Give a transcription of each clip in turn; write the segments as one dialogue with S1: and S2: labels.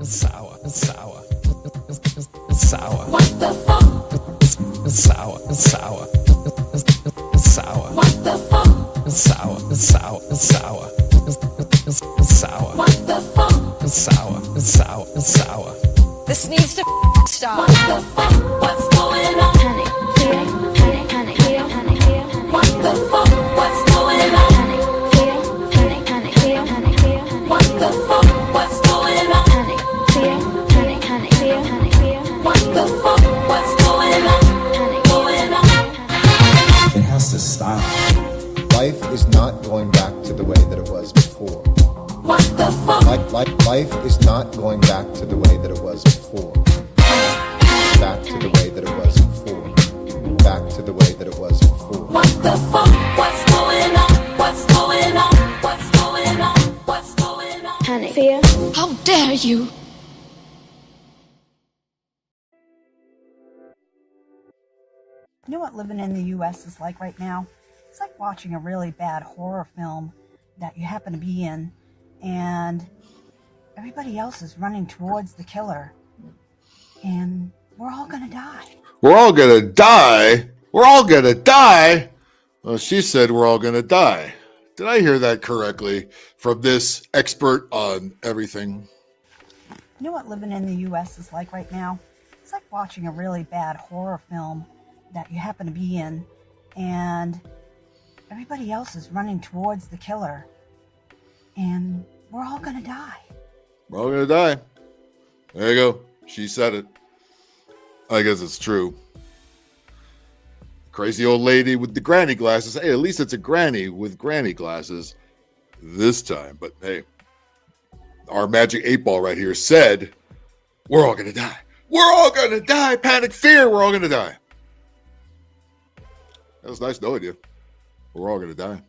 S1: sour. What the fuck? Sour. What the fuck? Sour. What the fuck? Sour.
S2: This needs to stop.
S1: What the fuck? What's going on?
S2: Panic, fear,
S1: What the fuck? What's going on?
S2: panic, fear,
S1: What the fuck? What's going on?
S2: panic, fear,
S1: What the fuck? What's going on?
S3: It has to stop. Life is not going back to the way that it was before.
S1: What the fuck?
S3: Life is not going back to the way that it was before. Back to the way that it was before. Back to the way that it was before.
S1: What the fuck? What's going on? What's going on? What's going on? What's going on?
S2: panic, fear.
S4: How dare you!
S5: You know what living in the U.S. is like right now? It's like watching a really bad horror film that you happen to be in, and everybody else is running towards the killer, and we're all gonna die.
S6: We're all gonna die? We're all gonna die? Well, she said we're all gonna die. Did I hear that correctly from this expert on everything?
S5: You know what living in the U.S. is like right now? It's like watching a really bad horror film that you happen to be in, and everybody else is running towards the killer, and we're all gonna die.
S6: We're all gonna die. There you go. She said it. I guess it's true. Crazy old lady with the granny glasses. Hey, at least it's a granny with granny glasses this time. But hey, our magic 8 ball right here said, we're all gonna die. We're all gonna die. Panic, fear. We're all gonna die. That was nice knowing you. We're all gonna die.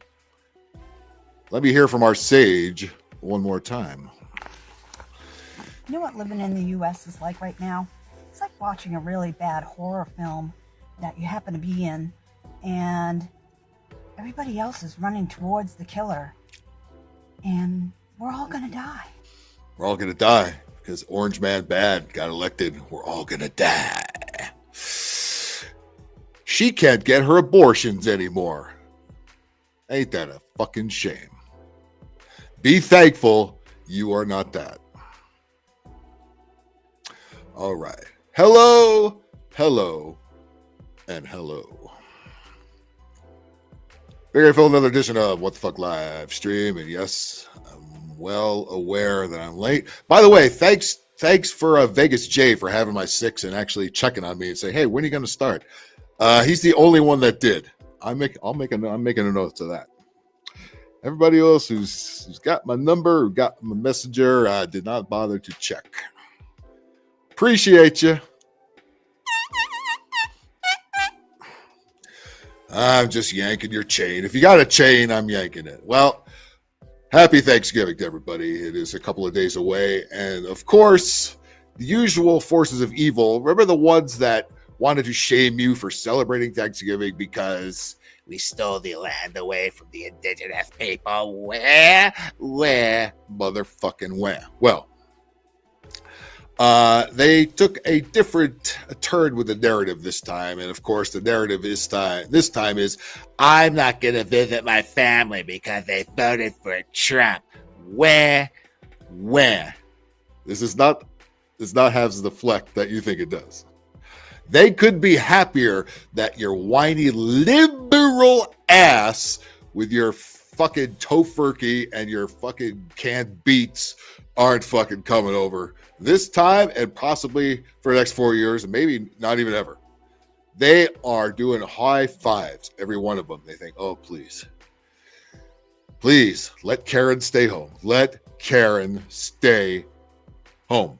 S6: Let me hear from our sage one more time.
S5: You know what living in the U.S. is like right now? It's like watching a really bad horror film that you happen to be in, and everybody else is running towards the killer, and we're all gonna die.
S6: We're all gonna die because Orange Man Bad got elected. We're all gonna die. She can't get her abortions anymore. Ain't that a fucking shame? Be thankful you are not that. All right. Hello, and hello. BigAngryPhil, another edition of What the Fuck Live Stream. And yes, I'm well aware that I'm late. By the way, thanks for Vegas J for having my 6 and actually checking on me and saying, hey, when are you going to start? He's the only one that did. I'm making a note of that. Everybody else who's got my number, who got my messenger, did not bother to check. Appreciate you. I'm just yanking your chain. If you got a chain, I'm yanking it. Well, happy Thanksgiving to everybody. It is a couple of days away. And of course, the usual forces of evil. Remember the ones that wanted to shame you for celebrating Thanksgiving because we stole the land away from the indigenous people. Where? Motherfucking where? Well, they took a different turn with the narrative this time. And of course, the narrative this time is, I'm not going to visit my family because they voted for Trump. Where? This does not have the fleck that you think it does. They could be happier that your whiny liberal ass with your fucking tofurkey and your fucking canned beets aren't fucking coming over this time and possibly for the next 4 years and maybe not even ever. They are doing high fives, every one of them. They think, oh, please, let Karen stay home. Let Karen stay home.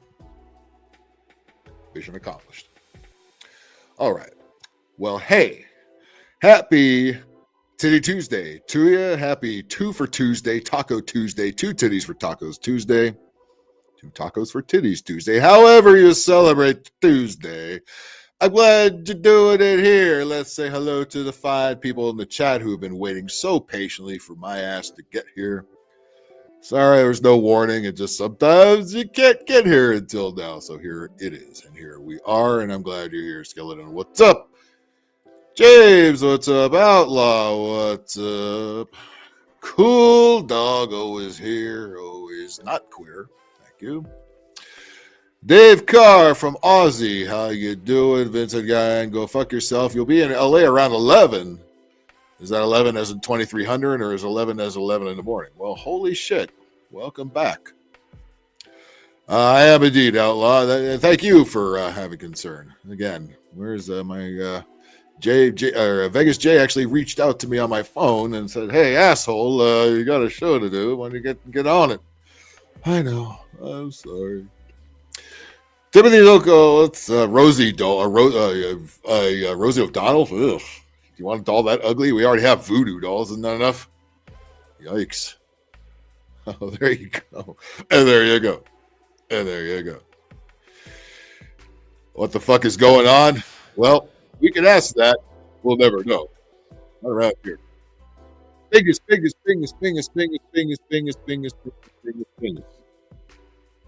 S6: Mission accomplished. All right. Well, hey, happy Titty Tuesday to you. Happy 2 for Tuesday, Taco Tuesday, 2 titties for Tacos Tuesday, 2 tacos for Titties Tuesday. However you celebrate Tuesday, I'm glad you're doing it here. Let's say hello to the fine people in the chat who have been waiting so patiently for my ass to get here. Sorry, there was no warning. It just sometimes you can't get here until now. So here it is. And here we are. And I'm glad you're here, Skeleton. What's up? James, what's up? Outlaw, what's up? Cool Doggo is here. Always not queer. Thank you. Dave Carr from Aussie. How you doing, Vincent guy? And go fuck yourself. You'll be in LA around 11. Is that 11 as in 2300 or is 11 as 11 in the morning? Well, holy shit. Welcome back. I am indeed Outlaw. Thank you for having concern. Again, where's my Vegas J actually reached out to me on my phone and said, "Hey, asshole, you got a show to do. Why don't you get on it?" I know. I'm sorry. Timothy Loco, it's Rosie O'Donnell. Ugh. Do you want a doll that ugly? We already have voodoo dolls. Isn't that enough? Yikes. Oh, there you go. And there you go. And there you go. What the fuck is going on? Well, we can ask that. We'll never know. Not around here. Pingus. There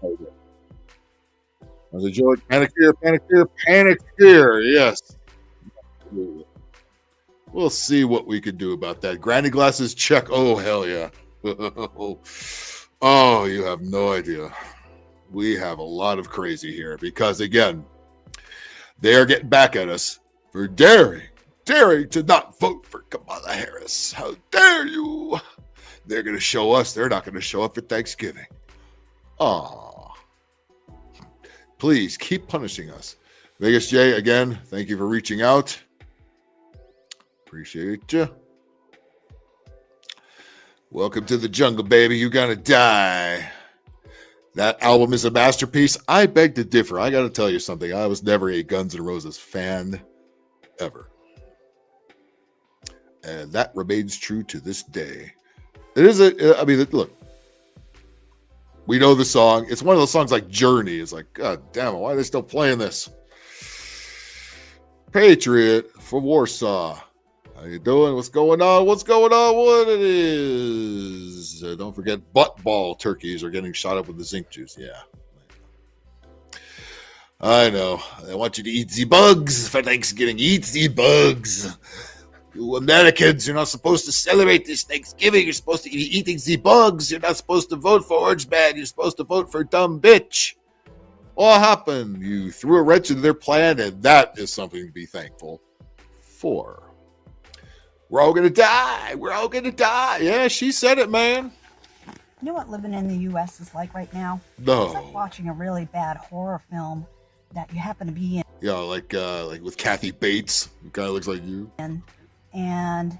S6: you go. As a joke, panicure. Yes. Absolutely. We'll see what we can do about that. Granny glasses, check. Oh, hell yeah. Oh, you have no idea. We have a lot of crazy here because, again, they are getting back at us for daring to not vote for Kamala Harris. How dare you? They're going to show us. They're not going to show up for Thanksgiving. Aw. Please keep punishing us. Vegas J, again, thank you for reaching out. Appreciate you. Welcome to the jungle, baby. You're gonna die. That album is a masterpiece. I beg to differ. I got to tell you something. I was never a Guns N' Roses fan, ever. And that remains true to this day. It is look, we know the song. It's one of those songs like Journey. It's like, God damn it, why are they still playing this? Patriot for Warsaw. How you doing? What's going on? What it is? Don't forget butt ball turkeys are getting shot up with the zinc juice. Yeah. I know. I want you to eat the bugs for Thanksgiving. Eat the bugs. You Americans, you're not supposed to celebrate this Thanksgiving. You're supposed to be eating the bugs. You're not supposed to vote for Orange Man. You're supposed to vote for dumb bitch. What happened? You threw a wrench into their plan, and that is something to be thankful for. We're all going to die. We're all going to die. Yeah, she said it, man.
S5: You know what living in the U.S. is like right now?
S6: No.
S5: It's like watching a really bad horror film that you happen to be in.
S6: Yeah, like with Kathy Bates, who kind of looks like you.
S5: And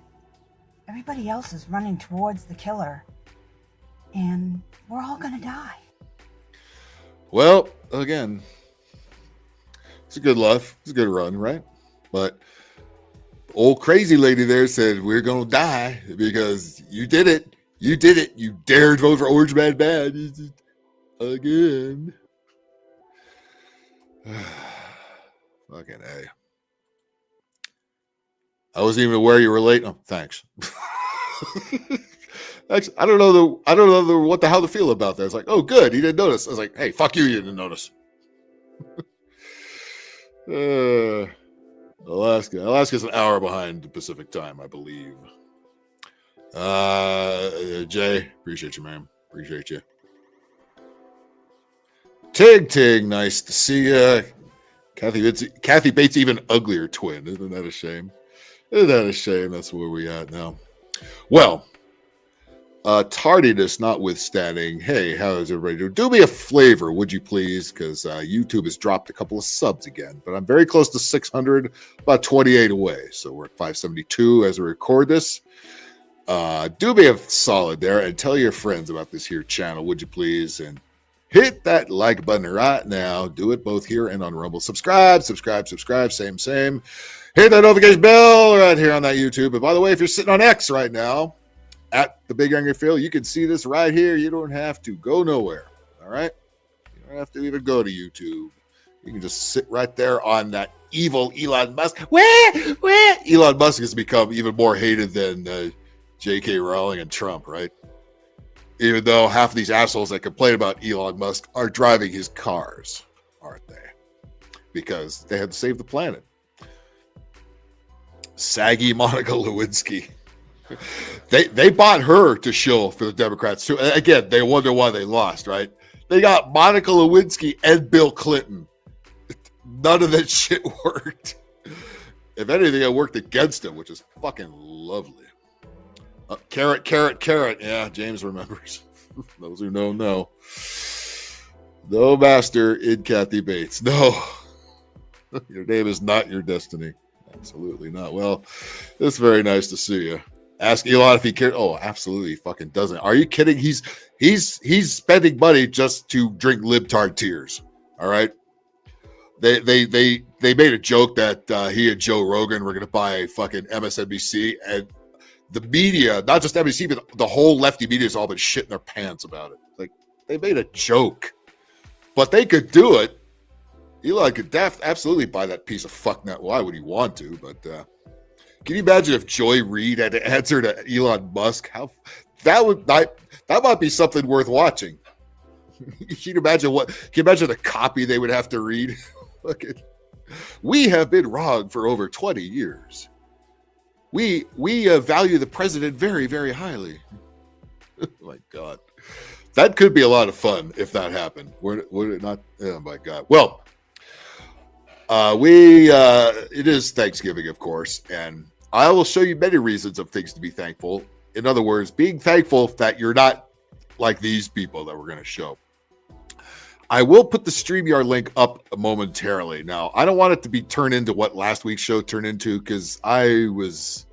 S5: everybody else is running towards the killer. And we're all going to die.
S6: Well, again, it's a good love. It's a good run, right? But old crazy lady there said, we're going to die because you did it. You did it. You dared vote for Orange Man bad. Again. Fucking A. I wasn't even aware you were late. Oh, thanks. Actually, I don't know what the hell to feel about that. It's like, oh, good, he didn't notice. I was like, hey, fuck you, you didn't notice. Alaska's an hour behind the Pacific time, I believe. Jay, appreciate you, man. Appreciate you. Tig, nice to see you. Kathy Bates, even uglier twin. Isn't that a shame? Isn't that a shame? That's where we at now. Well, tardiness notwithstanding, hey, how is everybody doing? Do me a flavor, would you please? Because YouTube has dropped a couple of subs again, but I'm very close to 600, about 28 away. So we're at 572 as we record this. Do me a solid there and tell your friends about this here channel, would you please? And hit that like button right now. Do it both here and on Rumble. Subscribe. Same. Hit that notification bell right here on that YouTube. And by the way, if you're sitting on X right now, at the Big Angry Phil, you can see this right here. You don't have to go nowhere. All right? You don't have to even go to YouTube. You can just sit right there on that evil Elon Musk. Where? Elon Musk has become even more hated than J.K. Rowling and Trump, right? Even though half of these assholes that complain about Elon Musk are driving his cars, aren't they? Because they had to save the planet. Saggy Monica Lewinsky. They bought her to shill for the Democrats too. Again, they wonder why they lost, right? They got Monica Lewinsky and Bill Clinton. None of that shit worked. If anything, it worked against him, which is fucking lovely. Carrot. Yeah, James remembers. Those who know. No master in Kathy Bates. No. Your name is not your destiny. Absolutely not. Well, it's very nice to see you. Ask Elon if he cares. Oh, absolutely fucking doesn't. Are you kidding? He's spending money just to drink libtard tears. All right. They made a joke that he and Joe Rogan were going to buy fucking MSNBC, and the media, not just NBC, but the whole lefty media has all been shitting their pants about it. Like, they made a joke, but they could do it. Elon could absolutely buy that piece of fuck nut. Why would he want to? But can you imagine if Joy Reid had to answer to Elon Musk? That might be something worth watching. Can you imagine the copy they would have to read? Look at, we have been wrong for over 20 years. We value the president very, very highly. Oh my God. That could be a lot of fun if that happened. Would it not? Oh my God. Well, it is Thanksgiving, of course, and I will show you many reasons of things to be thankful. In other words, being thankful that you're not like these people that we're going to show. I will put the StreamYard link up momentarily. Now, I don't want it to be turned into what last week's show turned into, because I was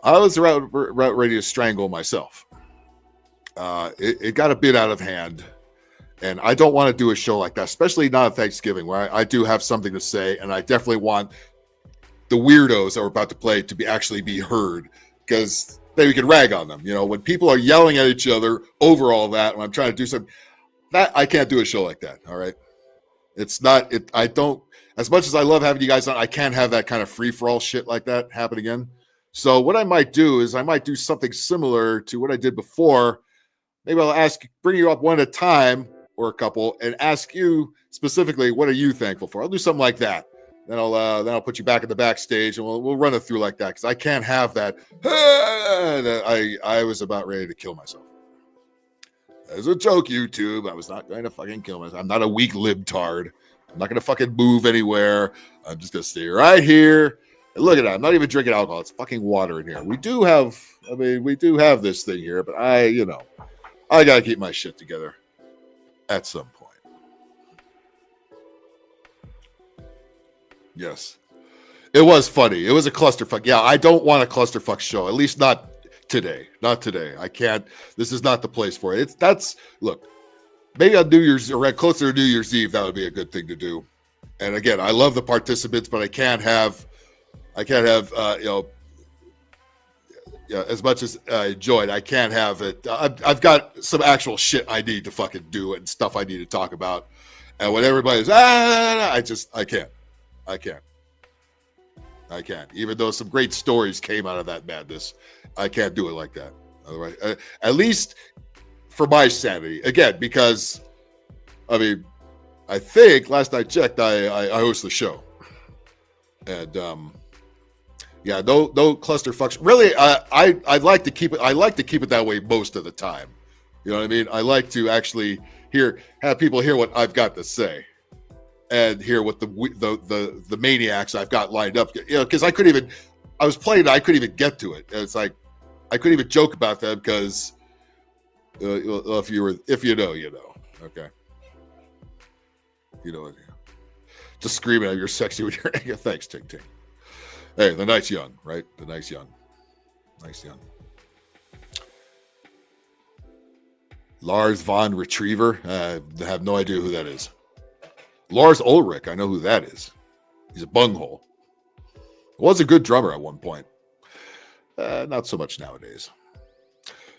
S6: ready to strangle myself. It got a bit out of hand, and I don't want to do a show like that, especially not at Thanksgiving, where I do have something to say, and I definitely want the weirdos that we're about to play to actually be heard, because then we can rag on them. You know, when people are yelling at each other over all that, when I'm trying to do something, that I can't do a show like that. All right. It's not, I don't, as much as I love having you guys on, I can't have that kind of free for all shit like that happen again. So what I might do is I might do something similar to what I did before. Maybe I'll bring you up one at a time or a couple and ask you specifically, what are you thankful for? I'll do something like that. Then I'll put you back in the backstage and we'll run it through like that. Cause I can't have that. I was about ready to kill myself. As a joke, YouTube. I was not going to fucking kill myself. I'm not a weak libtard. I'm not going to fucking move anywhere. I'm just going to stay right here. And look at that. I'm not even drinking alcohol. It's fucking water in here. We do have this thing here, but I got to keep my shit together at some point. Yes. It was funny. It was a clusterfuck. Yeah, I don't want a clusterfuck show. At least not today. Not today. I can't. This is not the place for it. Look, maybe on New Year's or closer to New Year's Eve, that would be a good thing to do. And again, I love the participants, but I can't have as much as I enjoyed, I can't have it. I've got some actual shit I need to fucking do and stuff I need to talk about. And when everybody's, I can't. Even though some great stories came out of that madness, I can't do it like that. Otherwise, at least for my sanity. Again, because, I think last I checked, I host the show. And, yeah, no clusterfucks. Really, I'd like to keep it. I like to keep it that way most of the time. You know what I mean? I like to actually have people hear what I've got to say, and hear what the maniacs I've got lined up. You know, because I couldn't even get to it. And it's like I couldn't even joke about them because if you know, you know. Okay, you know, just screaming at you're sexy with your anger. Thanks, Ting Ting. Hey, the night's young, right? The night's young. Nice young. Lars von Retriever. I have no idea who that is. Lars Ulrich. I know who that is. He's a bunghole. Was a good drummer at one point. Not so much nowadays.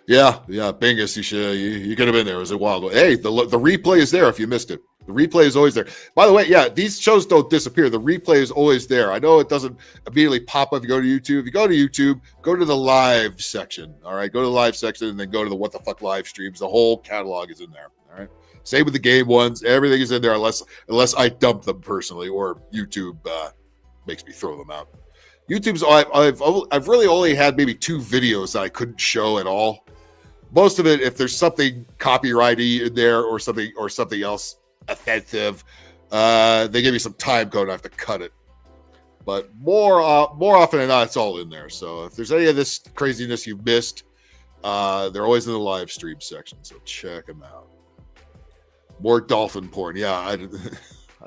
S6: Yeah. Bingus, you could have been there. It was a while ago. Hey, the replay is there if you missed it. The replay is always there. By the way, yeah, these shows don't disappear. The replay is always there. I know it doesn't immediately pop up if you go to YouTube. If you go to YouTube, go to the live section. All right, go to the live section and then go to the What the Fuck live streams. The whole catalog is in there. All right. Same with the game ones. Everything is in there unless I dump them personally or YouTube makes me throw them out. YouTube's I've really only had maybe 2 videos that I couldn't show at all. Most of it, if there's something copyrighty in there or something else offensive, they give you some time code and I have to cut it. But more often than not, it's all in there. So if there's any of this craziness you've missed, they're always in the live stream section. So check them out. More dolphin porn. Yeah, I think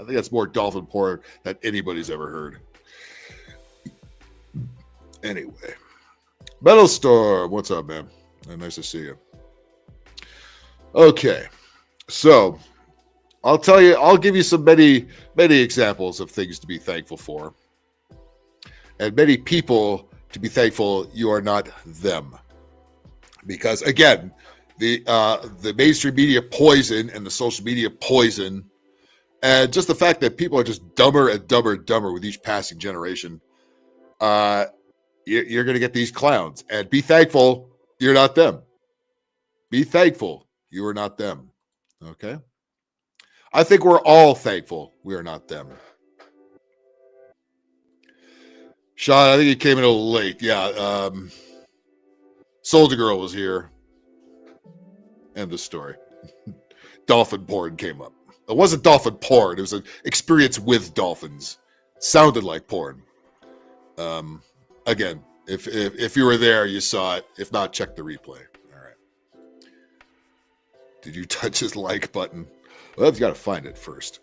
S6: that's more dolphin porn than anybody's ever heard. Anyway, Metal Storm, what's up, man? Nice to see you. Okay, so I'll give you some many examples of things to be thankful for, and many people to be thankful you are not them, because again, the mainstream media poison and the social media poison, and just the fact that people are just dumber and dumber and dumber with each passing generation. You're going to get these clowns, and be thankful you're not them. Be thankful you are not them. Okay? I think we're all thankful we are not them. Sean, I think he came in a little late. Yeah. Soldier Girl was here. End of story. Dolphin porn came up. It wasn't dolphin porn. It was an experience with dolphins. Sounded like porn. Again, if you were there, you saw it. If not, check the replay. All right. Did you touch his like button? Well, you've got to find it first.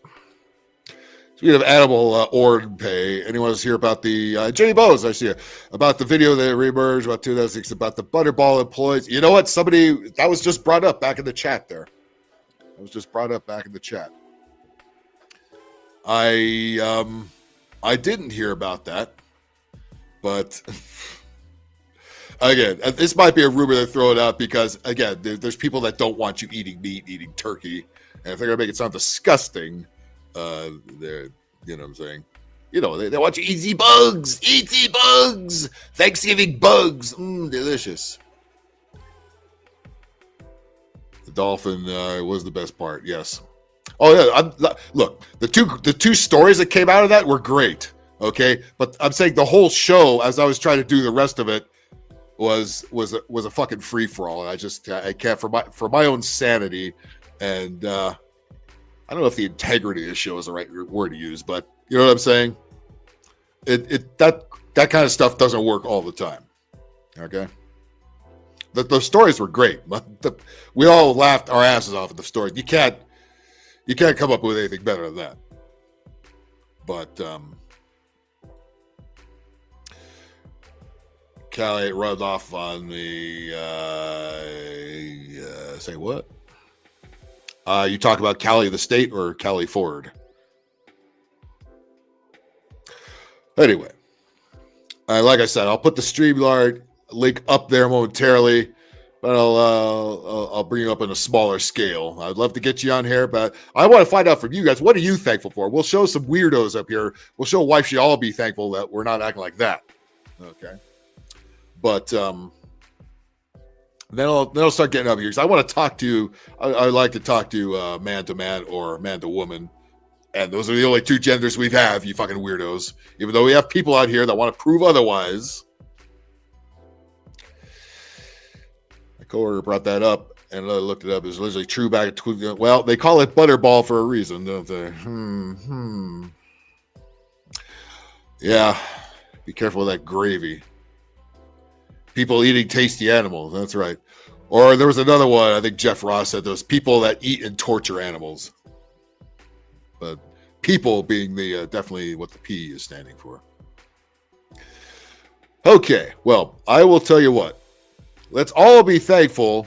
S6: Speaking of animal ord pay, anyone else hear about the Jenny Bowes? I see it, about the video that reemerged about 2006 about the Butterball employees. You know what? Somebody that was just brought up back in the chat there. That was just brought up back in the chat. I didn't hear about that. But again, this might be a rumor they're throwing out because, again, there's people that don't want you eating meat, eating turkey. And if they're going to make it sound disgusting, they're, you know what I'm saying? You know, they want you easy bugs, Thanksgiving bugs. Delicious. The dolphin was the best part, yes. Oh, yeah. Look, the two stories that came out of that were great. Okay, but I'm saying the whole show, as I was trying to do the rest of it, was a fucking free for all, and I can't for my own sanity, and I don't know if the integrity of the show is the right word to use, but you know what I'm saying. That kind of stuff doesn't work all the time. Okay, the stories were great, but we all laughed our asses off at the stories. You can't come up with anything better than that. But Callie rubbed off on the say what? You talk about Callie the state or Callie Ford? Anyway, like I said, I'll put the StreamYard link up there momentarily, but I'll bring you up on a smaller scale. I'd love to get you on here, but I want to find out from you guys, what are you thankful for? We'll show some weirdos up here. We'll show why should all be thankful that we're not acting like that. Okay. But then I'll start getting up here because I want to talk to. I like to talk to man to man or man to woman, and those are the only 2 genders we have. You fucking weirdos. Even though we have people out here that want to prove otherwise. My coworker brought that up, and I looked it up. It's literally true back at well, they call it Butterball for a reason, don't they? Yeah, be careful with that gravy. People eating tasty animals. That's right. Or there was another one. I think Jeff Ross said those people that eat and torture animals. But people being the definitely what the P is standing for. Okay. Well, I will tell you what. Let's all be thankful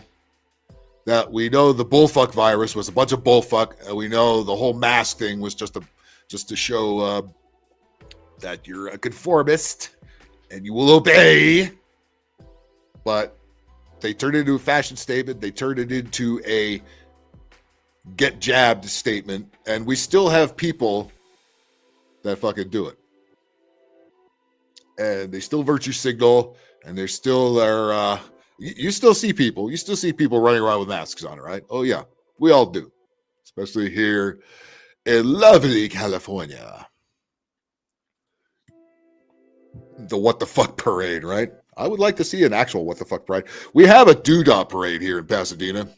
S6: that we know the bullfuck virus was a bunch of bullfuck. And we know the whole mask thing was just to show that you're a conformist and you will obey. But they turned it into a fashion statement. They turned it into a get jabbed statement, and we still have people that fucking do it. And they still virtue signal, and they're still there. You still see people. You still see people running around with masks on, right? Oh, yeah. We all do. Especially here in lovely California. The what the fuck parade, right? I would like to see an actual what the fuck parade. We have a doodah parade here in Pasadena.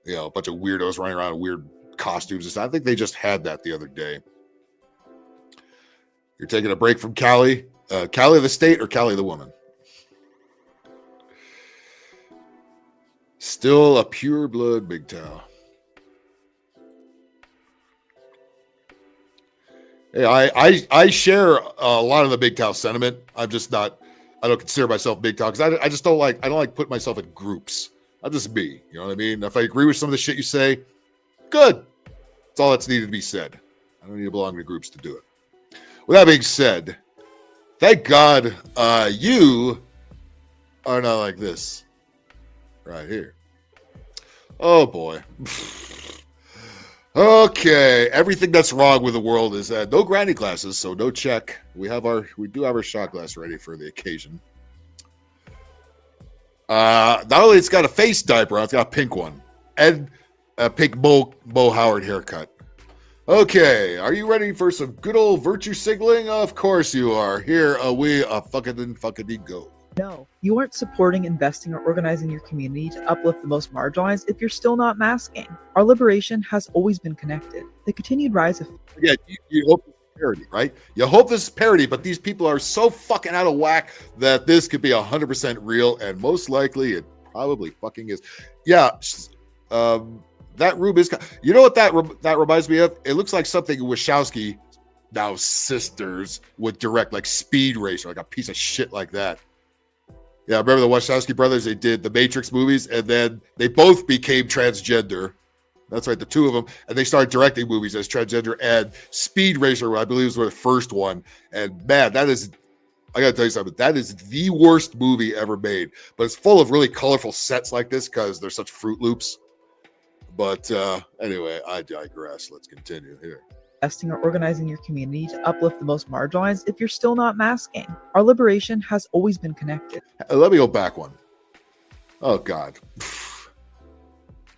S6: You know, a bunch of weirdos running around in weird costumes. I think they just had that the other day. You're taking a break from Cali. Cali the state or Cali the woman? Still a pure blood big town. Hey, I share a lot of the big town sentiment. I'm just not. I don't consider myself big town because I just don't like. I don't like putting myself in groups. I'm just me. You know what I mean? If I agree with some of the shit you say, good. That's all that's needed to be said. I don't need to belong to groups to do it. With that being said, thank God you are not like this right here. Oh boy. Okay, everything that's wrong with the world is that no granny glasses, so no check. We do have our shot glass ready for the occasion. Not only it's got a face diaper, it's got a pink one and a pink Mo Howard haircut. Okay, are you ready for some good old virtue signaling? Of course you are. Here we fucking go.
S4: No, you aren't supporting, investing, or organizing your community to uplift the most marginalized if you're still not masking. Our liberation has always been connected. The continued rise of...
S6: Yeah, you hope this is parody, right? You hope this is parody, but these people are so fucking out of whack that this could be 100% real, and most likely it probably fucking is. Yeah, that room is... You know what that reminds me of? It looks like something Wachowski, now sisters, would direct, like Speed Racer, like a piece of shit like that. Yeah, remember the Wachowski brothers? They did the Matrix movies, and then they both became transgender. That's right, the two of them. And they started directing movies as transgender. And Speed Racer, I believe, was the first one. And man, that is, I got to tell you something. That is the worst movie ever made. But it's full of really colorful sets like this because they're such Fruit Loops. But anyway, I digress. Let's continue here.
S4: Investing or organizing your community to uplift the most marginalized if you're still not masking. Our liberation has always been connected.
S6: Let me go back one. Oh, God.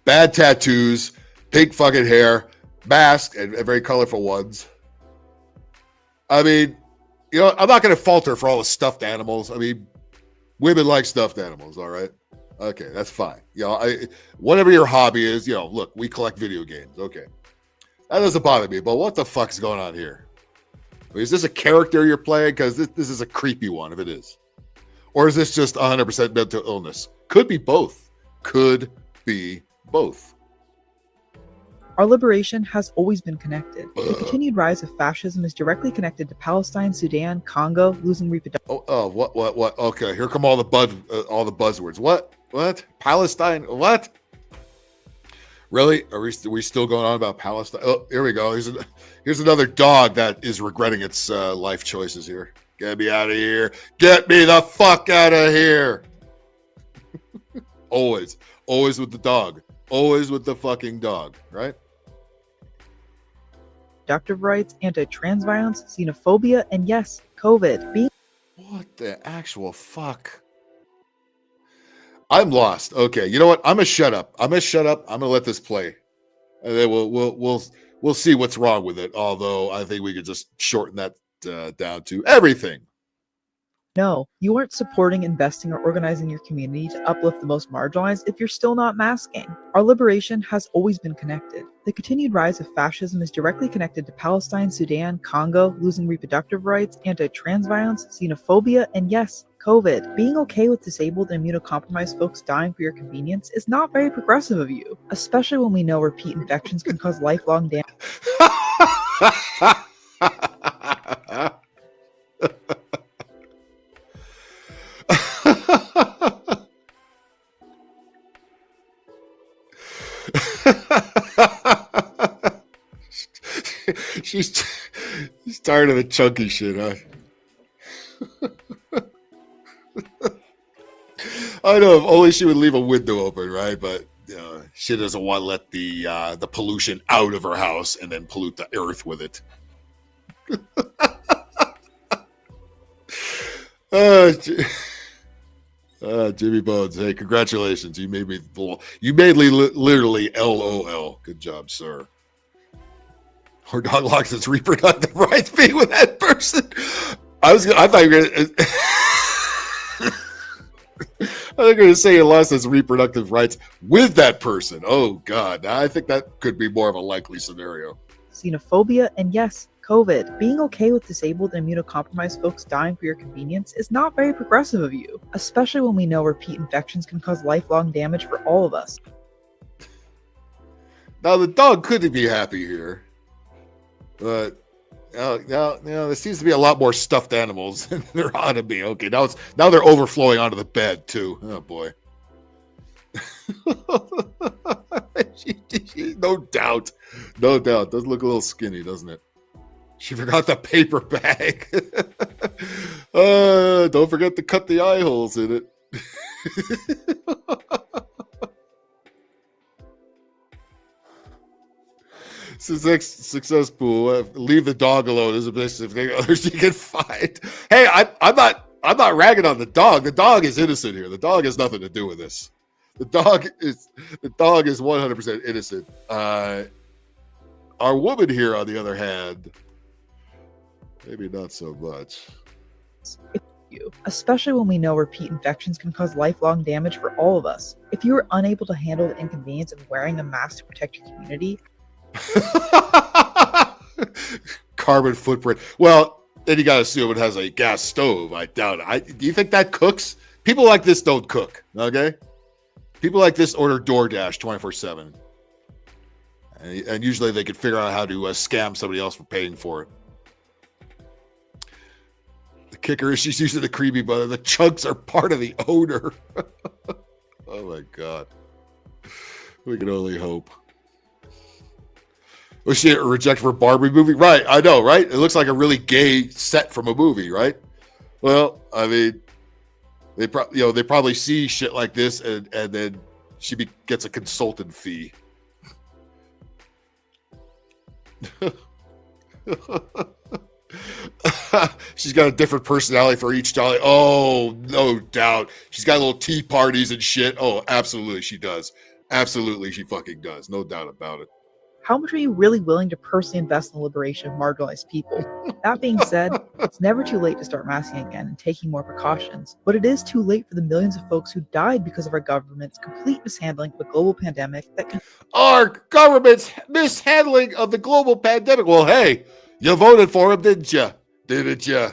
S6: Bad tattoos, pink fucking hair, mask, and very colorful ones. I mean, you know, I'm not going to falter for all the stuffed animals. I mean, women like stuffed animals, all right? Okay, that's fine. You know, whatever your hobby is, you know, look, we collect video games. Okay. That doesn't bother me, but what the fuck is going on here? I mean, is this a character you're playing? Because this is a creepy one, if it is. Or is this just 100% mental illness? Could be both. Could be both.
S4: Our liberation has always been connected. The continued rise of fascism is directly connected to Palestine, Sudan, Congo, losing reproductive...
S6: What? Okay, here come all the buzzwords. What? Palestine? What? Really? Are we still going on about Palestine? Oh, here we go. Here's another dog that is regretting its life choices here. Get me out of here. Get me the fuck out of here. Always with the dog. Always with the fucking dog, right?
S4: Reproductive rights, anti-trans violence, xenophobia, and yes, COVID.
S6: What the actual fuck? I'm lost. Okay, you know what? I'm gonna shut up. I'm gonna let this play, and then we'll see what's wrong with it. Although I think we could just shorten that down to everything.
S4: No, you aren't supporting, investing, or organizing your community to uplift the most marginalized if you're still not masking. Our liberation has always been connected. The continued rise of fascism is directly connected to Palestine, Sudan, Congo, losing reproductive rights, anti-trans violence, xenophobia, and yes, COVID. Being okay with disabled and immunocompromised folks dying for your convenience is not very progressive of you, especially when we know repeat infections can cause lifelong damage.
S6: She's tired of the chunky shit, huh? I know, if only she would leave a window open, right? But she doesn't want to let the pollution out of her house and then pollute the earth with it. Jimmy Bones, hey, congratulations. You made me literally LOL. Good job, sir. Her dog locks its reproductive rights being with that person. I thought you were going to... I was going to say it lost its reproductive rights with that person. Oh, God. I think that could be more of a likely scenario.
S4: Xenophobia, and yes, COVID. Being okay with disabled and immunocompromised folks dying for your convenience is not very progressive of you, especially when we know repeat infections can cause lifelong damage for all of us.
S6: Now, the dog could be happy here, but now there seems to be a lot more stuffed animals than there ought to be. Okay, now they're overflowing onto the bed too. Oh boy. No doubt. Does look a little skinny, doesn't it? She forgot the paper bag. Don't forget to cut the eye holes in it. Successful. Leave the dog alone. Is a business. If there are others you can find. Hey, I'm not ragging on the dog. The dog is innocent here. The dog has nothing to do with this. The dog is 100% innocent. Our woman here, on the other hand, maybe not so much.
S4: Especially when we know repeat infections can cause lifelong damage for all of us. If you are unable to handle the inconvenience of wearing a mask to protect your community,
S6: carbon footprint. Well, then you gotta assume it has a gas stove. I doubt it. Do you think that cooks? People like this don't cook. Okay, people like this order DoorDash 24/7, and usually they can figure out how to scam somebody else for paying for it. The kicker is she's using the creamy butter. The chunks are part of the odor. Oh my God, we can only hope. Was she rejected for Barbie movie? Right, I know, right? It looks like a really gay set from a movie, right? Well, I mean, they probably see shit like this, and then she gets a consultant fee. She's got a different personality for each dolly. Oh, no doubt. She's got little tea parties and shit. Oh, absolutely she does. Absolutely she fucking does. No doubt about it.
S4: how much are you really willing to personally invest in the liberation of marginalized people? That being said, it's never too late to start masking again and taking more precautions, but it is too late for the millions of folks who died because of our government's complete mishandling of a global pandemic that can...
S6: Our government's mishandling of the global pandemic. Well, hey, you voted for him, didn't you? Didn't you?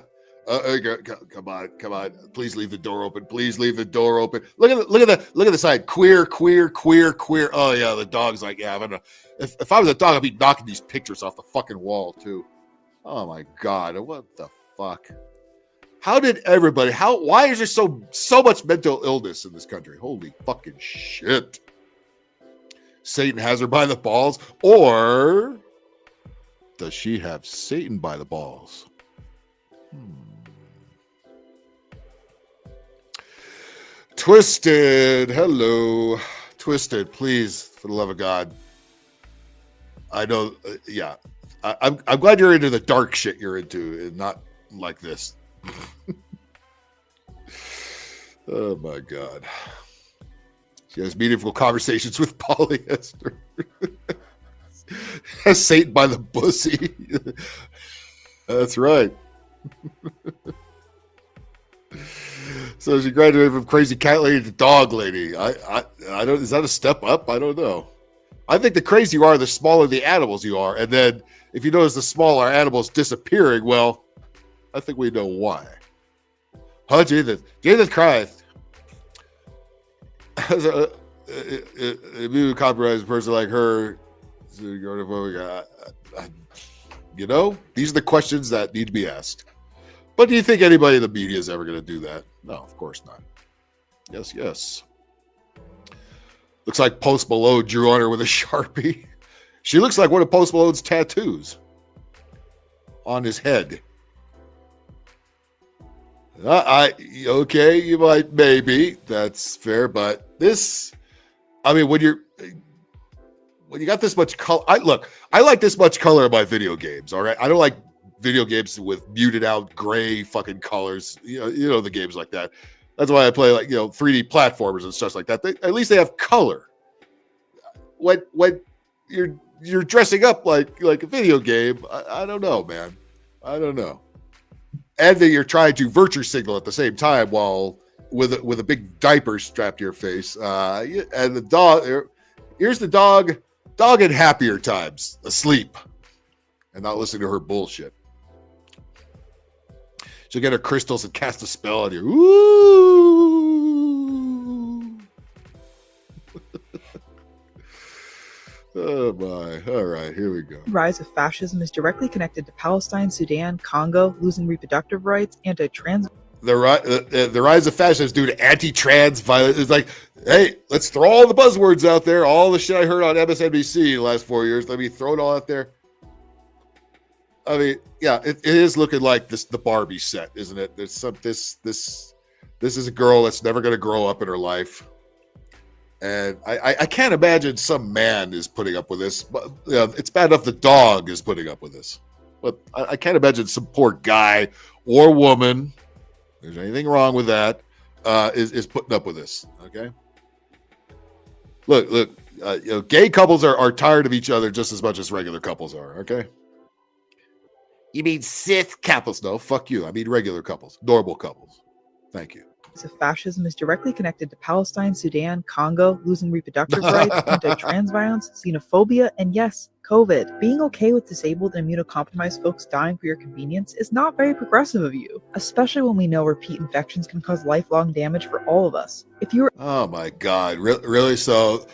S6: Come on. Please leave the door open. Please leave the door open. Look at the side. Queer. Oh yeah, the dog's like, yeah, I don't know. If I was a dog, I'd be knocking these pictures off the fucking wall too. Oh my God, what the fuck? How did everybody? Why is there so much mental illness in this country? Holy fucking shit! Satan has her by the balls, or does she have Satan by the balls? Twisted, hello. Twisted, please, for the love of God. I know, yeah. I'm glad you're into the dark shit you're into, and not like this. Oh my God. She has meaningful conversations with polyester. Has Satan by the pussy. That's right. So she graduated from crazy cat lady to dog lady. I don't. Is that a step up? I don't know. I think the crazier you are, the smaller the animals you are, and then if you notice the smaller animals disappearing, well, I think we know why. Huh, Jesus Christ! As a immune compromised person like her, you know, these are the questions that need to be asked. But do you think anybody in the media is ever going to do that? No, of course not. Yes. Looks like Post Malone drew on her with a Sharpie. She looks like one of Post Malone's tattoos on his head. Okay, you might, maybe. That's fair, but this, I mean, when you got this much color, I like this much color in my video games. All right, I don't like video games with muted out gray fucking colors. You know the games like that. That's why I play 3D platformers and stuff like that. At least they have color. When you're dressing up like a video game, I don't know, man. I don't know. And that you're trying to virtue signal at the same time while with a big diaper strapped to your face. And the dog, here's the dog in happier times, asleep and not listening to her bullshit. She'll get her crystals and cast a spell on you. Ooh. Oh my. All right, here we go.
S4: The rise of fascism is directly connected to Palestine, Sudan, Congo, losing reproductive rights, anti-trans.
S6: The rise of fascism is due to anti-trans violence. It's like, hey, let's throw all the buzzwords out there. All the shit I heard on MSNBC the last 4 years. Let me throw it all out there. I mean, yeah, it is looking like the Barbie set, isn't it? There's this is a girl that's never going to grow up in her life. And I can't imagine some man is putting up with this. But it's bad enough the dog is putting up with this. But I can't imagine some poor guy or woman, if there's anything wrong with that, is putting up with this. Okay? Look, gay couples are tired of each other just as much as regular couples are. Okay? You mean cis couples? No, fuck you. I mean regular couples, normal couples. Thank you.
S4: Of fascism is directly connected to Palestine, Sudan, Congo, losing reproductive rights, anti-trans violence, xenophobia, and yes, COVID. Being okay with disabled and immunocompromised folks dying for your convenience is not very progressive of you, especially when we know repeat infections can cause lifelong damage for all of us. If you were—
S6: Oh my God, really? So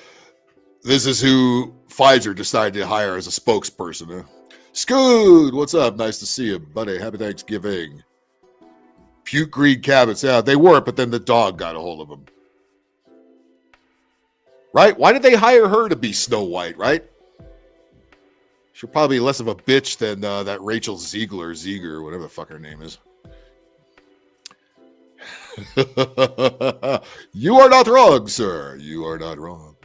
S6: this is who Pfizer decided to hire as a spokesperson, huh? Scoot, what's up? Nice to see you, buddy. Happy Thanksgiving. Puke green cabins. Yeah, they were, but then the dog got a hold of them. Right? Why did they hire her to be Snow White, right? She's probably less of a bitch than that Rachel Ziegler, whatever the fuck her name is. You are not wrong, sir. You are not wrong.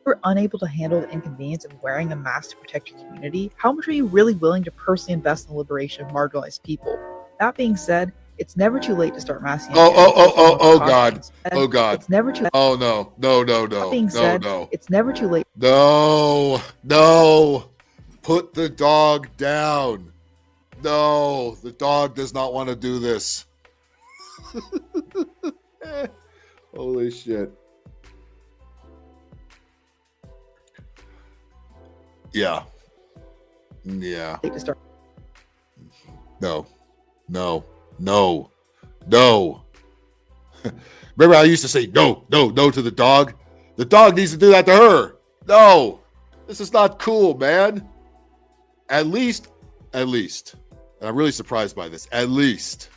S4: You're unable to handle the inconvenience of wearing a mask to protect your community, how much are you really willing to personally invest in the liberation of marginalized people? That being said, it's never too late to start masking.
S6: Oh God.
S4: It's never too late.
S6: Oh no.
S4: That being said, it's never too late.
S6: No. Put the dog down. No, the dog does not want to do this. Holy shit. Yeah.
S4: To start.
S6: No. Remember I used to say no to the dog? The dog needs to do that to her. No. This is not cool, man. At least, and I'm really surprised by this, at least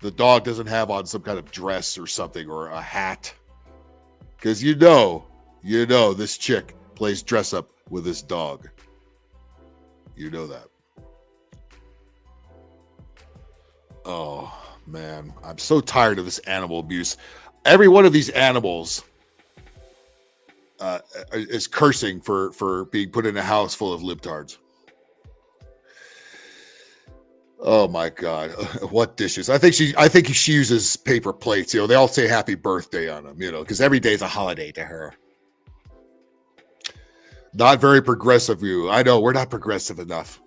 S6: the dog doesn't have on some kind of dress or something or a hat. Because you know this chick plays dress up with this dog. You know that. Oh, man. I'm so tired of this animal abuse. Every one of these animals is cursing for being put in a house full of libtards. Oh, my God. What dishes? I think she uses paper plates. They all say happy birthday on them, because every day is a holiday to her. Not very progressive of you. I know, we're not progressive enough.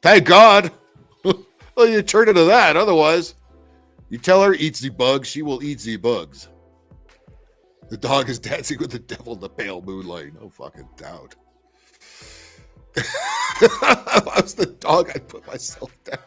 S6: Thank God. Well, you turn into that. Otherwise, you tell her eat the bugs, she will eat the bugs. The dog is dancing with the devil in the pale moonlight. No fucking doubt. If I was the dog, I'd put myself down.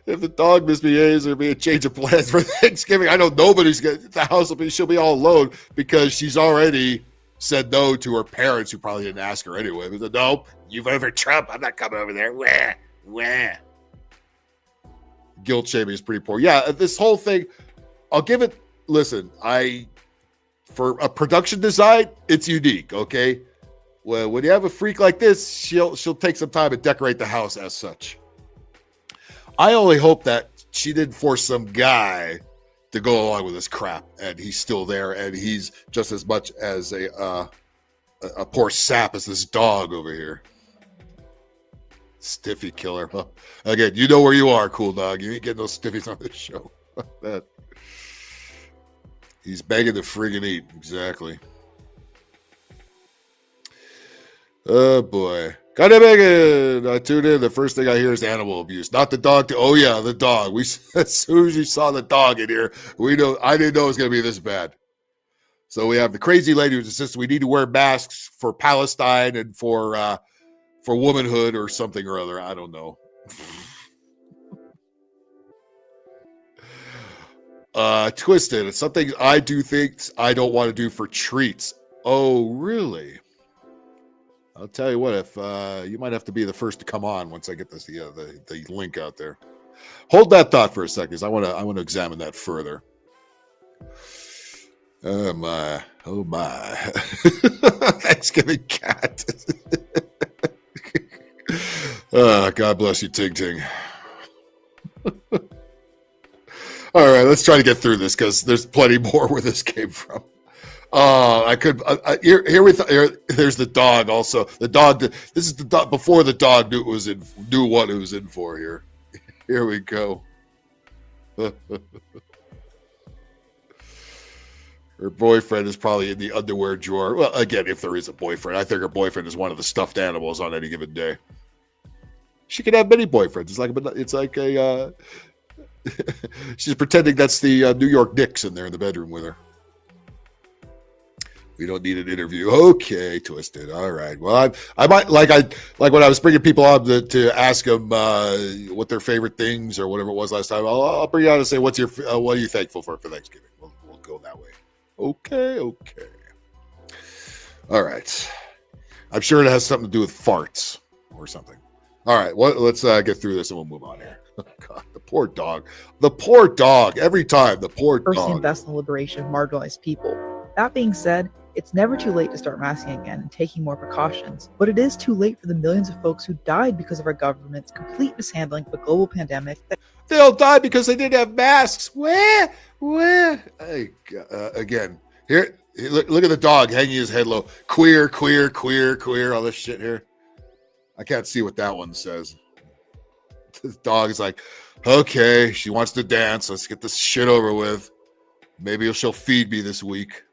S6: If the dog misbehaves, there'll be a change of plans for Thanksgiving. I know nobody's the house she'll be all alone because she's already said no to her parents, who probably didn't ask her anyway. But said, no, you voted for Trump. I'm not coming over there. Wah. Guilt shaming is pretty poor. Yeah, this whole thing, I'll give it. Listen, for a production design, it's unique. Okay, well, when you have a freak like this, she'll take some time to decorate the house as such. I only hope that she didn't force some guy to go along with this crap, and he's still there, and he's just as much as a poor sap as this dog over here. Stiffy killer. Huh? Again, you know where you are, cool dog. You ain't getting no stiffies on this show. That he's begging to friggin' eat. Exactly. Oh boy. Gotta make it. I tuned in. The first thing I hear is animal abuse. Not the dog. Oh yeah, the dog. As soon as you saw the dog in here, we know. I didn't know it was gonna be this bad. So we have the crazy lady who insists we need to wear masks for Palestine and for womanhood or something or other. I don't know. Twisted. It's something I do things I don't want to do for treats. Oh, really? I'll tell you what, if you might have to be the first to come on once I get this the link out there. Hold that thought for a second, because I want to examine that further. Oh my. Thanksgiving cat. God bless you, Ting Ting. All right, let's try to get through this, because there's plenty more where this came from. I could here there's the dog also. The dog. This is the dog before the dog knew what it was in for. Here we go. Her boyfriend is probably in the underwear drawer. Well, again, if there is a boyfriend, I think her boyfriend is one of the stuffed animals on any given day. She could have many boyfriends. It's like a. She's pretending that's the New York Knicks in there in the bedroom with her. We don't need an interview. Okay, Twisted. All right. Well, I might like when I was bringing people on to ask them what their favorite things or whatever it was last time. I'll bring you on and say, what are you thankful for Thanksgiving? We'll go that way. Okay. All right. I'm sure it has something to do with farts or something. All right. Well, let's get through this and we'll move on here. Oh, God, the poor dog. Every time, the poor dog.
S4: First, invest in the liberation of marginalized people. That being said, it's never too late to start masking again and taking more precautions, but it is too late for the millions of folks who died because of our government's complete mishandling of a global pandemic.
S6: They all died because they didn't have masks. Where? Hey, again, here, look at the dog hanging his head low. Queer, all this shit here. I can't see what that one says. The dog is like, okay, she wants to dance. Let's get this shit over with. Maybe she'll feed me this week.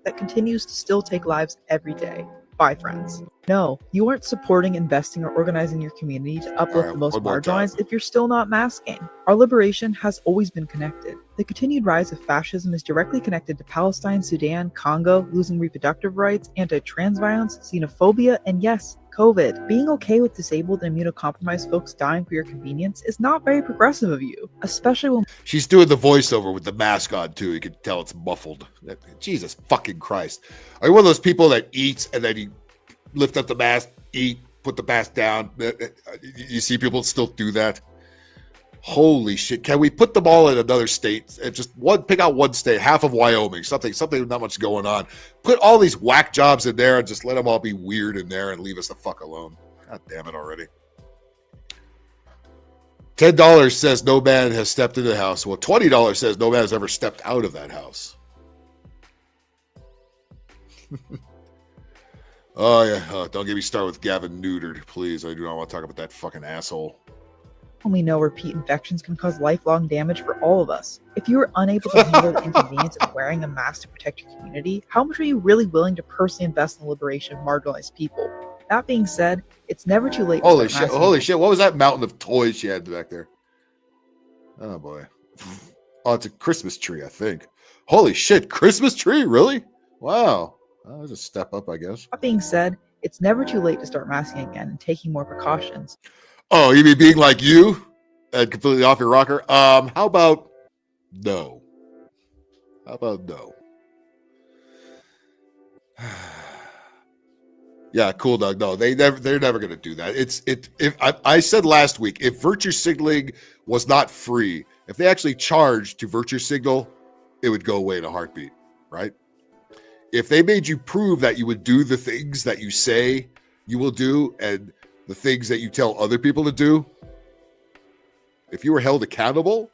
S4: That continues to still take lives every day. Bye, friends. No, you aren't supporting, investing, or organizing your community to uplift the most marginalized if you're still not masking. Our liberation has always been connected. The continued rise of fascism is directly connected to Palestine, Sudan, Congo, losing reproductive rights, anti-trans violence, xenophobia, and yes, COVID. Being okay with disabled and immunocompromised folks dying for your convenience is not very progressive of you, especially when
S6: she's doing the voiceover with the mask on too. You can tell it's muffled. Jesus fucking Christ. Are you one of those people that eats and then you lift up the mask, eat, put the mask down? You see people still do that? Holy shit. Can we put them all in another state and just pick out one state, half of Wyoming, something not much going on. Put all these whack jobs in there and just let them all be weird in there and leave us the fuck alone. God damn it already. $10 says no man has stepped into the house. Well, $20 says no man has ever stepped out of that house. Oh yeah. Don't get me started with Gavin Neutered, please. I do not want to talk about that fucking asshole.
S4: we know repeat infections can cause lifelong damage for all of us. If you are unable to handle the inconvenience of wearing a mask to protect your community, how much are you really willing to personally invest in the liberation of marginalized people? That being said, it's never too late.
S6: Holy shit! What was that mountain of toys she had back there? Oh boy! Oh, it's a Christmas tree, I think. Holy shit! Christmas tree, really? Wow. That was a step up, I guess.
S4: That being said, it's never too late to start masking again and taking more precautions.
S6: Oh, you mean being like you and completely off your rocker? How about no? How about no? Yeah, cool, Doug. No, they're never going to do that. If I said last week, if virtue signaling was not free, if they actually charged to virtue signal, it would go away in a heartbeat, right? If they made you prove that you would do the things that you say you will do and the things that you tell other people to do, if you were held accountable,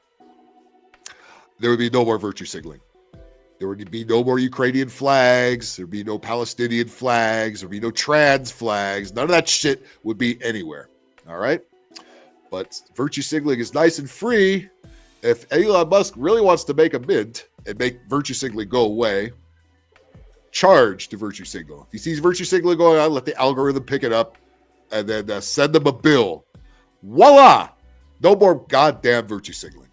S6: there would be no more virtue signaling. There would be no more Ukrainian flags. There'd be no Palestinian flags. There'd be no trans flags. None of that shit would be anywhere. All right? But virtue signaling is nice and free. If Elon Musk really wants to make a mint and make virtue signaling go away, charge to virtue signal. If he sees virtue signaling going on, let the algorithm pick it up and then send them a bill. Voila! No more goddamn virtue signaling.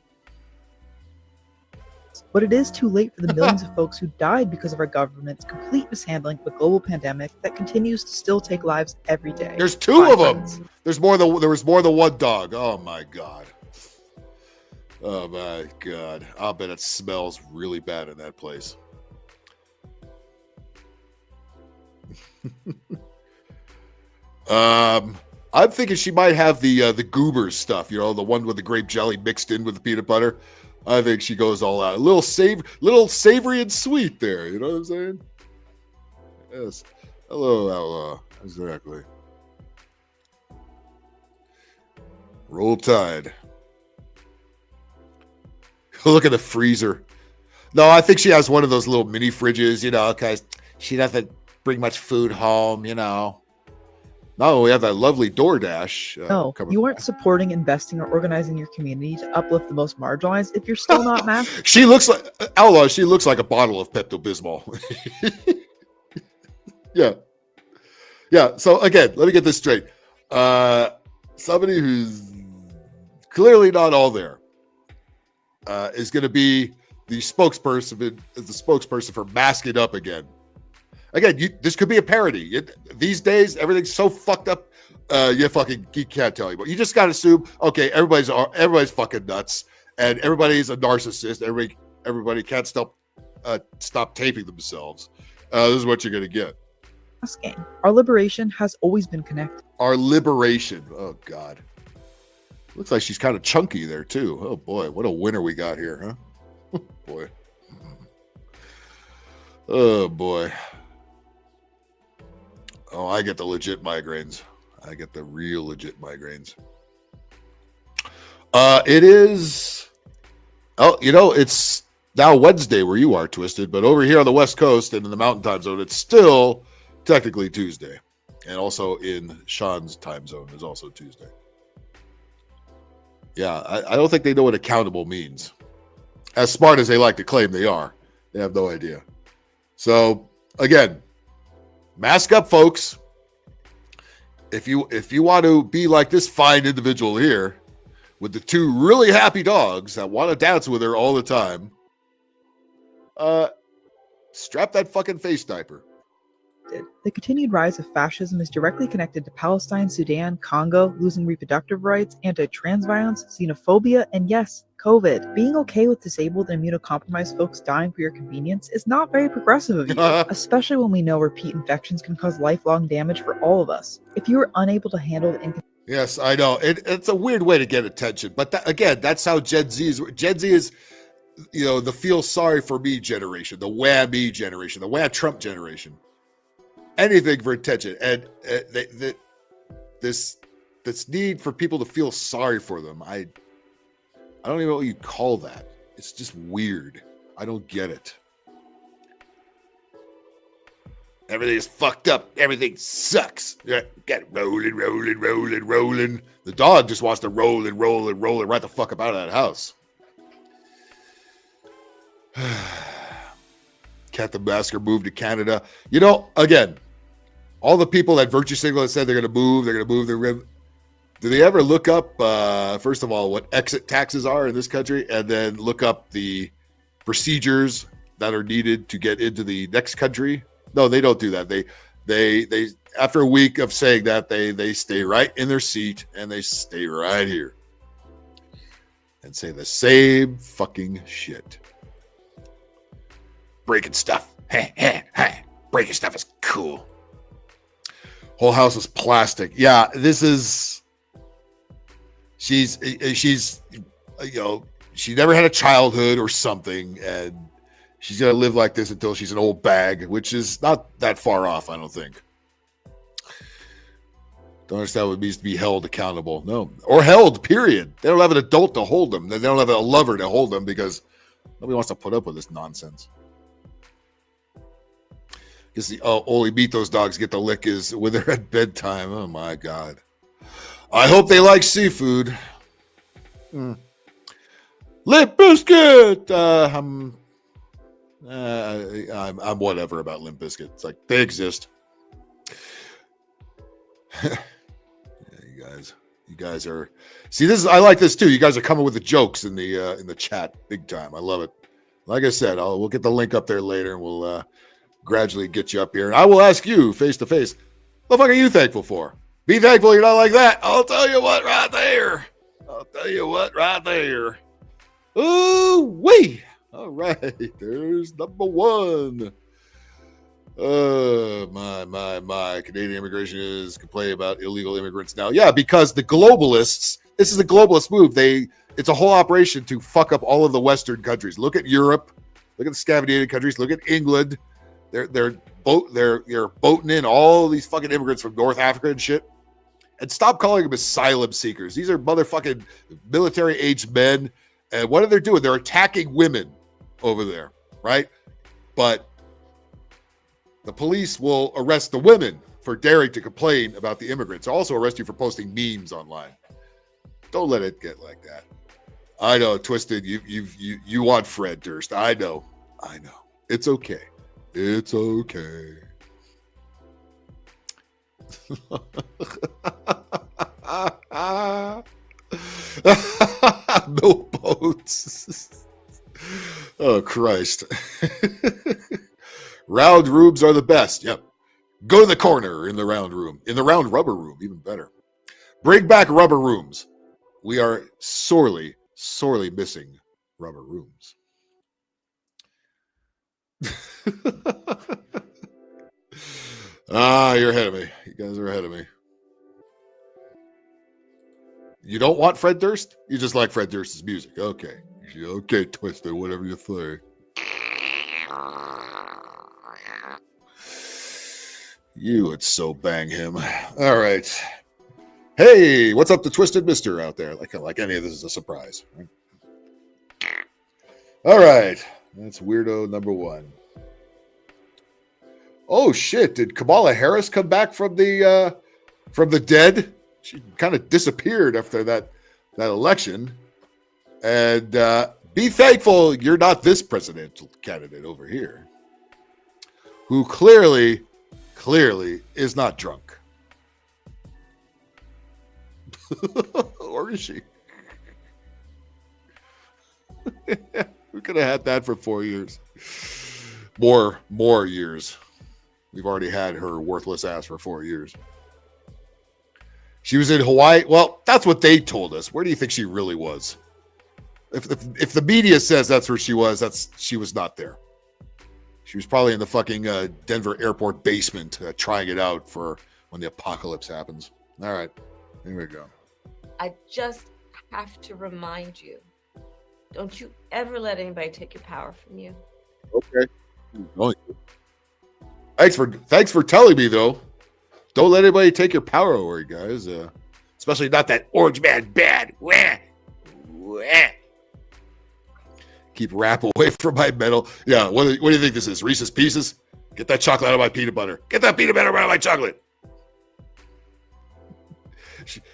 S4: But it is too late for the millions of folks who died because of our government's complete mishandling of a global pandemic that continues to still take lives every day.
S6: There's two of them.
S4: Friends.
S6: There was more than one dog. Oh my God. Oh my God. I'll bet it smells really bad in that place. I'm thinking she might have the Goobers stuff, the one with the grape jelly mixed in with the peanut butter. I think she goes all out. A little savory and sweet there. You know what I'm saying? Yes. Hello, Outlaw. Exactly. Roll Tide. Look at the freezer. No, I think she has one of those little mini fridges, because she doesn't bring much food home, No, we have that lovely DoorDash.
S4: No, you aren't supporting, investing, or organizing your community to uplift the most marginalized if you're still not masked.
S6: She looks like Outlaw. She looks like a bottle of Pepto-Bismol. Yeah. So again, let me get this straight. Somebody who's clearly not all there is going to be the spokesperson for masking up again. Again, this could be a parody. These days, everything's so fucked up. You can't tell anymore. You just got to assume, okay, everybody's fucking nuts, and everybody's a narcissist. Everybody can't stop taping themselves. This is what you're gonna get.
S4: Masking. Our liberation has always been connected.
S6: Our liberation. Oh God. Looks like she's kind of chunky there too. Oh boy, what a winner we got here, huh? Boy. Oh boy. Oh, I get the legit migraines. I get the real legit migraines. It is. Oh, it's now Wednesday where you are, Twisted, but over here on the West Coast and in the Mountain Time Zone, it's still technically Tuesday, and also in Sean's time zone is also Tuesday. Yeah, I don't think they know what accountable means. As smart as they like to claim they are, they have no idea. So again. Mask up, folks. If you want to be like this fine individual here with the two really happy dogs that want to dance with her all the time, strap that fucking face diaper.
S4: The continued rise of fascism is directly connected to Palestine, Sudan, Congo, losing reproductive rights, anti-trans violence, xenophobia, and yes, COVID. Being okay with disabled and immunocompromised folks dying for your convenience is not very progressive of you, especially when we know repeat infections can cause lifelong damage for all of us. If you are unable to handle the
S6: Yes, I know. It's a weird way to get attention, but that's how Gen Z is. Gen Z is, the feel sorry for me generation, the whammy generation, the wham Trump generation. Anything for attention, and this need for people to feel sorry for them. I don't even know what you call that. It's just weird. I don't get it. Everything is fucked up. Everything sucks. Get rolling. The dog just wants to roll right the fuck up out of that house. Cat the Masker moved to Canada. Again, all the people that virtue signal said they're going to move. Do they ever look up, first of all, what exit taxes are in this country, and then look up the procedures that are needed to get into the next country? No, they don't do that. They after a week of saying that, they stay right in their seat and they stay right here and say the same fucking shit. Breaking stuff. Hey. Breaking stuff is cool. Whole house is plastic. Yeah, this is. She's she never had a childhood or something, and she's gonna live like this until she's an old bag, which is not that far off, I don't think. Don't understand what it means to be held accountable. No, or held. Period. They don't have an adult to hold them. They don't have a lover to hold them because Nobody wants to put up with this nonsense. Because the only meat those dogs get to lick is when they're at bedtime. Oh my God. I hope they like seafood. Limp Bizkit. I'm whatever about Limp Bizkit. It's like they exist. Yeah, you guys are. See, this is. I like this too. You guys are coming with the jokes in the chat, big time. I love it. Like I said, we'll get the link up there later, and we'll gradually get you up here. And I will ask you face to face, what the fuck are you thankful for? Be thankful you're not like that. I'll tell you what right there. Ooh, wee. All right. There's number one. My. Canadian immigration is complaining about illegal immigrants now. Yeah, because the globalists, this is a globalist move. It's a whole operation to fuck up all of the Western countries. Look at Europe. Look at the Scandinavian countries. Look at England. They're boating in all these fucking immigrants from North Africa and shit. And stop calling them asylum seekers. These are motherfucking military-aged men. And what are they doing? They're attacking women over there, right? But the police will arrest the women for daring to complain about the immigrants. Also arrest you for posting memes online. Don't let it get like that. I know, Twisted. You want Fred Durst. I know. It's okay. No boats. Oh, Christ. Round rooms are the best. Yep. Go to the corner in the round room. In the round rubber room, even better. Bring back rubber rooms. We are sorely missing rubber rooms. You're ahead of me. You guys are ahead of me. You don't want Fred Durst? You just like Fred Durst's music. Okay. Okay, Twisted, whatever you say. You would so bang him. All right. Hey, what's up to Twisted Mister out there? Like any of this is a surprise. Right? All right. That's weirdo number one. Oh shit! Did Kamala Harris come back from the dead? She kind of disappeared after that election. And be thankful you're not this presidential candidate over here, who clearly is not drunk. Or is she? We could have had that for 4 years. More years. We've already had her worthless ass for 4 years. She was in Hawaii. Well, that's what they told us. Where do you think she really was? If the media says that's where she was, she was not there. She was probably in the fucking Denver airport basement trying it out for when the apocalypse happens. All right. Here we go.
S7: I just have to remind you, don't you ever let anybody take your power from you.
S6: Okay. Thanks for telling me, though. Don't let anybody take your power away, guys. Especially not that orange man bad. Wah. Wah. Keep rap away from my metal. Yeah, what do you think this is? Reese's Pieces? Get that chocolate out of my peanut butter. Get that peanut butter out of my chocolate.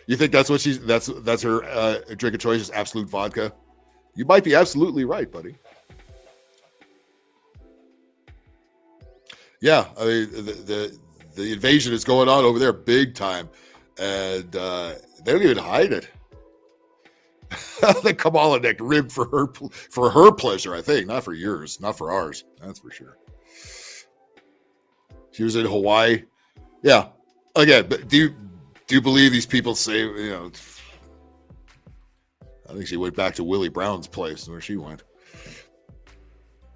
S6: You think that's what that's her drink of choice is Absolute vodka? You might be absolutely right, buddy. Yeah, I mean the invasion is going on over there big time, and they don't even hide it. The Kamala neck ribbed for her pleasure, I think, not for yours, not for ours. That's for sure. She was in Hawaii. Yeah. Again, but do you believe these people say, you know, I think she went back to Willie Brown's place where she went.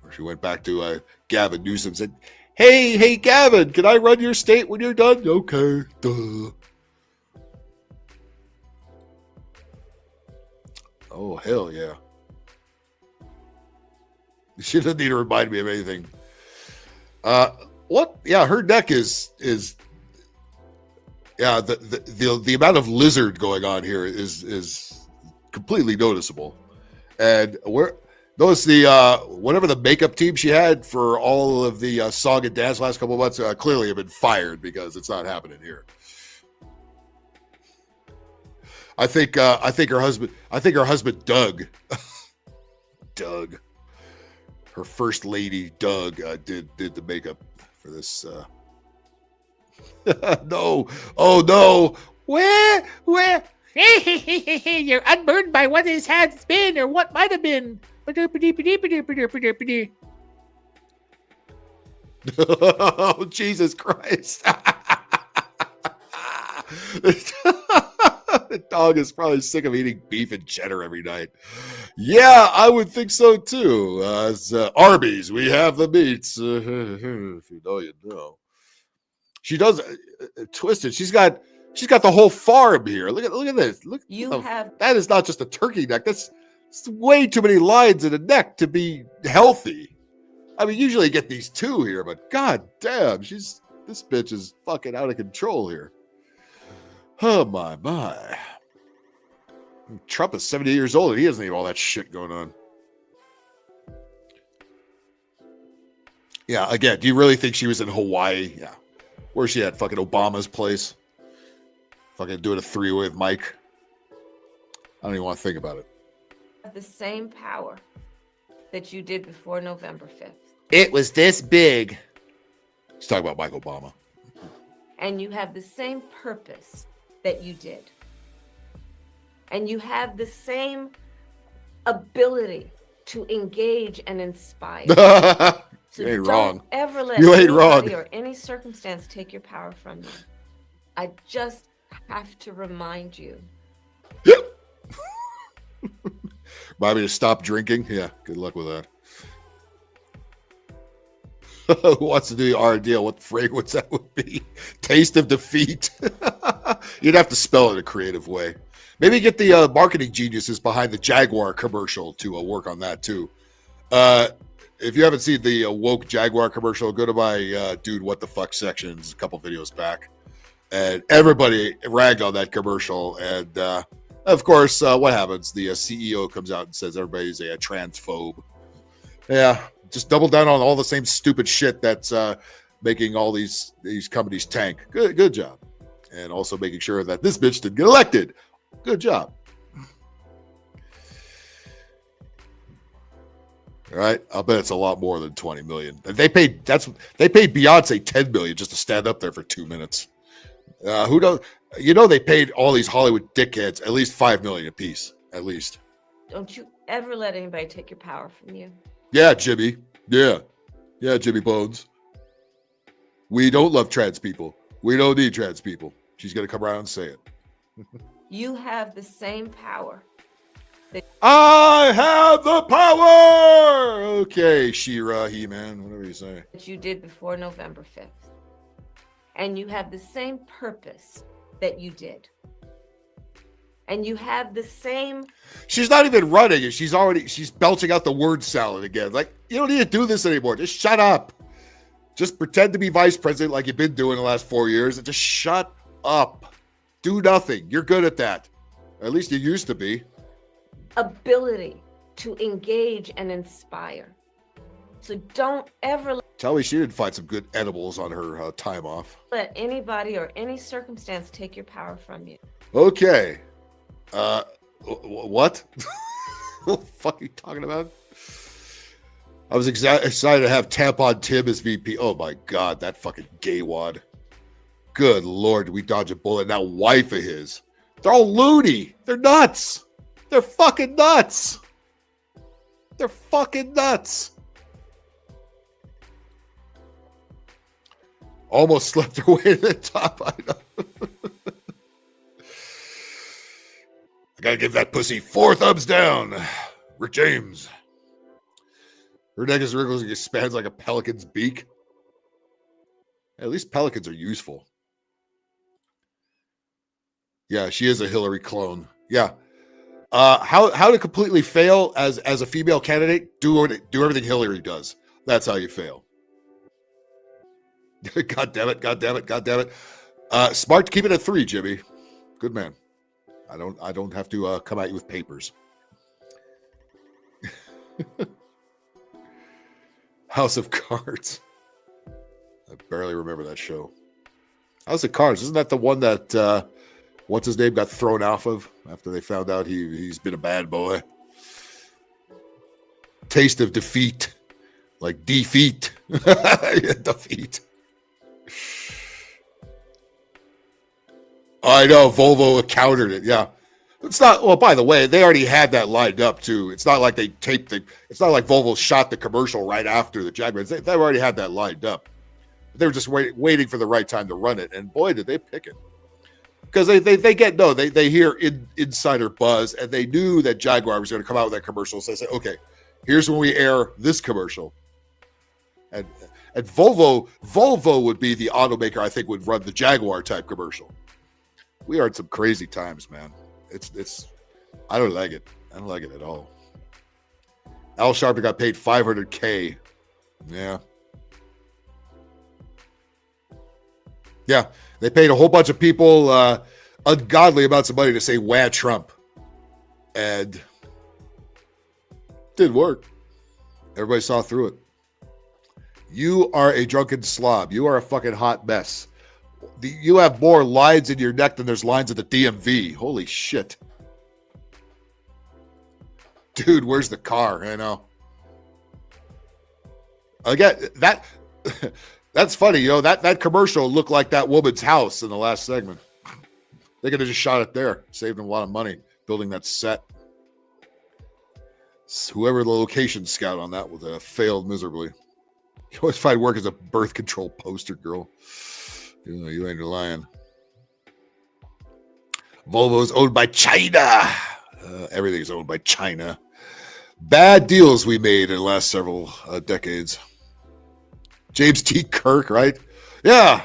S6: Where she went back to Gavin Newsom, said, Hey, Gavin, can I run your state when you're done? Okay. Duh. Oh, hell yeah. She doesn't need to remind me of anything. What? Yeah, her neck is yeah, the amount of lizard going on here is completely noticeable. And Notice the whatever the makeup team she had for all of the song and dance last couple of months clearly have been fired because it's not happening here. I think her husband Doug, her first lady Doug did the makeup for this. No, oh no, where?
S8: You're unburdened by what has been or what might have been.
S6: Oh, Jesus Christ. The dog is probably sick of eating beef and cheddar every night. Yeah, I would think so too. It's, Arby's, we have the meats. If you know, you know. She does twisted. She's got the whole farm here. Look at this. Look, that is not just a turkey neck. That's way too many lines in a neck to be healthy. I mean, usually you get these two here, but god damn, this bitch is fucking out of control here. Oh my. Trump is 70 years old and he doesn't have all that shit going on. Yeah, again, do you really think she was in Hawaii? Yeah. Where's she at? Fucking Obama's place? Fucking doing a three-way with Mike? I don't even want to think about it.
S7: The same power that you did before November 5th.
S8: It was this big.
S6: Let's talk about Mike Obama.
S7: And you have the same purpose that you did. And you have the same ability to engage and inspire. So
S6: you ain't
S7: don't
S6: wrong.
S7: Ever let
S6: You ain't
S7: anybody
S6: wrong.
S7: or any circumstance take your power from you. I just have to remind you.
S6: Remind me to stop drinking? Yeah, good luck with that. Who wants to do the ordeal? What fragrance that would be? Taste of defeat. You'd have to spell it a creative way. Maybe get the marketing geniuses behind the Jaguar commercial to work on that too. If you haven't seen the woke Jaguar commercial, go to my Dude What the Fuck sections a couple videos back. And everybody ragged on that commercial. And of course, what happens? The CEO comes out and says everybody's a transphobe. Yeah, just double down on all the same stupid shit that's making all these companies tank. Good job. And also making sure that this bitch didn't get elected. Good job. All right, I'll bet it's a lot more than 20 million. They paid Beyonce 10 million just to stand up there for 2 minutes. Who don't? You know they paid all these Hollywood dickheads at least 5 million a piece, at least.
S7: Don't you ever let anybody take your power from you.
S6: Yeah, Jimmy. Yeah, Jimmy Bones. We don't love trans people. We don't need trans people. She's gonna come around and say it.
S7: You have the same power.
S6: I have the power. Okay, She-Ra, He-Man, whatever you say.
S7: That you did before November 5th. And you have the same purpose that you did. And you have the same.
S6: She's not even running it. She's belching out the word salad again. Like, you don't need to do this anymore. Just shut up. Just pretend to be vice president like you've been doing the last 4 years and just shut up. Do nothing. You're good at that. At least you used to be.
S7: Ability to engage and inspire. So don't ever
S6: Tell me she didn't find some good edibles on her time off.
S7: let anybody or any circumstance take your power from you.
S6: Okay. What? What the fuck are you talking about? I was excited to have Tampon Tim as VP. Oh my God, that fucking gay wad. Good Lord, we dodge a bullet. Now wife of his. They're all loony. They're nuts. They're fucking nuts. They're fucking nuts. Almost slipped her way to the top. I know. I gotta give that pussy 4 thumbs down. Rick James. Her neck is wriggles and expands like a pelican's beak. At least pelicans are useful. Yeah, she is a Hillary clone. Yeah. How to completely fail as a female candidate? Do everything Hillary does. That's how you fail. God damn it. Smart to keep it at 3, Jimmy. Good man. I don't have to come at you with papers. House of Cards. I barely remember that show. House of Cards, isn't that the one that what's his name got thrown off of after they found out he's been a bad boy? Taste of defeat, like defeat. Defeat. I know Volvo countered it. Yeah, it's not. Well, by the way, they already had that lined up too. It's not like they taped the. It's not like Volvo shot the commercial right after the Jaguars. They already had that lined up. They were just waiting for the right time to run it, and boy, did they pick it. Because they hear insider buzz, and they knew that Jaguar was going to come out with that commercial. So they said, okay, here's when we air this commercial. And Volvo would be the automaker I think would run the Jaguar type commercial. We are in some crazy times, man. It's I don't like it. I don't like it at all. Al Sharpton got paid $500K. Yeah. Yeah, they paid a whole bunch of people ungodly amounts of money to say "wah Trump," and didn't work. Everybody saw through it. You are a drunken slob. You are a fucking hot mess. You have more lines in your neck than there's lines at the DMV. Holy shit. Dude, where's the car? I know. Again, that's funny. You know, that commercial looked like that woman's house in the last segment. They could have just shot it there. Saved them a lot of money building that set. Whoever the location scout on that was failed miserably. You always find work as a birth control poster girl. You ain't lying. Volvo's owned by China. Everything's owned by China. Bad deals we made in the last several decades. James T. Kirk, right? Yeah.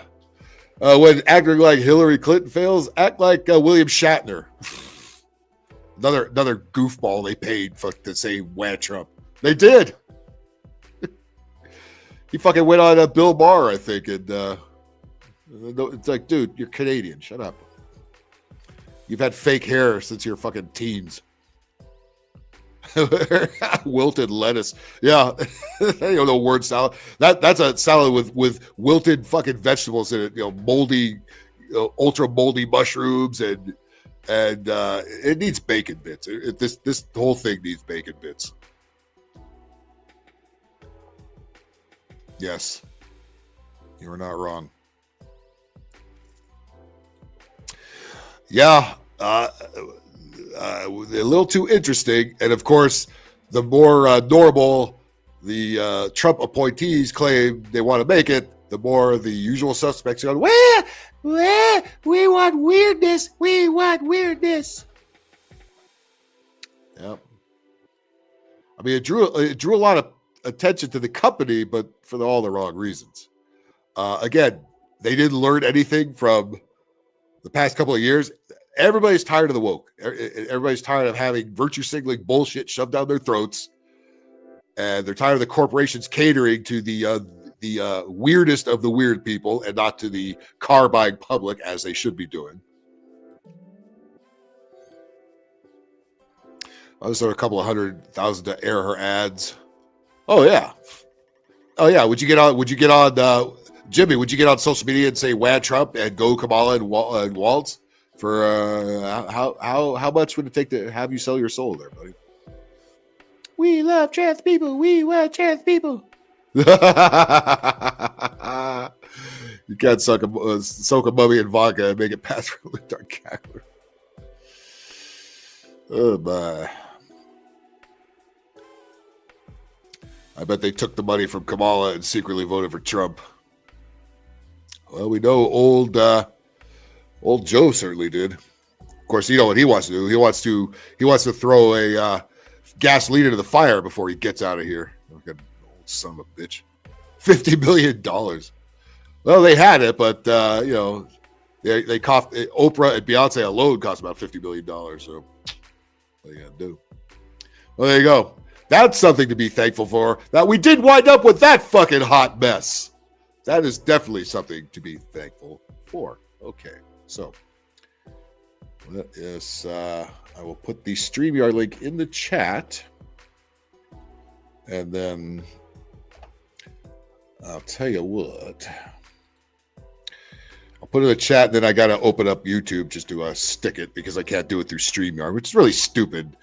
S6: When acting like Hillary Clinton fails, act like William Shatner. Another goofball they paid to say "wah Trump." They did. He fucking went on Bill Maher, I think, and it's like, dude, you're Canadian. Shut up. You've had fake hair since your fucking teens. Wilted lettuce. Yeah. You know, word salad. That's a salad with wilted fucking vegetables in it. You know, moldy, ultra moldy mushrooms, and it needs bacon bits. This whole thing needs bacon bits. Yes. You are not wrong. Yeah. A little too interesting. And of course, the more normal the Trump appointees claim they want to make it, the more the usual suspects are going, we want weirdness. We want weirdness. Yep. I mean, it drew a lot of attention to the company, but for all the wrong reasons. Again, they didn't learn anything from the past couple of years. Everybody's tired of the woke. Everybody's tired of having virtue signaling bullshit shoved down their throats. And they're tired of the corporations catering to the weirdest of the weird people and not to the car buying public as they should be doing. I just a couple of 100,000 to air her ads. Oh yeah. Would you get on Jimmy, would you get on social media and say "wah Trump" and go Kamala and Waltz? For how much would it take to have you sell your soul there, buddy? We love trans people. We want trans people. You can't soak a mummy in vodka and make it pass for a dark cackler. Oh my! I bet they took the money from Kamala and secretly voted for Trump. Well, we know old Joe certainly did. Of course, you know what he wants to do. He wants to throw a gasoline into the fire before he gets out of here. Like an old son of a bitch. $50 million. Well, they had it, but you know, they cost Oprah and Beyonce alone cost about $50 million. So what are you gonna do? Well, there you go. That's something to be thankful for. That we did wind up with that fucking hot mess. That is definitely something to be thankful for. Okay, so let us. I will put the StreamYard link in the chat. And then I'll tell you what. I'll put it in the chat, and then I got to open up YouTube just to stick it because I can't do it through StreamYard, which is really stupid.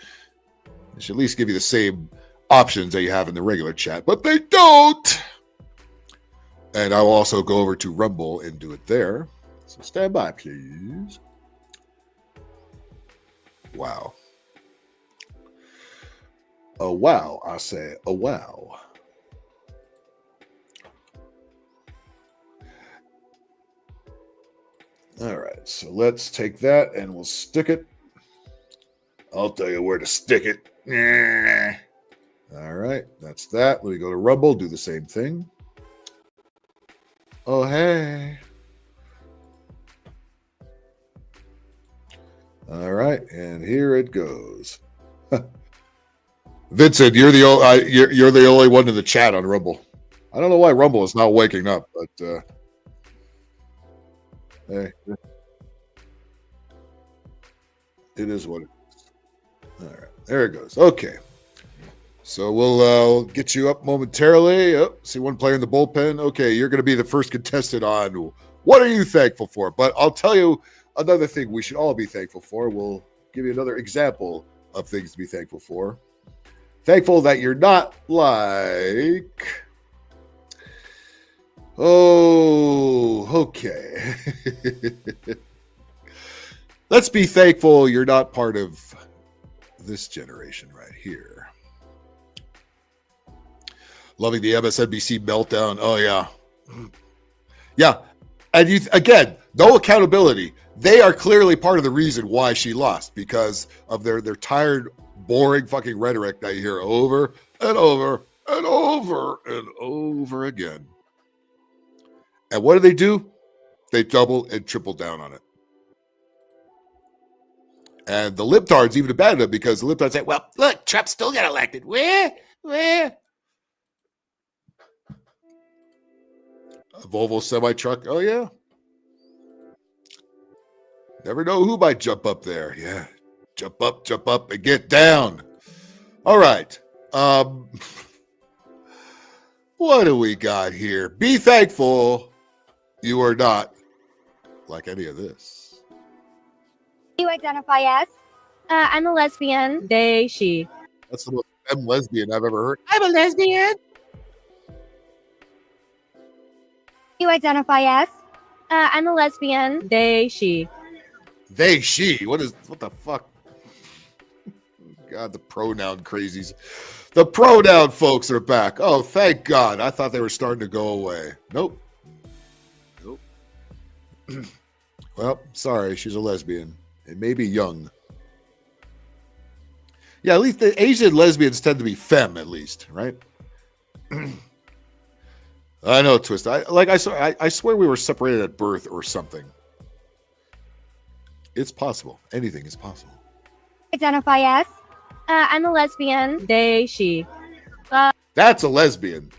S6: They should at least give you the same options that you have in the regular chat, but they don't. And I will also go over to Rumble and do it there. So stand by, please. Wow. Oh, wow. I say, oh, wow. All right. So let's take that and we'll stick it. I'll tell you where to stick it. All right. That's that. Let me go to Rumble, do the same thing. Oh, hey. All right, and here it goes. Vincent, you're the only one in the chat on Rumble. I don't know why Rumble is not waking up, but hey, it is what it is. All right, there it goes. Okay, so we'll get you up momentarily. Oh, see one player in the bullpen. Okay, you're going to be the first contestant on What Are You Thankful For? But I'll tell you another thing we should all be thankful for. We'll give you another example of things to be thankful for. Thankful that you're not like... Oh, okay. Let's be thankful you're not part of this generation right here. Loving the MSNBC meltdown. Oh, yeah. Yeah. And you again, no accountability. They are clearly part of the reason why she lost because of their tired, boring fucking rhetoric that you hear over and over and over and over again. And what do? They double and triple down on it. And the libtards even abandoned it because the libtards say, well, look, Trump still got elected. Where? A Volvo semi-truck. Oh, yeah. Never know who might jump up there. Yeah. Jump up, and get down. All right. What do we got here? Be thankful you are not like any of this.
S9: You identify as? I'm a lesbian.
S10: They, she.
S6: That's the most femme lesbian I've ever heard.
S8: I'm a lesbian.
S9: You identify as? I'm a lesbian.
S10: They, she.
S6: They, she. What the fuck? God, the pronoun crazies. The pronoun folks are back. Oh, thank God. I thought they were starting to go away. Nope. Well, sorry. She's a lesbian. And maybe young. Yeah, at least the Asian lesbians tend to be femme, at least, right? I know, Twist. I swear we were separated at birth or something. It's possible. Anything is possible.
S9: Identify as? I'm a lesbian.
S10: They, she.
S6: That's a lesbian.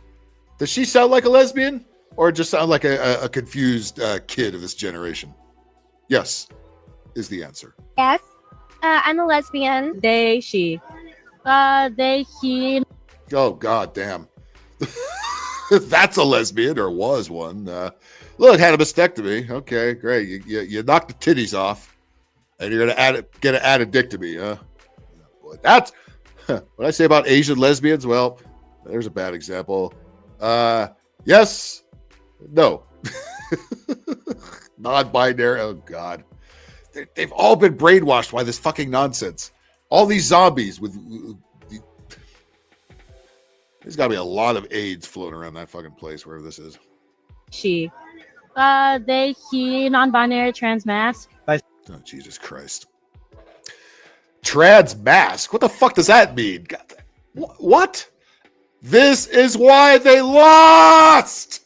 S6: Does she sound like a lesbian? Or just sound like a confused kid of this generation? Yes, is the answer.
S9: Yes. I'm a lesbian.
S10: They, she.
S9: They, he.
S6: Oh, God damn. That's a lesbian, or was one. Look, had a mastectomy. Okay, great. You knocked the titties off, and you're gonna get an addictomy, huh? Boy, that's what I say about Asian lesbians. Well, there's a bad example. Yes, no, non-binary. Oh God, they've all been brainwashed by this fucking nonsense. All these zombies with. There's got to be a lot of AIDS floating around that fucking place, wherever this is.
S10: She. They, he, non-binary, trans mask.
S6: Oh, Jesus Christ. Trans mask? What the fuck does that mean? God, what? This is why they lost!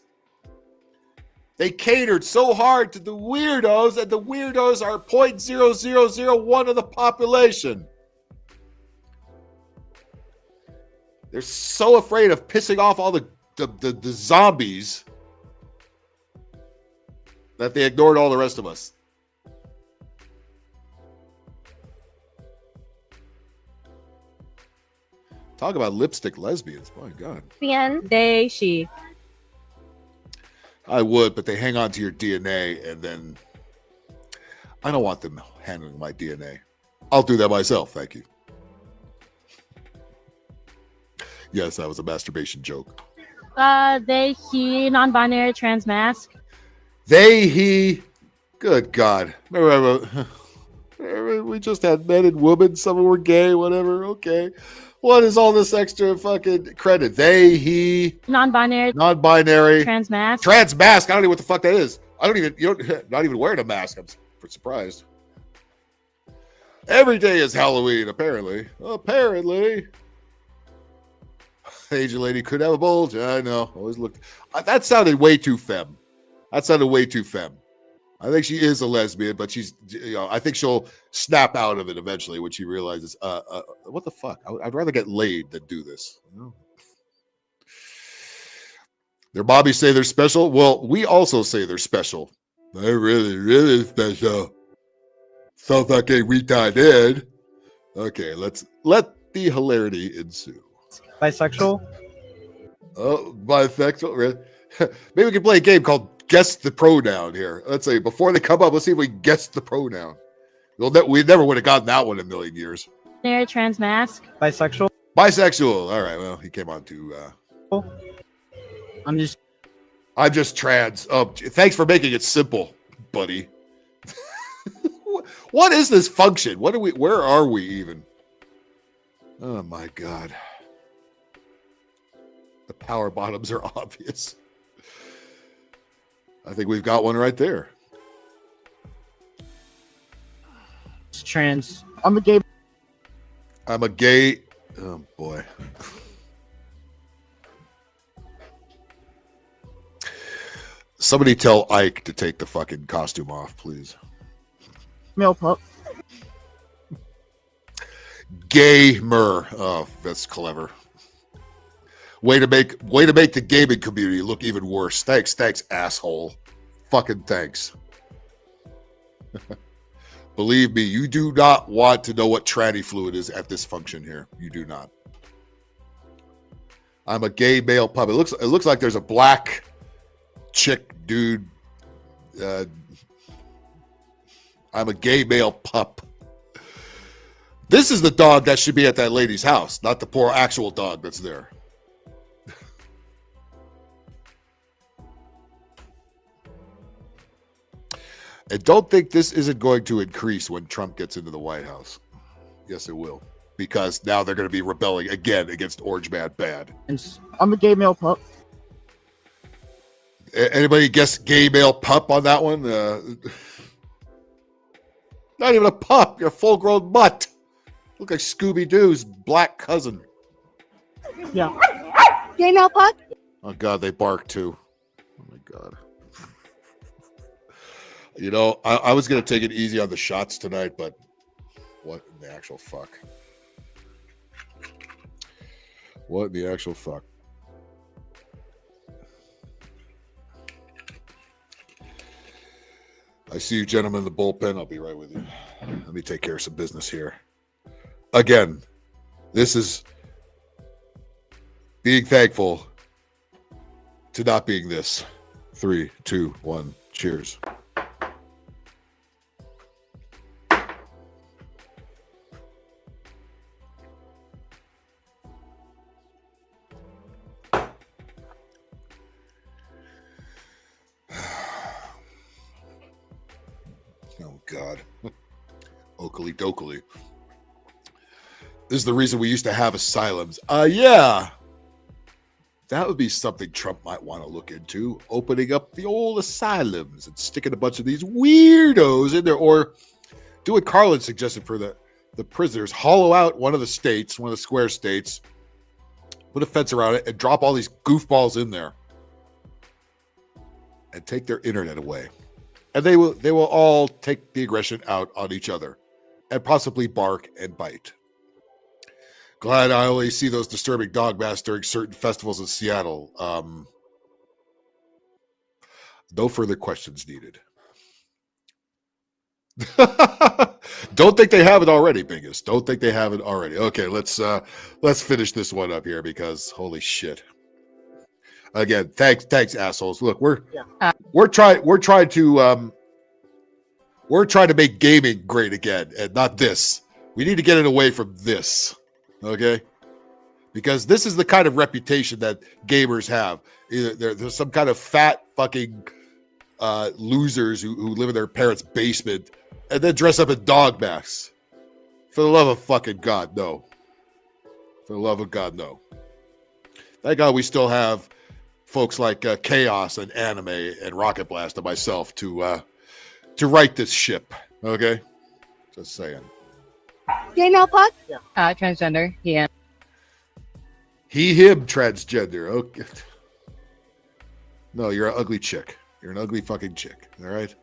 S6: They catered so hard to the weirdos, and the weirdos are 0.0001 of the population. They're so afraid of pissing off all the zombies that they ignored all the rest of us. Talk about lipstick lesbians. My God.
S9: Lesbian.
S10: They, she.
S6: I would, but they hang on to your DNA, and then I don't want them handling my DNA. I'll do that myself. Thank you. Yes, that was a masturbation joke.
S10: They, he, non-binary, trans mask.
S6: They, he. Good God. Remember, we just had men and women. Some were gay, whatever. Okay. What is all this extra fucking credit? They, he.
S10: Non-binary.
S6: Trans
S10: mask.
S6: Trans mask. I don't know what the fuck that is. Not even wearing a mask. I'm surprised. Every day is Halloween, apparently. Asian lady could have a bulge. I know. Always looked. That sounded way too femme. I think she is a lesbian, but she's, I think she'll snap out of it eventually when she realizes, what the fuck? I'd rather get laid than do this. Their mommies say they're special. Well, we also say they're special. They're really, really special. So fucking retarded. Okay, let the hilarity ensue.
S4: Bisexual?
S6: Oh, bisexual. Maybe we can play a game called Guess the Pronoun here. Let's say before they come up, let's see if we can guess the pronoun. We never would have gotten that one in a million years.
S10: Trans mask.
S4: Bisexual?
S6: Bisexual. All right. Well, he came on to.
S4: I'm
S6: just trans. Oh, thanks for making it simple, buddy. What is this function? Where are we even? Oh my God. The power bottoms are obvious. I think we've got one right there.
S4: It's trans. I'm a gay.
S6: Oh boy. Somebody tell Ike to take the fucking costume off, please.
S4: Male pup.
S6: Gamer. Oh, that's clever. Way to make the gaming community look even worse. Thanks, asshole. Fucking thanks. Believe me, you do not want to know what tranny fluid is at this function here. You do not. I'm a gay male pup. It looks like there's a black chick dude. I'm a gay male pup. This is the dog that should be at that lady's house, not the poor actual dog that's there. And don't think this isn't going to increase when Trump gets into the White House. Yes, it will. Because now they're going to be rebelling again against Orange Man Bad.
S4: I'm a gay male pup.
S6: Anybody guess gay male pup on that one? Not even a pup. You're a full-grown mutt. Look like Scooby-Doo's black cousin.
S4: Yeah.
S9: Gay male pup.
S6: Oh, God, they bark, too. Oh, my God. You know, I was going to take it easy on the shots tonight, but what in the actual fuck? What in the actual fuck? I see you gentlemen in the bullpen. I'll be right with you. Let me take care of some business here. Again, this is being thankful to not being this. 3, 2, 1, cheers. Oh, God. Oakley dokley. This is the reason we used to have asylums. Yeah. That would be something Trump might want to look into. Opening up the old asylums and sticking a bunch of these weirdos in there. Or do what Carlin suggested for the prisoners. Hollow out one of the states, one of the square states. Put a fence around it and drop all these goofballs in there. And take their internet away. And they will all take the aggression out on each other. And possibly bark and bite. Glad I only see those disturbing dog masks during certain festivals in Seattle. No further questions needed. Don't think they have it already, Bingus. Don't think they have it already. Okay, let's finish this one up here because holy shit. Again, thanks, assholes. Look, we're trying to make gaming great again, and not this. We need to get it away from this, okay? Because this is the kind of reputation that gamers have. Either there's some kind of fat fucking losers who live in their parents' basement and then dress up in dog masks. For the love of fucking God, no. For the love of God, no. Thank God we still have folks like Chaos and Anime and Rocket Blast and myself to right this ship. Okay? Just saying.
S9: Female puck?
S10: Transgender. Yeah.
S6: He, him, transgender. Okay. No, you're an ugly chick. You're an ugly fucking chick. All right?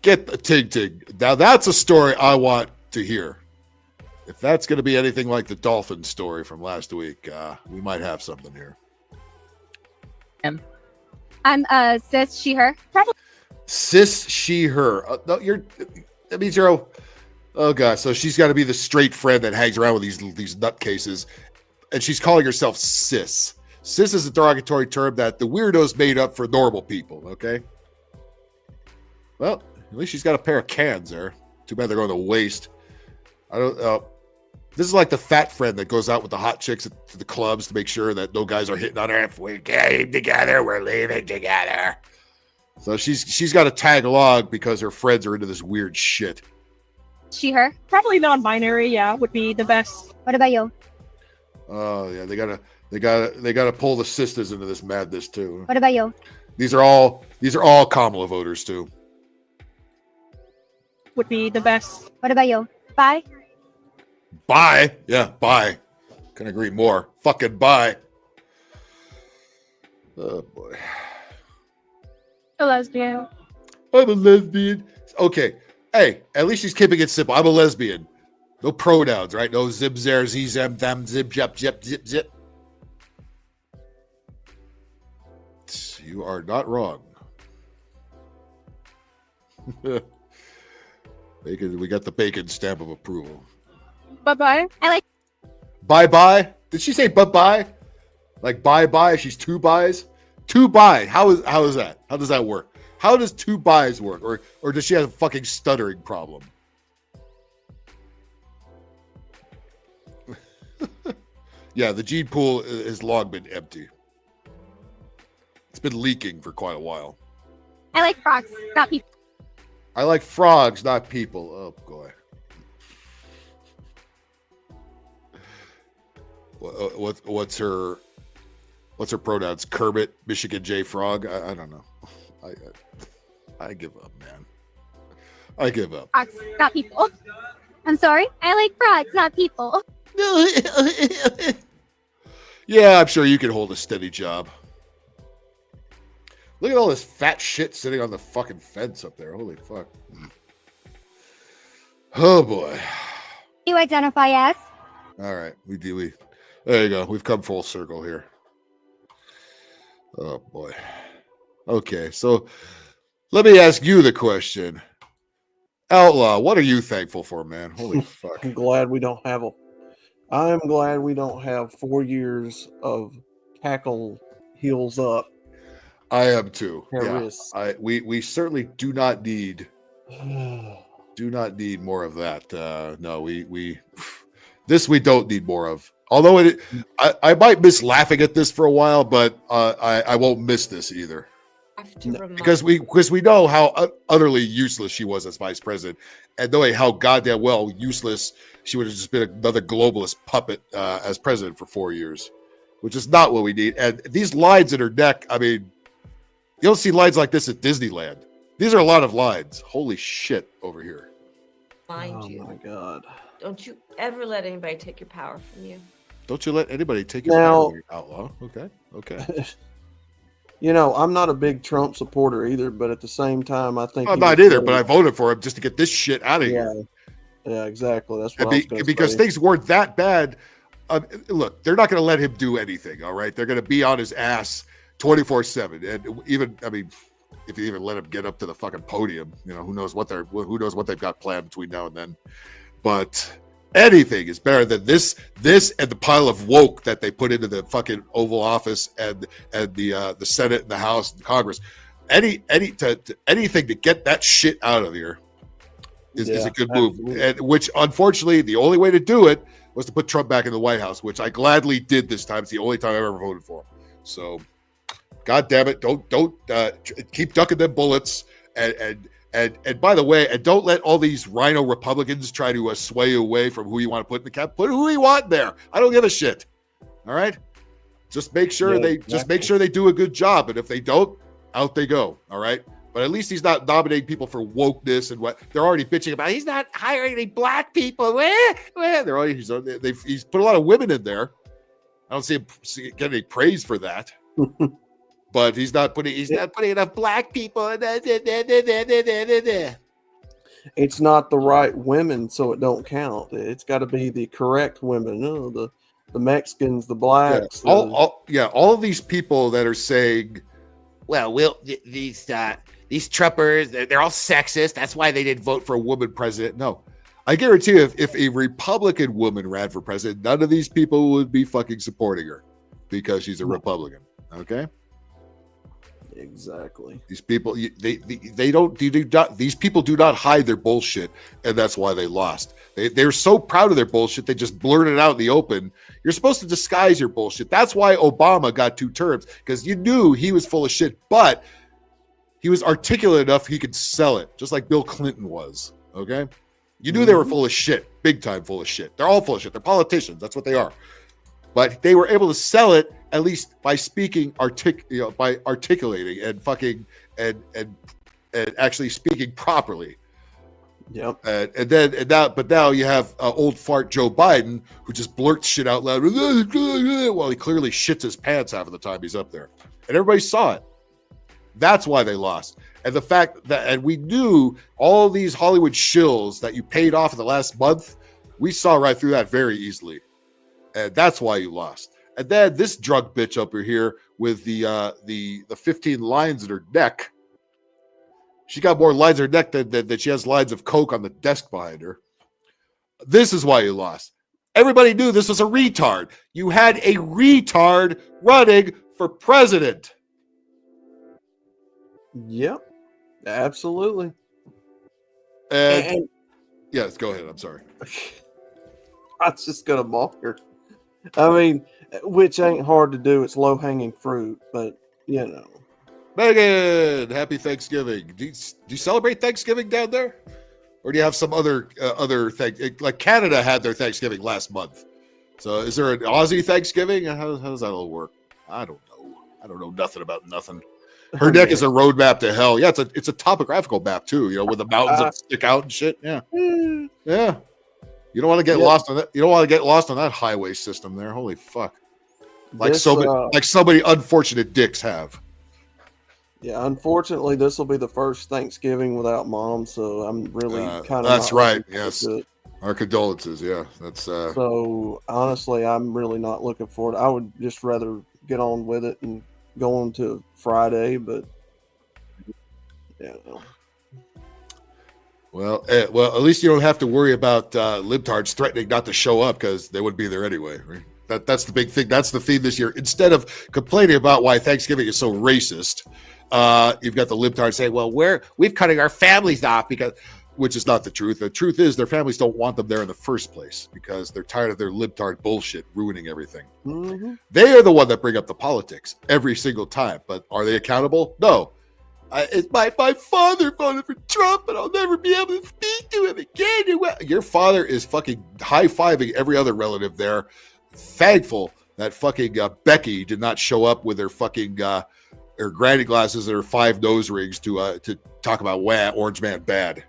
S6: Get the ting. Now that's a story I want to hear. If that's going to be anything like the dolphin story from last week, we might have something here.
S9: I'm cis, she, her.
S6: Cis, she, her. No, that means you're. Oh god, so she's got to be the straight friend that hangs around with these nutcases, and she's calling herself cis. Cis is a derogatory term that the weirdos made up for normal people. Okay. Well, at least she's got a pair of cans there. Too bad they're going to waste. I don't. This is like the fat friend that goes out with the hot chicks to the clubs to make sure that no guys are hitting on her. If we came together, we're leaving together. So she's got to tag along because her friends are into this weird shit.
S9: She, her.
S10: Probably non-binary. Yeah, would be the best.
S9: What about you?
S6: Oh yeah, they gotta pull the sisters into this madness too.
S9: What about you?
S6: These are all Kamala voters too.
S10: Would be the best.
S9: What about you? Bye.
S6: Bye. Yeah, bye. Couldn't agree more. Fucking bye. Oh boy.
S10: A lesbian.
S6: I'm a lesbian. Okay. Hey, at least she's keeping it simple. I'm a lesbian. No pronouns, right? No zib, zer, z, zem, them, zib, jep, zip, zip, zip. You are not wrong. Bacon, we got the bacon stamp of approval.
S10: Bye-bye.
S9: I like.
S6: Bye-bye? Did she say bye-bye? Like bye-bye? She's two buys? Two buy. How is that? How does that work? How does two buys work? Or does she have a fucking stuttering problem? Yeah, the gene pool has long been empty. It's been leaking for quite a while.
S9: I like frogs, not people.
S6: I like frogs, not people. Oh boy. What's her pronouns? Kermit, Michigan J Frog? I don't know. I give up, man. I give up.
S9: Frogs, not people. I'm sorry. I like frogs, not people.
S6: Yeah, I'm sure you can hold a steady job. Look at all this fat shit sitting on the fucking fence up there. Holy fuck. Oh boy.
S9: You identify as?
S6: All right, we there you go. We've come full circle here. Oh boy. Okay, so let me ask you the question. Outlaw, what are you thankful for, man? Holy fuck.
S11: I'm glad we don't have 4 years of cackle heels up.
S6: I am too. Yeah.
S11: Yes.
S6: We certainly do not need more of that. No, we don't need more of. Although I might miss laughing at this for a while, but I won't miss this either. Because we know how utterly useless she was as vice president, and knowing how goddamn well useless she would have just been another globalist puppet as president for 4 years, which is not what we need. And these lines in her neck, I mean, you don't see lines like this at Disneyland. These are a lot of lines. Holy shit over here.
S7: Mind you.
S11: Oh my god.
S7: Don't you ever let anybody take your power from you.
S6: Don't you let anybody take your power, Outlaw. Okay.
S11: You know, I'm not a big Trump supporter either, but at the same time, I think
S6: I'm not either, but I voted for him just to get this shit out of here.
S11: Yeah, exactly. That's what I was gonna
S6: because
S11: say.
S6: things weren't that bad. Look, they're not going to let him do anything. All right, they're going to be on his ass 24/7, and even if you even let him get up to the fucking podium. You know, who knows what they've got planned between now and then. But anything is better than this and the pile of woke that they put into the fucking Oval Office and the Senate and the House and Congress. Anything to get that shit out of here is a good move. And which, unfortunately, the only way to do it was to put Trump back in the White House, which I gladly did this time. It's the only time I've ever voted for him. So, God damn it, don't keep ducking them bullets. And by the way, and don't let all these rhino Republicans try to sway you away from who you want to put in the cap. Put who you want there. I don't give a shit. All right, just make sure they do a good job. And if they don't, out they go. All right. But at least he's not nominating people for wokeness and what they're already bitching about. He's not hiring any black people. They're already, he's put a lot of women in there. I don't see him getting any praise for that. But he's not putting enough black people.
S11: It's not the right women, so it don't count. It's got to be the correct women. No, the Mexicans, the blacks.
S6: Yeah. All of these people that are saying,
S8: well, these Trumpers, they're all sexist. That's why they didn't vote
S6: for a woman president. No, I guarantee you, if a Republican woman ran for president, none of these people would be fucking supporting her because she's a Republican. Okay.
S11: Exactly.
S6: These people, these people do not hide their bullshit, and that's why they lost. They're so proud of their bullshit, they just blurted it out in the open. You're supposed to disguise your bullshit. That's why Obama got 2 terms, because you knew he was full of shit, but he was articulate enough he could sell it, just like Bill Clinton was. Okay, you knew they were full of shit, big time full of shit. They're all full of shit. They're politicians. That's what they are. But they were able to sell it at least by speaking by articulating and fucking and actually speaking properly.
S11: Yep.
S6: But now you have old fart Joe Biden who just blurts shit out loud while he clearly shits his pants half of the time he's up there, and everybody saw it. That's why they lost. And the fact that, and we knew all these Hollywood shills that you paid off in the last month, we saw right through that very easily. And that's why you lost. And then this drug bitch up here with the 15 lines in her neck. She got more lines in her neck than she has lines of coke on the desk behind her. This is why you lost. Everybody knew this was a retard. You had a retard running for president.
S11: Yep, absolutely.
S6: And yes, go ahead. I'm sorry.
S11: I was just gonna mock her. I mean, which ain't hard to do. It's low hanging fruit, but you know.
S6: Megan, happy Thanksgiving. Do you celebrate Thanksgiving down there, or do you have some other thing? Like Canada had their Thanksgiving last month. So is there an Aussie Thanksgiving? How does that all work? I don't know. I don't know nothing about nothing. Her neck is a roadmap to hell. Yeah, it's a topographical map too. You know, with the mountains that stick out and shit. Yeah, yeah. You don't want to get lost on that. You don't want to get lost on that highway system there. Holy fuck! Like so many unfortunate dicks have.
S11: Yeah, unfortunately, this will be the first Thanksgiving without mom, so I'm really kind of.
S6: That's right. Yes, our condolences. Yeah, that's.
S11: So honestly, I'm really not looking forward. I would just rather get on with it and go on to Friday, but yeah.
S6: Well, at least you don't have to worry about libtards threatening not to show up because they wouldn't be there anyway. Right? That's the big thing. That's the theme this year. Instead of complaining about why Thanksgiving is so racist, you've got the libtards saying, "Well, we've cutting our families off because," which is not the truth. The truth is their families don't want them there in the first place because they're tired of their libtard bullshit ruining everything. Mm-hmm. They are the one that bring up the politics every single time. But are they accountable? No. My father voted for Trump, and I'll never be able to speak to him again. Your father is fucking high-fiving every other relative there, thankful that fucking Becky did not show up with her fucking her granny glasses and her 5 nose rings to talk about Orange Man bad.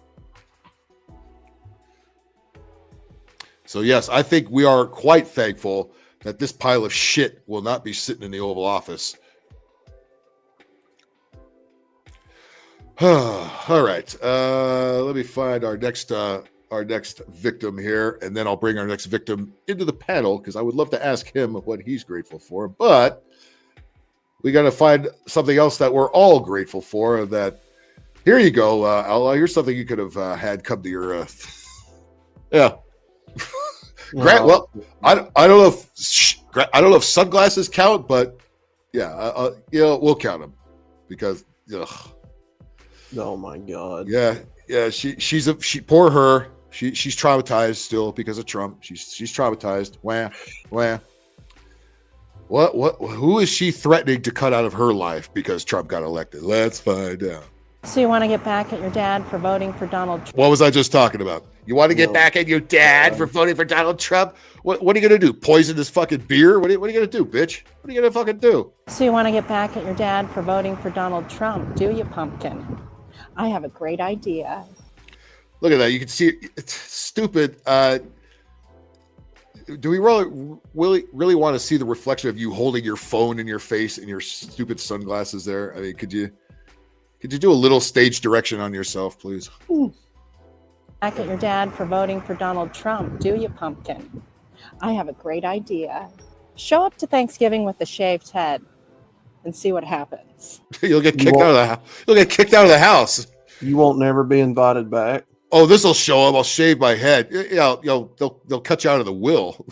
S6: So yes, I think we are quite thankful that this pile of shit will not be sitting in the Oval Office. All right. Let me find our next victim here, and then I'll bring our next victim into the panel because I would love to ask him what he's grateful for. But we got to find something else that we're all grateful for. And that, here you go, Outlaw. Here's something you could have had come to your, yeah. Grant, well, I don't know if sunglasses count, but yeah, we'll count them because,
S11: oh my God.
S6: Yeah. She's poor her. She's traumatized still because of Trump. She's traumatized. Wah. What? Who is she threatening to cut out of her life because Trump got elected? Let's find out.
S10: So you want to get back at your dad for voting for Donald Trump?
S6: What was I just talking about? You want to get back at your dad for voting for Donald Trump? What are you going to do? Poison this fucking beer? What are you going to do, bitch? What are you going to fucking do?
S10: So you want to get back at your dad for voting for Donald Trump, do you, pumpkin? I have a great idea.
S6: Look at that. You can see it's stupid. Do we really want to see the reflection of you holding your phone in your face and your stupid sunglasses there? I mean, could you do a little stage direction on yourself, please?
S10: Back at your dad for voting for Donald Trump, do you, pumpkin? I have a great idea. Show up to Thanksgiving with a shaved head and see what happens.
S6: You'll get kicked out of the house. You'll get kicked out of the house.
S11: You won't never be invited back.
S6: Oh, this will show up. I'll shave my head. They'll cut you out of the will.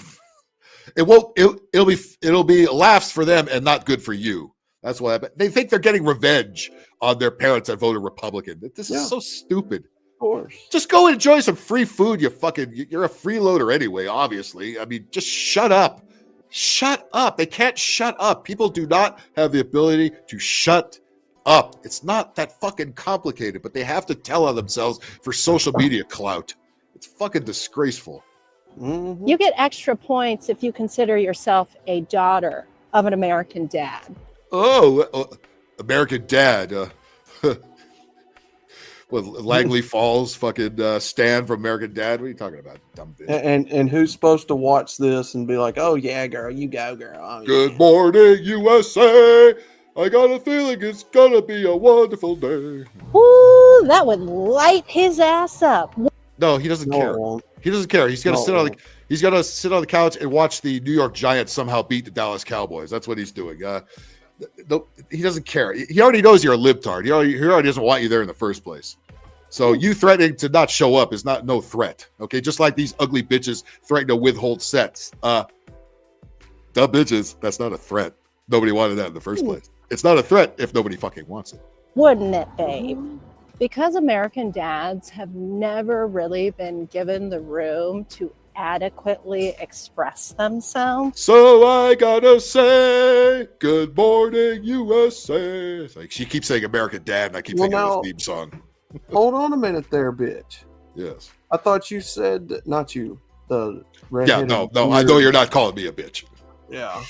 S6: It won't. It'll be laughs for them and not good for you. That's why they think they're getting revenge on their parents that voted Republican. This is so stupid.
S11: Of course.
S6: Just go enjoy some free food. You're a freeloader anyway. Obviously, I mean, just shut up. Shut up. They can't shut up. People do not have the ability to shut up. It's not that fucking complicated, but they have to tell on themselves for social media clout. It's fucking disgraceful.
S11: Mm-hmm.
S10: You get extra points if you consider yourself a daughter of an American dad.
S6: Oh, American Dad. Langley Falls fucking Stan from American Dad. What are you talking about, dumb bitch?
S11: And who's supposed to watch this and be like, oh, yeah, girl, you go, girl. Oh,
S6: Good morning, USA. I got a feeling it's going to be a wonderful day.
S10: Ooh, that would light his ass up.
S6: No, he doesn't care. He doesn't care. He's going to sit on the couch and watch the New York Giants somehow beat the Dallas Cowboys. That's what he's doing. He doesn't care. He already knows you're a libtard. He already doesn't want you there in the first place. So you threatening to not show up is no threat. Okay, just like these ugly bitches threatening to withhold sets. Dumb bitches. That's not a threat. Nobody wanted that in the first place. It's not a threat if nobody fucking wants it.
S10: Wouldn't it, babe? Because American dads have never really been given the room to adequately express themselves.
S6: So I gotta say, good morning, USA. It's like she keeps saying American Dad, and I keep thinking of the theme song.
S11: Hold on a minute there, bitch.
S6: Yes.
S11: I thought you said, not you, the
S6: redheaded. Yeah, no, I know you're not calling me a bitch.
S11: Yeah.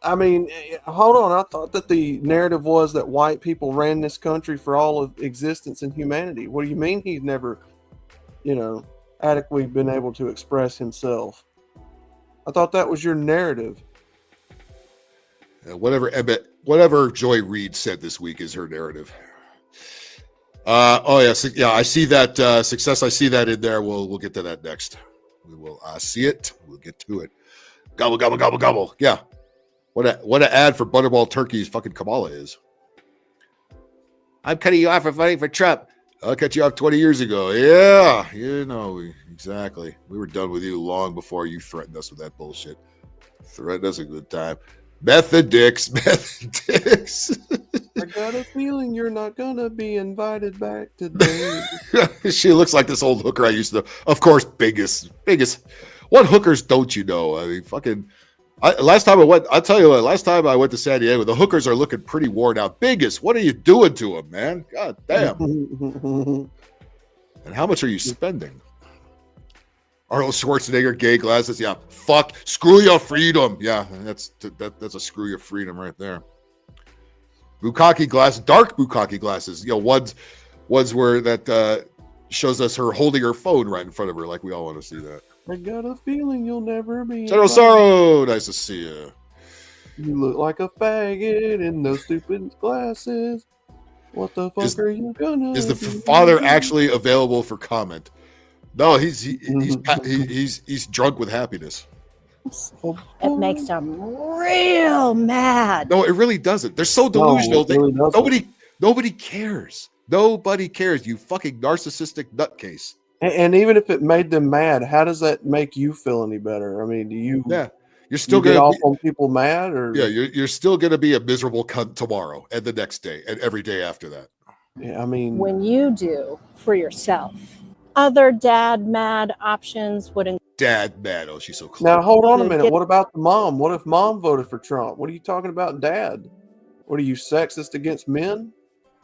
S11: I mean, hold on. I thought that the narrative was that white people ran this country for all of existence and humanity. What do you mean he's never, adequately been able to express himself? I thought that was your narrative.
S6: Whatever Joy Reid said this week is her narrative. I see that success. I see that in there. We'll get to that next. We will see it. We'll get to it. Gobble, gobble, gobble, gobble. Yeah. What an ad for Butterball Turkey's fucking Kamala is. I'm cutting you off for voting for Trump. I'll cut you off 20 years ago. Yeah, exactly. We were done with you long before you threatened us with that bullshit. Threatened us a good time. Method dicks.
S11: I got a feeling you're not gonna be invited back today.
S6: She looks like this old hooker I used to know. Of course, biggest. What hookers don't you know? I mean, fucking. Last time I went to San Diego, the hookers are looking pretty worn out. Biggest, what are you doing to them, man? God damn. And how much are you spending? Arnold Schwarzenegger, gay glasses. Yeah, fuck. Screw your freedom. Yeah, that's a screw your freedom right there. Bukkake glasses, dark bukkake glasses. Ones where that shows us her holding her phone right in front of her, like we all want to see that.
S11: I got a feeling you'll never be.
S6: General Sorrow, nice to see you.
S11: You look like a faggot in those stupid glasses. What the fuck are you gonna?
S6: Is the father actually available for comment? No, he's drunk with happiness.
S10: It makes them real mad.
S6: No, it really doesn't. They're so delusional.
S11: No, it really doesn't.
S6: Nobody cares. Nobody cares. You fucking narcissistic nutcase.
S11: And even if it made them mad, how does that make you feel any better? I mean, do you?
S6: Yeah, you're still
S11: get
S6: gonna
S11: off on people mad, or
S6: yeah, you're still gonna be a miserable cunt tomorrow and the next day and every day after that.
S11: Yeah, I mean,
S10: When you do for yourself, other dad mad options would include
S6: Dad mad. Oh, she's so close.
S11: now hold on a minute. What about the mom? What if mom voted for Trump? What are you talking about, dad? What are you, sexist against men?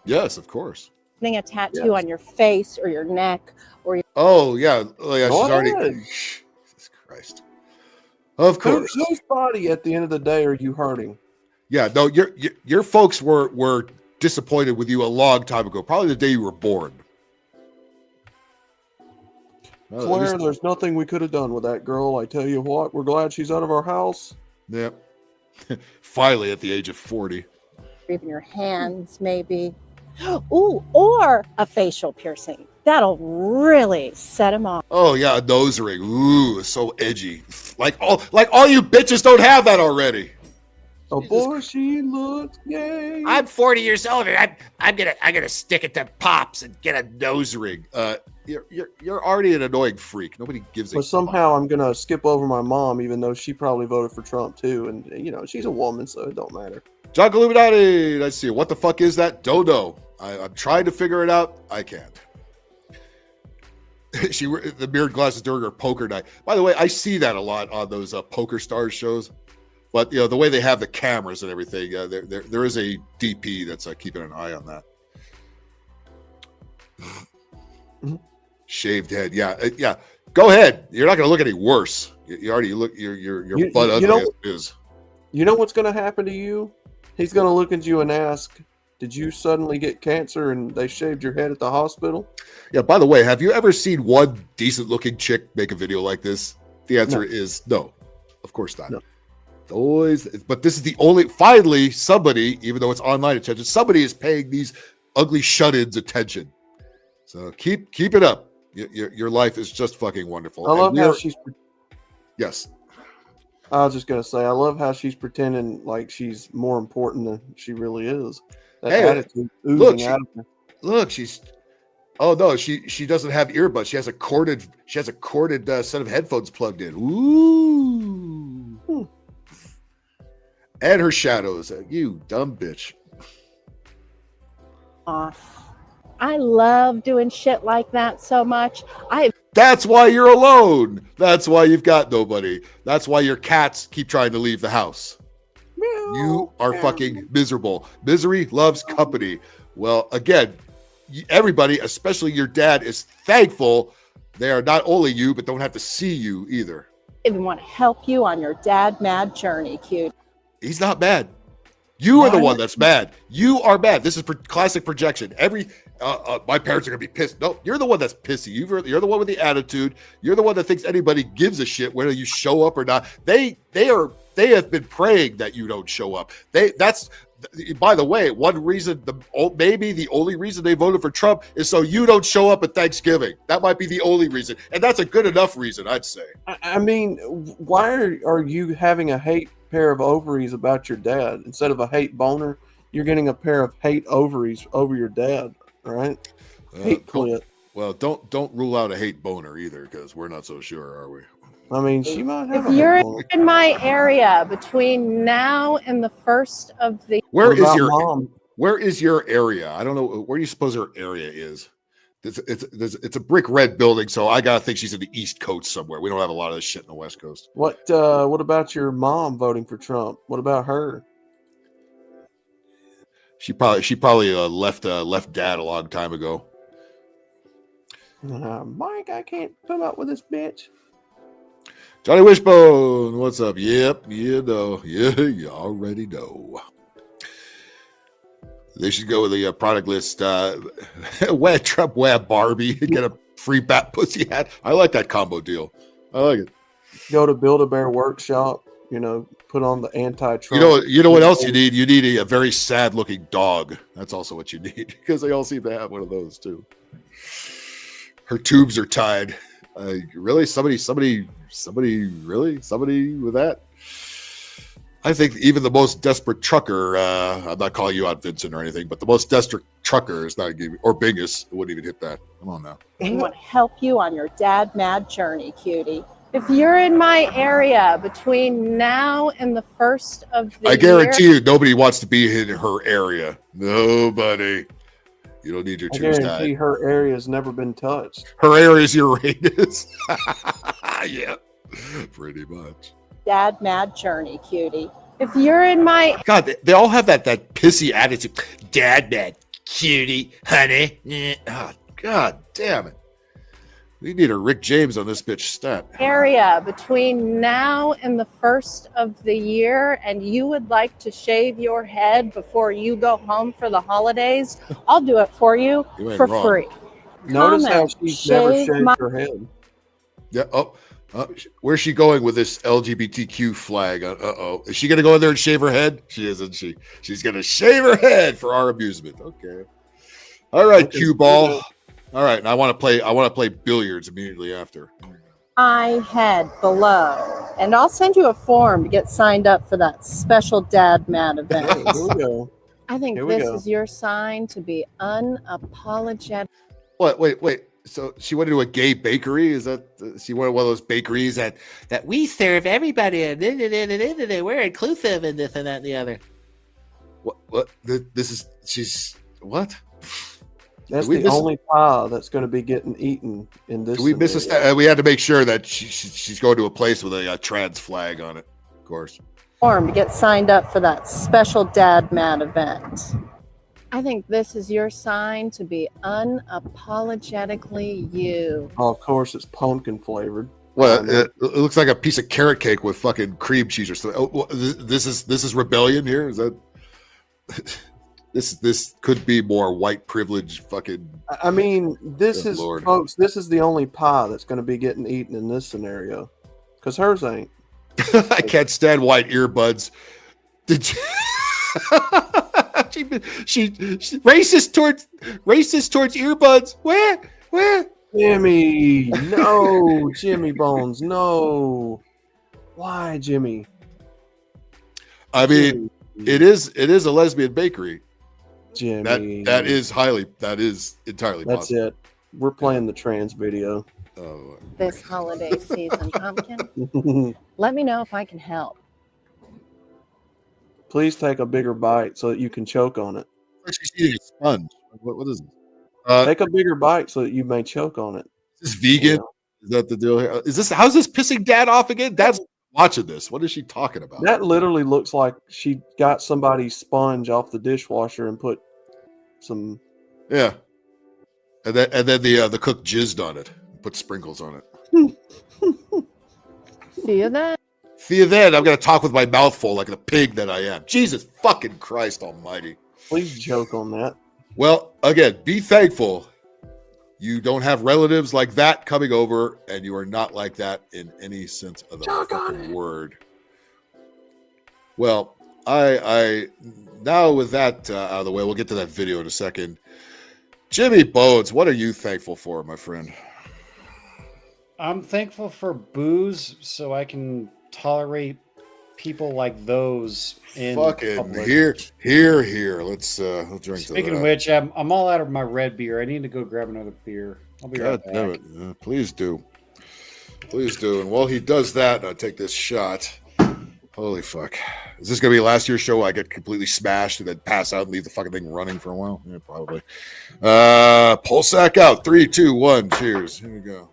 S6: Yes, of course.
S10: getting a tattoo on your face or your neck or your
S6: Oh yeah, she's already.
S11: What?
S6: Jesus Christ. Of course.
S11: Whose body at the end of the day are you hurting?
S6: Yeah, no, your folks were disappointed with you a long time ago, probably the day you were born. Well, at
S11: Claire,
S6: least-
S11: there's nothing we could have done with that girl. I tell you what, we're glad she's out of our house.
S6: Yep. Finally, at the age of 40.
S10: even your hands, maybe. Ooh, or a facial piercing. That'll really set him off.
S6: Oh yeah, a nose ring. Ooh, so edgy. Like all you bitches don't have that already.
S11: Oh boy, she looks gay.
S8: I'm 40 years old, and I'm gonna stick it to Pops and get a
S6: Nose ring. You're already an annoying freak. Nobody gives a
S11: But somehow I'm gonna skip over my mom, even though she probably voted for Trump too, and you know she's a woman, so it don't matter.
S6: John Illuminati. Let's see. What the fuck is that? Don't know. I'm trying to figure it out. I can't. The mirrored glasses during her poker night. By the way, I see that a lot on those Poker Stars shows. But you know the way they have the cameras and everything, there is a DP that's keeping an eye on that.
S11: Mm-hmm.
S6: Shaved head, yeah. Go ahead. You're not going to look any worse. You already look. Your butt ugly as it is.
S11: You know what's going to happen to you? He's going to look at you and ask, "Did you suddenly get cancer and they shaved your head at the hospital?"
S6: Yeah. By the way, have you ever seen one decent-looking chick make a video like this? The answer is no. Of course not.
S11: No.
S6: Always, but this is the only. Finally, somebody, even though it's online attention, somebody is paying these ugly shut-ins attention. So keep it up. Your life is just fucking wonderful.
S11: I love how she's.
S6: Yes.
S11: I was just gonna say, I love how she's pretending like she's more important than she really is. That attitude oozing out of her.
S6: Look, she's. Oh no, she doesn't have earbuds. She has a corded set of headphones plugged in. Ooh. And her shadows. You dumb bitch.
S10: Off. I love doing shit like that so much.
S6: That's why you're alone. That's why you've got nobody. That's why your cats keep trying to leave the house. You are fucking miserable. Misery loves company. Well, again, everybody, especially your dad, is thankful they are not only you, but don't have to see you either.
S10: I even want to help you on your dad mad journey, cute.
S6: He's not mad. You are the one that's mad. You are mad. This is classic projection. My parents are gonna be pissed. No, you're the one that's pissy. You're the one with the attitude. You're the one that thinks anybody gives a shit whether you show up or not. They have been praying that you don't show up. By the way, one reason, maybe the only reason they voted for Trump is so you don't show up at Thanksgiving. That might be the only reason, and that's a good enough reason, I'd say.
S11: I mean, why are you having a hate pair of ovaries about your dad instead of a hate boner? You're getting a pair of hate ovaries over your dad, right? Hate clit.
S6: Well, don't rule out a hate boner either, because we're not so sure, are we?
S11: I mean, she might have.
S10: If you're in my area between now and the first of the
S6: Where is your area? I don't know. Where do you suppose her area is? It's a brick red building, so I gotta think she's in the East Coast somewhere. We don't have a lot of this shit in the West Coast.
S11: What about your mom voting for Trump? What about her?
S6: She probably left dad a long time ago.
S11: Mike, I can't come up with this bitch.
S6: Johnny Wishbone, what's up? Yep, you know. Yeah, you already know. They should go with the product list. Wear Trump, wear Barbie, get a free bat pussy hat. I like that combo deal. I like it.
S11: Go to Build-A-Bear Workshop. Put on the anti-Trump.
S6: You know what else you need? You need a very sad-looking dog. That's also what you need, because they all seem to have one of those too. Her tubes are tied. Really? Somebody with that? I think even the most desperate trucker, I'm not calling you out, Vincent, or anything, but the most desperate trucker is not giving, or Bingus wouldn't even hit that. Come on now.
S10: We want to help you on your dad mad journey, cutie. If you're in my area between now and the first of the
S6: I guarantee you, nobody wants to be in her area. Nobody. You don't need your
S11: I
S6: Tuesday.
S11: guarantee her area has never been touched.
S6: Her area is Uranus. Yeah, pretty much.
S10: dad mad journey, cutie. If you're in my
S6: God, they all have that pissy attitude. Dad mad, cutie, honey. Oh, God damn it. We need a Rick James on this bitch stat.
S10: area between now and the first of the year and you would like to shave your head before you go home for the holidays, I'll do it for you
S6: You ain't
S10: for
S6: wrong.
S10: free.
S11: Notice how
S10: Comment,
S11: she's never
S10: shave
S11: shaved
S10: my-
S11: her head.
S6: Yeah. Where's she going with this LGBTQ flag? Uh-oh. Is she going to go in there and shave her head? She isn't she? She's going to shave her head for our amusement. Okay. All right,
S11: Okay.
S6: cue ball. All right, and I want to play billiards immediately after.
S10: my head below, and I'll send you a form to get signed up for that special dad mad event.
S11: Here we go.
S10: I think
S11: Here we
S10: this
S11: go.
S10: is your sign to be unapologetic.
S6: What? Wait. So she went into a gay bakery? Is that she went to one of those bakeries that we serve everybody and we're inclusive and this and that and the other? What? She's what?
S11: That's
S6: Did we
S11: the
S6: miss-
S11: only pie that's going to be getting eaten in this.
S6: Do we miss a
S11: scenario.
S6: we had to make sure that she's going to a place with a trans flag on it, of course.
S10: Form to get signed up for that special dad mad event. I think this is your sign to be unapologetically you.
S11: Oh, of course, it's pumpkin flavored.
S6: Well, it looks like a piece of carrot cake with fucking cream cheese or something. Oh, well, this is rebellion here. Is that this could be more white privilege? Fucking.
S11: I mean, this
S6: Good
S11: is,
S6: Lord.
S11: folks, this is the only pie that's going to be getting eaten in this scenario, because hers ain't.
S6: I can't stand white earbuds. Did you? she racist towards earbuds. Where?
S11: Jimmy, no, Jimmy Bones, no. Why, Jimmy?
S6: I mean, it is a lesbian bakery.
S11: Jimmy,
S6: That is entirely
S11: that's
S6: possible.
S11: it. We're playing the trans video.
S6: Oh,
S10: This holiday season, pumpkin. Let me know if I can help.
S11: Please take a bigger bite so that you can choke on it.
S6: she's eating a sponge. What is it?
S11: Take a bigger bite so that you may choke on it.
S6: Is this vegan? Is that the deal here? How's this pissing Dad off again? Dad's watching this. What is she talking about?
S11: That literally looks like she got somebody's sponge off the dishwasher and put some.
S6: Yeah. And then the cook jizzed on it, put sprinkles on it.
S10: See you then.
S6: See you then. I'm gonna talk with my mouth full like the pig that I am. Jesus fucking Christ Almighty.
S11: Please joke on that.
S6: Well, again, be thankful you don't have relatives like that coming over, and you are not like that in any sense of the fucking word. Well, I now with that out of the way, we'll get to that video in a second. Jimmy Bonez, what are you thankful for, my friend?
S12: I'm thankful for booze so I can tolerate people like those in
S6: Fucking
S12: public.
S6: here. Let's drink.
S12: Speaking
S6: to
S12: of
S6: that.
S12: which, I'm all out of my red beer. I need to go grab another beer. I'll be
S6: God
S12: right
S6: damn
S12: back.
S6: it. Please do. And while he does that, I'll take this shot. Holy fuck. Is this going to be last year's show? I get completely smashed and then pass out and leave the fucking thing running for a while? Yeah, probably. Pull sack out. 3, 2, 1. Cheers. Here we go.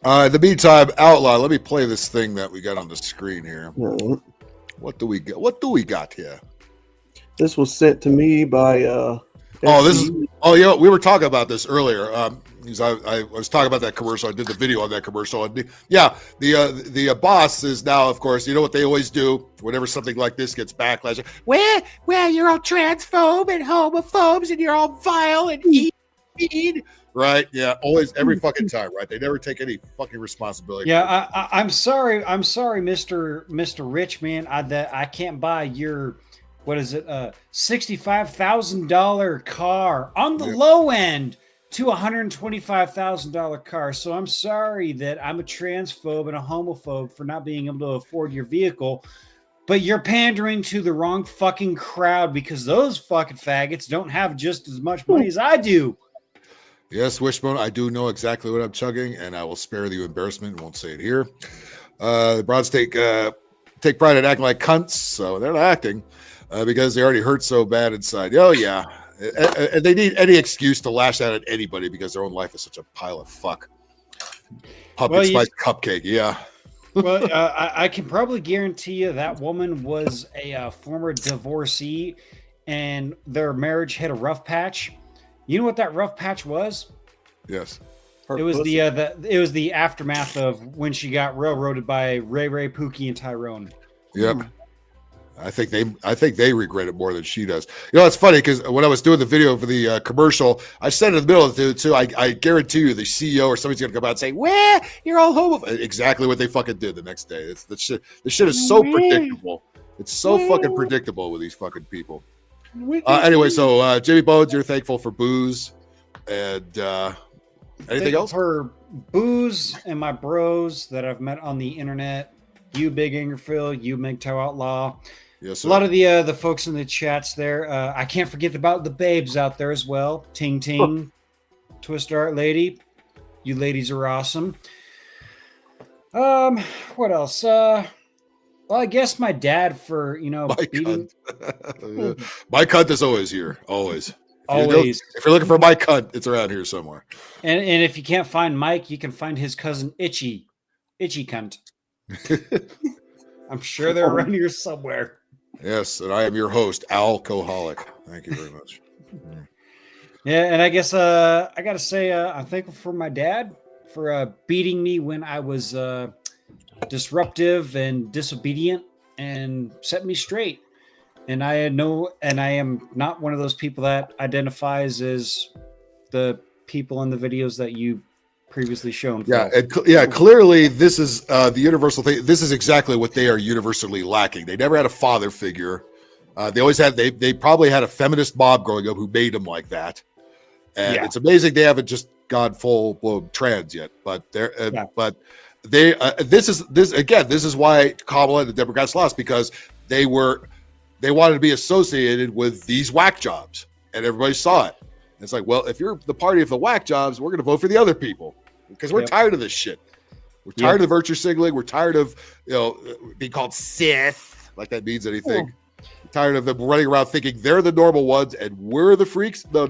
S6: In the meantime, Outlaw, let me play this thing that we got on the screen here.
S11: Mhm.
S6: What do we got? What do we got here?
S11: This was sent to me by.
S6: We were talking about this earlier. Because I was talking about that commercial. I did the video on that commercial. And the boss is now, of course, you know what they always do whenever something like this gets backlash. Well, you're all transphobe and homophobes, and you're all vile and mean. Right? Yeah, always, every fucking time. Right? They never take any fucking responsibility.
S12: Yeah, I'm sorry, Mr. Rich Man. I can't buy your what is it? $65,000 car on the low end to a $125,000 car. So I'm sorry that I'm a transphobe and a homophobe for not being able to afford your vehicle, but you're pandering to the wrong fucking crowd because those fucking faggots don't have just as much money as I do.
S6: Yes, Wishbone, I do know exactly what I'm chugging, and I will spare the embarrassment. Won't say it here. The broads take pride in acting like cunts, so they're not acting because they already hurt so bad inside. Oh, yeah. And they need any excuse to lash out at anybody because their own life is such a pile of fuck. Pumpkin spice cupcake, yeah.
S12: Well, I can probably guarantee you that woman was a former divorcee, and their marriage hit a rough patch. You know what that rough patch was?
S6: Yes.
S12: It was the aftermath of when she got railroaded by Ray, Pookie, and Tyrone.
S6: Yep. I think they regret it more than she does. You know, it's funny because when I was doing the video for the commercial, I said in the middle of it too. I guarantee you, the CEO or somebody's gonna come out and say, "Well, you're all homophobic." Exactly what they fucking did the next day. It's the shit. The shit is so predictable. It's so fucking predictable with these fucking people. Anyway, so Jimmy Bones, you're thankful for booze and anything else?
S12: For booze and my bros that I've met on the internet. You, Big Angry Phil. You, MGTOW Outlaw.
S6: Yes,
S12: sir. A lot of the folks in the chats there. I can't forget about the babes out there as well. Ting Ting, Twist Art Lady. You ladies are awesome. What else? Well, I guess my dad for beating.
S6: My cunt is always here. Always.
S12: Always.
S6: If you're looking for my cunt, it's around here somewhere.
S12: And if you can't find Mike, you can find his cousin Itchy cunt. I'm sure they're around here somewhere.
S6: Yes, and I am your host, Alcoholic. Thank you very much.
S12: Yeah, and I guess I gotta say I'm thankful for my dad for beating me when I was disruptive and disobedient and set me straight. And I am not one of those people that identifies as the people in the videos that you previously shown.
S6: Clearly this is the universal thing. This is exactly what they are universally lacking. They never had a father figure. They always had, they probably had a feminist mob growing up who made them like that. And it's amazing they haven't just gone full blown trans yet, but this is why Kamala and the Democrats lost, because they wanted to be associated with these whack jobs, and everybody saw it. And it's like, well, if you're the party of the whack jobs, we're going to vote for the other people because we're tired of this shit. We're tired of virtue signaling. We're tired of being called Sith, like that means anything. We're tired of them running around thinking they're the normal ones and we're the freaks. No.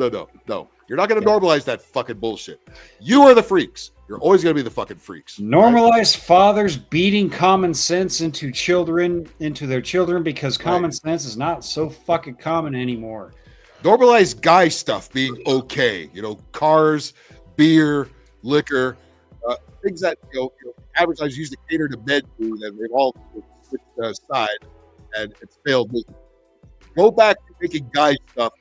S6: You're not going to normalize that fucking bullshit. You are the freaks. You're always going to be the fucking freaks.
S12: Normalize fathers beating common sense into their children because common sense is not so fucking common anymore.
S6: Normalize guy stuff being okay. Cars, beer, liquor, things that advertisers use to cater to men food, and they've all switched side, and it's failed business. Go back to making guy stuff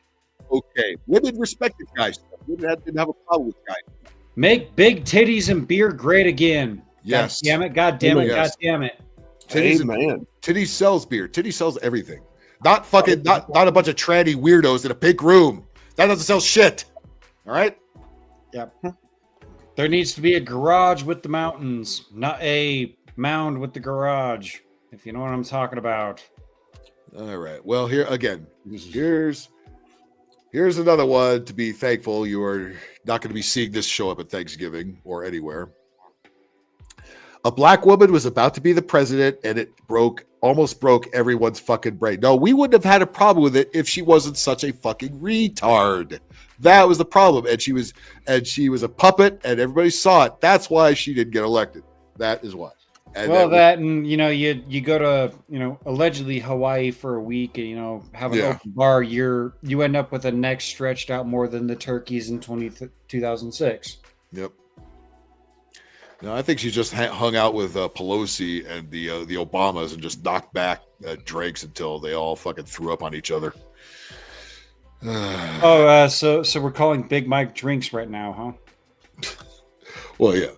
S6: okay. Women respected guy stuff. Women didn't have a problem with guy stuff.
S12: Make big titties and beer great again.
S6: Yes.
S12: God damn it.
S6: Titties sells beer. Titties sells everything. Not a bunch of tranny weirdos in a pink room. That doesn't sell shit. All right?
S12: Yep. There needs to be a garage with the mountains, not a mound with the garage, if you know what I'm talking about.
S6: All right. Well, here's another one to be thankful you are not going to be seeing this show up at Thanksgiving or anywhere. A black woman was about to be the president, and it almost broke everyone's fucking brain. No, we wouldn't have had a problem with it if she wasn't such a fucking retard. That was the problem, and she was a puppet, and everybody saw it. That's why she didn't get elected. That is why. And
S12: you go to allegedly Hawaii for a week and have an open bar. You end up with a neck stretched out more than the turkeys in 2006.
S6: Yep. No, I think she just hung out with Pelosi and the Obamas and just knocked back drinks until they all fucking threw up on each other.
S12: So we're calling Big Mike drinks right now, huh?
S6: Well, yeah.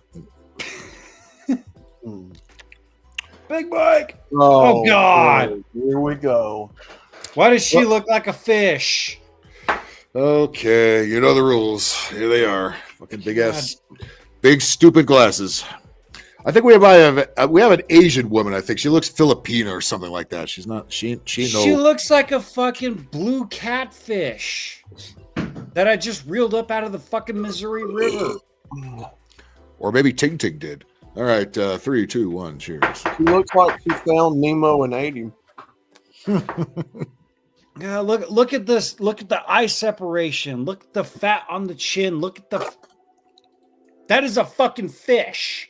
S12: Big Mike. Oh God!
S11: Here we go.
S12: Why does she look like a fish?
S6: Okay, you know the rules. Here they are. Fucking big stupid glasses. I think we have an Asian woman. I think she looks Filipino or something like that. She's not. She
S12: looks like a fucking blue catfish that I just reeled up out of the fucking Missouri River.
S6: Or maybe Ting Ting did. All right, 3, 2, 1, cheers.
S11: She looks like she found Nemo and ate him.
S12: Yeah, look at this. Look at the eye separation. Look at the fat on the chin. That is a fucking fish.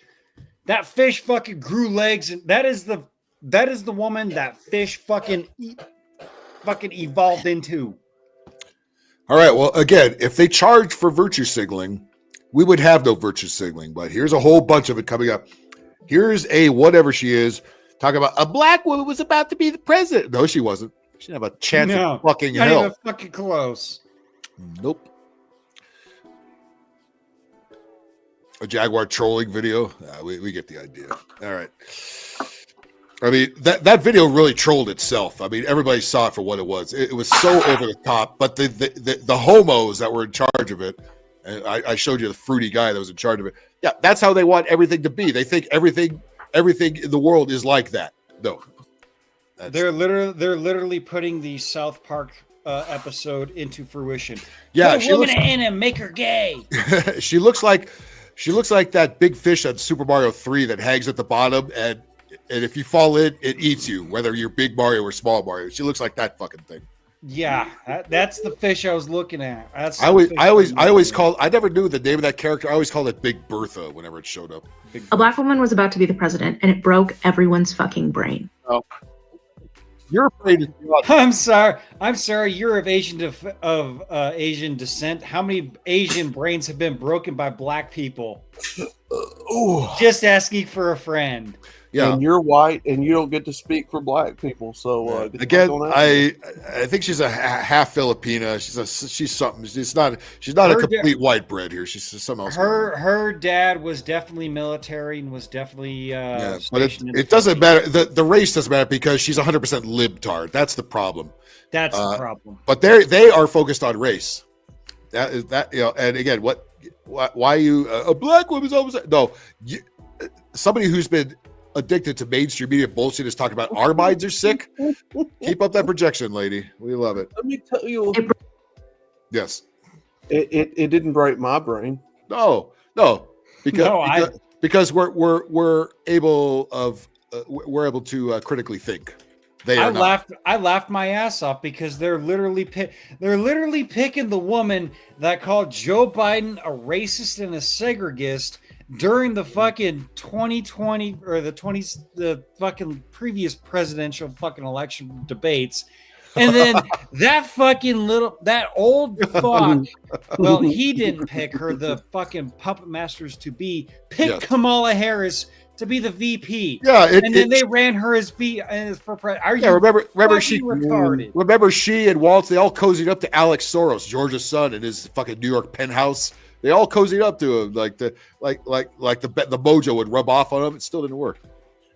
S12: That fish fucking grew legs, and that is the woman that fish fucking evolved into.
S6: All right. Well, again, if they charged for virtue signaling, we would have no virtue signaling. But here's a whole bunch of it coming up. Here's a whatever she is talking about a black woman was about to be the president. No, she wasn't. She didn't have a chance of fucking
S12: not
S6: hell.
S12: Even fucking close.
S6: Nope. A Jaguar trolling video. We get the idea. All right. I mean, that video really trolled itself. I mean, everybody saw it for what it was. It was so over the top. But the homos that were in charge of it, and I showed you the fruity guy that was in charge of it. Yeah, that's how they want everything to be. They think everything in the world is like that. No.
S12: They're literally putting the South Park episode into fruition.
S6: Yeah,
S12: put a woman in and make her gay.
S6: She looks like that big fish on Super Mario 3 that hangs at the bottom, and if you fall in, it eats you, whether you're big Mario or small Mario. She looks like that fucking thing.
S12: Yeah, that's the fish I was looking at. I
S6: never knew the name of that character. I always called it Big Bertha whenever it showed up.
S13: A black woman was about to be the president, and it broke everyone's fucking brain.
S6: Oh. You're afraid.
S12: I'm sorry. You're of Asian descent. How many Asian brains have been broken by black people? Just asking for a friend.
S6: Yeah,
S11: and you're white, and you don't get to speak for black people. So
S6: again, I think she's a half Filipina. She's something. She's not a complete white bread here. She's something else.
S12: Her dad was definitely military and was definitely.
S6: But it doesn't matter. The race doesn't matter because she's 100% libtard. That's the problem.
S12: That's the problem.
S6: But they are focused on race. That is that And again, why you a black woman's always somebody who's been addicted to mainstream media bullshit is talking about our minds are sick. Keep up that projection, lady. We love it.
S11: Let me tell you.
S6: Yes.
S11: It didn't break my brain.
S6: No. Because we're able to critically think.
S12: I laughed my ass off because they're literally picking the woman that called Joe Biden a racist and a segregist during the fucking 2020 or the fucking previous presidential fucking election debates. And then that old fuck, well, he didn't pick her, the fucking puppet masters to be, picked Kamala Harris to be the VP.
S6: Yeah,
S12: then they ran her as for president.
S6: Remember she
S12: retarded?
S6: Remember she and Waltz, they all cozied up to Alex Soros, Georgia's son, in his fucking New York penthouse. They all cozied up to him, like the mojo would rub off on him. It still didn't work.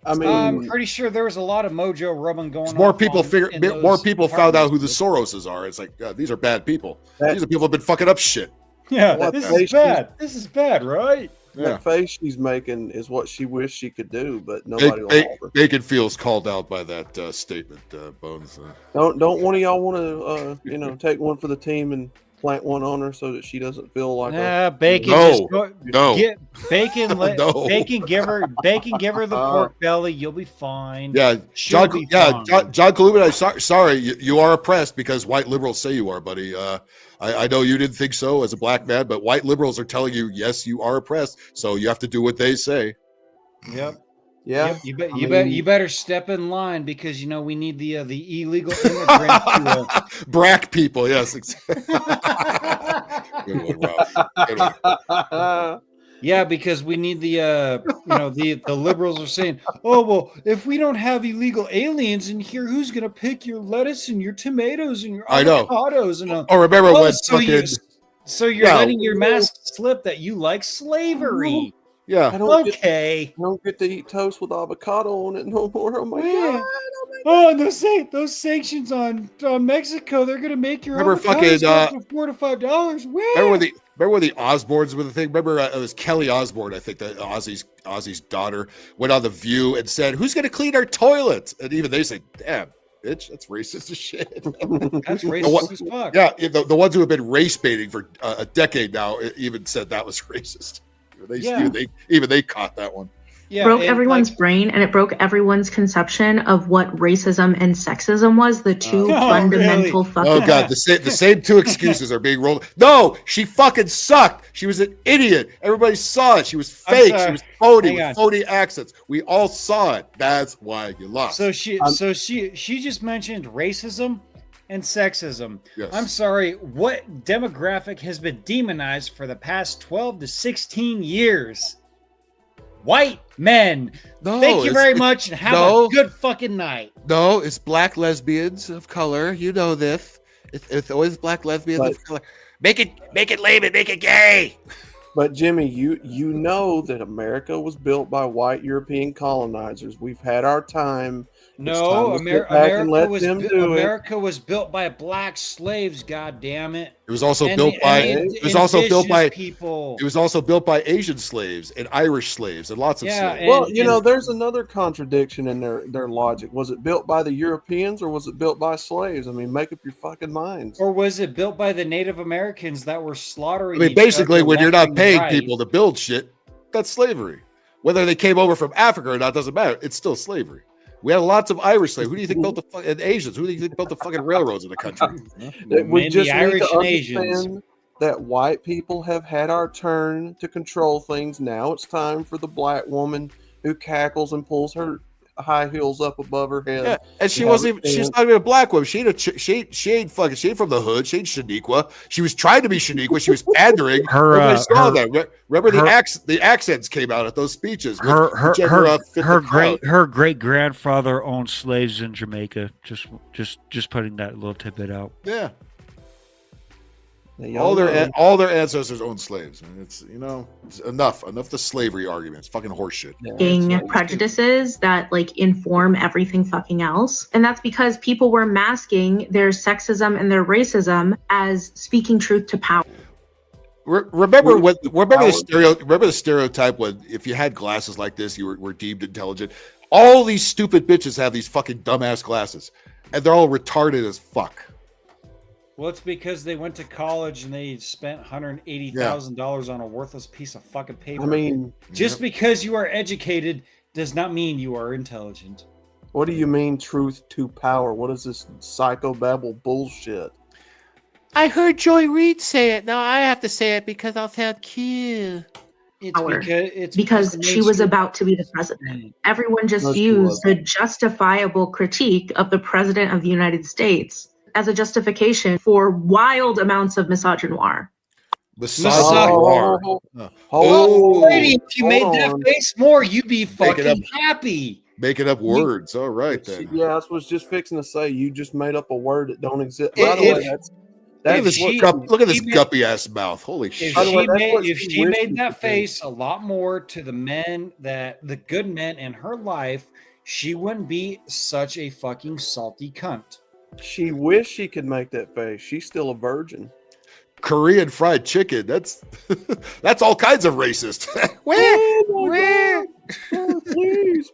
S11: I mean,
S12: I'm pretty sure there was a lot of mojo rubbing going on.
S6: More people found out who the Soroses are. It's like these are bad people. These are people who've been fucking up shit.
S12: Yeah, this is bad. This is bad, right?
S11: That face she's making is what she wished she could do, but nobody will help her.
S6: Bacon feels called out by that statement, Bonez.
S11: Don't one of y'all want to take one for the team and plant one on her so that she doesn't feel like
S12: Bacon.
S6: No.
S12: Get Bacon. Bacon. Give her the pork belly. You'll be fine.
S6: Yeah, John Kaluman. Sorry, you are oppressed because white liberals say you are, buddy. I know you didn't think so as a black man, but white liberals are telling you, yes, you are oppressed. So you have to do what they say.
S12: Yep.
S11: Yeah.
S12: You better step in line because we need the illegal immigrants to
S6: brack people. Yes. Good one, Rob. Good one.
S12: Yeah, because we need the liberals are saying, oh, well, if we don't have illegal aliens in here, who's going to pick your lettuce and your tomatoes and your avocados?
S6: Remember when
S12: so you're letting your mask slip that you like slavery.
S6: Yeah.
S11: I don't
S12: Okay.
S11: I don't get to eat toast with avocado on it no more. Oh my
S12: Yeah.
S11: god.
S12: Oh, and those sanctions on Mexico, they're gonna make your
S6: Remember
S12: avocados
S6: fucking,
S12: go for $4 to $5.
S6: Remember when the Osbournes were the thing? Remember it was Kelly Osbourne, I think, that Ozzy's daughter went on The View and said, "Who's going to clean our toilets?" And even they said, "Damn, bitch, that's racist as shit."
S12: That's racist as fuck.
S6: Yeah, the ones who have been race baiting for a decade now even said that was racist. Even they caught that one.
S12: Yeah,
S13: broke
S12: and,
S13: everyone's brain, and it broke everyone's conception of what racism and sexism was. The two fundamental fucking.
S6: Oh god, the same two excuses are being rolled. No, she fucking sucked. She was an idiot. Everybody saw it. She was fake. She was phony with phony accents. We all saw it. That's why you lost.
S12: So she just mentioned racism and sexism.
S6: Yes.
S12: I'm sorry, what demographic has been demonized for the past 12 to 16 years? White men.
S6: No,
S12: Thank you very much and have a good fucking night.
S8: No, it's black lesbians of color. You know this. It's always black lesbians of color. Make it lame and make it gay.
S11: But Jimmy, you know that America was built by white European colonizers. We've had our time.
S12: No, America was built by black slaves. God damn it!
S6: It was also built by people. It was also built by Asian slaves and Irish slaves and lots of slaves.
S11: Well, you know, there's another contradiction in their logic. Was it built by the Europeans or was it built by slaves? I mean, make up your fucking minds.
S12: Or was it built by the Native Americans that were slaughtering?
S6: I mean, basically, when you're not paying people to build shit, that's slavery. Whether they came over from Africa or not doesn't matter. It's still slavery. We had lots of Irish slaves. Who do you think built and Asians? Who do you think built the fucking railroads in the country?
S11: We just need to understand that white people have had our turn to control things. Now it's time for the black woman who cackles and pulls her high heels up above her head.
S6: Yeah, and she's not even a black woman. She ain't from the hood. She ain't Shaniqua. She was trying to be Shaniqua. She was pandering. Everybody saw that. Remember the accents came out at those speeches.
S14: Her great grandfather owned slaves in Jamaica. Just putting that little tidbit out.
S6: Yeah. All their ancestors owned slaves. I mean, it's enough the slavery arguments. Fucking horseshit.
S13: Prejudices that like inform everything fucking else, and that's because people were masking their sexism and their racism as speaking truth to power.
S6: Remember the stereotype when if you had glasses like this, you were deemed intelligent. All these stupid bitches have these fucking dumbass glasses, and they're all retarded as fuck.
S12: Well, it's because they went to college and they spent $180,000 on a worthless piece of fucking paper.
S11: I mean,
S12: just because you are educated does not mean you are intelligent.
S11: What do you mean, truth to power? What is this psychobabble bullshit?
S8: I heard Joy Reid say it. Now I have to say it because I'll sound cute.
S13: It's because she was about to be the president. Everyone just used the justifiable critique of the president of the United States as a justification for wild amounts of misogynoir.
S6: Misogynoir.
S12: Lady, if you made that face more, you'd be fucking happy.
S6: Making up words. All right, then.
S11: Yeah, I was just fixing to say you just made up a word that don't exist. By the way,
S6: look at this guppy ass mouth. Holy shit.
S12: If she made that face a lot more to the good men in her life, she wouldn't be such a fucking salty cunt.
S11: She wished she could make that face. She's still a virgin.
S6: Korean fried chicken. That's all kinds of racist.
S11: Where? Oh, please.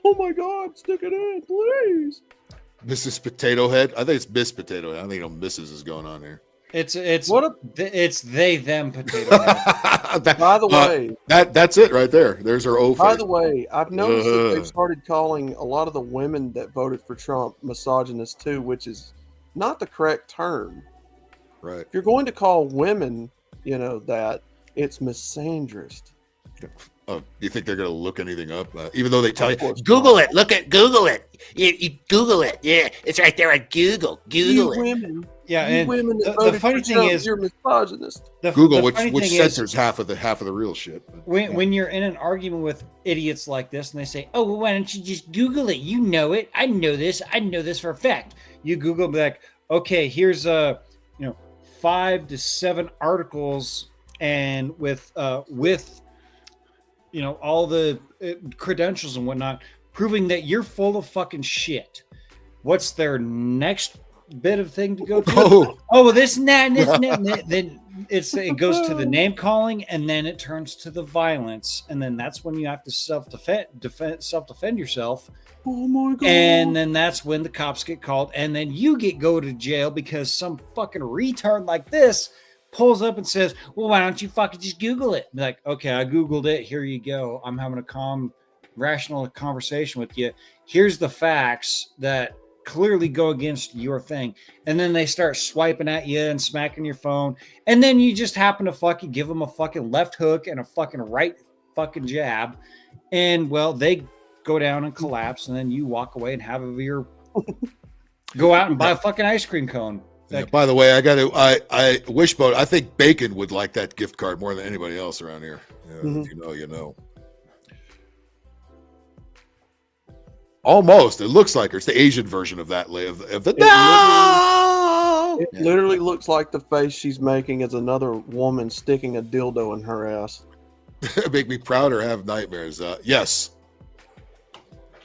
S11: Oh my God, stick it in, please.
S6: Mrs. Potato Head. I think it's Miss Potato Head. I think Mrs. is going on here.
S12: It's they them potato head.
S11: By the way,
S6: that's it right there. There's her O face.
S11: By the way, I've noticed that they've started calling a lot of the women that voted for Trump misogynist too, which is not the correct term.
S6: Right.
S11: If you're going to call women, that it's misandrist.
S6: Oh, do you think they're going to look anything up? Even though they tell you,
S8: Google it. Google it. You Google it. Yeah, it's right there on Google. Google it.
S11: Women.
S12: Yeah, and
S11: women that
S12: the funny
S11: for
S12: thing
S11: Trump,
S12: is,
S11: you're misogynist.
S6: Google, which censors half of the real shit.
S12: When you're in an argument with idiots like this, and they say, "Oh, well, why don't you just Google it? You know it. I know this. I know this for a fact." You Google, be like, "Okay, here's 5 to 7 articles, and with all the credentials and whatnot, proving that you're full of fucking shit. What's their next bit of thing to go to? Well, this and that, and this and that. And then it goes to the name calling, and then it turns to the violence, and then that's when you have to self defend yourself.
S11: Oh my god!
S12: And then that's when the cops get called, and then you go to jail because some fucking retard like this pulls up and says, "Well, why don't you fucking just Google it?" Be like, okay, I Googled it. Here you go. I'm having a calm, rational conversation with you. Here's the facts that clearly go against your thing. And then they start swiping at you and smacking your phone. And then you just happen to fucking give them a fucking left hook and a fucking right fucking jab. And well, they go down and collapse. And then you walk away and have a beer, go out and buy a fucking ice cream cone.
S6: Yeah, by the way, I Wishbone, I think Bacon would like that gift card more than anybody else around here. If you know, you know. Almost. It looks like her. It's the Asian version of that. Of the no!
S11: It literally looks like the face she's making is another woman sticking a dildo in her ass.
S6: Make me proud or have nightmares. Yes.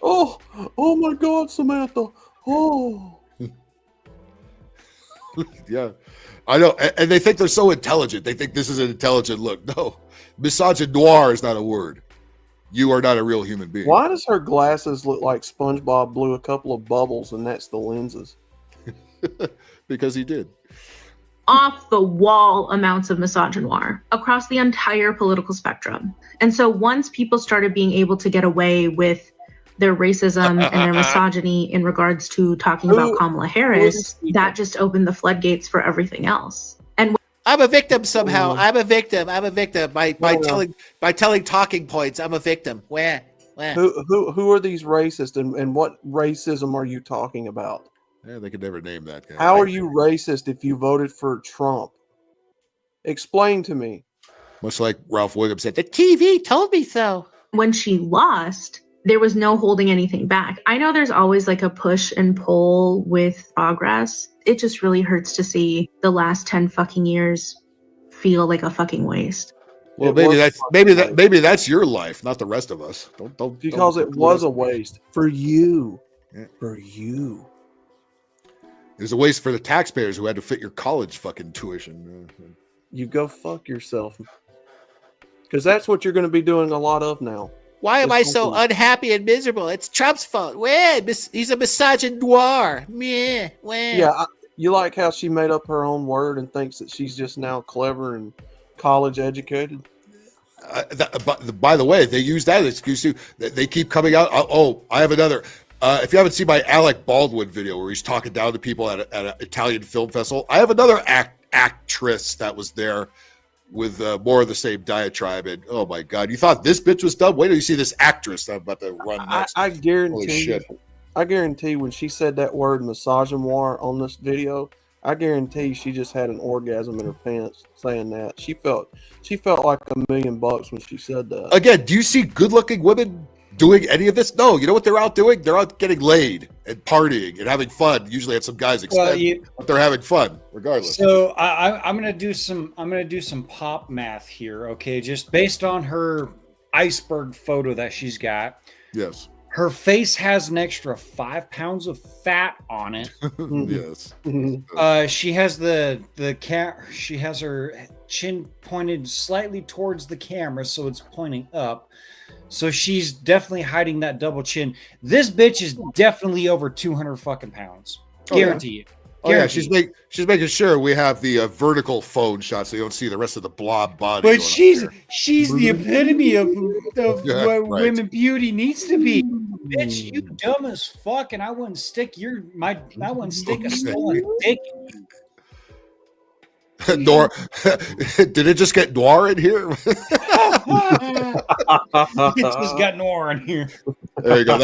S11: Oh my God, Samantha. Oh.
S6: Yeah. I know. And they think they're so intelligent. They think this is an intelligent look. No. Misogynoir is not a word. You are not a real human being.
S11: Why does her glasses look like SpongeBob blew a couple of bubbles and that's the lenses?
S6: Because he did.
S13: Off the wall amounts of misogynoir across the entire political spectrum. And so once people started being able to get away with their racism and their misogyny in regards to talking about Kamala Harris, that just opened the floodgates for everything else. And
S8: I'm a victim somehow. I'm a victim by telling talking points. I'm a victim. Where?
S11: Who are these racists and what racism are you talking about?
S6: Yeah, they could never name that guy.
S11: How are you racist if you voted for Trump? Explain to me.
S6: Much like Ralph Williams said,
S8: The TV told me so.
S13: when she lost, there was no holding anything back. I know there's always like a push and pull with progress. It just really hurts to see the last 10 fucking years feel like a fucking waste.
S6: Well, maybe that's your life, not the rest of us.
S11: Because it was a waste for you.
S6: Yeah.
S11: For you.
S6: It was a waste for the taxpayers who had to fit your college fucking tuition.
S11: You go fuck yourself. Because that's what you're going to be doing a lot of now.
S8: Why am I so unhappy and miserable? It's Trump's fault. Where? He's a misogynoir. Meh. Where?
S11: Yeah, you like how she made up her own word and thinks that she's just now clever and college educated?
S6: By the way, they use that excuse too. They keep coming out. I have another. If you haven't seen my Alec Baldwin video where he's talking down to people at an Italian film festival, I have another actress that was there with more of the same diatribe. And oh my God, you thought this bitch was dumb? Wait till you see this actress that I'm about to run next.
S11: I guarantee when she said that word misogynoir on this video, I guarantee she just had an orgasm in her pants saying that. She felt like $1 million when she said that.
S6: Again, do you see good-looking women doing any of this? No. You know what they're out doing? They're out getting laid and partying and having fun. Usually at some guy's expense, but they're having fun regardless.
S12: So I'm gonna do some pop math here, okay? Just based on her iceberg photo that she's got.
S6: Yes.
S12: Her face has an extra 5 pounds of fat on it.
S6: Yes.
S12: She has she has her chin pointed slightly towards the camera, so it's pointing up. So she's definitely hiding that double chin. This bitch is definitely over 200 fucking pounds. Guarantee you.
S6: Oh yeah, she's making sure we have the vertical phone shot so you don't see the rest of the blob body.
S12: But she's the epitome of what women beauty needs to be. Bitch, you dumb as fuck, and I wouldn't stick a stolen dick.
S6: Noir, did it just get noir in here?
S12: It just got noir in here.
S6: There you go.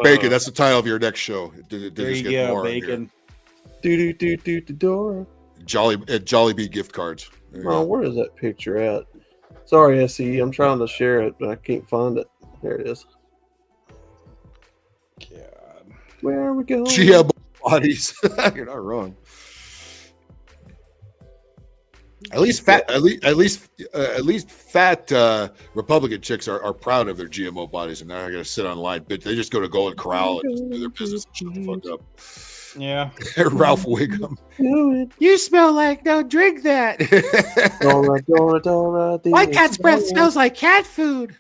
S6: Bacon. That's the title of your next show.
S12: There you go, Bacon.
S11: Do.
S6: Jollibee gift cards.
S11: Oh, where is that picture at? Sorry, SE. I'm trying to share it, but I can't find it. There it is.
S12: God.
S11: Where are we going?
S6: GM bodies. You're not wrong. At least fat Republican chicks are proud of their GMO bodies, and now I got to sit online. But they just go to Golden Corral and just do their business and shut the fuck up.
S12: Yeah.
S6: Ralph Wiggum.
S8: You smell like, no, drink that. My cat's breath smells like cat food.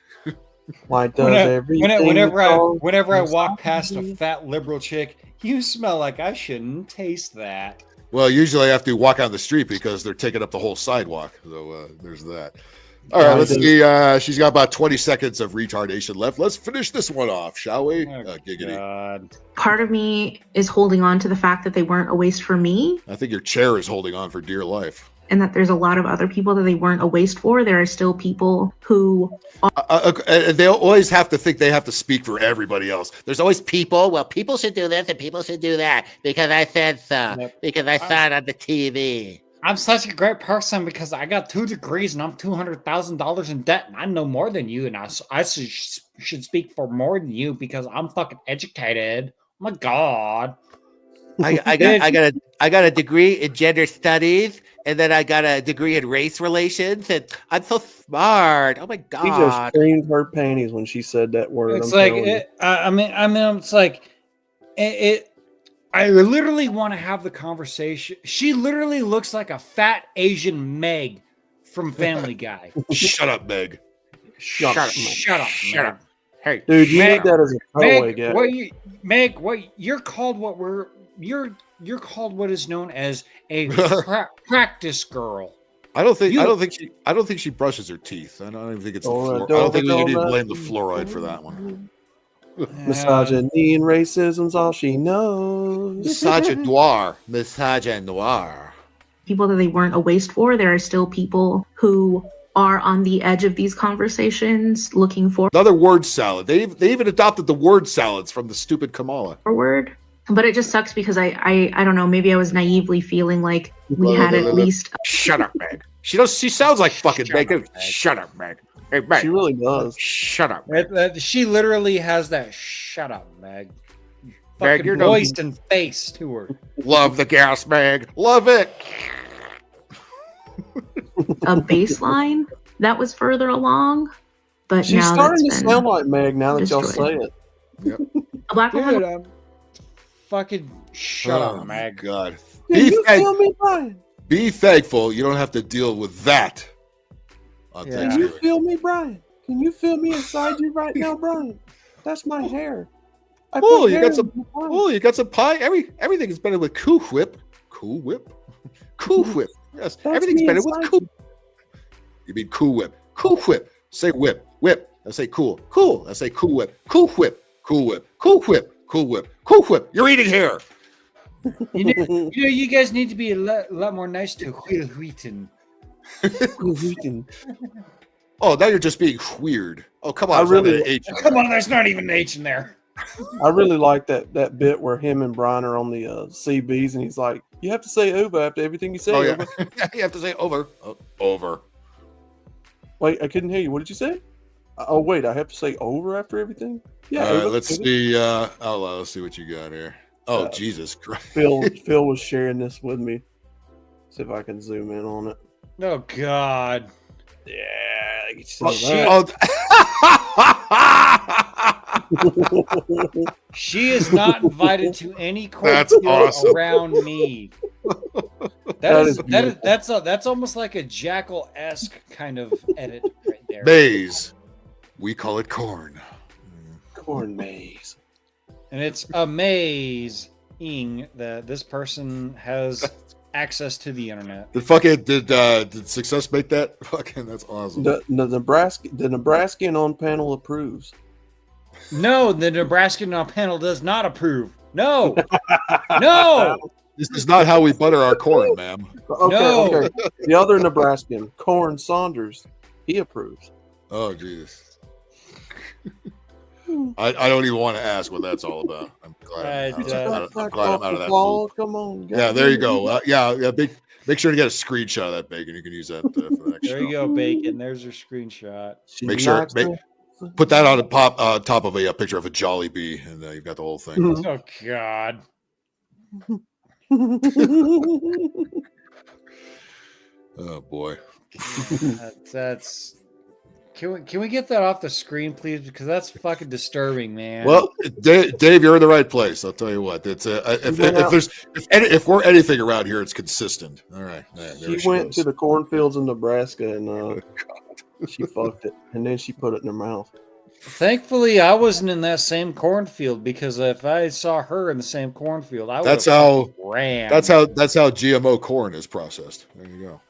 S11: Why does everything?
S12: Whenever I walk past a fat liberal chick, you smell like I shouldn't taste that.
S6: Well, usually I have to walk on the street because they're taking up the whole sidewalk. So there's that. All right, let's see. She's got about 20 seconds of retardation left. Let's finish this one off, shall we? Giggity.
S12: God.
S13: Part of me is holding on to the fact that they weren't a waste for me,
S6: I think your chair is holding on for dear life.
S13: and that there's a lot of other people that they weren't a waste for. There are still people who
S6: They always have to think they have to speak for everybody else.
S8: There's always people. Well, people should do this and people should do that because I said so.
S12: Yep.
S8: Because I saw it on the TV.
S12: I'm such a great person because I got 2 degrees and I'm $200,000 in debt and I know more than you and I should speak for more than you because I'm fucking educated. Oh my God.
S8: I got a degree in gender studies, and then I got a degree in race relations, and I'm so smart. Oh my
S11: She just
S8: God.
S11: creamed her panties when she said that word.
S12: It's
S11: I'm
S12: like,
S11: telling you.
S12: it's like, I literally want to have the conversation. She literally looks like a fat Asian Meg from Family Guy.
S6: Shut up, Meg.
S12: Shut up. Meg.
S8: Hey,
S11: Dude, you
S12: Meg,
S11: need that as a throwaway
S12: Meg,
S11: gag.
S12: you're called you're called what is known as a practice girl.
S6: I don't think she brushes her teeth. I don't even think it's I don't think we need to blame the fluoride for that one.
S11: Misogyny and racism's all she knows.
S6: Misogynoir.
S13: people that they weren't a waste for. There are still people who are on the edge of these conversations looking
S6: Another word salad. They even adopted the word salads from the stupid Kamala.
S13: forward. But it just sucks because I don't know, maybe I was naively feeling like we had at least
S6: Shut up, Meg. She sounds like fucking Meg. Shut up, Meg. Hey, Meg.
S11: She really does.
S6: Shut up, Meg.
S12: She literally has that shut up, Meg.
S6: Meg,
S12: Fucking
S6: you're
S12: voice and face to her.
S6: Love the gas, Meg. Love it.
S13: a baseline that was further along. But
S11: She's
S13: now
S11: starting to
S13: that's been
S11: sound like Meg now that y'all
S13: destroyed.
S11: say it.
S13: A black woman.
S12: Dude, fucking shut up, Meg.
S6: God.
S11: Can you feel me, Brian?
S6: Be thankful you don't have to deal with that.
S11: Can you feel me, Brian? Can you feel me inside you right now, Brian? That's my hair.
S6: You got some pie. Everything is better with Cool Whip. Cool Whip. Cool Whip. Yes,
S11: That's
S6: everything's
S11: me
S6: better with
S11: inside
S6: Cool. You mean Cool Whip? Cool Whip. Say whip. Whip. I say cool. Cool. I say Cool Whip. Cool Whip. Cool Whip. Cool Whip. Cool Whip. Cool Whip. You're eating hair.
S12: You guys need to be a lot more nice to Will Wheaton.
S6: Oh, now you're just being weird. Oh, come on.
S12: Come on, there's not even an H in there.
S11: I really like that bit where him and Brian are on the CBs and he's like, you have to say over after everything you say.
S6: Oh, yeah.
S11: Over.
S6: You have to say over. Over.
S11: Wait, I couldn't hear you. What did you say? Oh, wait, I have to say over after everything? Yeah.
S6: All right,
S11: over.
S6: let's see. Outlaw, let's see what you got here. Oh, Jesus Christ.
S11: Phil was sharing this with me. See if I can zoom in on it.
S12: Oh, God.
S11: Yeah.
S12: She is not invited to any
S6: That's
S12: court
S6: awesome.
S12: around me. That's almost like a Jackal-esque kind of edit right there.
S6: Maize. We call it corn.
S11: Corn maze.
S12: And it's amazing that this person has access to the internet.
S6: Did Success make that? Fucking, that's awesome.
S11: The Nebraskan on panel approves.
S12: No, the Nebraskan on panel does not approve. No, no.
S6: This is not how we butter our corn, ma'am.
S11: Okay. The other Nebraskan, Corn Saunders, he approves.
S6: Oh, Jesus. I don't even want to ask what that's all about. I'm glad I'm out of that loop.
S11: Come on.
S6: Yeah, there you go. Make sure to get a screenshot of that, Bacon. You can use that for the next
S12: There
S6: show.
S12: you go, Bacon. There's your screenshot.
S6: Make sure put that on the top of a picture of a Jolly Bee, and you've got the whole thing.
S12: Oh God.
S6: Oh boy.
S12: That's. Can we get that off the screen, please? Because that's fucking disturbing, man.
S6: Well, Dave, you're in the right place. I'll tell you what. It's if we're anything around here, it's consistent. All right.
S11: She went to the cornfields in Nebraska and she fucked it, and then she put it in her mouth.
S12: Thankfully, I wasn't in that same cornfield, because if I saw her in the same cornfield, I would
S6: That's
S12: have
S6: how
S12: ran.
S6: That's how GMO corn is processed. There you go.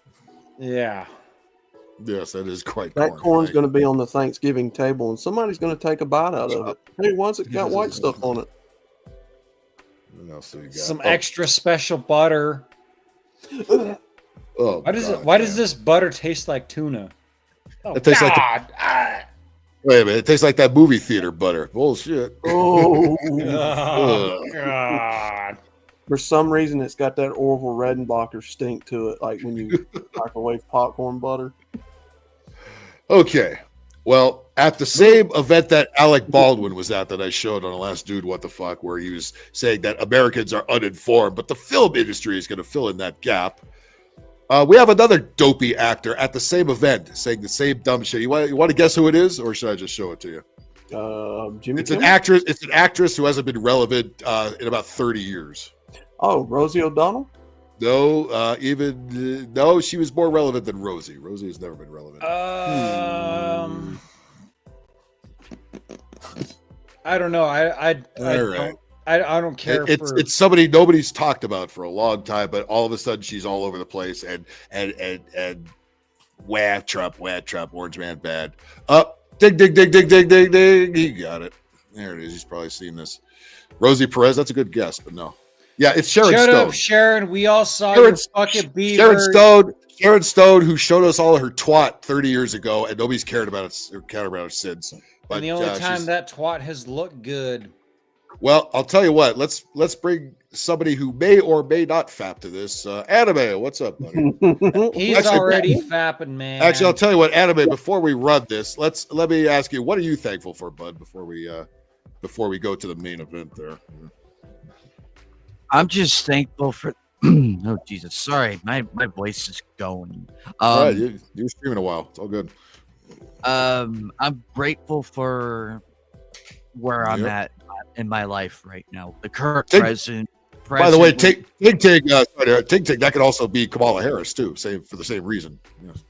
S12: Yeah.
S6: Yes, that is quite.
S11: That corn's going to be on the Thanksgiving table, and somebody's going to take a bite out of it. Hey, why's it got white stuff on it?
S6: What else do you got?
S12: Some extra special butter.
S6: Oh,
S12: why does this butter taste like tuna? Oh,
S6: it tastes
S12: God.
S6: Wait a minute, it tastes like that movie theater butter. Bullshit.
S11: Oh,
S12: God.
S11: For some reason, it's got that Orville Redenbacher stink to it, like when you microwave popcorn butter.
S6: Okay. Well, at the same event that Alec Baldwin was at that I showed on the last Dude What the Fuck, where he was saying that Americans are uninformed, but the film industry is going to fill in that gap. We have another dopey actor at the same event saying the same dumb shit. You want to guess who it is, or should I just show it to you?
S11: Jimmy.
S6: It's an actress. It's an actress who hasn't been relevant in about 30 years.
S11: Oh, Rosie O'Donnell?
S6: No, no, she was more relevant than Rosie. Rosie has never been relevant.
S12: I don't know. I don't care.
S6: It's somebody nobody's talked about for a long time, but all of a sudden she's all over the place and wah Trump, Orange Man bad. Up, dig. He got it. There it is. He's probably seen this. Rosie Perez. That's a good guess, but no. Yeah, it's Sharon
S12: Shut
S6: Stone.
S12: up, Sharon. We all saw your fucking beaver.
S6: Sharon Stone, who showed us all her twat 30 years ago, and nobody's cared about it since. But
S12: And the only time that twat has looked good.
S6: Well, I'll tell you what. Let's bring somebody who may or may not fap to this. Anime, what's up, buddy?
S12: He's already fapping, man.
S6: Actually, I'll tell you what, Anime. Before we run this, let me ask you, what are you thankful for, bud? Before we go to the main event there.
S15: I'm just thankful for. Oh Jesus! Sorry, my voice is going.
S6: All right, you're streaming a while. It's all good.
S15: I'm grateful for where I'm at in my life right now. The current president.
S6: By the way, Tig, that could also be Kamala Harris too. For the same reason. Yes.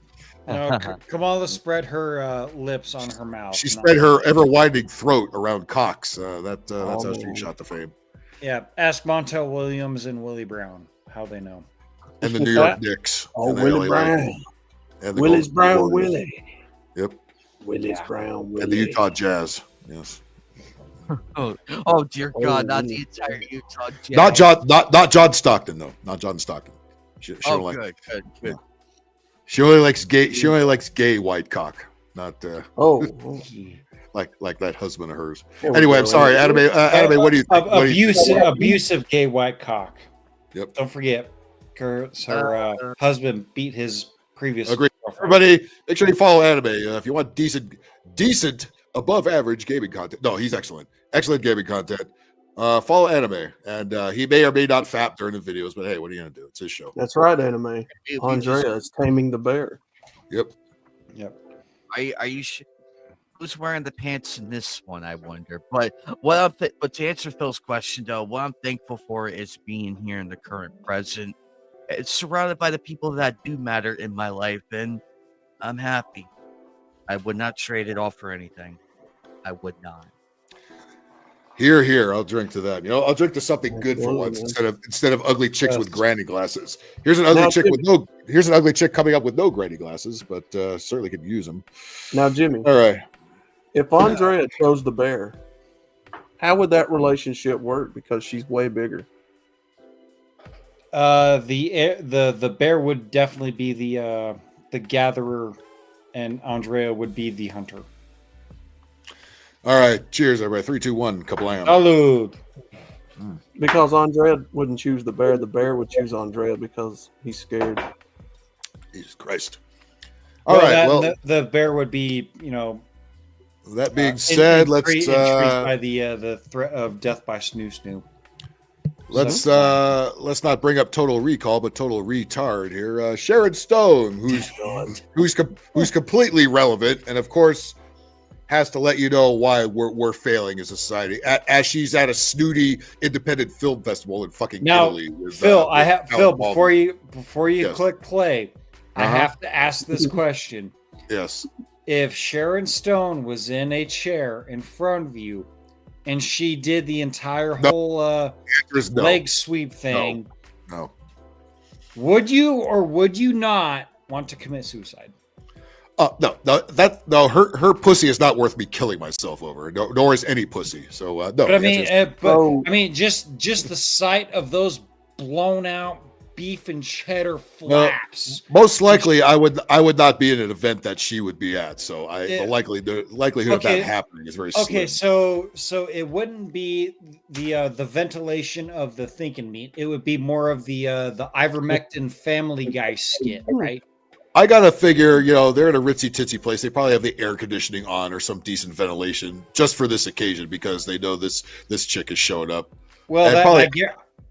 S12: No, Kamala spread her lips on her mouth.
S6: She spread her ever-widening throat around Cox. That's how she shot to fame.
S12: Yeah, ask Montel Williams and Willie Brown how they know.
S6: And the New York Knicks.
S11: Oh, Willie Brown. Willie's Brown Willie.
S6: Yep.
S11: Willie's Brown Willie.
S6: And the Utah Jazz. Yes.
S15: Oh dear God! Not the entire Utah Jazz.
S6: Not John Stockton though. Not John Stockton. She
S15: good.
S6: She only likes gay. She only likes gay white cock. Not like that husband of hers. Anyway, I'm sorry, Anime. What do you think?
S12: Abusive gay white cock.
S6: Yep.
S12: Don't forget, her husband beat his previous.
S6: Agree. Everybody, make sure you follow Anime if you want decent, above average gaming content. No, he's excellent. Excellent gaming content. Follow Anime, and he may or may not fap during the videos, but hey, what are you gonna do? It's his show.
S11: That's right, Anime. Andrea is taming the bear.
S6: Yep.
S15: Are you? Who's wearing the pants in this one? I wonder. But but to answer Phil's question, though, what I'm thankful for is being here in the current present. It's surrounded by the people that do matter in my life, and I'm happy. I would not trade it all for anything. I would not.
S6: Here, I'll drink to that. I'll drink to something good for once instead of ugly chicks with granny glasses. Here's an ugly chick Here's an ugly chick coming up with no granny glasses, but certainly could use them.
S11: Now, Jimmy.
S6: All right.
S11: If Andrea chose the bear, how would that relationship work? Because she's way bigger.
S12: The bear would definitely be the gatherer, and Andrea would be the hunter.
S6: All right, cheers, everybody. 3, 2, 1. Kablam.
S12: Salud.
S11: Because Andrea wouldn't choose the bear would choose Andrea because he's scared.
S6: Jesus Christ! All right,
S12: the bear would be,
S6: That being said, let's
S12: intrigued by the threat of death by snoo.
S6: Let's not bring up Total Recall, but Total Retard here. Sharon Stone, who's completely relevant, and of course has to let you know why we're failing as a society. As she's at a snooty independent film festival in fucking Italy. With,
S12: Phil,
S6: Phil,
S12: before you
S6: Yes.
S12: click play, I have to ask this question.
S6: Yes.
S12: If Sharon Stone was in a chair in front of you and she did the entire whole leg sweep thing,
S6: no,
S12: would you or would you not want to commit suicide?
S6: No. Her pussy is not worth me killing myself over. No, nor is any pussy. So no.
S12: But I mean, just the sight of those blown out beef and cheddar flaps.
S6: Most likely, I would not be in an event that she would be at. So the likelihood of that happening is very slim.
S12: Okay, so it wouldn't be the ventilation of the thinking meat. It would be more of the ivermectin Family Guy skit, right?
S6: I gotta figure, they're in a ritzy titsy place. They probably have the air conditioning on or some decent ventilation just for this occasion because they know this chick is showing up.
S12: Well,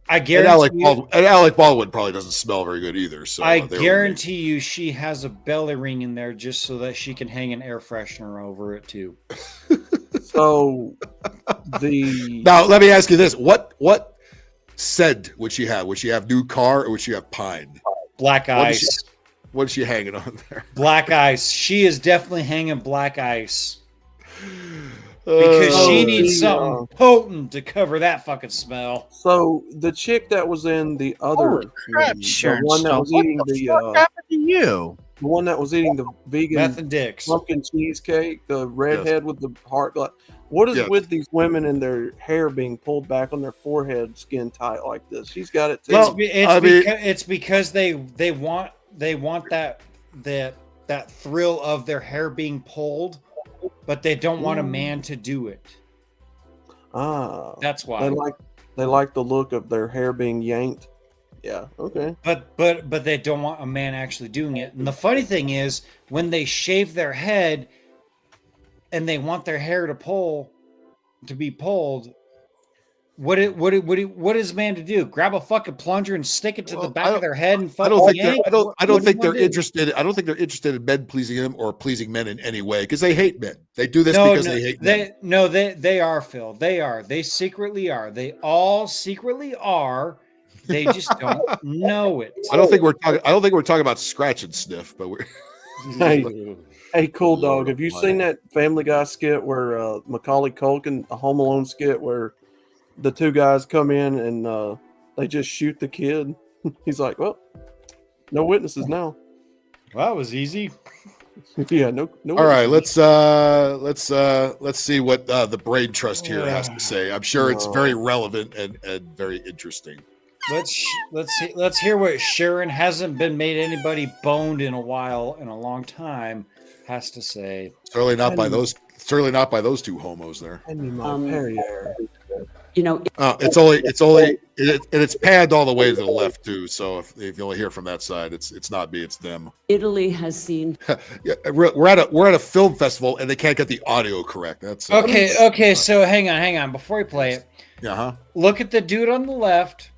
S12: I guarantee
S6: and Alec Baldwin probably doesn't smell very good either. So
S12: I guarantee you, she has a belly ring in there just so that she can hang an air freshener over it too.
S11: So
S6: now let me ask you this: what scent would she have? Would she have new car or would she have pine?
S12: Black ice.
S6: What is she hanging on there?
S12: Black ice. She is definitely hanging black ice. Because she needs something potent to cover that fucking smell.
S11: So the chick that was in the other, the one that was eating the one that was eating the vegan
S12: Meth and dicks
S11: pumpkin cheesecake, the redhead with the heart. What is with these women and their hair being pulled back on their forehead, skin tight like this? She's got it too.
S12: Well, it's because they want that thrill of their hair being pulled, but they don't want a man to do it. That's why
S11: they like the look of their hair being yanked. Yeah, okay.
S12: But they don't want a man actually doing it. And the funny thing is, when they shave their head and they want their hair to be pulled, what is man to do? Grab a fucking plunger and stick it to the back of their head and fucking
S6: I don't think they're interested. I don't think they're interested in men pleasing them or pleasing men in any way because they hate men. They do this because they hate men.
S12: They are, Phil. They are. They secretly are. They all secretly are. They just don't know it.
S6: I don't think we're talking about scratch and sniff, but we're.
S11: Hey, cool dog. Have you seen that Family Guy skit where Macaulay Culkin, a Home Alone skit where the two guys come in and they just shoot the kid? He's like, "Well, no witnesses now."
S12: Well, that was easy.
S11: Yeah, no.
S6: All right, let's see what the brain trust here has to say. I'm sure it's very relevant and very interesting.
S12: Let's hear what Sharon hasn't been made anybody boned in a long time has to say.
S6: Certainly not by those two homos there. It's panned all the way to the left too. So if you only hear from that side, it's not me, it's them.
S16: Italy has seen.
S6: Yeah, we're at a film festival and they can't get the audio correct. That's
S12: okay. So hang on before we play it. Look at the dude on the left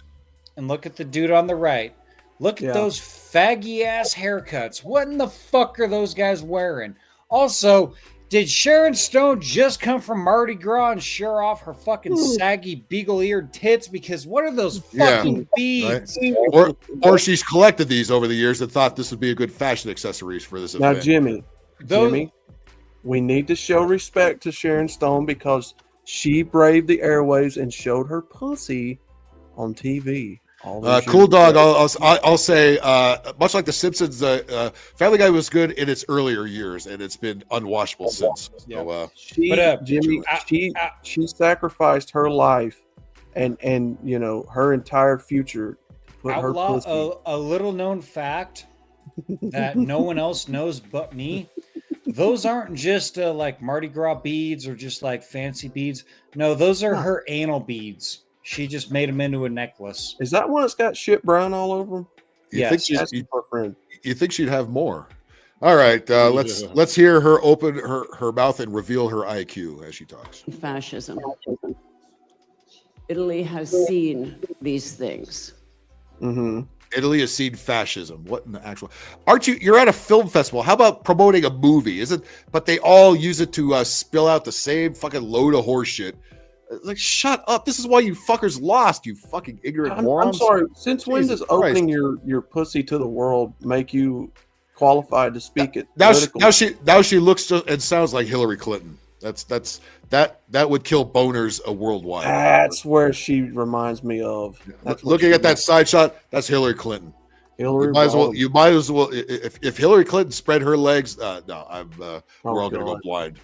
S12: and look at the dude on the right. Look at those faggy ass haircuts. What in the fuck are those guys wearing? Also, did Sharon Stone just come from Mardi Gras and shear off her fucking saggy beagle-eared tits? Because what are those fucking beads?
S6: Right? Or she's collected these over the years and thought this would be a good fashion accessories for this event.
S11: Now, Jimmy, we need to show respect to Sharon Stone because she braved the airwaves and showed her pussy on TV.
S6: Cool dog. I'll say, much like The Simpsons, Family Guy was good in its earlier years, and it's been unwatchable since. So,
S11: she sacrificed her life and her entire future. To put
S12: Outlaw,
S11: her
S12: a little known fact that no one else knows but me. Those aren't just like Mardi Gras beads or just like fancy beads. No, those are her anal beads. She just made them into a necklace.
S11: Is that one that's got shit brown all over them?
S6: You think she'd have more? All right, let's hear her open her mouth and reveal her IQ as she talks.
S16: Fascism. Italy has seen these things.
S11: Mm-hmm.
S6: Italy has seen fascism. What in the actual? Aren't you? You're at a film festival. How about promoting a movie? Is it? But they all use it to spill out the same fucking load of horse shit. Like, shut up. This is why you fuckers lost, you fucking ignorant morons.
S11: I'm sorry. Since when
S6: Jesus
S11: does opening your pussy to the world make you qualified to speak at
S6: now she looks and sounds like Hillary Clinton. That would kill boners worldwide.
S11: That's where she reminds me of.
S6: Looking at that side shot, that's Hillary Clinton. You might as well. If Hillary Clinton spread her legs, we're all gonna go blind.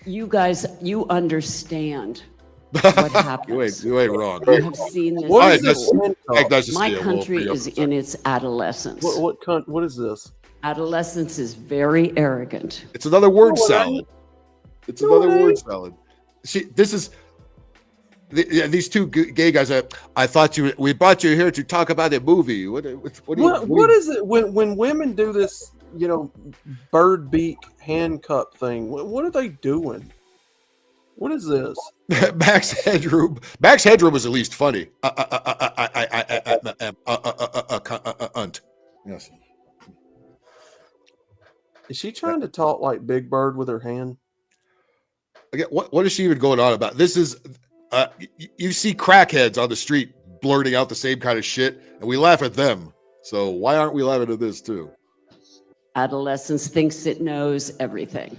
S16: You guys, you understand what happens.
S6: You ain't wrong.
S16: You have seen this.
S11: What is this?
S16: My country is in its adolescence.
S11: What is this?
S16: Adolescence is very arrogant.
S6: It's another word salad. It's another word salad. This is these two gay guys. I thought we brought you here to talk about a movie. What
S11: is it when women do this? Bird beak hand cup thing. What are they doing? What is this?
S6: Max Headroom. Max Headroom is at least funny. Yes.
S11: Is she trying to talk like Big Bird with her hand?
S6: Again, what is she even going on about? This is you see crackheads on the street blurting out the same kind of shit, and we laugh at them. So why aren't we laughing at this too?
S16: Adolescence thinks it knows everything.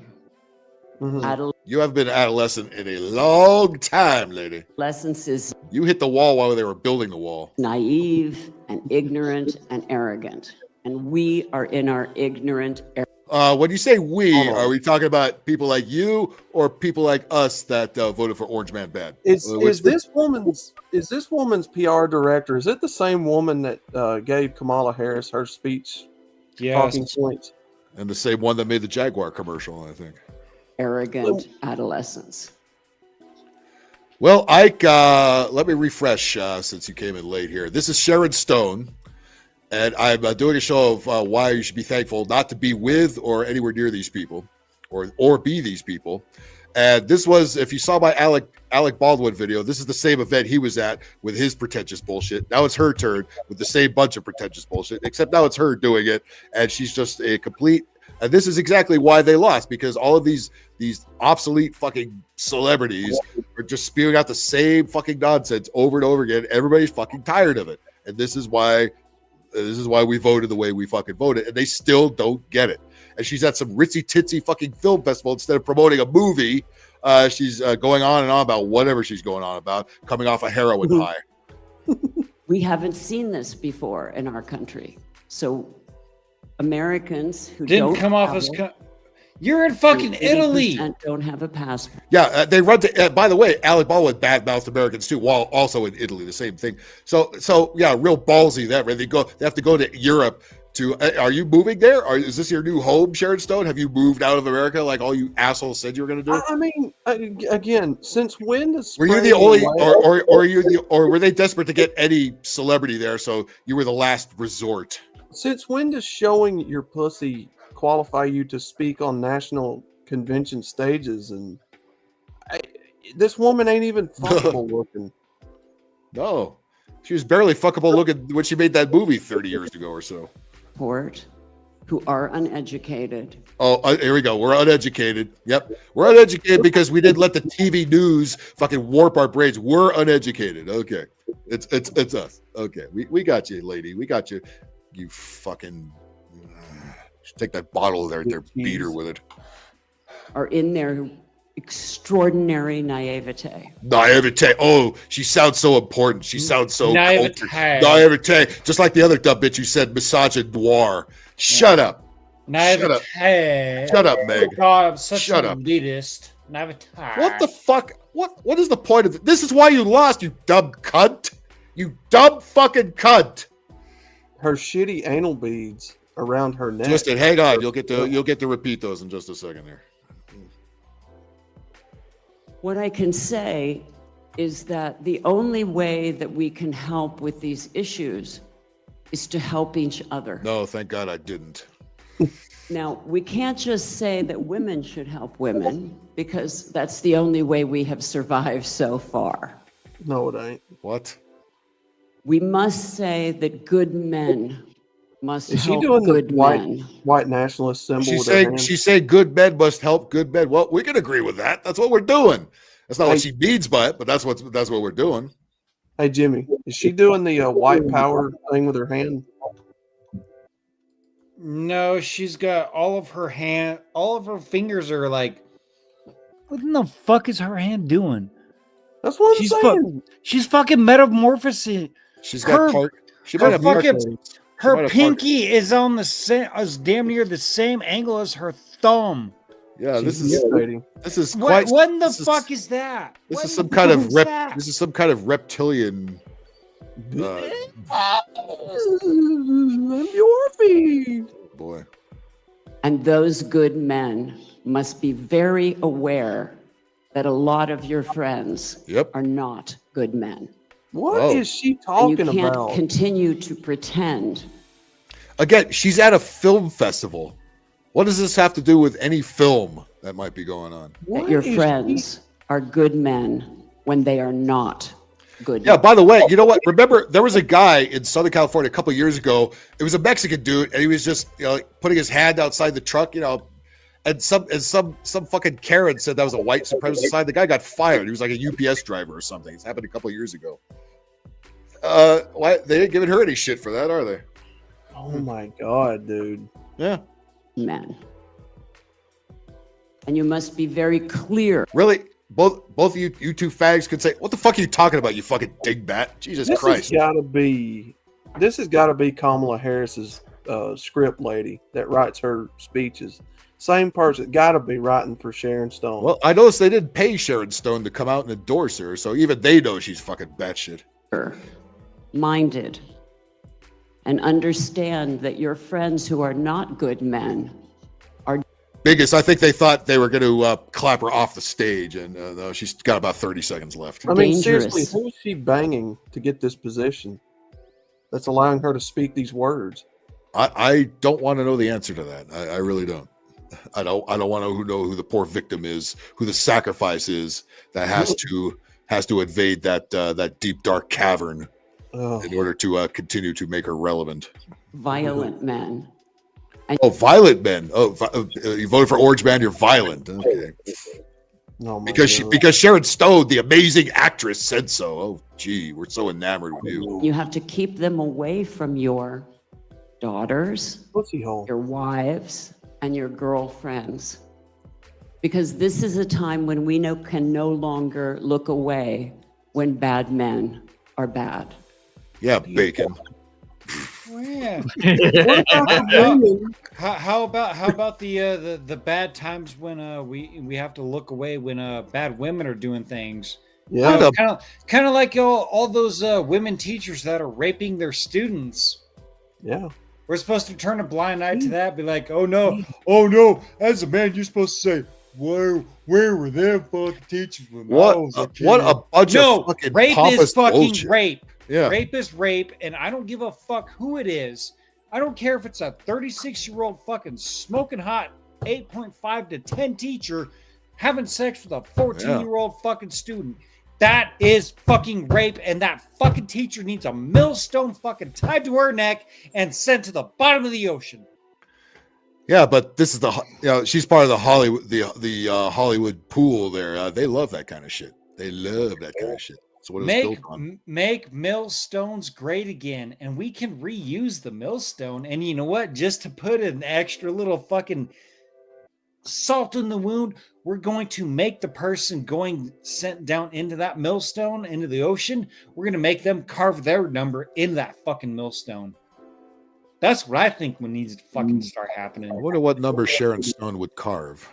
S11: Mm-hmm.
S6: You have been adolescent in a long time, lady.
S16: Adolescence is
S6: You hit the wall while they were building the wall.
S16: naive and ignorant and arrogant. And we are in our ignorant
S6: When you say we, are we talking about people like you or people like us that voted for Orange Man Bad?
S11: Is this woman's PR director? Is it the same woman that gave Kamala Harris her speech? Talking points,
S6: and the same one that made the Jaguar commercial, I think.
S16: arrogant adolescence.
S6: Well, Ike, let me refresh since you came in late here. This is Sharon Stone, and I'm doing a show of why you should be thankful not to be with or anywhere near these people, or be these people. And this was, if you saw my Alec Baldwin video, this is the same event he was at with his pretentious bullshit. Now it's her turn with the same bunch of pretentious bullshit, except now it's her doing it, and she's just a complete. And this is exactly why they lost, because all of these obsolete fucking celebrities are just spewing out the same fucking nonsense over and over again. Everybody's fucking tired of it, and this is why we voted the way we fucking voted, and they still don't get it. And she's at some ritzy titsy fucking film festival instead of promoting a movie. She's going on and on about whatever she's going on about, coming off a heroin high.
S16: We haven't seen this before in our country. So Americans who
S12: Didn't
S16: don't
S12: come off as you're in fucking Italy.
S16: Don't have a passport.
S6: Yeah, they run to. By the way, Alec Baldwin badmouthed Americans too, while also in Italy, the same thing. So yeah, real ballsy that way. They have to go to Europe. Are you moving there? Or is this your new home, Sharon Stone? Have you moved out of America like all you assholes said you were going to do?
S11: I mean, again, since when does
S6: were you the only, or were they desperate to get any celebrity there? So you were the last resort.
S11: Since when does showing your pussy qualify you to speak on national convention stages? And this woman ain't even fuckable looking.
S6: No, she was barely fuckable looking when she made that movie 30 years ago or so.
S16: Who are uneducated.
S6: Oh, here we go. We're uneducated. Yep. We're uneducated because we didn't let the TV news fucking warp our brains. We're uneducated. Okay. It's us. Okay. We got you, lady. We got you. You fucking take that bottle there, beat her with it.
S16: Are in their extraordinary naivete.
S6: Naivete. Oh, she sounds so important. She sounds so
S12: naivete.
S6: Naivete. Just like the other dumb bitch you said, misogynoir. Shut up.
S12: Naivete.
S6: Shut up, Meg.
S12: Oh God, I'm such
S6: Shut
S12: an
S6: up.
S12: elitist. Naivete.
S6: What the fuck? What is the point of it? This is why you lost, you dumb cunt. You dumb fucking cunt.
S11: Her shitty anal beads around her neck.
S6: Justin, hang on. You'll get to repeat those in just a second here.
S16: What I can say is that the only way that we can help with these issues is to help each other.
S6: No, thank God I didn't.
S16: Now, we can't just say that women should help women because that's the only way we have survived so far.
S11: No, it ain't.
S6: What?
S16: We must say that good men must
S11: Is she
S16: help
S11: doing the
S16: good men.
S11: white nationalist symbol?
S6: She
S11: with her
S6: said
S11: hand?
S6: she said good men must help good men. Well, we can agree with that. That's what we're doing. That's not what she means by it, but that's what we're doing.
S11: Hey, Jimmy, is she doing the white power thing with her hand?
S12: No, she's got all of her fingers are like.
S14: What in the fuck is her hand doing?
S11: That's what I'm saying.
S14: She's fucking metamorphosing.
S6: She's got
S12: her pinky is on the same, is damn near the same angle as her thumb.
S6: Yeah, this is
S12: What
S6: quite.
S12: in the fuck is that?
S6: This
S12: What
S6: is
S12: in
S6: some
S12: the
S6: kind
S12: fuck
S6: of
S12: is that?
S6: This is some kind of reptilian. Boy.
S16: And those good men must be very aware that a lot of your friends are not good men.
S11: What is she
S16: And
S11: talking
S16: you can't
S11: about?
S16: continue to pretend.
S6: Again, she's at a film festival. What does this have to do with any film that might be going on?
S16: That your friends are good men when they are not good
S6: Yeah,
S16: men.
S6: by the way, you know what? Remember, there was a guy in Southern California a couple of years ago. It was a Mexican dude, and he was just like, putting his hand outside the truck, and some fucking Karen said that was a white supremacist sign. The guy got fired. He was like a UPS driver or something. It's happened a couple of years ago. Why they ain't giving her any shit for that, are they?
S11: Oh my god, dude.
S6: Yeah.
S16: Men. And you must be very clear.
S6: Really? Both of you two fags could say, "What the fuck are you talking about, you fucking dingbat?" Jesus Christ.
S11: This has got to be Kamala Harris's script lady that writes her speeches. Same person, got to be writing for Sharon Stone.
S6: Well, I noticed they didn't pay Sharon Stone to come out and endorse her, so even they know she's fucking batshit.
S16: Minded and understand that your friends who are not good men are
S6: Biggest, I think they thought they were going to clap her off the stage, and no, she's got about 30 seconds left.
S11: I mean, seriously, who is she banging to get this position that's allowing her to speak these words?
S6: I don't want to know the answer to that. I really don't. I don't want to know who the poor victim is, who the sacrifice is that has to invade that deep dark cavern in order to continue to make her relevant.
S16: violent men.
S6: Violent men. You voted for Orange Man. You're violent. Okay. Because Sharon Stone, the amazing actress, said so. Oh, gee, we're so enamored with you.
S16: You have to keep them away from your daughters, your wives, and your girlfriends. Because this is a time when we can no longer look away when bad men are bad.
S6: Yeah, bacon.
S12: Yeah. How about the bad times when we have to look away when bad women are doing things?
S11: Yeah,
S12: kind of like all those women teachers that are raping their students.
S11: Yeah,
S12: we're supposed to turn a blind eye to that. Be like, oh no, as a man, you're supposed to say, where were them fucking teachers when I was a kid?
S6: What a bunch of fucking
S12: rape
S6: pompous
S12: is fucking
S6: bullshit.
S12: rape.
S6: Yeah.
S12: Rape is rape, and I don't give a fuck who it is. I don't care if it's a 36-year-old fucking smoking hot 8.5 to 10 teacher having sex with a 14-year-old fucking student. That is fucking rape, and that fucking teacher needs a millstone fucking tied to her neck and sent to the bottom of the ocean.
S6: Yeah, but this is she's part of the Hollywood Hollywood pool there. They love that kind of shit. They love that kind of shit. So what is built on.
S12: Make millstones great again, and we can reuse the millstone. And you know what? Just to put an extra little fucking salt in the wound, we're going to make the person sent down into that millstone, into the ocean. We're going to make them carve their number in that fucking millstone. That's what I think needs to fucking start happening.
S6: I wonder what number Sharon Stone would carve.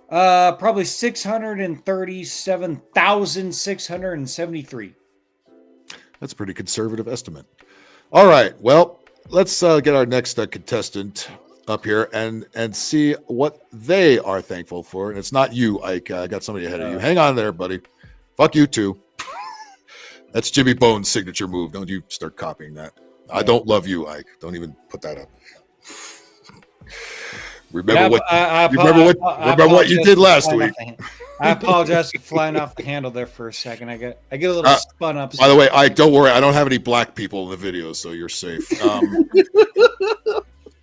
S12: Probably 637,673.
S6: That's a pretty conservative estimate. All right, well, let's get our next contestant up here and see what they are thankful for. And it's not you, Ike. I got somebody ahead of you. Hang on there, buddy. Fuck you too. That's Jimmy Bone's signature move. Don't you start copying that. I don't love you, Ike. Don't even put that up. Remember what you did last week.
S12: I apologize for flying off the handle there for a second. I get a little spun up.
S6: By the way, don't worry. I don't have any black people in the video, so you're safe.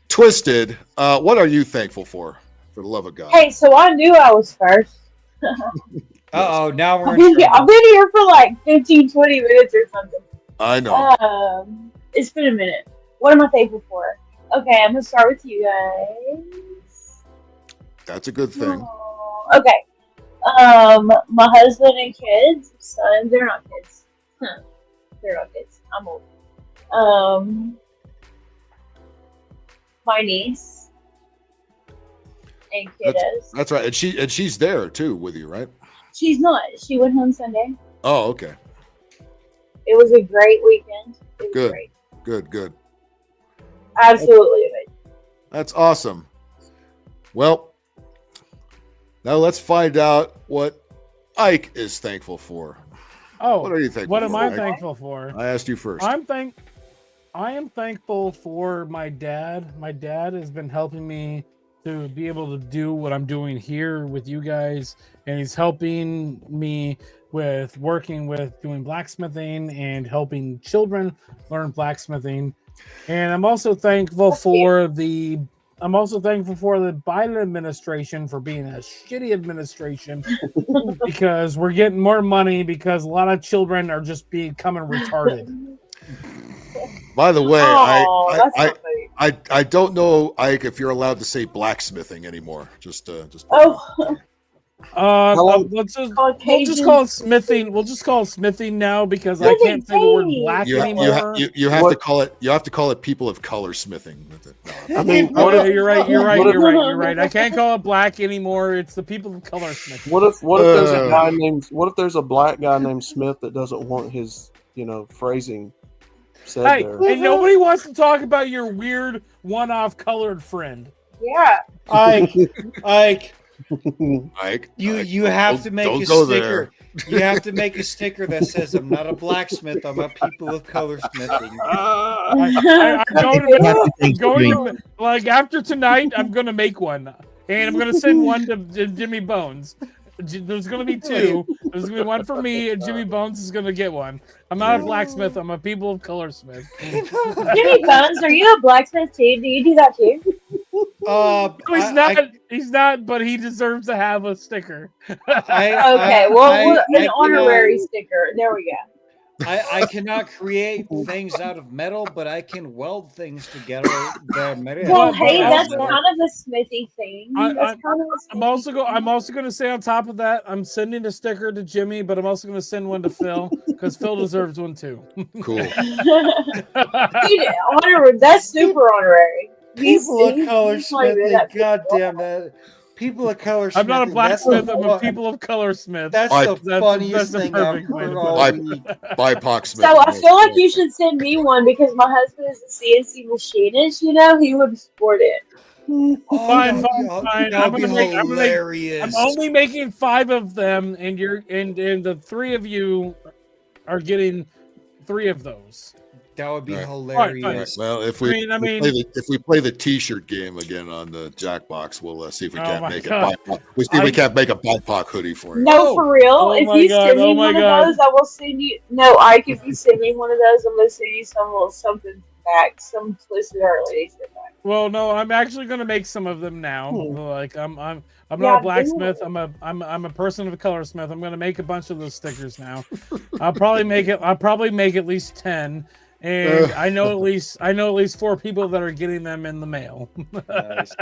S6: Twisted, what are you thankful for the love of God?
S17: Hey, so I knew I was first.
S12: Uh-oh, now we're
S17: I've been here for like 15, 20 minutes or something.
S6: I know.
S17: It's been a minute. What am I thankful for? Okay, I'm going to start with you guys.
S6: That's a good thing.
S17: Okay. My husband and kids, sons, they're not kids. They're not kids. I'm old. My niece and kiddos.
S6: That's right. And she's there too with you, right?
S17: She's not. She went home Sunday.
S6: Oh, okay.
S17: It was a great weekend. It was great.
S6: Good.
S17: Absolutely amazing.
S6: That's awesome. Well, now let's find out what Ike is thankful for.
S18: Oh,
S6: what are you thankful
S18: what
S6: for?
S18: am I
S6: Ike?
S18: thankful for?
S6: I asked you first.
S18: I am thankful for my dad. My dad has been helping me to be able to do what I'm doing here with you guys, and he's helping me with working with doing blacksmithing and helping children learn blacksmithing. And I'm also thankful for the Biden administration for being a shitty administration because we're getting more money because a lot of children are just becoming retarded.
S6: By the way,
S17: that's
S6: I don't know, Ike, if you're allowed to say blacksmithing anymore.
S18: We'll just call it smithing. We'll just call it smithing now because I can't say the word black anymore.
S6: You have to call it. You have to call it people of color smithing.
S18: I mean, you're right. I can't call it black anymore. It's the people of color smithing.
S11: What if there's a guy named? What if there's a black guy named Smith that doesn't want his phrasing said there?
S18: And nobody wants to talk about your weird one-off colored friend.
S17: Yeah.
S12: Ike.
S6: Ike,
S12: you have to make a sticker. You have to make a sticker that says, "I'm not a blacksmith. I'm a people of color smithing."
S18: I'm going to like after tonight. I'm going to make one, and I'm going to send one to Jimmy Bones. There's going to be two. There's going to be one for me, and Jimmy Bones is going to get one. I'm not a blacksmith. I'm a people of color smith.
S17: Jimmy Bones, are you a blacksmith too? Do you do that too?
S18: He's not, but he deserves to have a sticker.
S17: An honorary sticker. There we go.
S12: I cannot create things out of metal, but I can weld things together.
S17: Well, hey, that's kind of a smithy thing.
S18: I'm also going to say on top of that, I'm sending a sticker to Jimmy, but I'm also going to send one to Phil because Phil deserves one too.
S6: Cool.
S17: That's super honorary.
S12: People of color smithing. God damn that. People of color smithing.
S18: I'm not a blacksmith. I'm a people of color smith.
S12: That's the funniest thing I've heard all week.
S6: BIPOC smith.
S17: So I feel like you should send me one because my husband is a CNC machinist. He would support it.
S18: Fine.
S12: Hilarious.
S18: I'm only making 5 of them, and the 3 of you are getting 3 of those.
S12: That would be hilarious.
S6: Well, if we play the T-shirt game again on the Jackbox, we'll see if we can't make it. We see if we can't make a BIPOC hoodie for you.
S17: No, for real. If you send me one of those, I will send you. No, Ike, if you send me one of those, I'm gonna send you some little something back, some twisted art lady shit back.
S18: Well, no, I'm actually gonna make some of them now. Like I'm not a blacksmith. I'm a person of color smith. I'm gonna make a bunch of those stickers now. I'll probably make at least 10. And I know at least 4 people that are getting them in the mail.
S12: Nice.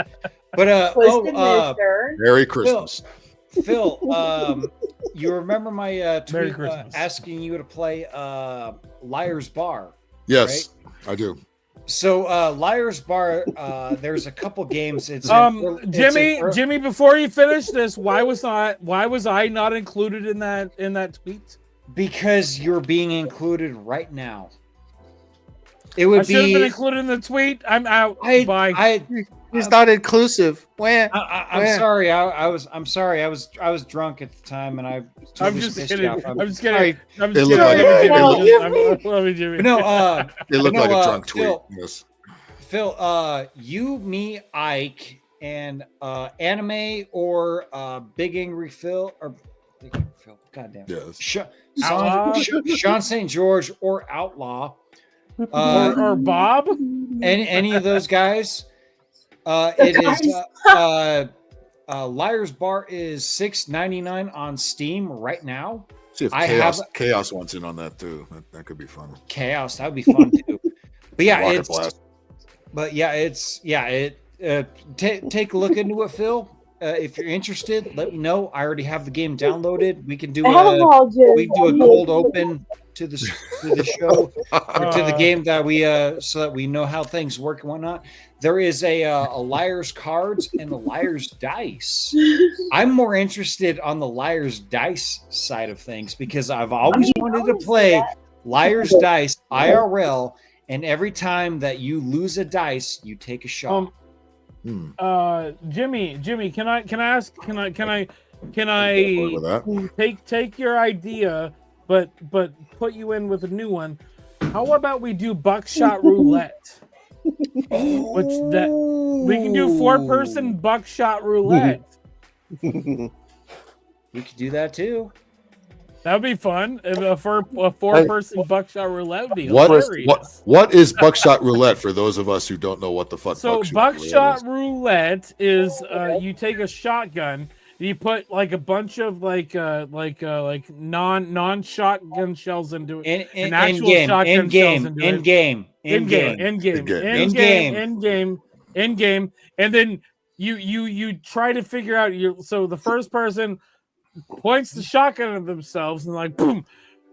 S12: But
S6: Merry Christmas,
S12: Phil. You remember my tweet asking you to play Liar's Bar?
S6: Yes, right? I do.
S12: So Liar's Bar, there's a couple games. It's
S18: Jimmy. Before you finish this, why was I not included in that tweet?
S12: Because you're being included right now. It would
S18: should have been included in the tweet. I'm out. Bye.
S8: He's not inclusive.
S12: I'm sorry. I'm sorry. I was drunk at the time, and I'm
S18: just kidding. I'm just
S12: kidding.
S18: I'm just kidding.
S12: No,
S6: it looked like a drunk tweet. Yes.
S12: Phil, you, me, Ike, and anime or Big Angry Phil or Big Angry Phil. Goddamn.
S6: Yes.
S12: Sean St. George or Outlaw.
S18: Or Bob.
S12: Any of those guys. It is Liar's Bar is $6.99 on Steam right now.
S6: See if Chaos wants in on that too. That could be fun.
S12: Chaos, that would be fun too. But yeah,
S6: Rocket
S12: it's
S6: Blast.
S12: but yeah, it's take a look into it, Phil. If you're interested, let me know. I already have the game downloaded. We can do a cold open to the show or to the game that we so that we know how things work and whatnot. There is a Liar's Cards and the Liar's Dice. I'm more interested on the Liar's Dice side of things because I've always wanted to play Liar's Dice IRL, and every time that you lose a dice, you take a shot.
S18: Jimmy, can I take your idea, but put you in with a new one? How about we do buckshot roulette? Which that we can do 4-person buckshot roulette.
S12: We could do that too.
S18: That'd be fun. If a 4-person buckshot roulette would be hilarious.
S6: What is buckshot roulette for those of us who don't know what the fuck?
S18: So buckshot roulette is you take a shotgun, you put like a bunch of like non-shotgun shells into it, and actual shotgun shells into it. In game, and then you try to figure out so the first person points the shotgun at themselves and like boom,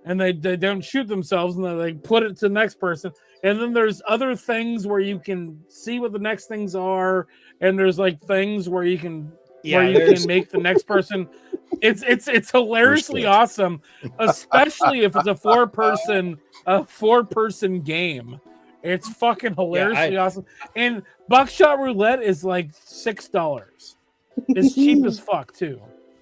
S18: and they don't shoot themselves, and then they put it to the next person. And then there's other things where you can see what the next things are, and there's like things where you can can make the next person. It's hilariously awesome, especially if it's a 4-person game. It's fucking hilariously awesome. And buckshot roulette is like $6. It's cheap as fuck too.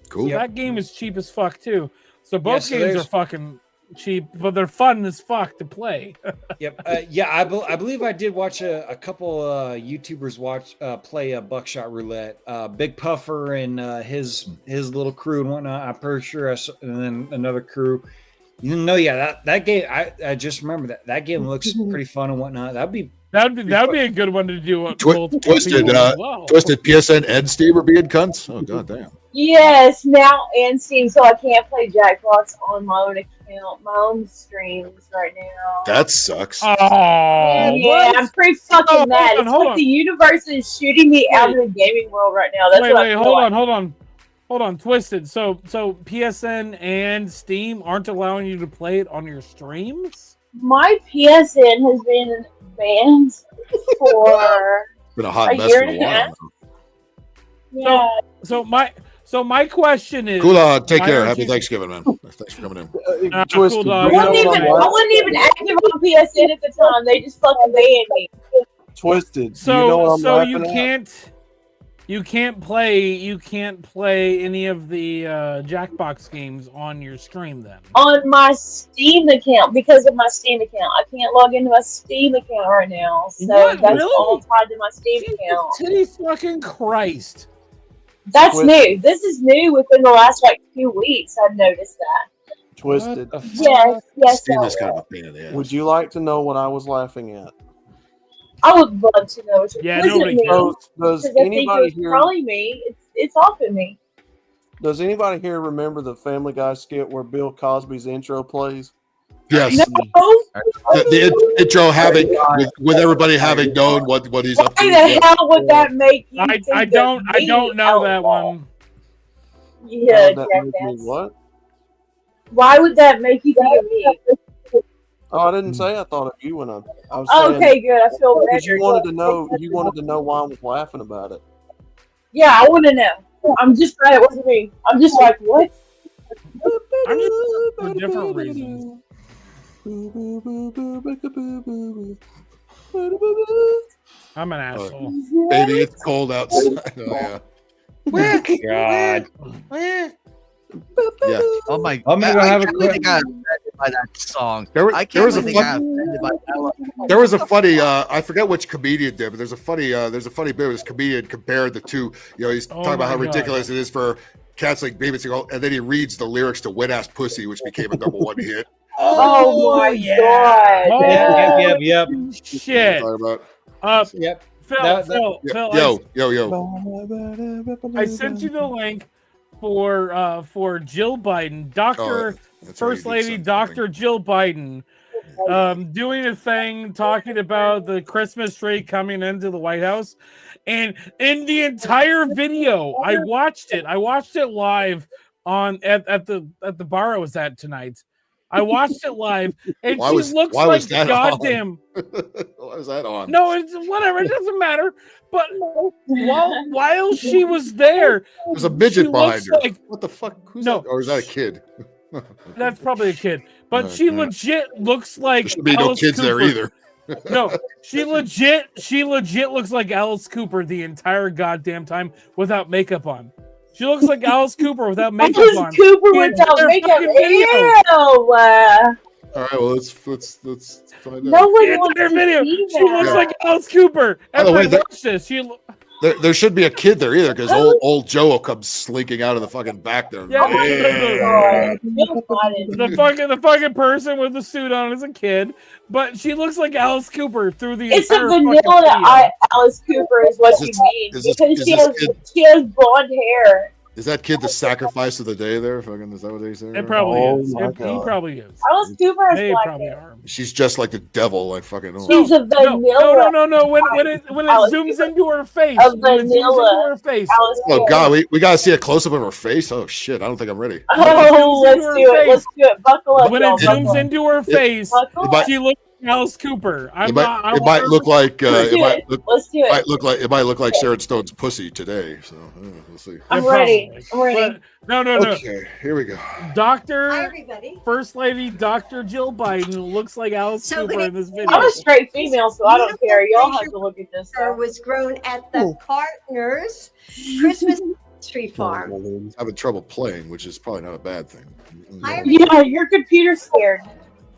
S6: Cool.
S18: That game is cheap as fuck too. So both games are fucking cheap, but they're fun as fuck to play.
S12: Yep. I believe I did watch a couple YouTubers play buckshot roulette. Big Puffer and his little crew and whatnot. I'm pretty sure. And then another crew. That game. I just remember that game looks pretty fun and whatnot. That'd be
S18: a good one to do.
S6: Twisted PSN and Steve are being cunts. Oh god damn.
S17: Yes, now and Steam, so I can't play Jackbox on my own account, my own streams right now.
S6: That sucks.
S17: Yeah, I'm pretty fucking mad. It's like the universe is shooting me out of the gaming world right now. That's what I feel like.
S18: Hold on, Twisted. So PSN and Steam aren't allowing you to play it on your streams?
S17: My PSN has been banned for
S6: been a hot mess
S17: year
S6: for a
S17: and a half.
S6: while.
S17: Yeah.
S18: So my question is,
S6: Cool. Take care. Happy Thanksgiving, man. Thanks for coming in.
S18: Twisted,
S17: I wasn't even active on PSN at the time. They just fucking banned me.
S11: Twisted.
S18: So you can't play any of the Jackbox games on your stream then.
S17: On my Steam account, because of my Steam account, I can't log into my Steam account right now. So that's all tied to my Steam account.
S18: Titty fucking Christ.
S17: That's new. This is new within the last few weeks. I've noticed that.
S11: Twisted.
S17: Yes.
S6: Steam is kind of a pain in the ass.
S11: Would you like to know what I was laughing at?
S17: I would love to know.
S11: Does anybody here
S17: trolling me? It's off of me.
S11: Does anybody here remember the Family Guy skit where Bill Cosby's intro plays?
S6: Yes.
S17: No.
S6: The intro with everybody having known what he's up to.
S17: Why the hell would that make you?
S18: I don't know that one.
S17: Yeah,
S11: what?
S17: Why would that make you think of me?
S11: Oh, I didn't say I thought of you when I was saying.
S17: Okay, good. I feel better.
S11: You wanted to know. You wanted to know why I was laughing about it.
S17: Yeah, I want to know. I'm just glad it wasn't me. I'm just like, what?
S18: I'm just for different reasons. I'm an asshole.
S6: Baby, it's cold outside. Oh, yeah.
S12: God.
S6: Yeah.
S15: Oh my!
S12: I'm gonna go have a
S15: really got offended by that song.
S6: There was
S15: I
S6: a
S15: can't believe they got
S6: fucking-
S15: offended
S6: There was a funny, I forget which comedian did, but there's a funny bit where this comedian compared the two. You know, he's talking about how ridiculous it is for canceling babysitting, and then he reads the lyrics to "Wet Ass Pussy," which became a #1 hit.
S17: Oh my
S18: yeah.
S17: god!
S12: Yep.
S18: Shit.
S12: Yep.
S18: Phil,
S6: Yo.
S18: I sent you the link for Jill Biden, First Lady Dr. Jill Biden, doing a thing talking about the Christmas tree coming into the White House, and in the entire video, I watched it live at the bar I was at tonight. I watched it live, and
S6: Why
S18: she
S6: was-
S18: looks
S6: why
S18: like
S6: was that
S18: goddamn.
S6: Why was that on?
S18: No, it's whatever. It doesn't matter. But while she was there,
S6: There's a midget
S18: she
S6: behind
S18: looks
S6: her.
S18: like-
S6: What the fuck? Who's
S18: No.
S6: that? Or is that a kid?
S18: That's probably a kid. But she legit looks like
S6: There should be no
S18: Alice
S6: kids there
S18: Cooper.
S6: either.
S18: No, she legit looks like Alice Cooper the entire goddamn time without makeup on. She looks like Alice Cooper without makeup on.
S17: Alice Cooper
S18: The
S17: without
S18: entire
S17: makeup.
S18: fucking video.
S17: Ew!
S6: All right, well let's find out.
S17: No one
S18: The
S17: wants
S18: entire
S17: to
S18: video.
S17: see
S18: She looks
S17: that.
S18: like Alice Cooper.
S6: By the way,
S18: Everybody watch this.
S6: There should be a kid there either, because old Joe will come slinking out of the fucking back there.
S18: Yeah,
S6: Yeah.
S18: the fucking person with the suit on is a kid, but she looks like Alice Cooper through the
S17: It's a
S18: entire fucking
S17: vanilla
S18: video.
S17: Alice Cooper is what
S6: Is
S17: you
S6: this-
S17: mean
S6: is this-
S17: because
S6: is
S17: she
S6: this
S17: has
S6: kid-
S17: she has blonde hair.
S6: Is that kid the sacrifice of the day there? Fucking, is that what they say?
S18: It probably
S6: Oh
S18: is.
S6: my
S18: He
S6: God.
S18: probably is.
S17: Alice Cooper has
S18: They
S17: black
S18: probably
S17: hair.
S18: are.
S6: She's just like the devil, like fucking. Oh.
S17: She's a vanilla.
S18: No. When it
S17: Alice
S18: zooms into her face,
S17: A
S18: when it zooms
S17: vanilla
S18: into her face.
S17: Alice
S6: Oh
S17: Cooper.
S6: God, we gotta see a close up of her face. Oh shit, I don't think I'm ready.
S17: Oh, let's do it. Let's do it. Buckle up,
S18: When it
S17: y'all.
S18: zooms
S17: Buckle up.
S18: into her face,
S17: Buckle up.
S18: she looks like Alice Cooper.
S6: It might look like
S17: Let's do it. Let's do it.
S6: it might look like Sharon Stone's pussy today. So we'll see.
S17: I'm ready. I'm ready.
S18: No.
S6: Okay, here we go.
S18: First Lady Dr. Jill Biden looks like Alice Cooper in this video.
S17: I'm a straight female, so I don't care. Y'all have to look at this. Stuff.
S19: Was grown at the Partners Christmas tree farm.
S6: Having trouble playing, which is probably not a bad thing.
S17: Yeah, your computer's scared.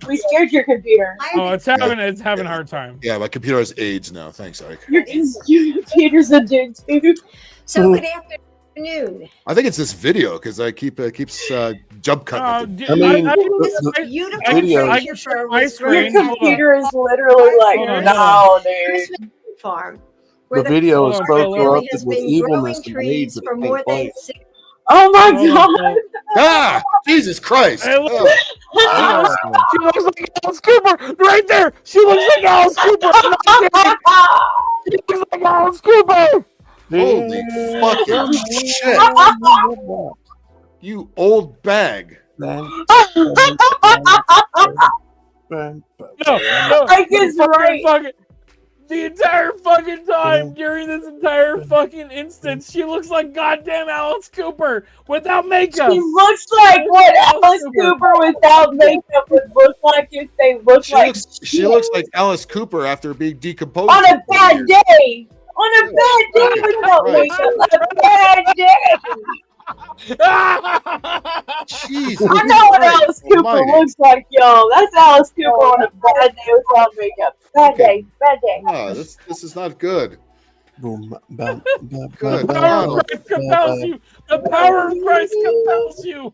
S17: We scared your computer.
S18: Oh, it's having a hard time.
S6: Yeah, my computer has AIDS now. Thanks, Ike.
S17: Your computer's a dude too.
S19: So good afternoon.
S6: I think it's this video because I keeps jump cutting. it.
S11: I mean,
S19: Beautiful
S11: video.
S19: picture was
S17: Your
S19: grown
S17: computer is literally like, no, dude.
S19: Christmas farm.
S11: The video is so
S19: family
S11: corrupted
S19: has
S11: with
S19: been
S11: evilness
S19: growing
S11: and
S19: trees
S11: AIDS that
S19: for
S11: it
S19: more
S11: can't
S19: than
S11: play.
S19: 6
S17: Oh my god.
S6: Ah, Jesus Christ!
S18: Hey, look. She looks like Alice Cooper right there. She looks like Alice Cooper. She looks like Alice Cooper.
S6: Holy fucking shit! You old bag.
S18: No.
S17: Ike is right.
S18: The entire fucking time during this entire fucking instance, she looks like goddamn Alice Cooper without makeup.
S17: She looks like what Alice Cooper without makeup would look like if they looked
S6: She looks like Alice Cooper after being decomposed.
S17: on a bad day. On a bad day without makeup. A bad day.
S6: Jesus.
S17: I know what Alice Cooper
S6: Almighty.
S17: looks like, yo. That's Alice Cooper on a bad day without makeup. Bad day. Bad day.
S6: Oh, this is not good.
S11: Boom,
S6: Good.
S18: The power of Christ compels you. The power of Christ compels you.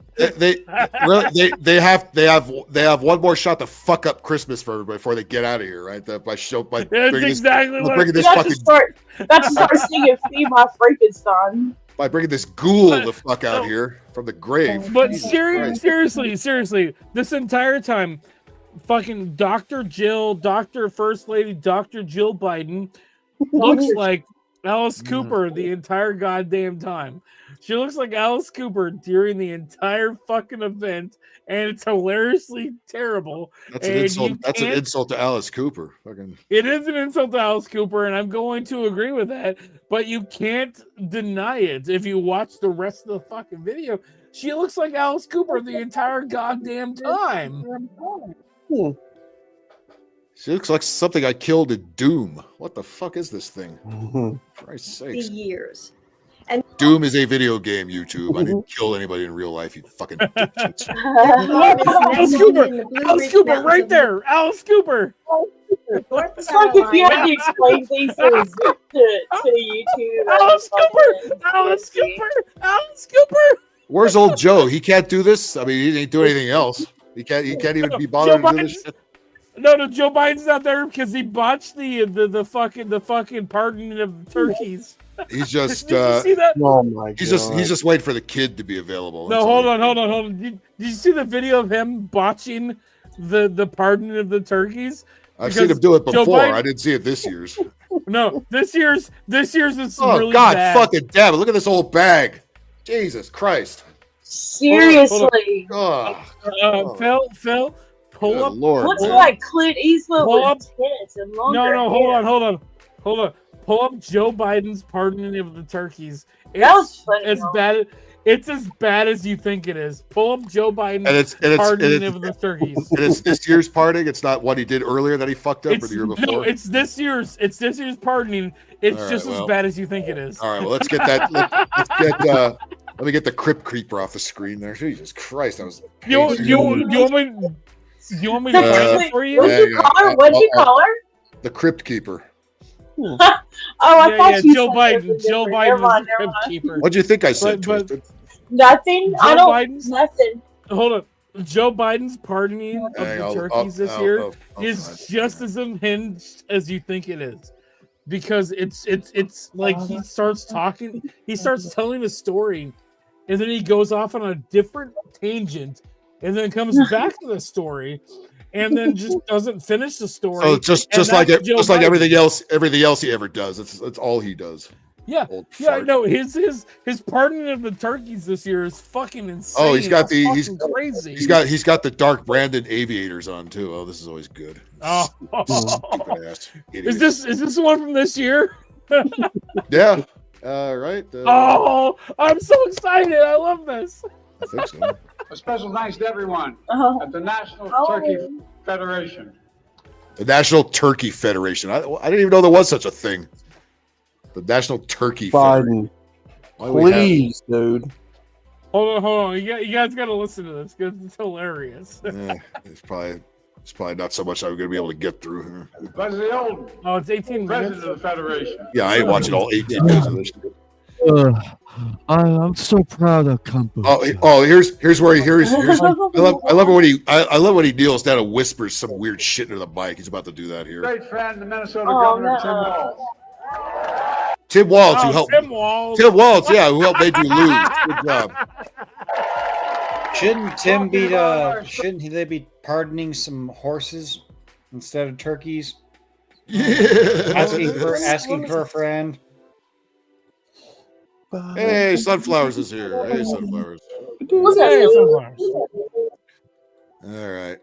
S6: They have one more shot to fuck up Christmas for everybody before they get out of here, right? By
S18: That's
S6: bringing
S18: exactly what
S6: bringing this
S17: That's to
S6: fucking
S17: start singing Feed My Frankenstein.
S6: by bringing this ghoul the fuck out here from the grave.
S18: But
S6: Jesus Christ.
S18: seriously, this entire time, fucking Dr. First Lady Dr. Jill Biden looks like Alice Cooper the entire goddamn time. She looks like Alice Cooper during the entire fucking event, and it's hilariously terrible.
S6: That's an
S18: And
S6: insult.
S18: you
S6: That's an
S18: can't-
S6: insult to Alice Cooper. Fucking.
S18: It is an insult to Alice Cooper, and I'm going to agree with that. But you can't deny it if you watch the rest of the fucking video. She looks like Alice Cooper the entire goddamn time.
S6: She looks like something I killed in Doom. What the fuck is this thing? For Christ's
S19: the
S6: sakes.
S19: years. And
S6: Doom is a video game, YouTube. I didn't kill anybody in real life, you fucking dipshits.
S18: Alice Cooper! Alice Cooper, right there! Alice Cooper!
S17: It's like if you had to explain things to YouTube.
S18: Alice Cooper! Alice Cooper! Alice Cooper!
S6: Where's old Joe? He can't do this. I mean, he ain't doing anything else. He can't even be bothered to do this shit.
S18: No, Joe Biden's not there because he botched the fucking pardoning of turkeys.
S6: He's just
S18: Did you see that?
S11: Oh my god.
S6: he's just waiting for the kid to be available.
S18: No, hold on. Did you see the video of him botching the pardoning of the turkeys?
S6: I've seen him do it before. I didn't see it this year's.
S18: No, this year's is
S6: Oh
S18: really
S6: God,
S18: bad.
S6: fucking damn it! Look at this old bag. Jesus Christ.
S17: Seriously.
S18: Phil, pull up.
S6: Lord,
S17: Looks
S6: man.
S17: like Clint Eastwood
S18: Pull up.
S17: with tits and longer
S18: No,
S17: hair.
S18: hold on. Pull up Joe Biden's pardoning of the turkeys.
S17: That was funny,
S18: It's
S17: though.
S18: bad. It's as bad as you think it is. Pull up Joe Biden's pardoning of the turkeys.
S6: And it's this year's parting. It's not what he did earlier that he fucked up or the year before.
S18: No, it's this year's pardoning. It's
S6: All right,
S18: just as
S6: well.
S18: bad as you think it is.
S6: All right, well, let's get that. Let me get the Crypt Creeper off the screen there. Jesus Christ, that was.
S18: You want me to find it for you?
S17: What'd you call her? What'd you call her?
S6: The Crypt Keeper.
S17: Oh, I thought you
S18: Joe
S17: said
S18: Biden.
S17: something
S18: Joe
S17: different.
S18: Biden
S17: Never mind,
S18: is
S17: never
S18: the
S17: mind.
S18: crypt keeper.
S6: What'd you think I said,
S18: But-
S6: Twisted?
S17: Nothing. I
S18: Joe
S17: don't.
S18: Biden's-
S17: Nothing.
S18: Hold on. Joe Biden's pardoning of
S6: Hang
S18: the
S6: on,
S18: turkeys this
S6: I'll
S18: year
S6: find
S18: is just as unhinged as you think it is, because it's like he starts talking, he starts telling a story, and then he goes off on a different tangent, and then comes back to the story, and then just doesn't finish the story.
S6: So just
S18: and
S6: like
S18: that's Joe
S6: just like
S18: Biden.
S6: everything else he ever does. It's all he does.
S18: Yeah,
S6: Old
S18: yeah,
S6: fart.
S18: no, his pardoning of the turkeys this year is fucking insane.
S6: Oh, he's got the
S18: It's fucking crazy.
S6: he's got the dark Brandon aviators on too. Oh, this is always good.
S18: Oh.
S6: Stupid ass idiot.
S18: Is this the one from this year?
S6: Yeah. Right.
S18: Oh, I'm so excited! I love this.
S6: I think so.
S20: A special thanks to everyone at the National Turkey Federation.
S6: The National Turkey Federation. I didn't even know there was such a thing. The National Turkey
S11: Biden.
S6: Federation. Why do we have-
S11: Please, dude.
S18: Hold on. You guys got to listen to this because it's hilarious.
S6: It's probably not so much I'm going to be able to get through here.
S20: Leslie Old,
S18: Oh, it's 18
S20: President
S18: minutes.
S20: of the Federation.
S6: Yeah, I ain't watching all 18 minutes of this.
S14: I'm so proud of kombucha.
S6: Here's where I love when he kneels down and whispers some weird shit into the mic. He's about to do that here.
S20: Great friend, the Minnesota
S17: Oh,
S20: Governor,
S17: no.
S20: Tim Walz.
S6: Tim Walz, who helped.
S18: Tim Walz.
S6: Tim Walz, yeah, who helped made you lose. Good job.
S12: Shouldn't they be pardoning some horses instead of turkeys?
S6: Yeah.
S12: Asking for a friend.
S6: Hey, Sunflowers is here. Hey, Sunflowers.
S18: Hey, Sunflowers.
S6: All right.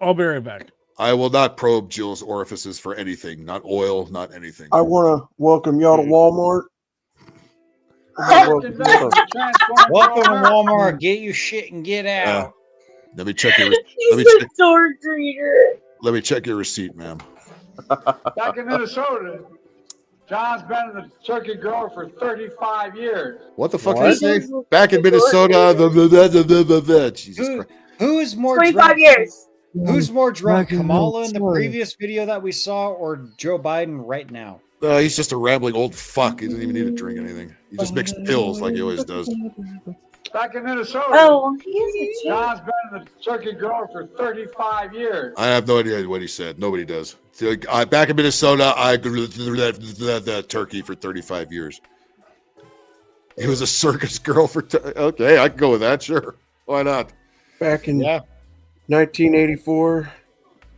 S18: I'll be right back.
S6: I will not probe Jill's orifices for anything. Not oil, not anything.
S11: I want to welcome y'all to Walmart.
S12: Welcome to Walmart. Get your shit and get out.
S6: Let me check your.
S17: He's a door greeter.
S6: Let me check your receipt, ma'am.
S20: Back in Minnesota, John's been the turkey grower for 35 years.
S6: What the fuck did he say? Back in Minnesota. Jesus Christ.
S12: Who is more
S17: 25
S12: drunk?
S17: years.
S12: Who's more drunk,
S14: Back in
S12: Kamala in the
S14: Minnesota.
S12: previous video that we saw, or Joe Biden right now?
S6: He's just a rambling old fuck. He doesn't even need to drink anything. He just makes pills like he always does.
S20: Back in Minnesota,
S17: Oh, he is a chick.
S20: John's been the turkey grower for 35 years.
S6: I have no idea what he said. Nobody does. So, back in Minnesota, I grew the turkey for 35 years. He was a circus girl for. Okay, I can go with that. Sure, why not?
S11: Back in 1984,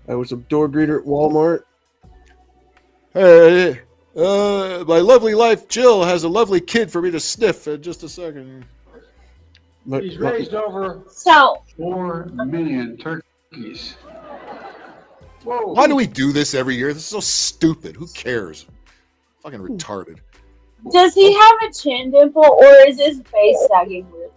S11: I was a door greeter at Walmart.
S6: Hey, my lovely wife Jill has a lovely kid for me to sniff in just a second.
S20: He's raised over
S17: So
S20: 4 million turkeys. Whoa.
S6: Why do we do this every year? This is so stupid. Who cares? Fucking retarded.
S17: does he have a chin dimple or is his face sagging weirdly?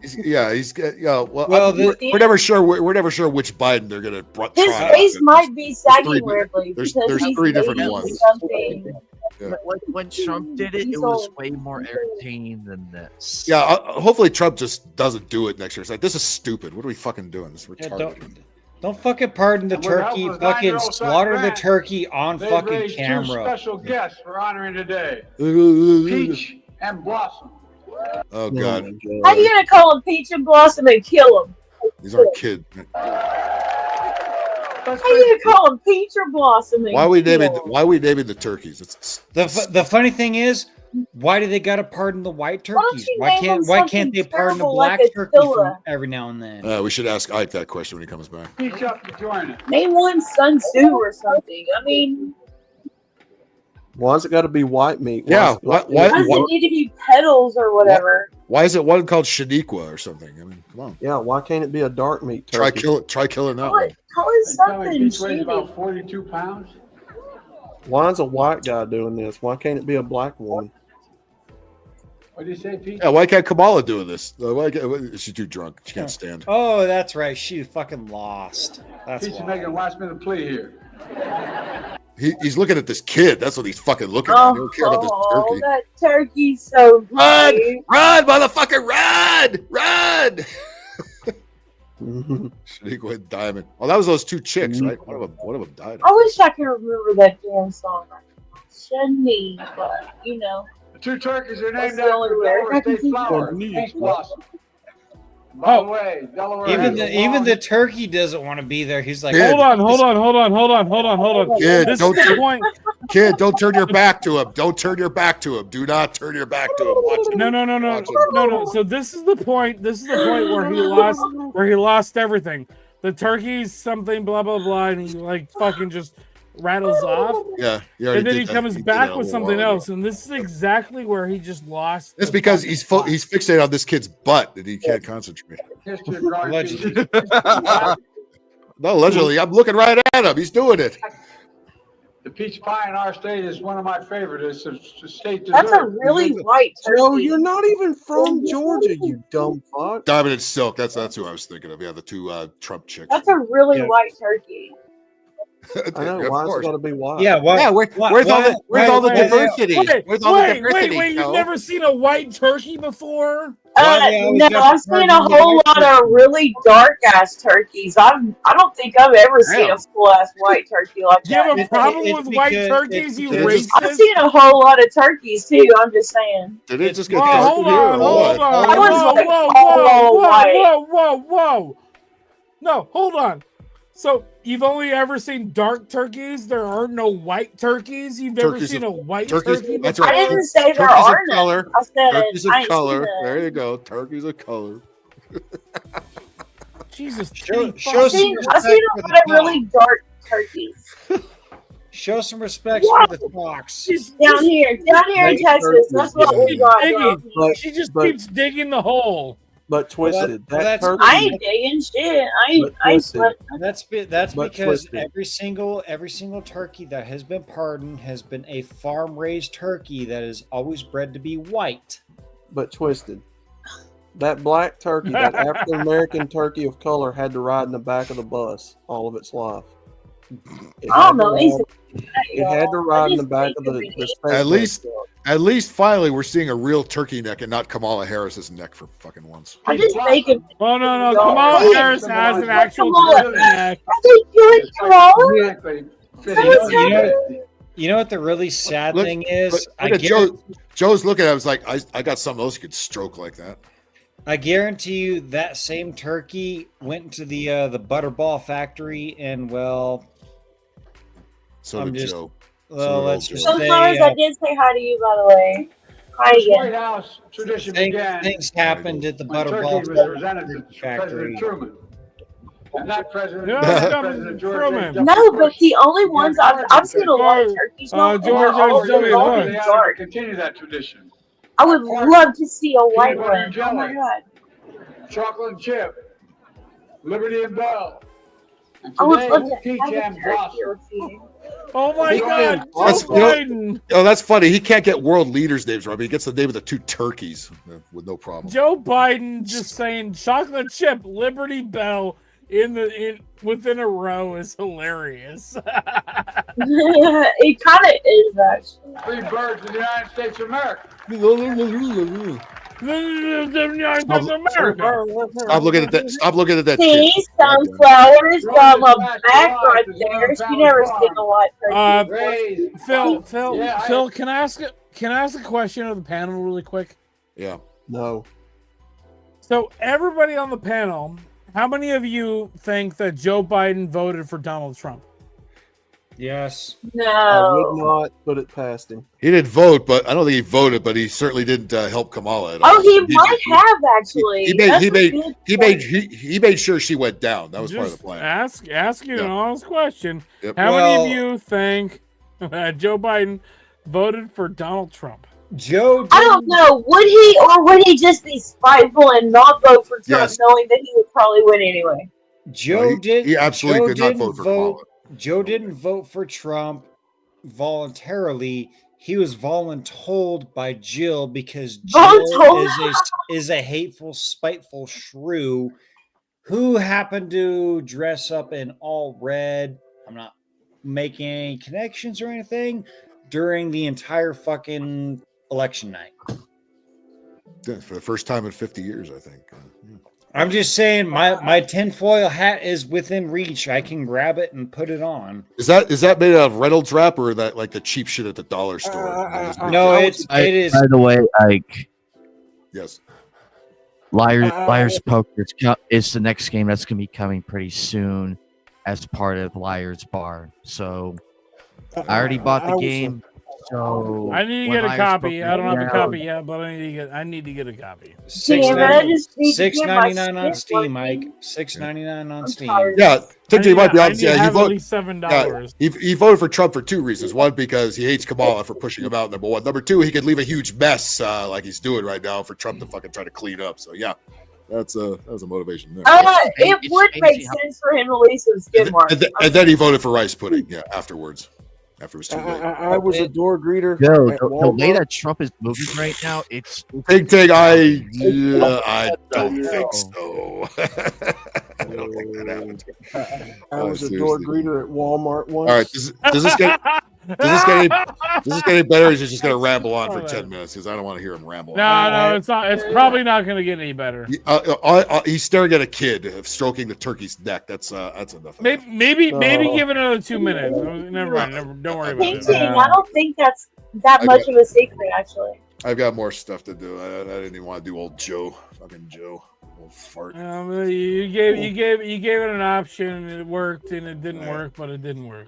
S6: He's well.
S17: We're
S6: never sure. We're never sure which Biden they're gonna.
S17: His face might be sagging weirdly
S6: There's
S17: because he's
S6: three different
S17: eating
S6: ones.
S17: something.
S15: when Trump did it, it was way more entertaining than this.
S6: Yeah, hopefully Trump just doesn't do it next year. It's like, this is stupid. What are we fucking doing? This is retarded.
S12: Don't fucking pardon the
S20: And we're
S12: turkey.
S20: helping
S12: Fucking
S20: 9-year-old
S12: slaughter the
S20: Grant.
S12: turkey on
S20: They've
S12: fucking
S20: raised two
S12: camera.
S20: special guests for honoring today, Peach and Blossom.
S6: Oh God,
S17: How you gonna call him Peach and Blossom and kill him?
S6: these aren't kids.
S17: How you gonna call him Peach or Blossom? And
S6: Why are we
S17: kill
S6: naming?
S17: him?
S6: Why are we naming the turkeys? It's
S12: The funny thing is, why do they gotta pardon the white turkeys?
S17: you
S12: Why
S17: name
S12: can't
S17: them
S12: Why can't
S17: something
S12: they pardon the
S17: terrible
S12: black
S17: like
S12: turkey from
S17: Attila?
S12: every now and then?
S6: we should ask Ike that question when he comes back.
S20: Peach up to join it.
S17: Name one Sun Tzu or something. I mean,
S11: Why's it got to be white meat?
S6: Yeah,
S17: why does it need to be petals or whatever?
S6: Why is it one called Shaniqua or something? I mean, come on.
S11: Yeah, why can't it be a dark meat
S6: Try
S11: turkey?
S6: killing that
S17: Call it something.
S20: Peach weighs
S17: shitty.
S20: about 42 pounds.
S11: Why is a white guy doing this? Why can't it be a black woman?
S20: What do you say, Peach?
S6: Yeah, why can't Kamala doing this? She's too drunk. She can't stand.
S12: Oh, that's right. She fucking lost. That's
S20: Peach is
S12: why.
S20: making a last minute plea here.
S6: He's looking at this kid. That's what he's fucking looking at. He don't care about this turkey.
S17: That turkey's so
S6: Run!
S17: cute.
S6: Run, motherfucker! Run! Run! Shaniqua and Diamond. Oh, that was those two chicks, right? One of them died.
S17: I wish I could remember that damn song. Shaniqua, you know.
S20: The two turkeys are
S17: That's
S20: named
S17: the only
S20: after
S17: lyric I
S20: Delaware
S17: can
S20: State
S17: think of.
S20: flower, Peach Blossom. By the way, Delaware
S12: Even
S20: has
S12: the
S20: a
S12: even
S20: long-
S12: the turkey doesn't want to be there. He's like,
S6: Kid.
S18: Hold on.
S6: Kid,
S18: This is
S6: don't
S18: the point.
S6: Kid, don't turn your back to him. Don't turn your back to him. Do not turn your back to him. Watch him.
S18: No. So this is the point. This is the point where he lost everything. The turkey's something, blah blah blah, and he like fucking just rattles off.
S6: Yeah, you already
S18: And then
S6: did
S18: he
S6: that.
S18: comes
S6: You did
S18: back
S6: that a
S18: with
S6: little
S18: something
S6: while ago.
S18: else, and this is exactly where he just lost.
S6: It's
S18: the
S6: because
S18: fucking
S6: he's
S18: plot.
S6: he's fixated on this kid's butt and he can't concentrate.
S20: history of drawing
S12: Allegedly.
S20: peaches.
S6: No, allegedly, I'm looking right at him. He's doing it.
S20: The peach pie in our state is one of my favorites. It's a state
S17: That's a
S20: dessert.
S17: really white turkey.
S11: Joe, you're not even from Georgia, you dumb fuck.
S6: Diamond and Silk. That's who I was thinking of. Yeah, the two Trump chicks.
S17: That's a really
S12: Yeah.
S17: white turkey.
S11: I know.
S6: Of
S11: Why's it
S6: course.
S11: got to be white?
S12: yeah, why?
S8: Yeah, where's all the
S18: wait,
S8: diversity? Where's all the diversity?
S18: You've
S8: Joe?
S18: never seen a white turkey before?
S12: Why they always
S17: No,
S12: got
S17: I've
S12: to
S17: seen a
S12: pardon the
S17: whole
S12: white
S17: lot of
S12: turkey?
S17: really dark ass turkeys. I don't think I've ever seen a
S6: Damn.
S17: full ass white turkey like
S18: Do you have
S17: that.
S18: a problem
S12: it's
S18: with white
S12: because-
S18: turkeys, you
S6: it's just-
S17: I've
S18: racist?
S17: seen a whole lot of turkeys too. I'm just saying.
S6: Did it just get
S18: Whoa,
S6: dark
S18: hold
S6: in here or
S18: on,
S6: what?
S18: hold on.
S17: That one's
S18: Whoa,
S17: like
S18: whoa,
S17: all
S18: whoa,
S17: white.
S18: whoa. No, hold on. So you've only ever seen dark turkeys? There are no white turkeys? You've never
S6: Turkeys
S18: seen
S6: of-
S18: a white
S6: turkeys-
S18: turkey
S6: that's
S18: before?
S6: right.
S17: I didn't say there
S6: Turkeys of
S17: are none.
S6: color.
S17: I said
S6: Turkeys of
S17: I ain't
S6: color.
S17: seen none.
S6: There you go. Turkeys of color.
S18: Jesus,
S12: Show
S18: Christ.
S12: some
S17: I've seen
S12: respect
S17: a
S12: for the
S17: lot of really dark turkeys.
S12: Show some respect for the fox.
S17: Down here in
S11: White
S17: Texas,
S11: turkeys,
S17: that's what
S11: yeah.
S17: we got.
S18: Digging.
S17: down here.
S11: But,
S18: She just
S11: but,
S18: keeps digging the hole.
S11: but twisted.
S12: Well,
S11: that
S12: that's-
S11: turkey.
S17: I ain't digging shit. I ain't
S11: Twisted.
S17: sweat.
S12: That's
S11: But
S12: because
S11: twisted.
S12: every single turkey that has been pardoned has been a farm raised turkey that is always bred to be white.
S11: But twisted. That black turkey, that African American turkey of color, had to ride in the back of the bus all of its life. It
S17: I don't
S11: had to
S17: know.
S11: ride- It had to ride in the back of the space
S6: At least finally we're seeing a real turkey neck and not Kamala Harris's neck for fucking once.
S17: I'm just making.
S18: Oh, no. Kamala Harris has an actual turkey neck.
S17: Are they killing Kamala?
S20: Exactly.
S12: You know what the really sad
S6: Look-
S12: thing is?
S6: Look at Joe's looking at it. I was like, I got something else you could stroke like that.
S12: I guarantee you that same turkey went into the Butterball factory and well.
S6: So
S12: I'm
S6: did
S12: just-
S6: Joe.
S12: Well, let's just
S17: So
S12: say
S17: Flowers, I did say hi to you, by the way. Hi
S20: This White
S17: again.
S20: House tradition began
S12: things happened at the
S20: when Turkey
S12: Butterball
S20: was presented to
S12: factory.
S20: President Truman. And that president,
S18: Yeah,
S20: President George
S18: Truman.
S20: H.W.
S17: No, but
S20: Bush.
S17: the only ones I've seen a lot of turkeys. now, and
S18: George
S17: they're all
S18: H.W.
S17: really
S18: Bush.
S20: They ought to
S17: dark.
S20: continue that tradition.
S17: I would love to see a white
S20: Peanut butter
S17: one.
S20: and
S17: Oh my
S20: jelly.
S17: god.
S20: Chocolate and chip, Liberty and Bell. And
S17: I would
S20: today,
S17: love to
S20: peach
S17: have a
S20: and
S17: turkey
S20: blossom.
S17: or feeding.
S18: Oh my God,
S6: That's,
S18: Joe Biden.
S6: Oh, that's funny. He can't get world leaders' names right, but he gets the name of the two turkeys with no problem.
S18: Joe Biden just saying chocolate chip, Liberty Bell, within a row is hilarious.
S17: It kind of is actually.
S20: Free birds in the United States of America.
S6: Stop looking at that. Stop looking at that.
S17: See,
S6: kid.
S17: sunflowers from a back right there. She never seen a white turkey.
S18: Phil, can I ask a question of the panel really quick?
S6: Yeah.
S11: No.
S18: So everybody on the panel, how many of you think that Joe Biden voted for Donald Trump?
S12: Yes.
S11: I would not put it past him.
S6: He didn't vote, but I don't think he voted. But he certainly didn't help Kamala at all.
S17: Oh, he might have actually.
S6: He made sure she went down. That was part of the plan.
S18: Ask you an honest question.
S6: Yep.
S18: How many of you think that Joe Biden voted for Donald Trump?
S17: I don't know. Would he or would he just be spiteful and not vote for Trump, knowing that he would probably win anyway?
S6: He absolutely could not vote for Kamala.
S12: Joe didn't vote for Trump voluntarily. He was voluntold by Jill because Jill is a hateful, spiteful shrew who happened to dress up in all red. I'm not making any connections or anything during the entire fucking election night.
S6: Yeah, for the first time in 50 years, I think.
S12: I'm just saying my tinfoil hat is within reach. I can grab it and put it on.
S6: Is that made out of Reynolds wrap or that like the cheap shit at the dollar store?
S12: No, it is.
S15: By the way, Ike.
S6: Yes.
S15: Liar's Poker is the next game that's going to be coming pretty soon as part of Liar's Bar. So I already bought the game. So
S18: I need to get a copy. I don't have a copy yet, but I need to get a copy.
S12: $6.99 on Steam, Mike. $6.99 on Steam.
S6: Yeah, TJ might be honest. Yeah,
S18: he voted $7.
S6: He voted for Trump for two reasons. One, because he hates Kamala for pushing him out. Number one. Number two, he could leave a huge mess like he's doing right now for Trump to fucking try to clean up. So yeah, that was a motivation there.
S17: It would make sense for him to leave some skid marks.
S6: And then he voted for rice pudding. Yeah, afterwards. After it was too late.
S11: I was a door greeter.
S15: Yo, the way that Trump is moving right now, it's
S6: Tig. I don't think so. I don't think that happened.
S11: I was a door greeter at Walmart once.
S6: All right, does this get any better? Or is he just gonna ramble on for 10 minutes? Because I don't want to hear him ramble.
S18: No, it's not. It's probably not going to get any better.
S6: He's staring at a kid stroking the turkey's neck. That's enough.
S18: Maybe give it another 2 minutes. Never mind. Don't worry about it.
S17: I don't think that's that much of a secret, actually.
S6: I've got more stuff to do. I didn't even want to do old Joe, fucking Joe, old fart.
S18: You gave it an option, and it worked, and it didn't work, but it didn't work.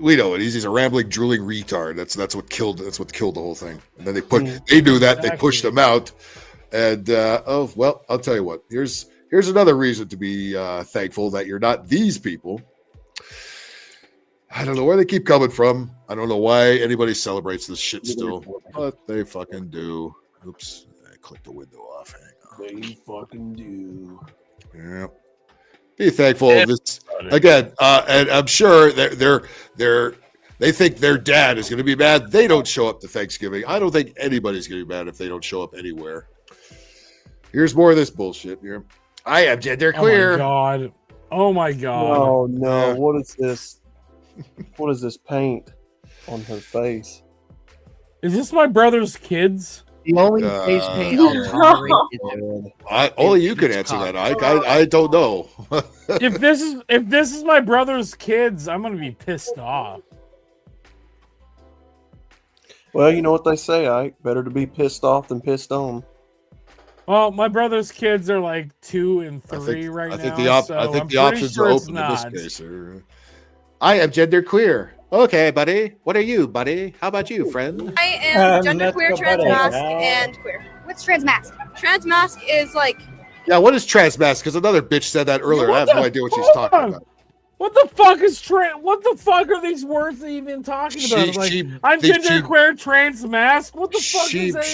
S6: We know it. He's a rambling, drooling retard. That's what killed the whole thing. And then they knew that they pushed him out. And I'll tell you what. Here's another reason to be thankful that you're not these people. I don't know where they keep coming from. I don't know why anybody celebrates this shit still, but they fucking do. Oops, I clicked the window off. Hang on.
S11: They fucking do.
S6: Yeah. Be thankful of this again, and I'm sure they think their dad is going to be mad. They don't show up to Thanksgiving. I don't think anybody's going to be mad if they don't show up anywhere. Here's more of this bullshit here. I am genderqueer.
S18: Oh my god!
S11: Oh no! What is this? What is this paint on her face?
S18: Is this my brother's kids?
S15: The only face paint
S6: only you can answer that. I don't know.
S18: if this is my brother's kids, I'm gonna be pissed off.
S11: Well, you know what they say, Ike. Better to be pissed off than pissed on.
S18: Well, my brother's kids are like 2 and 3 right now.
S6: I think the options are open in this case. I am genderqueer. Okay, buddy. What are you, buddy? How about you, friend?
S21: I am genderqueer, transmasc, and queer. What's transmasc? Transmasc is like...
S6: Yeah, what is transmasc? Because another bitch said that earlier. I have no idea what she's talking about.
S18: What the fuck is what the fuck are these words even talking about? I'm genderqueer, transmasc. What the fuck is that?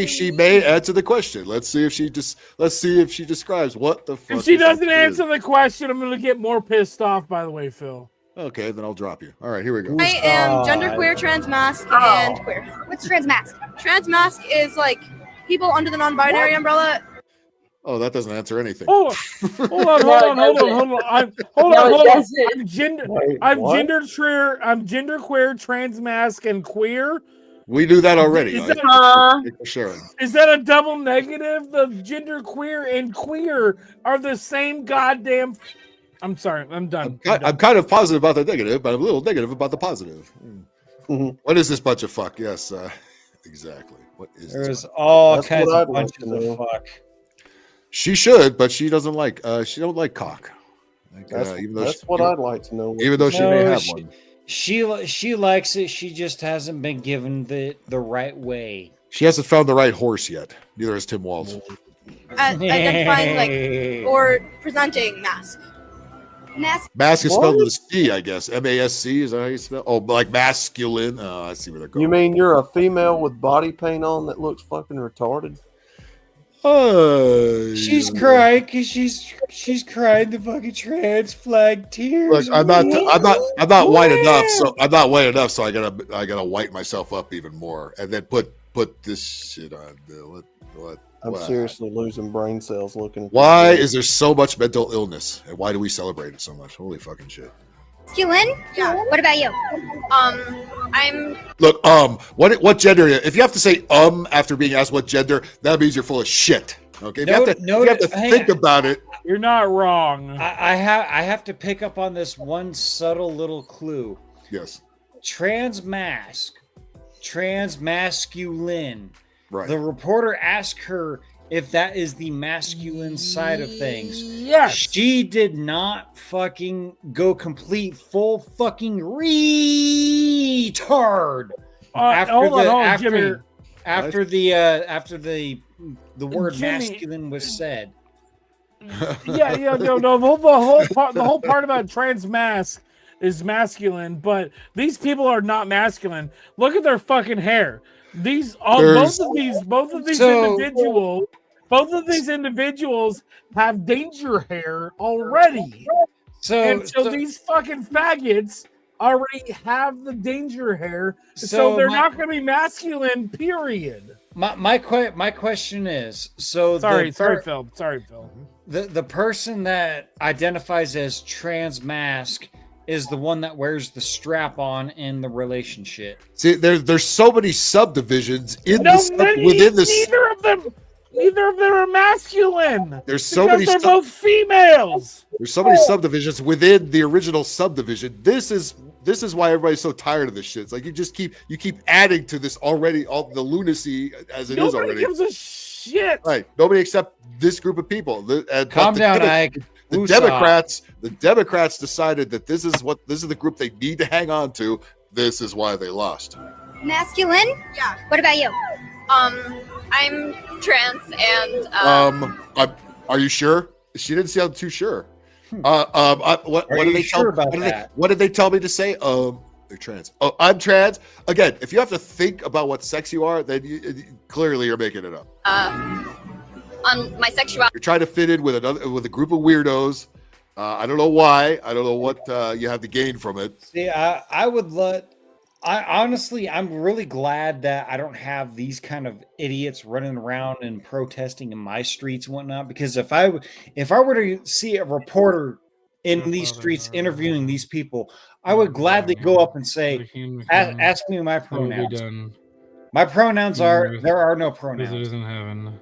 S6: She may answer the question. Let's see if she describes what the fuck.
S18: If she doesn't answer the question, I'm gonna get more pissed off. By the way, Phil.
S6: Okay, then I'll drop you. All right, here we go.
S21: I am genderqueer, transmasc, and queer. What's transmasc? Transmasc is like people under the non-binary umbrella.
S6: Oh, that doesn't answer anything.
S18: Hold on. I'm genderqueer, transmasc, and queer.
S6: We do that already.
S18: Is
S6: Sharon.
S18: Is that a double negative? The genderqueer and queer are the same goddamn. I'm sorry. I'm done.
S6: I'm kind of positive about the negative, but I'm a little negative about the positive. What is this bunch of fuck? Yes, exactly. What is
S12: There's
S6: this?
S12: all kinds of bunches of fuck.
S6: She should, but she doesn't like. She don't like cock.
S11: That's what I'd like to know.
S6: Even though she may have one.
S12: She likes it. She just hasn't been given the right way.
S6: She hasn't found the right horse yet. Neither has Tim Walz.
S21: Identifying or presenting mask.
S6: Mask is spelled with a C, I guess. MASC, is that how you spell? Oh, like masculine. Oh, I see where they're going.
S11: You mean you're a female with body paint on that looks fucking retarded?
S12: She's crying because she's crying the fucking trans flag tears.
S6: Look, I'm not white enough, so I'm not white enough, so I gotta white myself up even more, and then put this shit on.
S11: I'm seriously losing brain cells looking at
S6: Why is there so much mental illness, and why do we celebrate it so much? Holy fucking shit!
S9: Masculine? Yeah. What about you?
S21: I'm.
S6: Look, what gender? If you have to say after being asked what gender, that means you're full of shit. Okay, if you have to think about it.
S18: You're not wrong.
S12: I have to pick up on this one subtle little clue.
S6: Yes.
S12: Transmasculine.
S6: Right.
S12: The reporter asked her if that is the masculine side of things.
S18: Yes.
S12: She did not fucking go complete full fucking retard after the word
S18: Jimmy,
S12: masculine was said.
S18: No. The whole part about transmasc is masculine, but these people are not masculine. Look at their fucking hair. Both of these individuals have danger hair already. So these fucking faggots already have the danger hair, so they're not going to be masculine. Period.
S12: My question is,
S18: sorry, Phil.
S12: The person that identifies as transmasc is the one that wears the strap on in the relationship.
S6: See, there's so many subdivisions within this.
S18: Neither of them are masculine.
S6: There's so many.
S18: They're both females.
S6: There's so many subdivisions within the original subdivision. This is why everybody's so tired of this shit. It's like you keep adding to this already, all the lunacy as it is already.
S18: Nobody gives a shit.
S6: Right. Nobody except this group of people.
S12: Calm down, Ike.
S6: The Democrats decided that this is the group they need to hang on to. This is why they lost.
S9: Masculine?
S21: Yeah.
S9: What about you?
S21: I'm trans and
S6: Are you sure? She didn't sound too sure. What did they tell What did they tell me to say? They're trans. Oh, I'm trans. Again, if you have to think about what sex you are, then clearly you're making it up.
S21: On my sexuality.
S6: You're trying to fit in with a group of weirdos. I don't know why. I don't know what you have to gain from it.
S12: See, I'm really glad that I don't have these kind of idiots running around and protesting in my streets and whatnot. Because if I were to see a reporter in these streets interviewing these people, I would gladly go up and say, "Ask me my pronouns." My pronouns are there are no pronouns.
S18: It isn't heaven.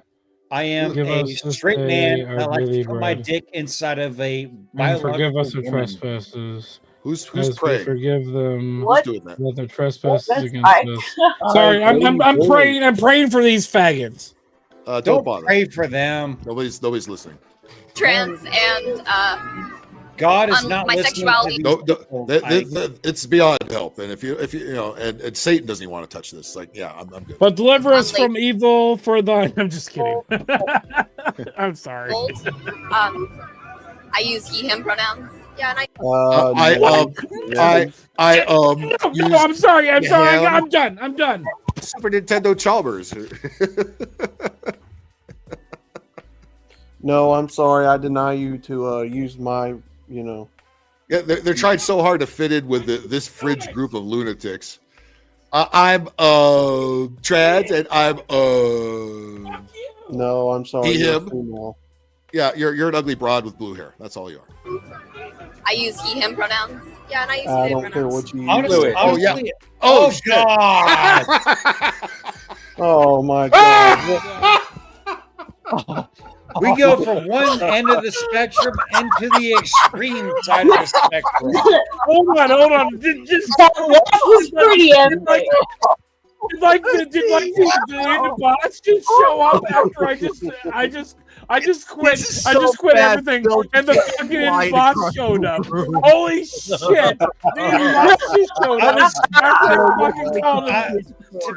S12: I am a straight man that likes to put my dick inside of a biological
S18: forgive us our
S12: woman.
S18: trespasses.
S6: Who's
S18: praying? Forgive them.
S6: Who's doing that?
S18: What their trespasses against us. Sorry, I'm praying. I'm praying for these faggots.
S6: Don't bother.
S12: Pray for them.
S6: Nobody's listening.
S21: Trans and
S12: God is not
S21: my
S12: listening
S21: sexuality.
S6: It's beyond help, and if you and Satan doesn't even want to touch this. Like, yeah, I'm good.
S18: But deliver us from evil, for thine. I'm just kidding. I'm sorry.
S21: I use he/him pronouns. Yeah, and
S18: I'm sorry. I'm done.
S6: Super Nintendo Chalmers.
S11: No, I'm sorry. I deny you to use my,
S6: Yeah, they're trying so hard to fit in with this fringe group of lunatics. I'm trans, and I'm
S11: No, I'm sorry.
S6: He,
S11: you're
S6: him.
S11: female.
S6: Yeah, you're an ugly broad with blue hair. That's all you are.
S21: I use he, him pronouns. Yeah, and I use
S11: I
S21: he, him
S11: don't care
S21: pronouns.
S11: what you use.
S12: Honestly,
S6: Oh, yeah.
S12: honestly-
S6: Oh,
S12: oh God!
S11: Oh my God.
S12: We go from one end of the spectrum into the extreme side of the spectrum.
S18: Hold on. Just
S17: That was pretty epic.
S18: did the bots just show up after I just quit.
S15: This is
S18: I
S15: so
S18: just quit
S15: bad,
S18: everything,
S15: Phil.
S18: and the fucking bots showed up. Holy shit! The bots just showed up after I fucking called them.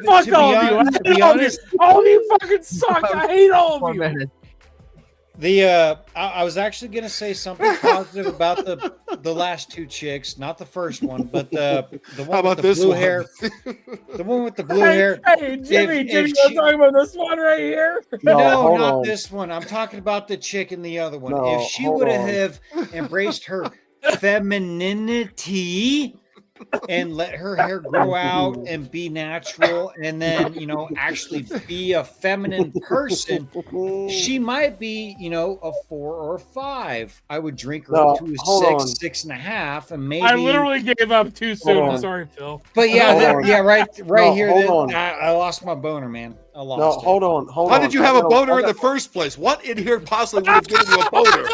S18: Fuck all of you! I hate all of you! All of you fucking suck! I hate all of you!
S12: I was actually gonna say something positive about the last two chicks, not the first one, but the one
S6: How about
S12: with the
S6: this
S12: blue
S6: one?
S12: hair. The one with the blue hair.
S18: Hey, Jimmy,
S12: If
S18: you're
S12: she-
S18: talking about this one right here?
S12: No,
S11: hold
S12: not
S11: on.
S12: this one. I'm talking about the chick in the other one.
S11: No,
S12: If she
S11: hold
S12: would
S11: on.
S12: have embraced her femininity and let her hair grow out and be natural, and then actually be a feminine person, she might be a 4 or a 5. I would drink her
S11: No,
S12: up to a
S11: hold
S12: 6,
S11: on.
S12: 6.5, and maybe
S18: I literally gave up too soon.
S11: Hold
S18: I'm
S11: on.
S18: sorry, Phil.
S12: But yeah,
S11: Hold on.
S12: right
S11: No,
S12: here.
S11: hold on.
S12: I lost my boner, man. I lost
S11: No,
S12: it.
S11: hold on.
S6: How did you have a boner in the first place? What in here possibly would have given you a boner?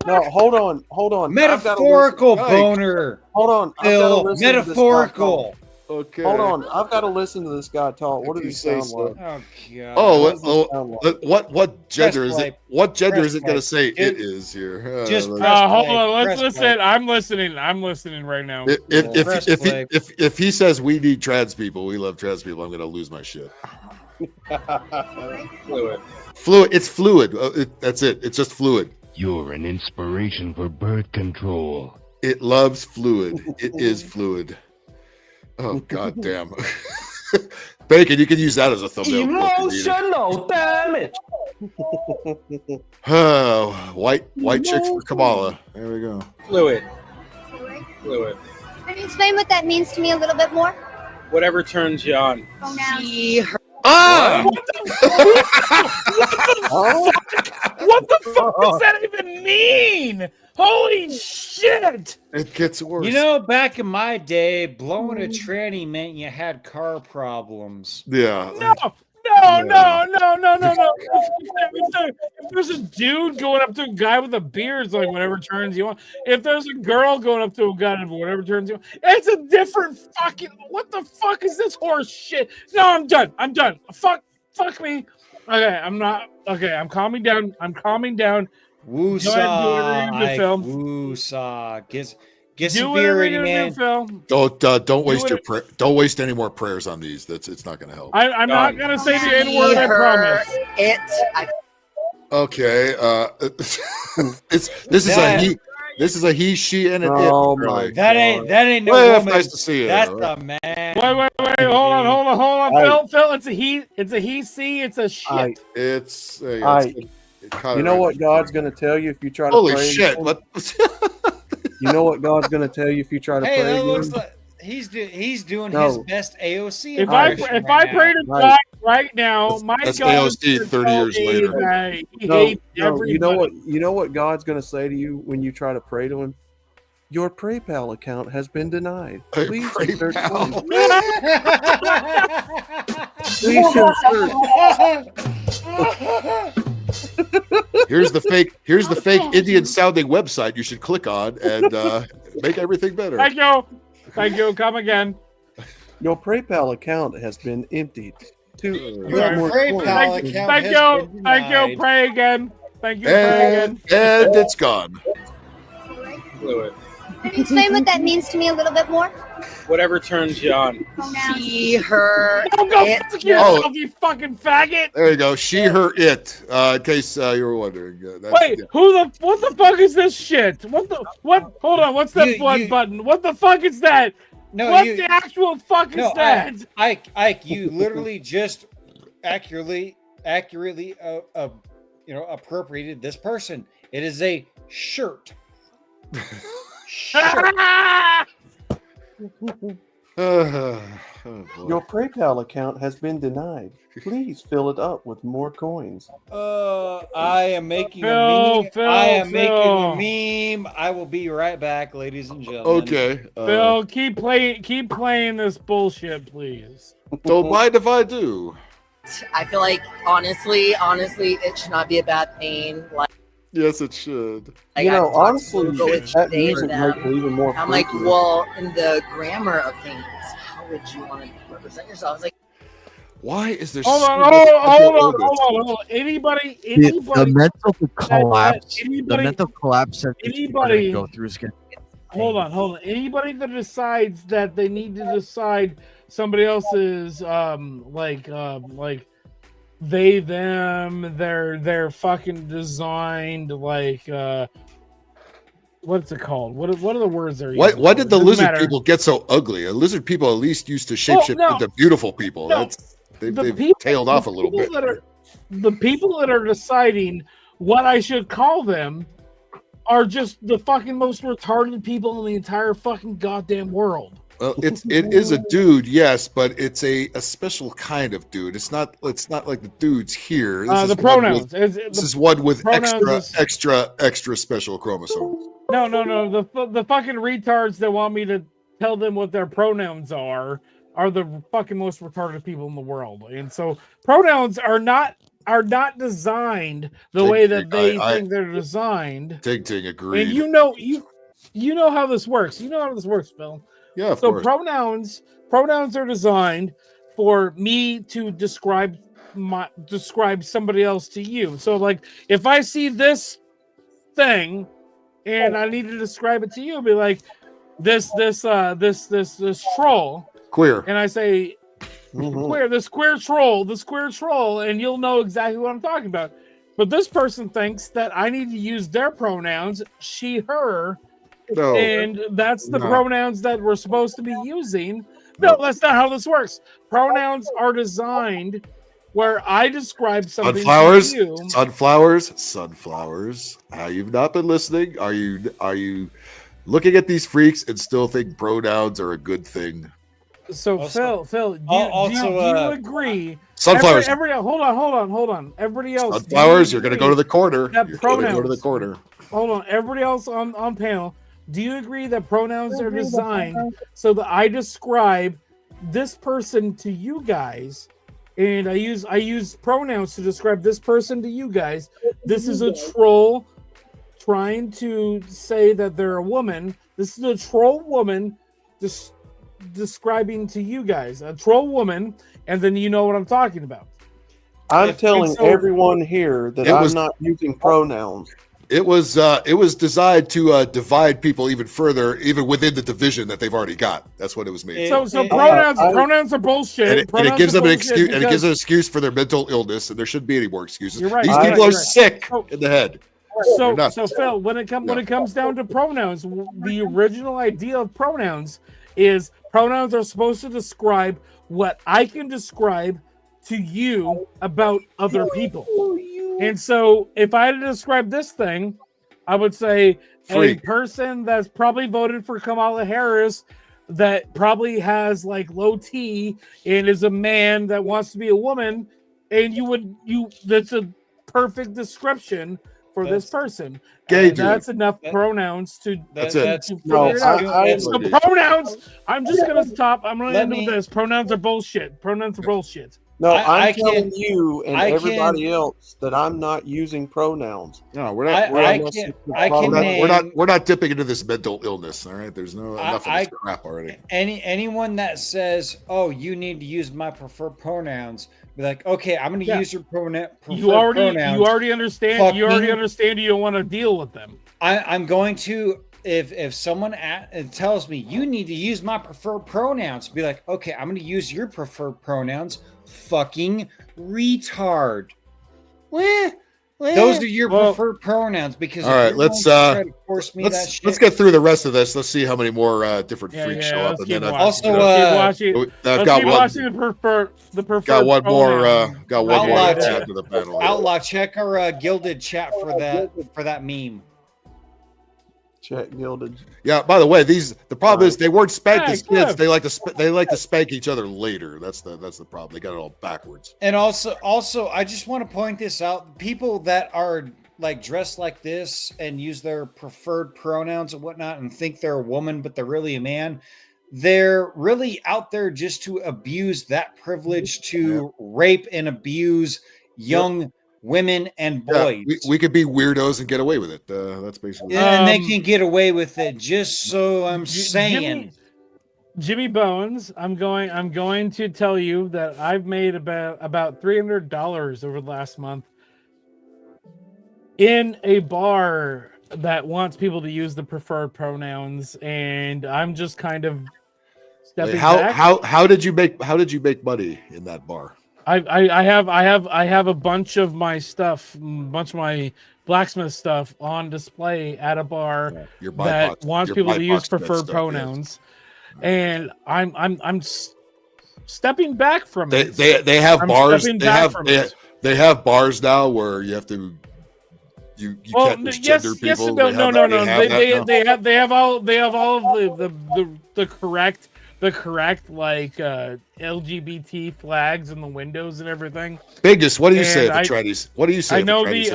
S11: No, hold on.
S12: Metaphorical
S11: I've gotta listen-
S12: boner.
S11: Hold on. I've gotta
S12: Phil,
S11: listen to this guy
S12: metaphorical.
S6: Okay.
S11: talk. Hold on. I've got to listen to this guy talk. What
S6: If
S11: does
S6: you
S11: he
S6: say
S11: sound
S6: so.
S11: like?
S12: Oh God.
S6: What gender is
S12: play.
S6: it? What gender is it going to
S12: Press
S6: say
S12: play.
S6: it is here?
S12: Just
S6: Like-
S12: press
S18: Hold
S12: play.
S18: on. Let's
S12: Press
S18: listen.
S12: play.
S18: I'm listening. I'm listening right now.
S6: If he says we need trans people, we love trans people, I'm going to lose my shit. Fluid. It's fluid. That's it. It's just fluid.
S3: You're an inspiration for birth control.
S6: It loves fluid. It is fluid. Oh god damn. Bacon, you can use that as a thumbnail.
S3: Emotional damage.
S6: Oh, white chicks for Kamala. There we go.
S22: Fluid.
S9: Can you explain what that means to me a little bit more?
S22: Whatever turns you on.
S9: Pronouns.
S6: Ah!
S18: What the fuck does that even mean? Holy shit!
S6: It gets worse.
S12: Back in my day, blowing a tranny meant you had car problems.
S6: Yeah.
S18: No. If there's a dude going up to a guy with a beard, it's like whatever turns you on. If there's a girl going up to a guy, whatever turns you on, it's a different fucking. What the fuck is this horse shit? No, I'm done. Fuck me. Okay, I'm not. Okay, I'm calming down.
S12: Woo-saw.
S18: Film.
S12: Woo-saw. Get some
S18: Do
S12: beer
S18: whatever
S12: in you,
S18: you're
S12: man.
S18: gonna do, Phil.
S6: Don't waste don't waste any more prayers on these. It's not going to help.
S18: I'm not gonna say the N word. I promise.
S6: Okay. This is a he, she, and an
S11: Oh
S6: it.
S11: my
S6: Really.
S12: That ain't no
S6: Well,
S12: woman.
S6: nice to see you.
S12: That's
S6: Right.
S12: the man.
S18: Wait. Hold on. Phil. It's a he. It's a he. See. It's a shit.
S6: It's
S11: You know what God's going to tell you if you try to
S6: Holy
S11: pray?
S6: shit!
S11: again?
S6: What?
S11: You know what God's going to tell you if you try to
S12: Hey,
S11: pray?
S12: that looks
S11: again?
S12: like he's doing
S11: No.
S12: his best AOC.
S18: If I
S12: impression
S18: pray to
S11: Right.
S18: God right now, my
S6: That's
S18: God
S6: AOC 30 years later.
S18: He hates everybody.
S11: You know what God's going to say to you when you try to pray to him? Your PayPal account has been denied.
S6: Hey,
S11: Please
S6: PayPal. Here's the fake Indian sounding website you should click on and make everything better.
S18: Thank you. Come again.
S11: Your PayPal account has been emptied.
S12: Your PayPal account
S18: Thank
S12: has
S18: you.
S12: been
S18: Thank you.
S12: denied.
S18: Pray again. Thank you. Pray again.
S6: And it's gone.
S22: Fluid.
S9: Can you explain what that means to me a little bit more?
S22: Whatever turns you on.
S9: Pronouns.
S19: She, her,
S18: Don't go
S19: it.
S18: fuck yourself, you fucking faggot.
S6: There you go. She, her, it. In case you were wondering.
S18: Wait, what the fuck is this shit? What? Hold on, what's that blood button? What the fuck is that?
S12: No,
S18: what the actual fuck is that?
S12: Ike, you literally just accurately appropriated this person. It is a shirt.
S11: Your PayPal account has been denied. Please fill it up with more coins.
S12: I am making
S18: Phil,
S12: a meme.
S18: Phil,
S12: I am making
S18: Phil.
S12: a meme. I will be right back, ladies and gentlemen.
S6: Okay.
S18: Phil, keep playing this bullshit, please.
S6: Don't mind if I do.
S1: I feel like honestly, it should not be a bad thing. Like,
S6: Yes, it should.
S1: like
S11: You
S1: I
S11: know,
S1: can talk to
S11: honestly,
S1: people, go with
S11: that
S1: they,
S11: music
S1: them.
S11: makes it even more
S1: I'm like,
S11: creepy.
S1: well, in the grammar of things, how would you want to represent yourself? It's like,
S6: Why is there
S18: Hold
S6: so
S18: on,
S6: much
S18: hold
S6: mental
S18: on.
S6: illness?
S18: Anybody
S15: The mental collapse.
S18: anybody-
S15: the mental collapse that these people are gonna
S18: anybody-
S15: go through is going to.
S18: Hold on. Anybody that decides that they need to decide somebody else's like they them they're fucking designed like what's it called? What are the words they're using?
S6: What did the
S18: Doesn't
S6: lizard
S18: matter.
S6: people get so ugly? Lizard people at least used to shapeshift
S18: no.
S6: into beautiful people.
S18: No.
S6: They've
S18: people-
S6: tailed off a
S18: the
S6: little bit.
S18: people the people that are deciding what I should call them are just the fucking most retarded people in the entire fucking goddamn world.
S6: Well, it is a dude, yes, but it's a special kind of dude. It's not like the dudes here. This
S18: The
S6: is
S18: pronouns.
S6: This is one with
S18: pronouns
S6: extra special chromosomes.
S18: No. The fucking retards that want me to tell them what their pronouns are the fucking most retarded people in the world. And so pronouns are not designed the way that they think they're designed.
S6: Ting agreed.
S18: And you know how this works. You know how this works, Phil.
S6: Yeah, of
S18: so
S6: course.
S18: pronouns are designed for me to describe somebody else to you. So like if I see this thing and I need to describe it to you, I'll be like this troll.
S6: Queer.
S18: And I say queer, this queer troll, and you'll know exactly what I'm talking about. But this person thinks that I need to use their pronouns, she, her.
S6: No.
S18: And that's the
S6: No.
S18: pronouns that we're supposed to be using. No, that's not how this works. Pronouns are designed where I describe something
S6: Sunflowers,
S18: to you.
S6: sunflowers. You've not been listening. Are you looking at these freaks and still think pronouns are a good thing?
S18: So Phil, do you agree?
S6: Sunflowers.
S18: Hold on. Everybody else.
S6: Sunflowers. You're going to go to the corner.
S18: That
S6: You're going to go to the
S18: pronouns-
S6: corner.
S18: Hold on. Everybody else on panel, do you agree that pronouns are designed so that I describe this person to you guys, and I use pronouns to describe this person to you guys? This is a troll trying to say that they're a woman. This is a troll woman describing to you guys, a troll woman, and then you know what I'm talking about.
S11: I'm telling everyone here that I'm not using pronouns.
S6: It was designed to divide people even further, even within the division that they've already got. That's what it was made.
S18: So pronouns are bullshit.
S6: And it
S18: Pronouns
S6: gives
S18: are
S6: them an
S18: bullshit
S6: excuse, and it gives
S18: because-
S6: an excuse for their mental illness, and there shouldn't be any more excuses.
S18: You're right.
S6: These
S18: You're
S6: people
S18: right,
S6: are
S18: you're right.
S6: sick in the head.
S18: So
S6: They're nuts.
S18: Phil, when it comes down to pronouns, the original idea of pronouns is pronouns are supposed to describe what I can describe to you about other people. And so if I had to describe this thing, I would say
S6: Freak.
S18: a person that's probably voted for Kamala Harris that probably has like low T and is a man that wants to be a woman, and that's a perfect description for this person.
S6: Gay
S18: And
S6: dude.
S18: that's enough pronouns to
S6: That's it.
S18: to
S6: No,
S18: figure it out.
S6: I
S18: So
S6: agree.
S18: pronouns, I'm just gonna stop. I'm gonna
S12: Let
S18: end with this. Pronouns are bullshit. Pronouns are bullshit.
S11: No,
S12: I
S11: I'm telling
S12: can-
S11: you and
S12: I can-
S11: everybody else that I'm not using pronouns.
S6: No, we're not. We're not dipping into this mental illness. All right, there's no enough of this crap already.
S12: Anyone that says, "Oh, you need to use my preferred pronouns," be like, "Okay, I'm going to use your pronouns."
S18: You already understand.
S12: Fuck
S18: You already
S12: me.
S18: understand. You don't want to deal with them.
S12: I'm going to if someone tells me you need to use my preferred pronouns, be like, "Okay, I'm going to use your preferred pronouns." Fucking retard. Those are your preferred pronouns because
S6: All right, let's get through the rest of this. Let's see how many more different freaks show up, and then
S12: I've
S6: got
S18: the preferred.
S6: got one more.
S18: pronoun.
S6: Got one more
S12: Outlaw,
S6: to add to the panel.
S12: Outlaw, check our gilded chat for that meme.
S11: Chat gilded.
S6: Yeah. By the way, the problem is they weren't spanked
S18: Hey,
S6: as kids.
S18: Cliff.
S6: They like to spank each other later. That's the problem. They got it all backwards.
S12: And also, I just want to point this out: people that are like dressed like this and use their preferred pronouns and whatnot, and think they're a woman, but they're really a man. They're really out there just to abuse that privilege to rape and abuse young women and boys.
S6: Yeah, we could be weirdos and get away with it. That's basically.
S12: And they can get away with it. Just so I'm saying.
S18: Jimmy Bones, I'm going to tell you that I've made about $300 over the last month in a bar that wants people to use the preferred pronouns, and I'm just kind of stepping back.
S6: How did you make money in that bar?
S18: I have a bunch of my stuff, my blacksmith stuff on display at a bar that wants people to use preferred pronouns, and I'm stepping back from it.
S6: They have bars. They have bars now where you have to. You can't misgender people.
S18: They have all of the correct like LGBT flags in the windows and everything.
S6: Biggest, what do you say at the Chinese? What do you say?
S18: I know the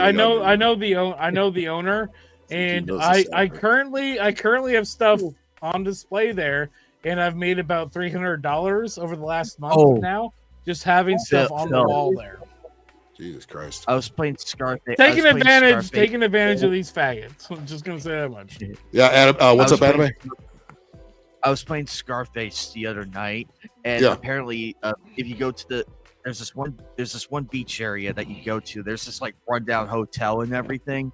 S18: owner, and I currently have stuff on display there, and I've made about $300 over the last month now, just having stuff on the wall there.
S6: Jesus Christ!
S15: I was playing Scarface.
S18: Taking advantage of these faggots. I'm just gonna say that much.
S6: Yeah, Adam. What's up, Anime?
S15: I was playing Scarface the other night, and apparently, if you go to there's this one beach area that you go to. There's this like rundown hotel and everything.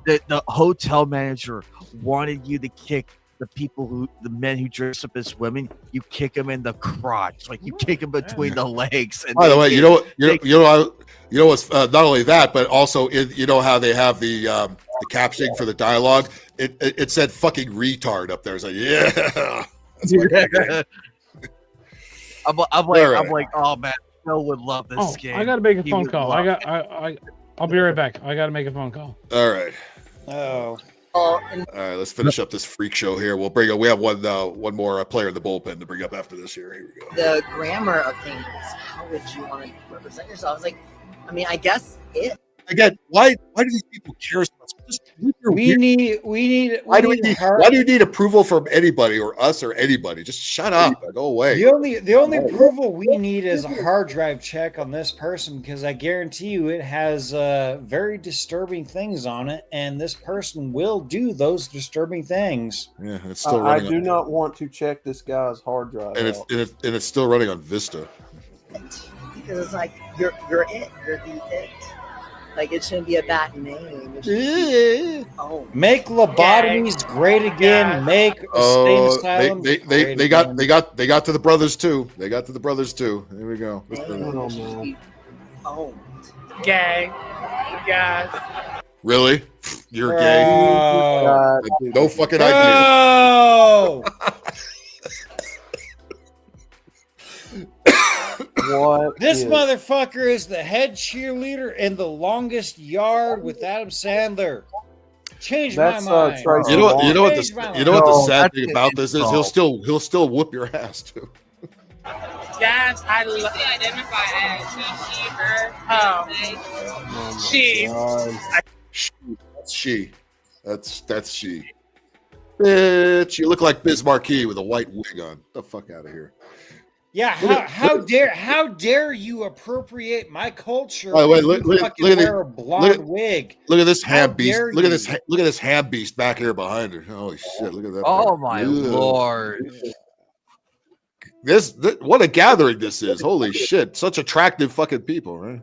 S15: The hotel manager wanted you to kick the men who dress up as women. You kick them in the crotch, like you kick them between the legs. And
S6: by the way, you know what's not only that, but also you know how they have the captioning for the dialogue. It said "fucking retard" up there. It's like, yeah.
S15: I'm like, oh man, Phil would love this game.
S18: I gotta make a phone call. I'll be right back. I gotta make a phone call.
S6: All right.
S12: Oh.
S6: All right, let's finish up this freak show here. We have one more player in the bullpen to bring up after this here. Here we go.
S1: The grammar of things. How would you want to represent yourself? It's like, I mean, I guess it.
S6: Again, why do these people care so much? Why do you need approval from anybody or us or anybody? Just shut up. Go away.
S12: The only approval we need is a hard drive check on this person, because I guarantee you it has very disturbing things on it, and this person will do those disturbing things.
S6: Yeah, it's still
S11: I
S6: running.
S11: do not want to check this guy's hard drive.
S6: And it's still running on Vista.
S1: Because it's like you're it. You're the it. Like, it shouldn't be a bad name.
S12: Make lobotomies great again.
S1: Yeah.
S12: Make state asylums
S6: They got to the brothers too. They got to the brothers too. Here we go.
S18: Gay. Guys.
S6: Really? You're gay? No fucking idea.
S12: Oh!
S11: What?
S12: This motherfucker is the head cheerleader in The Longest Yard with Adam Sandler. Change my mind.
S6: You know what the sad thing about this is? He'll still whoop your ass too.
S18: Guys, I love to identify as he, her.
S6: She. That's she. Bitch, you look like Biz Marquee with a white wig on. Get the fuck out of here.
S12: Yeah, how dare you appropriate my culture?
S6: By the way, look
S12: wear a blonde wig.
S6: Look at this ham beast. Look at this ham beast back here behind her. Holy shit! Look at that.
S15: Oh my lord!
S6: This what a gathering this is. Holy shit! Such attractive fucking people, right?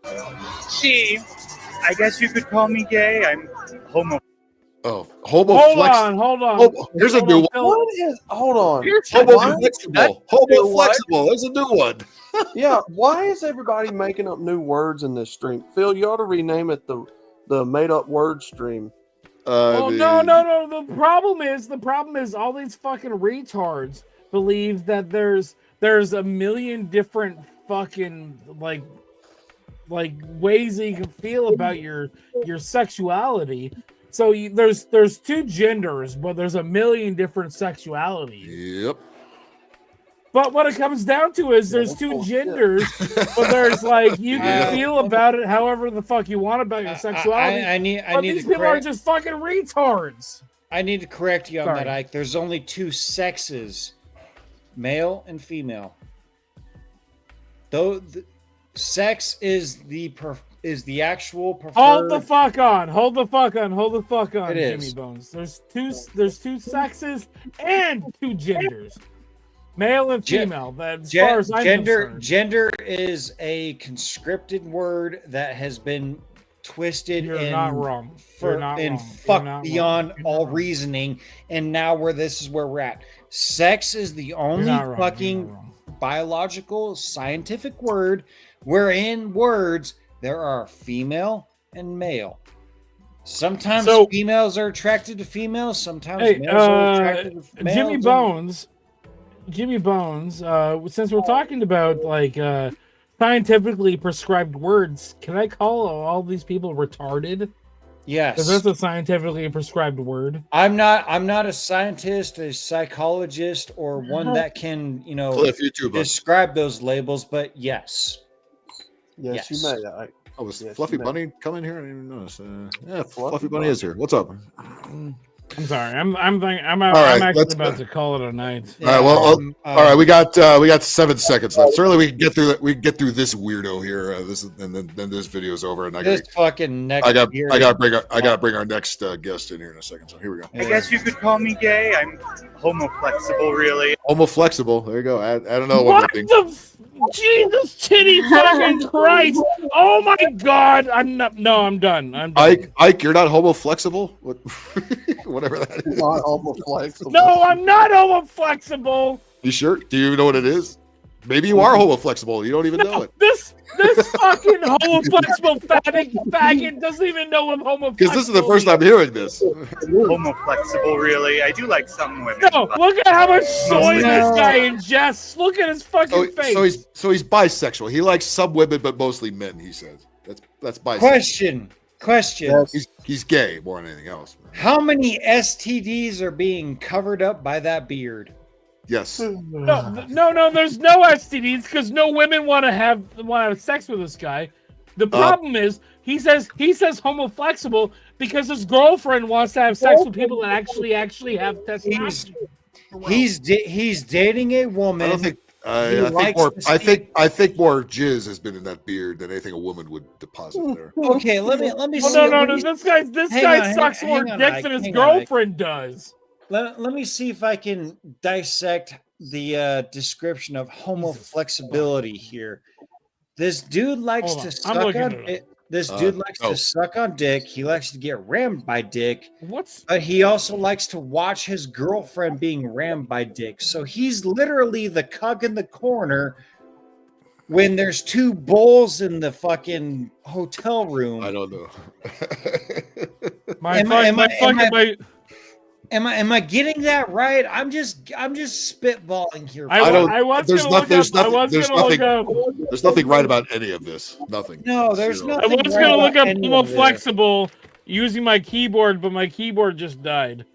S2: I guess you could call me gay. I'm homo.
S6: Oh, homo.
S18: Hold on.
S6: Here's a new one.
S11: What is? Hold on.
S6: Homo flexible. Homo flexible. There's a new one.
S11: Yeah. Why is everybody making up new words in this stream? Phil, you ought to rename it the made up word stream.
S18: No. The problem is all these fucking retards believe that there's a million different fucking like ways that you can feel about your sexuality. So there's two genders, but there's a million different sexualities.
S6: Yep.
S18: But what it comes down to is there's two genders, but there's like you can feel about it however the fuck you want about your sexuality.
S12: I need
S18: these
S12: to
S18: people are
S12: correct-
S18: just fucking retards.
S12: I need to correct you on
S18: Sorry.
S12: that, Ike. There's only two sexes, male and female. Though sex is the actual preferred.
S18: Hold the fuck on,
S12: It is.
S18: Jimmy Bones. There's two sexes and two genders, male and female. That as far as I'm concerned.
S12: Gender is a conscripted word that has been twisted
S18: You're
S12: and
S18: not wrong. You're not wrong. You're
S12: fucked
S18: not
S12: beyond
S18: wrong.
S12: all reasoning. And now this is where we're at. Sex is the only
S18: not wrong.
S12: fucking biological scientific word wherein words there are female and male. Sometimes females are attracted to females. Sometimes
S18: Hey,
S12: males are attracted to males.
S18: Jimmy Bones. Since we're talking about like scientifically prescribed words, can I call all these people retarded?
S12: Yes.
S18: Because that's a scientifically prescribed word.
S12: I'm not a scientist, a psychologist, or one that can,
S6: Cliff, you too, bud.
S12: describe those labels, but yes.
S11: Yes, you may.
S6: Oh, was
S11: Yes,
S6: Fluffy
S11: you may.
S6: Bunny coming here? I didn't even notice. Yeah, Fluffy Bunny is here. What's up?
S18: I'm sorry. I'm
S6: right,
S18: actually
S6: let's-
S18: about to call it a night.
S6: All right. Well, all right. We got 7 seconds left. Certainly, we can get through that. We can get through this weirdo here. And then this video's over. And
S12: This fucking next
S6: I got
S12: beard.
S6: to bring our next guest in here in a second. So here we go.
S2: I guess you could call me gay. I'm homoflexible, really.
S6: Homo-flexible. There you go. I don't know
S18: What
S6: thing.
S18: the Jesus titty fucking Christ! Oh my God! I'm done. I'm done.
S6: Ike, you're not homo-flexible. What? Whatever that is.
S11: Not homo-flexible.
S18: No, I'm not homo-flexible.
S6: You sure? Do you even know what it is? Maybe you are homo-flexible. You don't even know it.
S18: This fucking homo-flexible faggot doesn't even know I'm homo-flexible.
S6: Because this is the first time hearing this.
S2: Homoflexible, really. I do like some women.
S18: No, look at how much soy this guy ingests. Look at his fucking face.
S6: So he's bisexual. He likes some women, but mostly men. He says that's bisexual.
S12: Question.
S6: He's gay more than anything else.
S12: How many STDs are being covered up by that beard?
S6: Yes.
S18: No, there's no STDs because no women want to have sex with this guy. The problem is he says homo-flexible because his girlfriend wants to have sex with people that actually have testosterone.
S12: He's dating a woman.
S6: I don't think. I think more jizz has been in that beard than anything a woman would deposit there.
S12: Okay, let me see.
S18: No, this guy sucks more dick than his girlfriend does.
S12: Let me see if I can dissect the description of homoflexibility here. This dude likes to suck on it. This dude likes to suck on dick. He likes to get rammed by dick. But he also likes to watch his girlfriend being rammed by dick. So he's literally the cuck in the corner when there's two bowls in the fucking hotel room.
S6: I don't know.
S12: Am I getting that right? I'm just spitballing here.
S6: There's nothing right about any of this. Nothing.
S12: No, there's
S6: Zero.
S12: nothing.
S18: I was gonna look up homo-flexible using my keyboard, but my keyboard just died.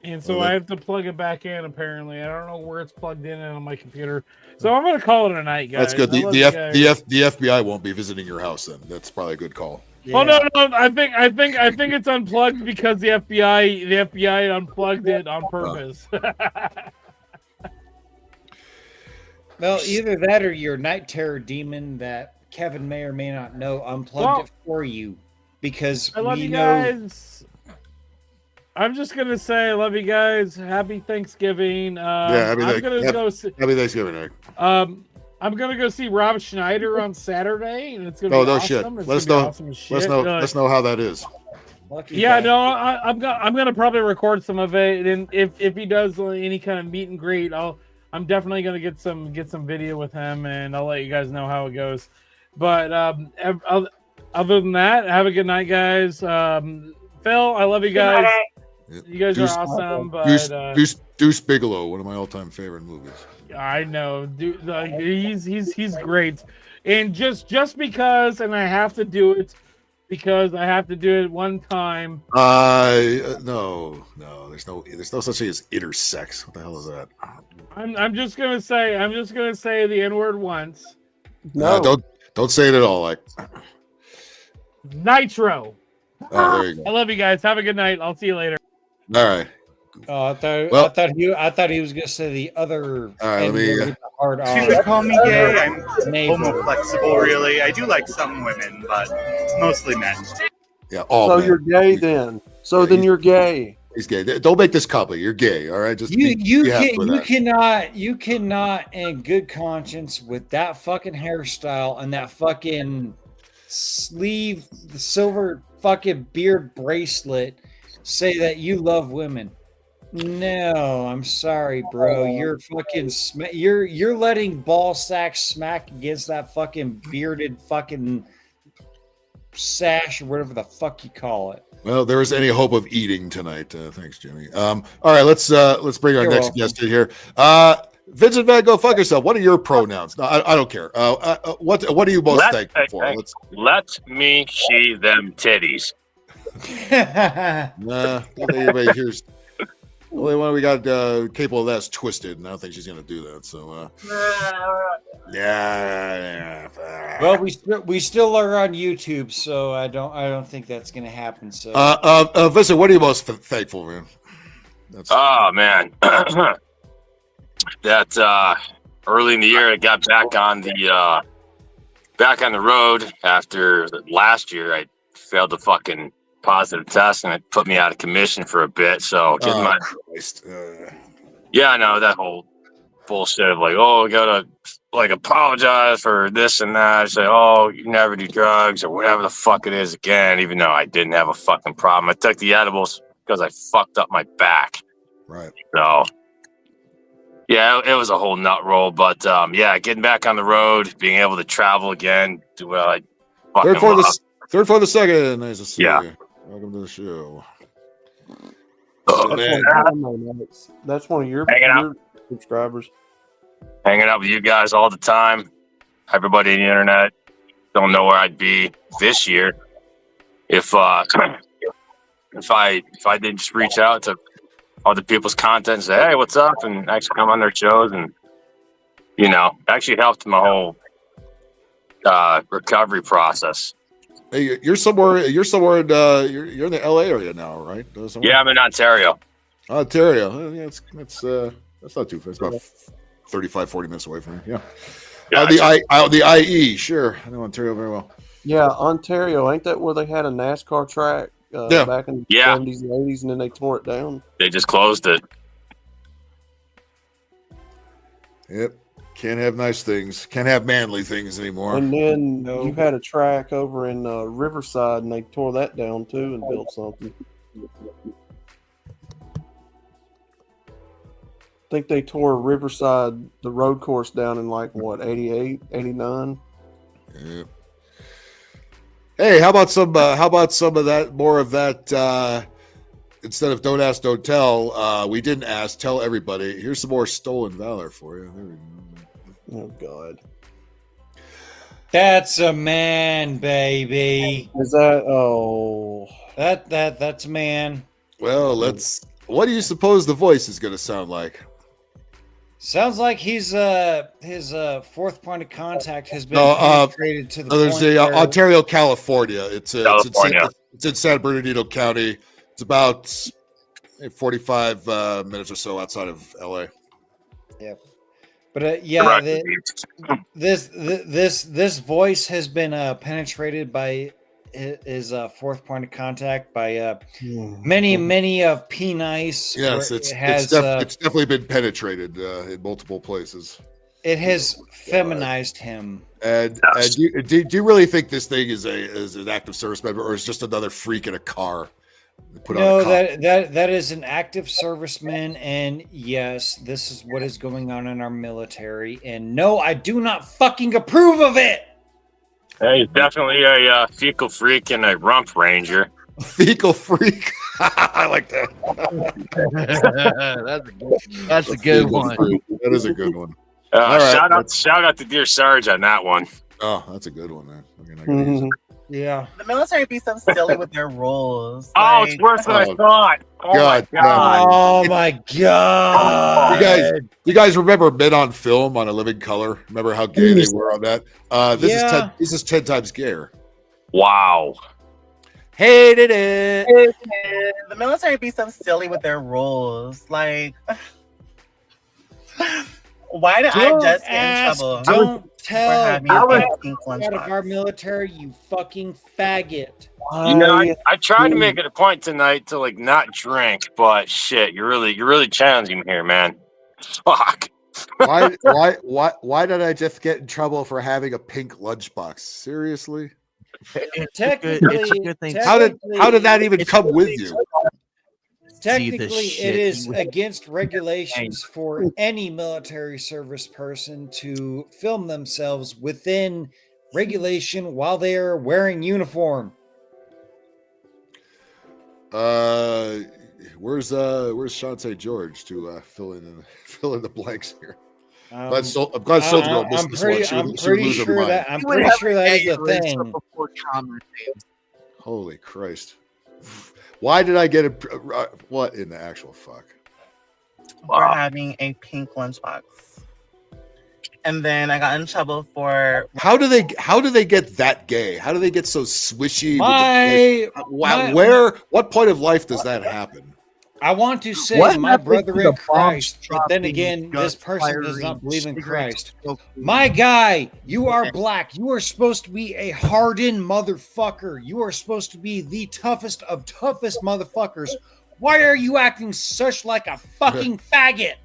S18: And so I have to plug it back in, apparently. I don't know where it's plugged in on my computer. So I'm going to call it a night, guys.
S6: That's good. The FBI won't be visiting your house then. That's probably a good call.
S18: Yeah. Oh no! I think it's unplugged because the FBI unplugged it on purpose.
S12: Well, either that or your night terror demon that Kevin may or may not know unplugged it for you because
S18: I love you guys. I'm just gonna say I love you guys. Happy Thanksgiving.
S6: Happy Thanksgiving, Eric.
S18: I'm gonna go see Rob Schneider on Saturday, and it's gonna be
S6: no
S18: awesome.
S6: shit.
S18: It's
S6: Let us
S18: gonna be
S6: know.
S18: awesome as
S6: Let us
S18: shit.
S6: know. Let us know how that is.
S18: Yeah, no, I'm gonna probably record some of it, and if he does any kind of meet and greet, I'm definitely gonna get some video with him, and I'll let you guys know how it goes. But other than that, have a good night, guys. Phil, I love you guys. You guys are awesome. But
S6: Deuce Bigelow, one of my all-time favorite movies.
S18: I know, dude. He's great, and just because, and I have to do it. because I have to do it one time.
S6: No. There's no such thing as intersex. What the hell is that?
S18: I'm just gonna say the N-word once.
S6: No, don't say it at all. Like
S18: Nitro.
S6: Oh, there you go.
S18: I love you guys. Have a good night. I'll see you later.
S6: All right.
S12: Oh, I thought he was gonna say the other.
S6: All right, let me.
S2: You could call me gay. I'm homo-flexible, really. I do like some women, but it's mostly men.
S6: Yeah, all
S11: So
S6: men.
S11: you're gay then. So then you're gay.
S6: He's gay. Don't make this complicated. You're gay. All right. Just
S12: you cannot in good conscience with that fucking hairstyle and that fucking sleeve, the silver fucking beard bracelet, say that you love women. No, I'm sorry, bro. You're fucking you're letting ball sacks smack against that fucking bearded fucking sash or whatever the fuck you call it.
S6: Well, there is any hope of eating tonight. Thanks, Jimmy. All right, let's bring our
S12: You're
S6: next
S12: welcome.
S6: guest in here. Vincent Van, go fuck yourself. What are your pronouns? No, I don't care. What are you most thankful for?
S4: Let me see them titties.
S6: Nah, everybody here's the only one we got capable of that's Twisted, and I don't think she's gonna do that. So yeah.
S12: Well, we still are on YouTube, so I don't think that's gonna happen. So
S6: Vincent, what are you most thankful for, man?
S4: Oh man, that early in the year I got back on the road after last year. I failed the fucking positive test, and it put me out of commission for a bit. So yeah, I know that whole bullshit of like, oh, we gotta like apologize for this and that. I say, oh, you never do drugs or whatever the fuck it is again, even though I didn't have a fucking problem. I took the edibles because I fucked up my back.
S6: Right.
S4: So yeah, it was a whole nut roll. But yeah, getting back on the road, being able to travel again, do what I fucking
S6: Third for the second. Nice to see
S4: Yeah.
S6: you. Welcome to the show.
S11: That's one of your subscribers.
S4: Hanging out with you guys all the time. Everybody on the internet. Don't know where I'd be this year if I didn't just reach out to other people's content and say, hey, what's up? And actually come on their shows, and actually helped my whole recovery process.
S6: Hey, you're somewhere in you're in the LA area now, right? Somewhere?
S4: Yeah, I'm in Ontario.
S6: Ontario. Yeah, that's not too far. It's about 35, 40 minutes away from here. Yeah. The IE, sure. I know Ontario very well.
S11: Yeah, Ontario. Ain't that where they had a NASCAR track back in the 70s and 80s, and then they tore it down?
S4: They just closed it.
S6: Yep. Can't have nice things. Can't have manly things anymore.
S11: And then you had a track over in Riverside, and they tore that down too and built something. I think they tore Riverside, the road course, down in like, 88, 89?
S6: Yeah. Hey, how about some of that, more of that, instead of don't ask, don't tell, we didn't ask, tell everybody. Here's some more stolen valor for you. There we go.
S11: Oh God.
S12: That's a man, baby.
S11: Is that
S12: that's a man.
S6: Well, what do you suppose the voice is gonna sound like?
S12: Sounds like his fourth point of contact has been penetrated to the point where...
S6: Ontario, California. It's
S4: California.
S6: It's in San Bernardino County. It's about 45 minutes or so outside of LA.
S12: Yep. But this voice has been penetrated by his fourth point of contact by many of P Nice.
S6: Yes, it's definitely been penetrated in multiple places.
S12: It has feminized him.
S6: And do you really think this thing is an active service member, or is just another freak in a car?
S12: No, that is an active serviceman, and yes, this is what is going on in our military. And no, I do not fucking approve of it.
S4: Hey, he's definitely a fecal freak and a rump ranger.
S6: Fecal freak. I like that.
S15: That's a good one.
S6: That is a good one.
S4: Shout out to Dear Sarge on that one.
S6: Oh, that's a good one, man.
S12: Yeah.
S5: The military be so silly with their rules.
S4: Oh, it's worse than I thought. Oh
S6: God,
S4: my god.
S12: Oh my god.
S6: You guys remember Men on Film on A Living Color? Remember how gay they were on that? This is 10 times gayer.
S4: Wow.
S8: Hated it.
S5: The military be so silly with their rules. Like, why did I just get in trouble?
S12: Don't tell
S5: having
S12: me
S5: a pink
S12: out of
S5: lunchbox?
S12: our military, you fucking faggot.
S4: You know, I tried to make it a point tonight to like not drink, but shit, you're really challenging me here, man. Fuck.
S6: Why did I just get in trouble for having a pink lunchbox? Seriously?
S15: It's a good thing.
S6: How did that even come with you?
S12: Technically, it is against regulations for any military service person to film themselves within regulation while they are wearing uniform.
S6: Where's Sean St. George to fill in the blanks here? I'm glad Silvergirl missed this one.
S12: I'm pretty sure that is the thing.
S6: Holy Christ! Why did I get what in the actual fuck?
S5: For having a pink lunchbox. And then I got in trouble for
S6: How do they get that gay? How do they get so swishy? What point of life does that happen?
S12: I want to say
S6: What
S12: my
S6: happened
S12: brother
S6: to
S12: in
S6: the
S12: Christ, but then
S15: dropping,
S12: again, this
S15: gut
S12: person does
S15: firing,
S12: not believe in
S15: cigarette
S12: Christ. My guy, you are black. You are supposed to be a hardened motherfucker. You are supposed to be the toughest of toughest motherfuckers. Why are you acting such like a fucking faggot?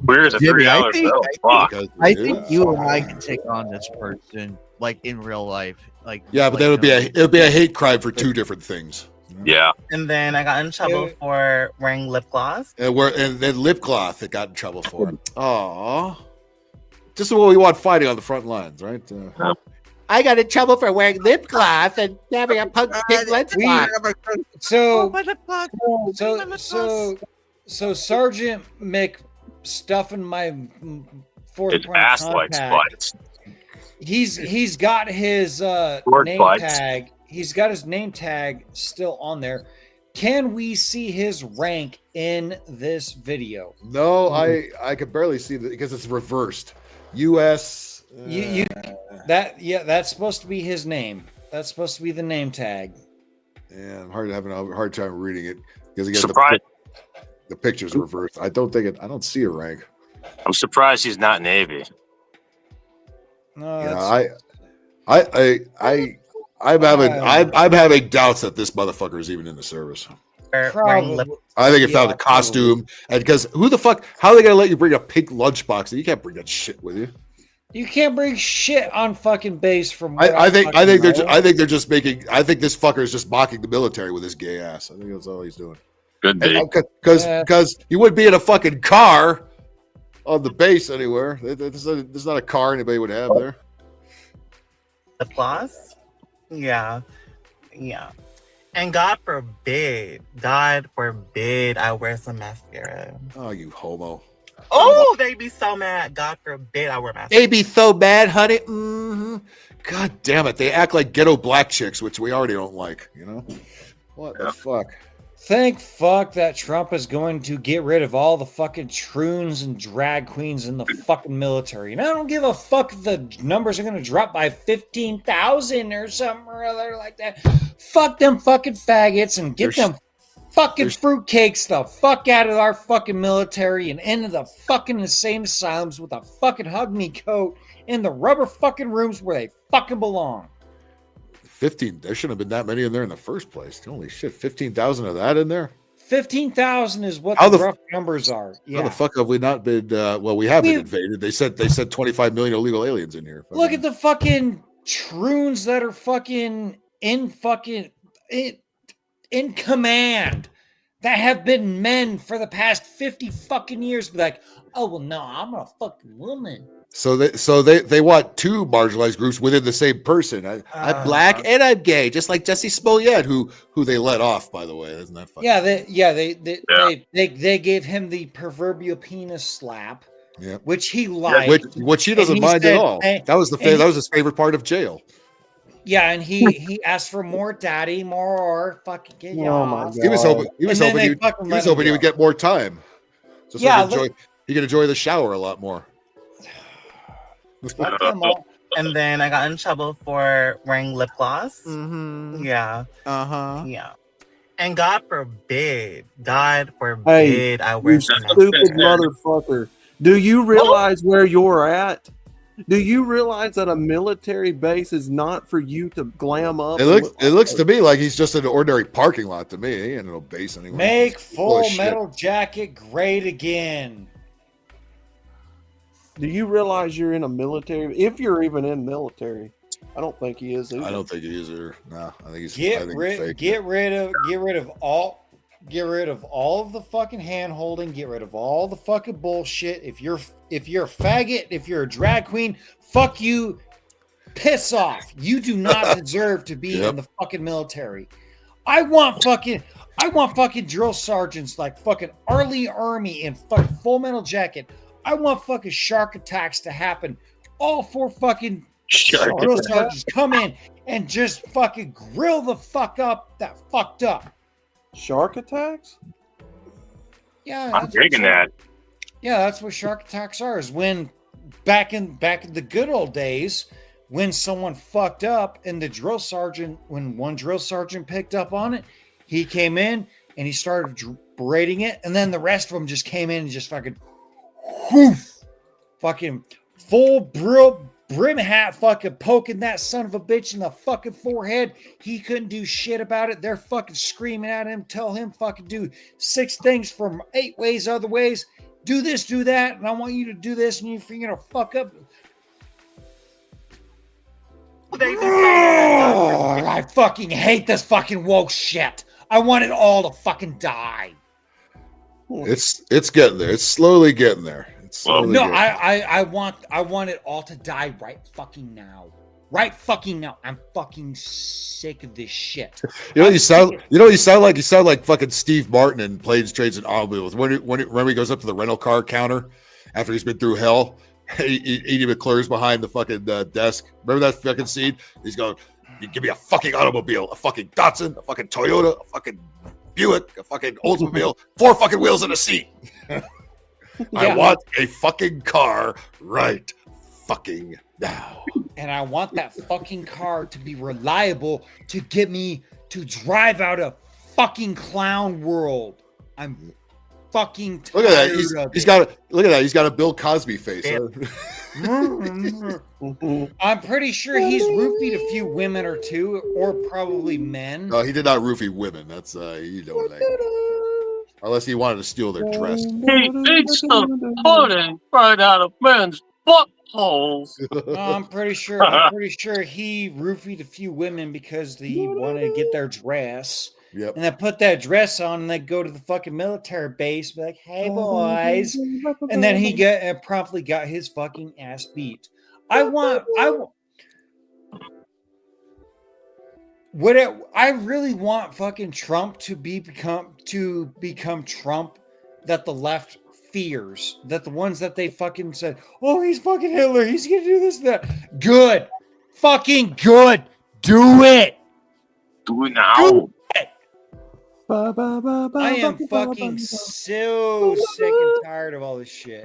S4: Where's a
S15: Jimmy,
S4: $3 bill? Fuck.
S15: I think you and I can take on this person, like in real life. Like
S6: Yeah, but that would be a hate crime for two different things.
S4: Yeah.
S5: And then I got in trouble for wearing lip gloss.
S6: And then lip gloss it got in trouble for. Aww. Just what we want fighting on the front lines, right?
S8: I got in trouble for wearing lip gloss and having a pink lunchbox.
S12: So Sergeant Mick stuffing my fourth
S4: His
S12: point
S4: ass lights
S12: contact.
S4: bites.
S12: He's got his
S4: Word
S12: name
S4: bites.
S12: tag. He's got his name tag still on there. Can we see his rank in this video?
S6: No, I could barely see that because it's reversed. U.S.
S12: That's supposed to be his name. That's supposed to be the name tag.
S6: Yeah, I'm having a hard time reading it because again
S4: Surprise.
S6: the picture's reversed. I don't see a rank.
S4: I'm surprised he's not Navy.
S12: No,
S6: Yeah, I'm having doubts that this motherfucker is even in the service. I think it found a costume, and because how are they gonna let you bring a pink lunchbox? You can't bring that shit with you.
S12: You can't bring shit on fucking base from.
S6: I think they're just making. I think this fucker is just mocking the military with his gay ass. I think that's all he's doing.
S4: Could be.
S6: Because you wouldn't be in a fucking car on the base anywhere. There's not a car anybody would have there.
S5: Applause? Yeah. And God forbid I wear some mascara.
S6: Oh, you homo.
S5: Oh, they be so mad. God forbid I wear mascara.
S6: They be so mad, honey. Mm-hmm. God damn it. They act like ghetto black chicks, which we already don't like, you know? What the fuck?
S12: Thank fuck that Trump is going to get rid of all the fucking troons and drag queens in the fucking military. And I don't give a fuck if the numbers are going to drop by 15,000 or something or other like that. Fuck them fucking faggots and get them fucking fruitcakes the fuck out of our fucking military and into the fucking insane asylums with a fucking hug me coat in the rubber fucking rooms where they fucking belong.
S6: 15. There shouldn't have been that many in there in the first place. Holy shit, 15,000 of that in there?
S12: 15,000 is what the rough numbers are.
S6: How
S12: Yeah.
S6: the fuck have we not been? We have been invaded. They said 25 million illegal aliens in here.
S12: Look at the fucking troons that are fucking in command that have been men for the past 50 fucking years. Be like, oh well, no, I'm a fucking woman.
S6: So they want two marginalized groups within the same person. I'm black and I'm gay, just like Jesse Smollett, who they let off, by the way. Isn't that funny?
S12: Yeah, they gave him the proverbial penis slap.
S6: Yeah.
S12: which he liked.
S6: Which he
S12: And
S6: doesn't mind
S12: said,
S6: at all.
S12: and-
S6: That was
S12: and he-
S6: his favorite part of jail.
S12: Yeah, and he asked for more, daddy, more. Fucking get you
S11: Oh my
S12: off.
S6: He was hoping
S12: And then they fucking
S6: he
S12: let
S6: was
S12: him
S6: hoping he
S12: go.
S6: would get more time. Just
S12: Yeah,
S6: he could enjoy the shower a lot more.
S5: And then I got in trouble for wearing lip gloss.
S8: Mm-hmm.
S5: Yeah.
S8: Uh-huh.
S5: Yeah. And God forbid I
S11: Hey,
S5: wear
S11: you
S5: some
S11: stupid motherfucker. Do you realize where you're at? Do you realize that a military base is not for you to glam up?
S6: It looks to me like he's just an ordinary parking lot to me. He ain't no base anywhere.
S12: Make
S6: He's full
S12: Full
S6: of shit.
S12: Metal Jacket great again.
S11: Do you realize you're in a military? If you're even in military, I don't think he is either.
S6: I don't think he is either. No, I think he's
S12: Get
S6: I think
S12: rid of all of the fucking hand holding, get rid of all the fucking bullshit. If you're a faggot, if you're a drag queen, fuck you. Piss off. You do not deserve to be in the fucking military. I want fucking drill sergeants like fucking Army in fucking Full Metal Jacket. I want fucking shark attacks to happen. All 4 fucking drill sergeants come in and just fucking grill the fuck up that fucked up.
S11: Shark attacks?
S12: Yeah,
S4: I'm digging that.
S12: Yeah, that's what shark attacks are. Is when back in the good old days, when someone fucked up and when one drill sergeant picked up on it, he came in and he started berating it, and then the rest of them just came in and just fucking fucking full brim hat fucking poking that son of a bitch in the fucking forehead. He couldn't do shit about it. They're fucking screaming at him, tell him fucking do 6 things from 8 ways, other ways. Do this, do that, and I want you to do this, and you're gonna fuck up. Oh, I fucking hate this fucking woke shit. I want it all to fucking die.
S6: It's getting there. It's slowly getting there.
S12: I want it all to die right fucking now. Right fucking now. I'm fucking sick of this shit.
S6: You know what you sound like? You sound like fucking Steve Martin in Planes, Trains, and Automobiles. When he goes up to the rental car counter after he's been through hell, Edie McClure's behind the fucking desk. Remember that fucking scene? He's going, "You give me a fucking automobile, a fucking Datsun, a fucking Toyota, a fucking Buick, a fucking Oldsmobile, 4 fucking wheels in a seat." I want a fucking car right fucking now.
S12: And I want that fucking car to be reliable to get me to drive out of fucking clown world. I'm fucking tired
S6: Look at that. He's got a Bill Cosby face.
S12: I'm pretty sure he's roofied a few women or 2, or probably men.
S6: No, he did not roofie women. That's you know like. Unless he wanted to steal their dress.
S4: He eats the pudding right out of men's buttholes.
S12: I'm pretty sure he roofied a few women because he wanted to get their dress.
S6: Yep.
S12: And they put that dress on and they go to the fucking military base, be like, "Hey boys," and then he promptly got his fucking ass beat. I really want fucking Trump to become Trump that the left fears, that the ones that they fucking said, "Oh, he's fucking Hitler, he's gonna do this and that." Good, fucking good. Do it.
S4: Do it now.
S12: I am fucking so sick and tired of all this shit.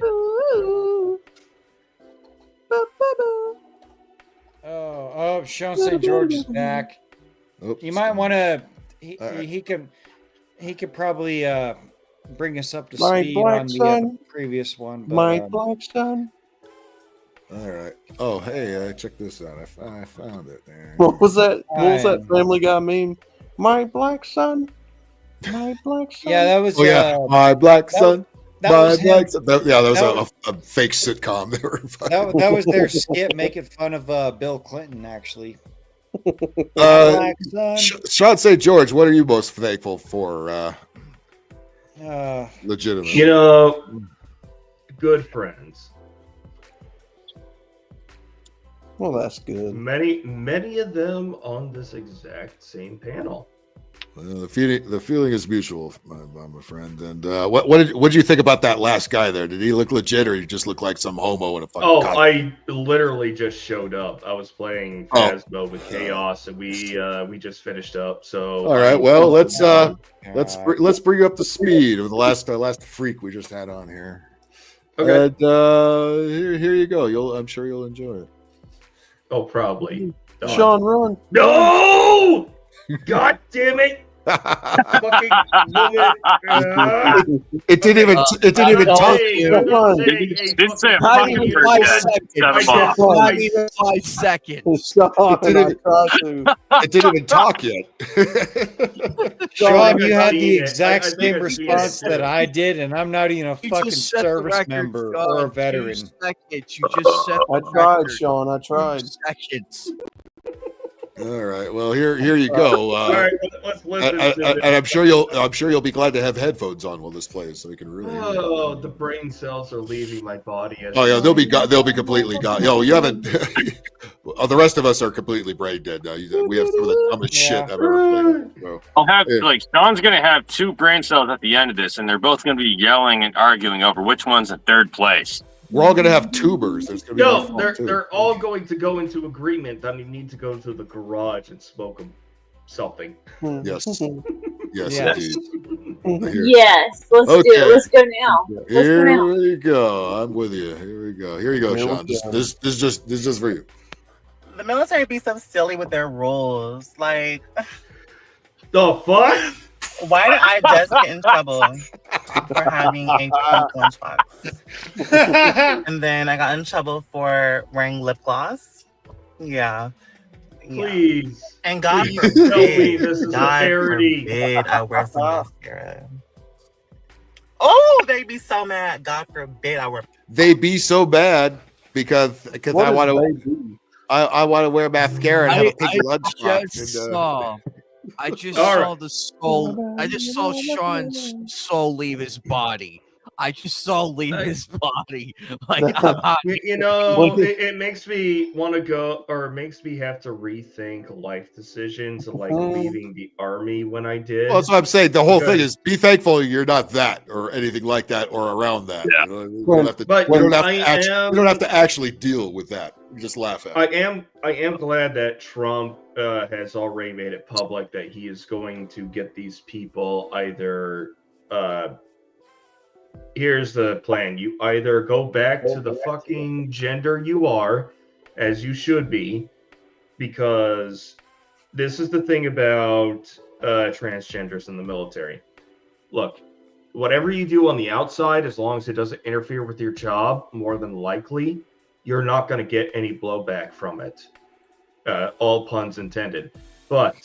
S12: Oh, Sean St. George is back.
S6: Oops.
S12: You might want to. He could probably bring us up to speed on the previous one. But,
S11: My black son.
S6: All right. Oh, hey, check this out. I found it. There.
S11: What was that? What was that Family Guy meme? My black son. My black son.
S12: Yeah, that was.
S6: My black son.
S12: That was
S6: a fake sitcom.
S12: That was their skit making fun of Bill Clinton, actually.
S6: Sean St. George, what are you most thankful for? Legitimately,
S7: you know, good friends.
S11: Well, that's good.
S7: Many of them on this exact same panel.
S6: The feeling is mutual, my friend. And what did you think about that last guy there? Did he look legit, or did he just look like some homo in a fucking?
S7: Oh,
S6: costume?
S7: I literally just showed up. I was playing Phasmo with Chaos, and we just finished up. So
S6: All right, well let's bring you up to speed of the last freak we just had on here.
S7: Okay.
S6: And here you go. I'm sure you'll enjoy it.
S7: Oh, probably.
S11: Sean, run.
S7: No! God damn it! Fucking woman.
S6: It didn't even talk.
S4: Didn't say a
S15: Not
S4: fucking
S15: even
S4: word
S15: 5
S4: yet.
S15: seconds.
S4: Shut him off.
S15: Not even 5 seconds.
S6: It didn't even talk yet.
S12: Sean, you had the
S7: seen it.
S12: exact
S7: I think
S12: same
S7: I've seen
S12: response
S7: it,
S12: that
S7: too.
S12: I did, and I'm not even a
S15: You
S12: fucking
S15: just set the
S12: service
S15: record,
S12: member
S15: Sean.
S12: or a
S15: 2
S12: veteran.
S15: seconds. You just set
S11: I
S15: the
S11: tried,
S15: record.
S11: Sean. I tried.
S15: 2 seconds.
S6: All right. Well, here you go.
S7: All right, let's listen to
S6: and I'm sure you'll be glad to have headphones on while this plays, so we can really.
S7: Oh, the brain cells are leaving my body.
S6: Oh yeah, they'll be completely gone. Yo, you haven't. Oh, the rest of us are completely brain dead now. We have some of the dumbest shit I've ever played. So,
S4: I'll have
S6: yeah.
S4: like Sean's gonna have 2 brain cells at the end of this, and they're both gonna be yelling and arguing over which one's in 3rd place.
S6: We're all gonna have tubers. There's gonna be
S7: No,
S6: more fun, too.
S7: they're all going to go into agreement that we need to go to the garage and smoke something.
S6: Yes. Yes,
S7: Yes.
S6: indeed.
S17: Yes, let's do it. Let's go now. Let's go
S6: Here
S17: now.
S6: we go. I'm with you. Here we go. Here you go, Sean. This is just for you.
S5: The military be so silly with their rules. Like,
S7: the fuck?
S5: Why did I just get in trouble for having a pink lunchbox? And then I got in trouble for wearing lip gloss. Yeah.
S7: Please.
S5: And God
S7: Please
S5: forbid,
S7: tell me this is a
S5: God
S7: parody.
S5: forbid I wear some mascara. Oh, they be so mad. God forbid I wear.
S6: They be so bad because
S11: What
S6: I
S11: is
S6: want
S11: they
S6: to. I want to wear mascara and have a pink lunchbox.
S15: just
S6: and,
S15: saw. I just
S6: All
S15: saw
S6: right.
S15: the soul. I just saw Sean's soul leave his body. I just saw leave his body. Like
S7: You know, it makes me want to go, or it makes me have to rethink life decisions, like leaving the army when I did.
S6: Well, that's what I'm saying. The whole thing
S7: Because-
S6: is be thankful you're not that or anything like that or around that.
S4: Yeah.
S6: You know, we don't have to,
S7: But
S6: we don't have
S7: I
S6: to actually,
S7: am-
S6: we don't have to actually deal with that. We just laugh at it.
S7: I am glad that Trump has already made it public that he is going to get these people either. Here's the plan: you either go back to the fucking gender you are, as you should be, because this is the thing about transgenders in the military. Look, whatever you do on the outside, as long as it doesn't interfere with your job, more than likely, you're not going to get any blowback from it. All puns intended. But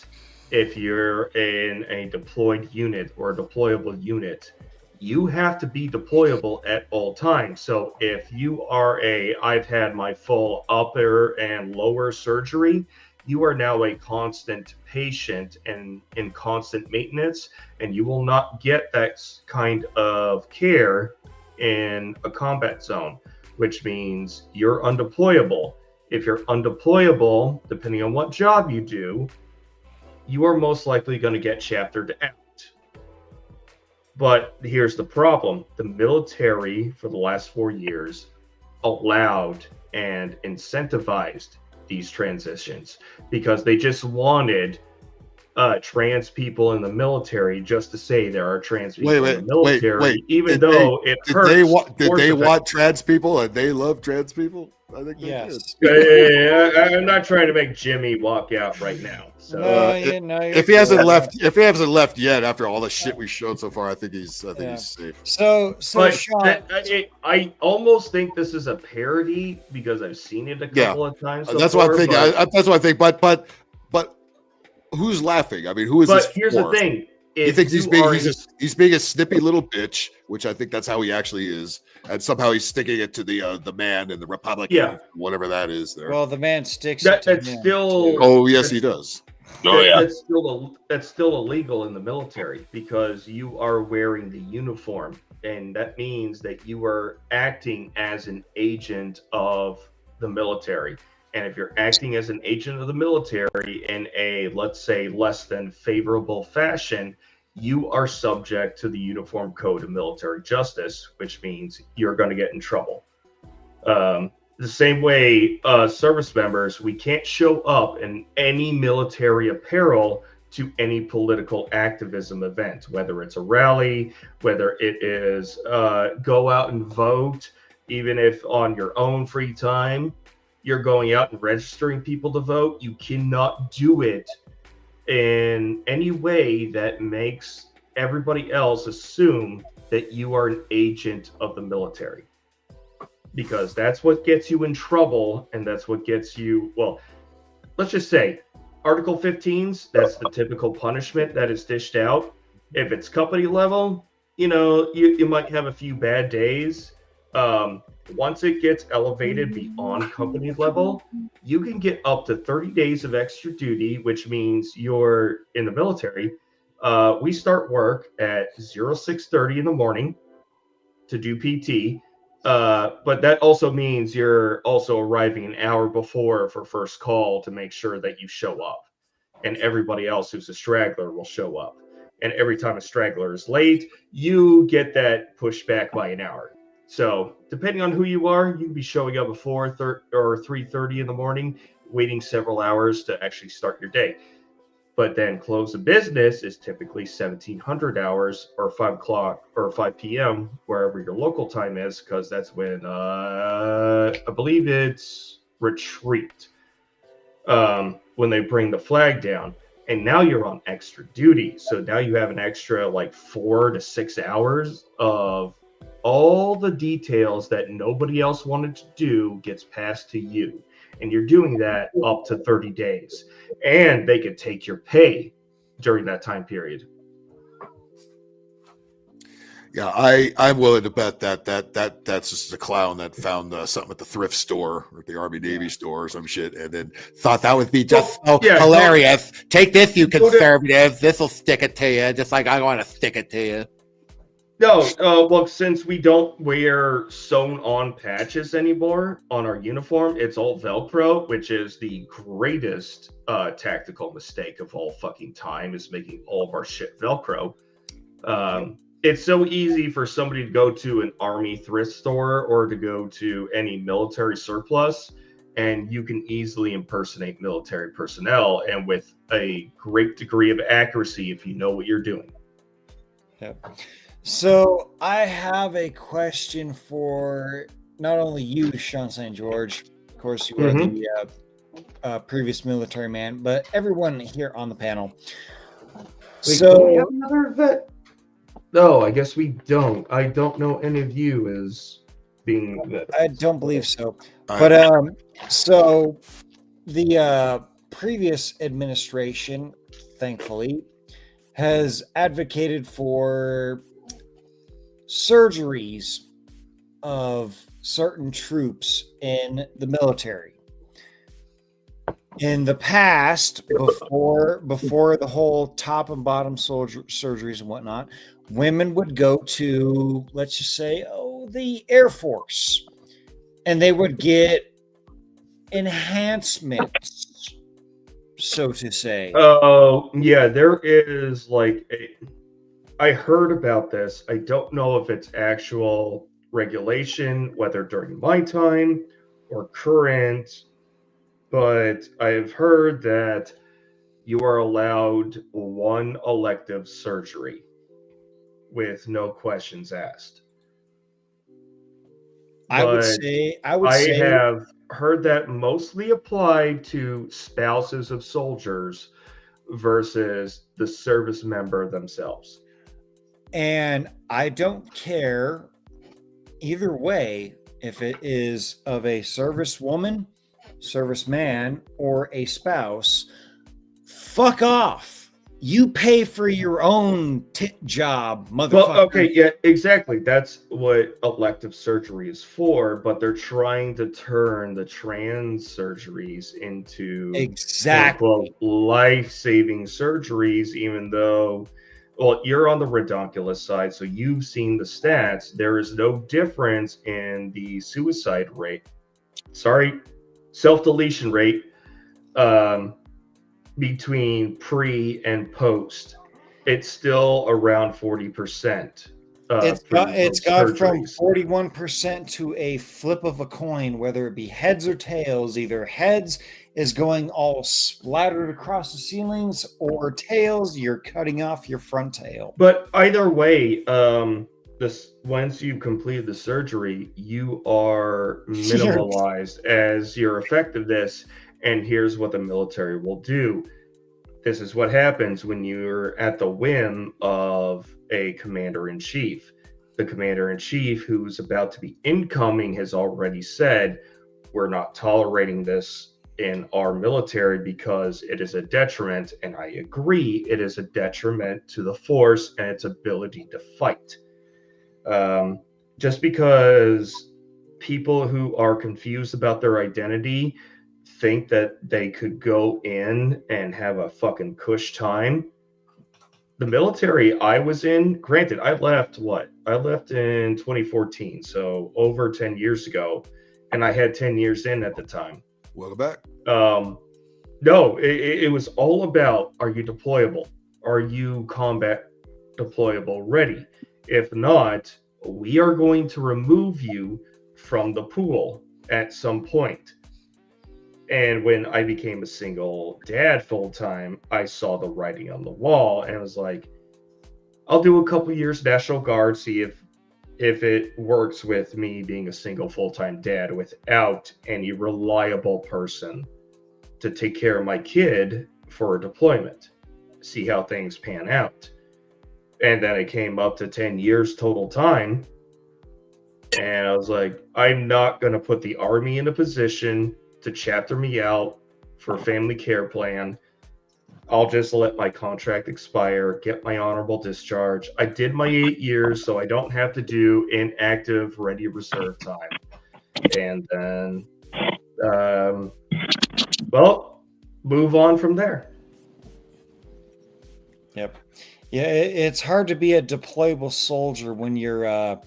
S7: if you're in a deployed unit or a deployable unit, you have to be deployable at all times. So if you are I've had my full upper and lower surgery, you are now a constant patient and in constant maintenance, and you will not get that kind of care in a combat zone, which means you're undeployable. If you're undeployable, depending on what job you do, you are most likely going to get chaptered out. But here's the problem. The military, for the last 4 years, allowed and incentivized these transitions because they just wanted trans people in the military just to say there are trans people in the military, even though it hurts.
S6: Did they want trans people and they love trans people? I think they
S7: did. I'm not trying to make Jimmy walk out right now. So
S6: if he hasn't left yet after all the shit we showed so far, I think he's safe.
S12: So
S7: But
S12: Sean,
S7: I almost think this is a parody because I've seen it a couple of times.
S6: That's what I'm thinking.
S7: But,
S6: That's what I think. But who's laughing? I mean, who is
S7: but
S6: this?
S7: here's
S6: for?
S7: the thing.
S6: He thinks he's being a snippy little bitch, which I think that's how he actually is, and somehow he's sticking it to the man and the Republican, whatever that is. There.
S12: well, the man sticks.
S7: That's
S12: it to him,
S7: still.
S12: too.
S6: Oh yes, he does.
S7: That's still illegal in the military because you are wearing the uniform, and that means that you are acting as an agent of the military. And if you're acting as an agent of the military in a, let's say, less than favorable fashion, you are subject to the Uniform Code of Military Justice, which means you're going to get in trouble. The same way, service members, we can't show up in any military apparel to any political activism event, whether it's a rally, whether it is go out and vote, even if on your own free time you're going out and registering people to vote. You cannot do it in any way that makes everybody else assume that you are an agent of the military, because that's what gets you in trouble, and that's what gets you, well, let's just say Article 15s, that's the typical punishment that is dished out. If it's company level, you know, you might have a few bad days. Once it gets elevated beyond company level, you can get up to 30 days of extra duty, which means you're in the military. We start work at 06:30 in the morning to do PT. But that also means you're also arriving an hour before for first call to make sure that you show up, and everybody else who's a straggler will show up. And every time a straggler is late, you get that pushed back by an hour. So depending on who you are, you can be showing up before 3:30 in the morning, waiting several hours to actually start your day. But then close of business is typically 1700 hours or 5 o'clock or 5 p.m., wherever your local time is, because that's when I believe it's retreat, when they bring the flag down. And now you're on extra duty. So now you have an extra like 4 to 6 hours of all the details that nobody else wanted to do gets passed to you. And you're doing that up to 30 days. And they could take your pay during that time period.
S6: Yeah, I'm willing to bet that's just a clown that found something at the thrift store or the Army Navy store or some shit, and then thought that would be just
S8: hilarious. Take this, you conservatives. This will stick it to you, just like I want to stick it to you.
S7: No, well, since we don't wear sewn-on patches anymore on our uniform, it's all Velcro, which is the greatest tactical mistake of all fucking time, is making all of our shit Velcro. It's so easy for somebody to go to an Army thrift store or to go to any military surplus, and you can easily impersonate military personnel, and with a great degree of accuracy if you know what you're doing.
S12: Yeah. So I have a question for not only you, Sean St. George. Of course, you are the previous military man, but everyone here on the panel.
S7: Wait, do we have another vet? No, I guess we don't. I don't know any of you as being vets.
S12: I don't believe so. But so the previous administration, thankfully, has advocated for surgeries of certain troops in the military. In the past, before the whole top and bottom surgeries and whatnot, women would go to, let's just say, the Air Force, and they would get enhancements, so to say.
S7: Oh, yeah, there is like I heard about this. I don't know if it's actual regulation, whether during my time or current, but I've heard that you are allowed one elective surgery with no questions asked.
S12: I would say
S7: have heard that mostly applied to spouses of soldiers versus the service member themselves.
S12: And I don't care either way if it is of a servicewoman, serviceman, or a spouse. Fuck off. You pay for your own job, motherfucker.
S7: Well, okay, yeah, exactly. That's what elective surgery is for, but they're trying to turn the trans surgeries into life-saving surgeries, even though, well, you're on the redonkulous side, so you've seen the stats. There is no difference in the suicide rate. Sorry, self-deletion rate between pre and post, it's still around 40%.
S12: It's gone from 41% to a flip of a coin, whether it be heads or tails. Either heads is going all splattered across the ceilings, or tails, you're cutting off your front tail.
S7: But either way, once you complete the surgery, you are minimalized as your effectiveness. And here's what the military will do. This is what happens when you're at the whim of a commander-in-chief. The commander-in-chief, who's about to be incoming, has already said, we're not tolerating this in our military because it is a detriment, and I agree, it is a detriment to the force and its ability to fight. Just because people who are confused about their identity think that they could go in and have a fucking cush time. The military I was in, granted, I left in 2014, so over 10 years ago, and I had 10 years in at the time.
S6: Welcome back.
S7: No, it was all about, are you deployable? Are you combat deployable ready? If not, we are going to remove you from the pool at some point. And when I became a single dad full time, I saw the writing on the wall, and I was like, I'll do a couple years National Guard, see if it works with me being a single full-time dad without any reliable person to take care of my kid for a deployment, see how things pan out. And then it came up to 10 years total time. And I was like, I'm not going to put the Army in a position to chapter me out for a family care plan. I'll just let my contract expire, get my honorable discharge. I did my 8 years, so I don't have to do inactive ready reserve time. And then, move on from there.
S12: Yep. Yeah, it's hard to be a deployable soldier when your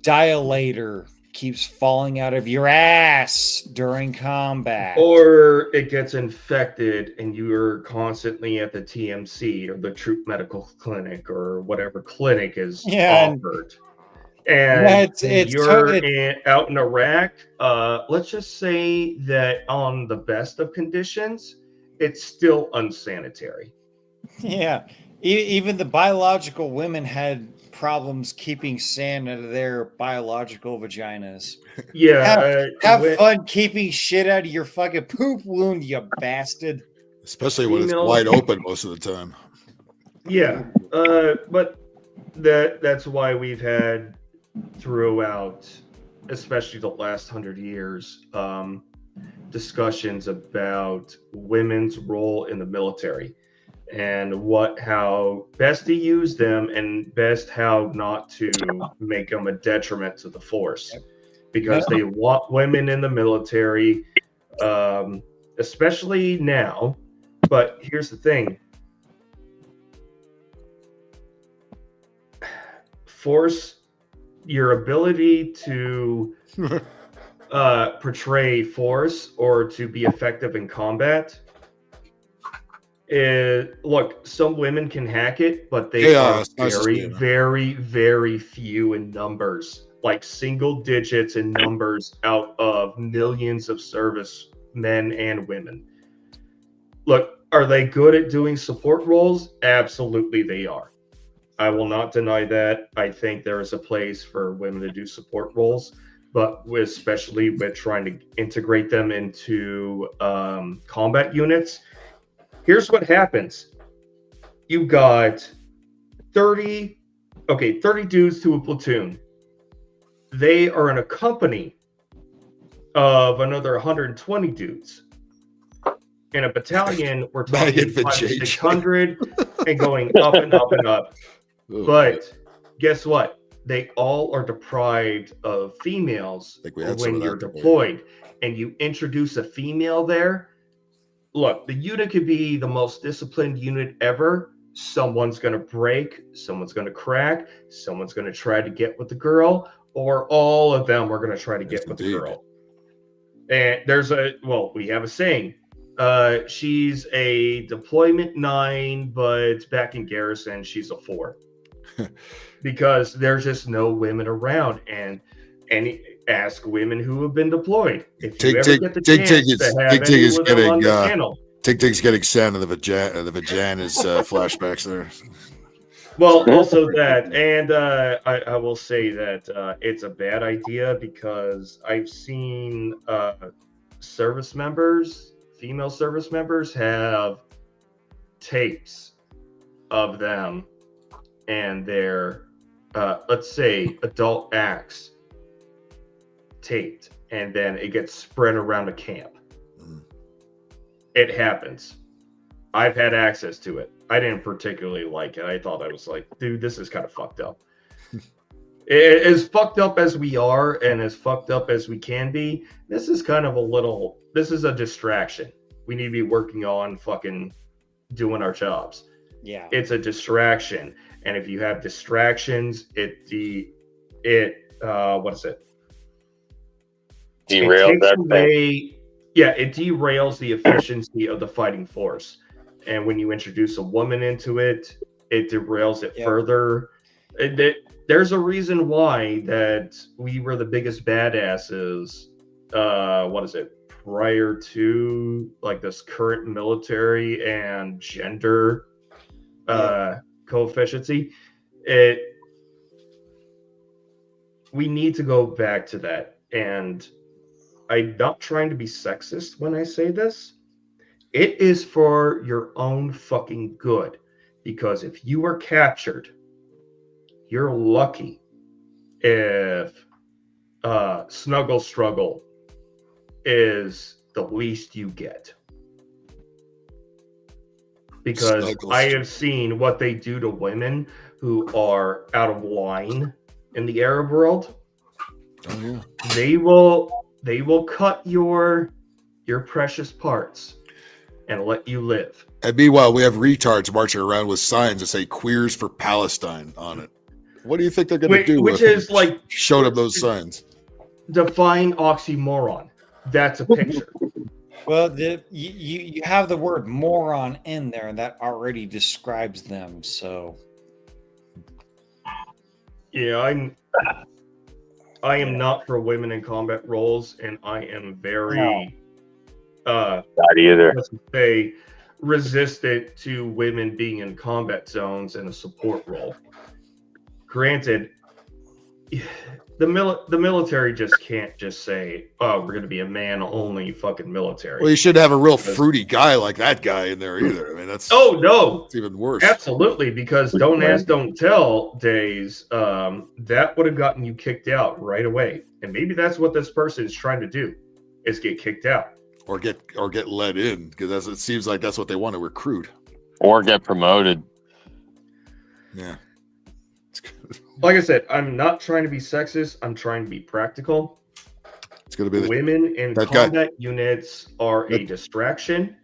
S12: dilator keeps falling out of your ass during combat.
S7: Or it gets infected and you're constantly at the TMC or the Troop Medical Clinic or whatever clinic is offered. And out in Iraq, let's just say that on the best of conditions, it's still unsanitary.
S12: Yeah. Even the biological women had problems keeping sand out of their biological vaginas.
S7: Yeah.
S12: Have fun keeping shit out of your fucking poop wound, you bastard.
S6: Especially when it's wide open most of the time.
S7: Yeah. But that's why we've had throughout, especially the last 100 years, discussions about women's role in the military. And how best to use them and best how not to make them a detriment to the force, because they want women in the military, especially now. But here's the thing. Force, your ability to portray force or to be effective in combat, look, some women can hack it, but they are very, very few in numbers, like single digits in numbers out of millions of service men and women. Look, are they good at doing support roles? Absolutely they are. I will not deny that. I think there is a place for women to do support roles, but especially with trying to integrate them into combat units. Here's what happens. You got 30 dudes to a platoon. They are in a company of another 120 dudes. In a battalion, we're talking 600 and going up and up and up. But guess what? They all are deprived of females when you're deployed. And you introduce a female there. Look, the unit could be the most disciplined unit ever. Someone's going to break, someone's going to crack, someone's going to try to get with the girl, or all of them are going to try to get with the girl. And we have a saying. She's a deployment 9, but back in garrison, she's a 4. Because there's just no women around. And ask women who have been deployed. If you ever get the chance to have any of them on the channel.
S6: Tig's getting sand in the vagina's flashbacks there.
S7: Well, also that, and I will say that it's a bad idea because I've seen service members, female service members, have tapes of them and their, let's say, adult acts taped, and then it gets spread around the camp. It happens. I've had access to it. I didn't particularly like it. I thought I was like, dude, this is kind of fucked up. As fucked up as we are and as fucked up as we can be, this is kind of this is a distraction. We need to be working on fucking doing our jobs.
S12: Yeah.
S7: It's a distraction. And if you have distractions, it
S4: Derails
S7: everything. Yeah, it derails the efficiency of the fighting force. And when you introduce a woman into it, it derails it further. There's a reason why that we were the biggest badasses, prior to like this current military and gender coefficiency. We need to go back to that. And I'm not trying to be sexist when I say this. It is for your own fucking good. Because if you are captured, you're lucky if snuggle struggle is the least you get. Because I have seen what they do to women who are out of line in the Arab world.
S6: Oh, yeah.
S7: They will cut your precious parts and let you live.
S6: And meanwhile, we have retards marching around with signs that say "Queers for Palestine" on it. What do you think they're going to do?
S7: Which is like
S6: showed them those signs.
S7: Define oxymoron. That's a picture.
S12: Well, you have the word moron in there, and that already describes them. So,
S7: yeah, I am not for women in combat roles, and I am very
S4: not either.
S7: Let's say resistant to women being in combat zones in a support role. Granted, the military just can't just say, "Oh, we're going to be a man-only fucking military."
S6: Well, you shouldn't have a real fruity guy like that guy in there either. I mean, that's
S7: it's
S6: even worse.
S7: Absolutely, because don't ask, don't tell days. That would have gotten you kicked out right away, and maybe that's what this person is trying to do, is get kicked out
S6: or get let in, because it seems like that's what they want to recruit
S4: or get promoted.
S6: Yeah.
S7: Like I said, I'm not trying to be sexist. I'm trying to be practical.
S6: It's going to be
S7: women in combat units are a distraction.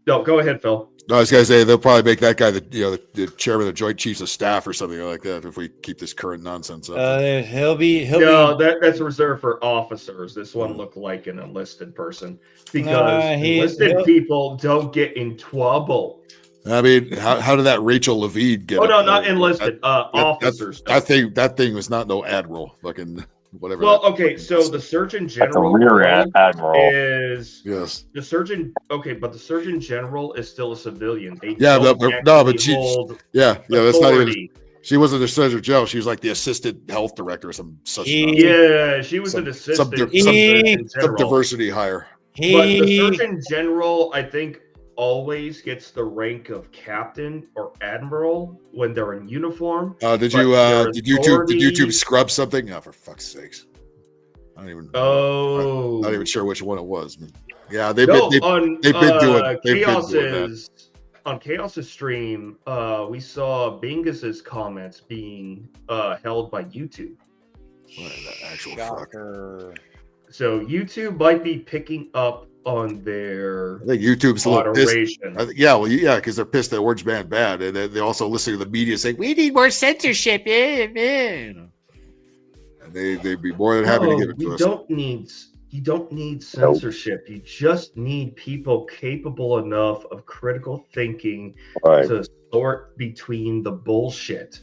S7: No, go ahead, Phil.
S6: No, I was going to say they'll probably make that guy the chairman of the Joint Chiefs of Staff or something like that if we keep this current nonsense up.
S7: That's reserved for officers. This one looked like an enlisted person because enlisted people don't get in trouble.
S6: I mean, how did that Rachel Levine get?
S7: Oh no, not enlisted. Officers.
S6: That thing was not no admiral. Fucking whatever.
S7: Well, okay, so the Surgeon General is the surgeon. Okay, but the Surgeon General is still a civilian.
S6: But she. Yeah, that's not even. She wasn't the Surgeon General. She was like the assistant health director or some such.
S7: Yeah, she was an assistant.
S6: Some diversity hire.
S7: But the Surgeon General, I think, always gets the rank of captain or admiral when they're in uniform.
S6: Did YouTube scrub something? Oh, for fuck's sakes! I'm not even sure which one it was. Yeah, they've been doing that.
S7: On Chaos's stream, we saw Bingus's comments being held by YouTube.
S6: What the actual fuck?
S7: So YouTube might be picking up on their
S6: I think YouTube's
S7: moderation.
S6: Because they're pissed that Orange Man bad, and they also listen to the media saying we need more censorship. And they'd be more than happy to give it to us.
S7: You you don't need censorship. You just need people capable enough of critical thinking to sort between the bullshit.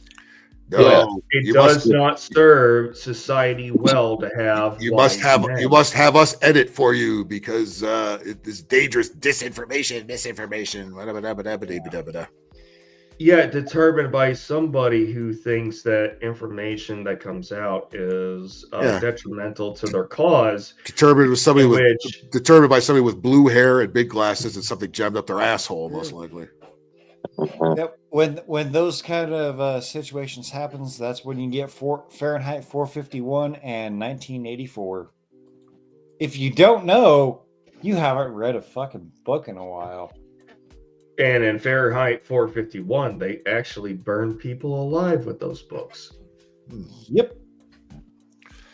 S6: No,
S7: it does not serve society well to have.
S6: You must have us edit for you because it is dangerous misinformation.
S7: Yeah, determined by somebody who thinks that information that comes out is detrimental to their cause.
S6: Determined by somebody with blue hair and big glasses and something jammed up their asshole, most likely.
S12: Yep. When those kind of situations happens, that's when you get Fahrenheit 451 and 1984. If you don't know, you haven't read a fucking book in a while.
S7: And in Fahrenheit 451, they actually burned people alive with those books.
S12: Yep.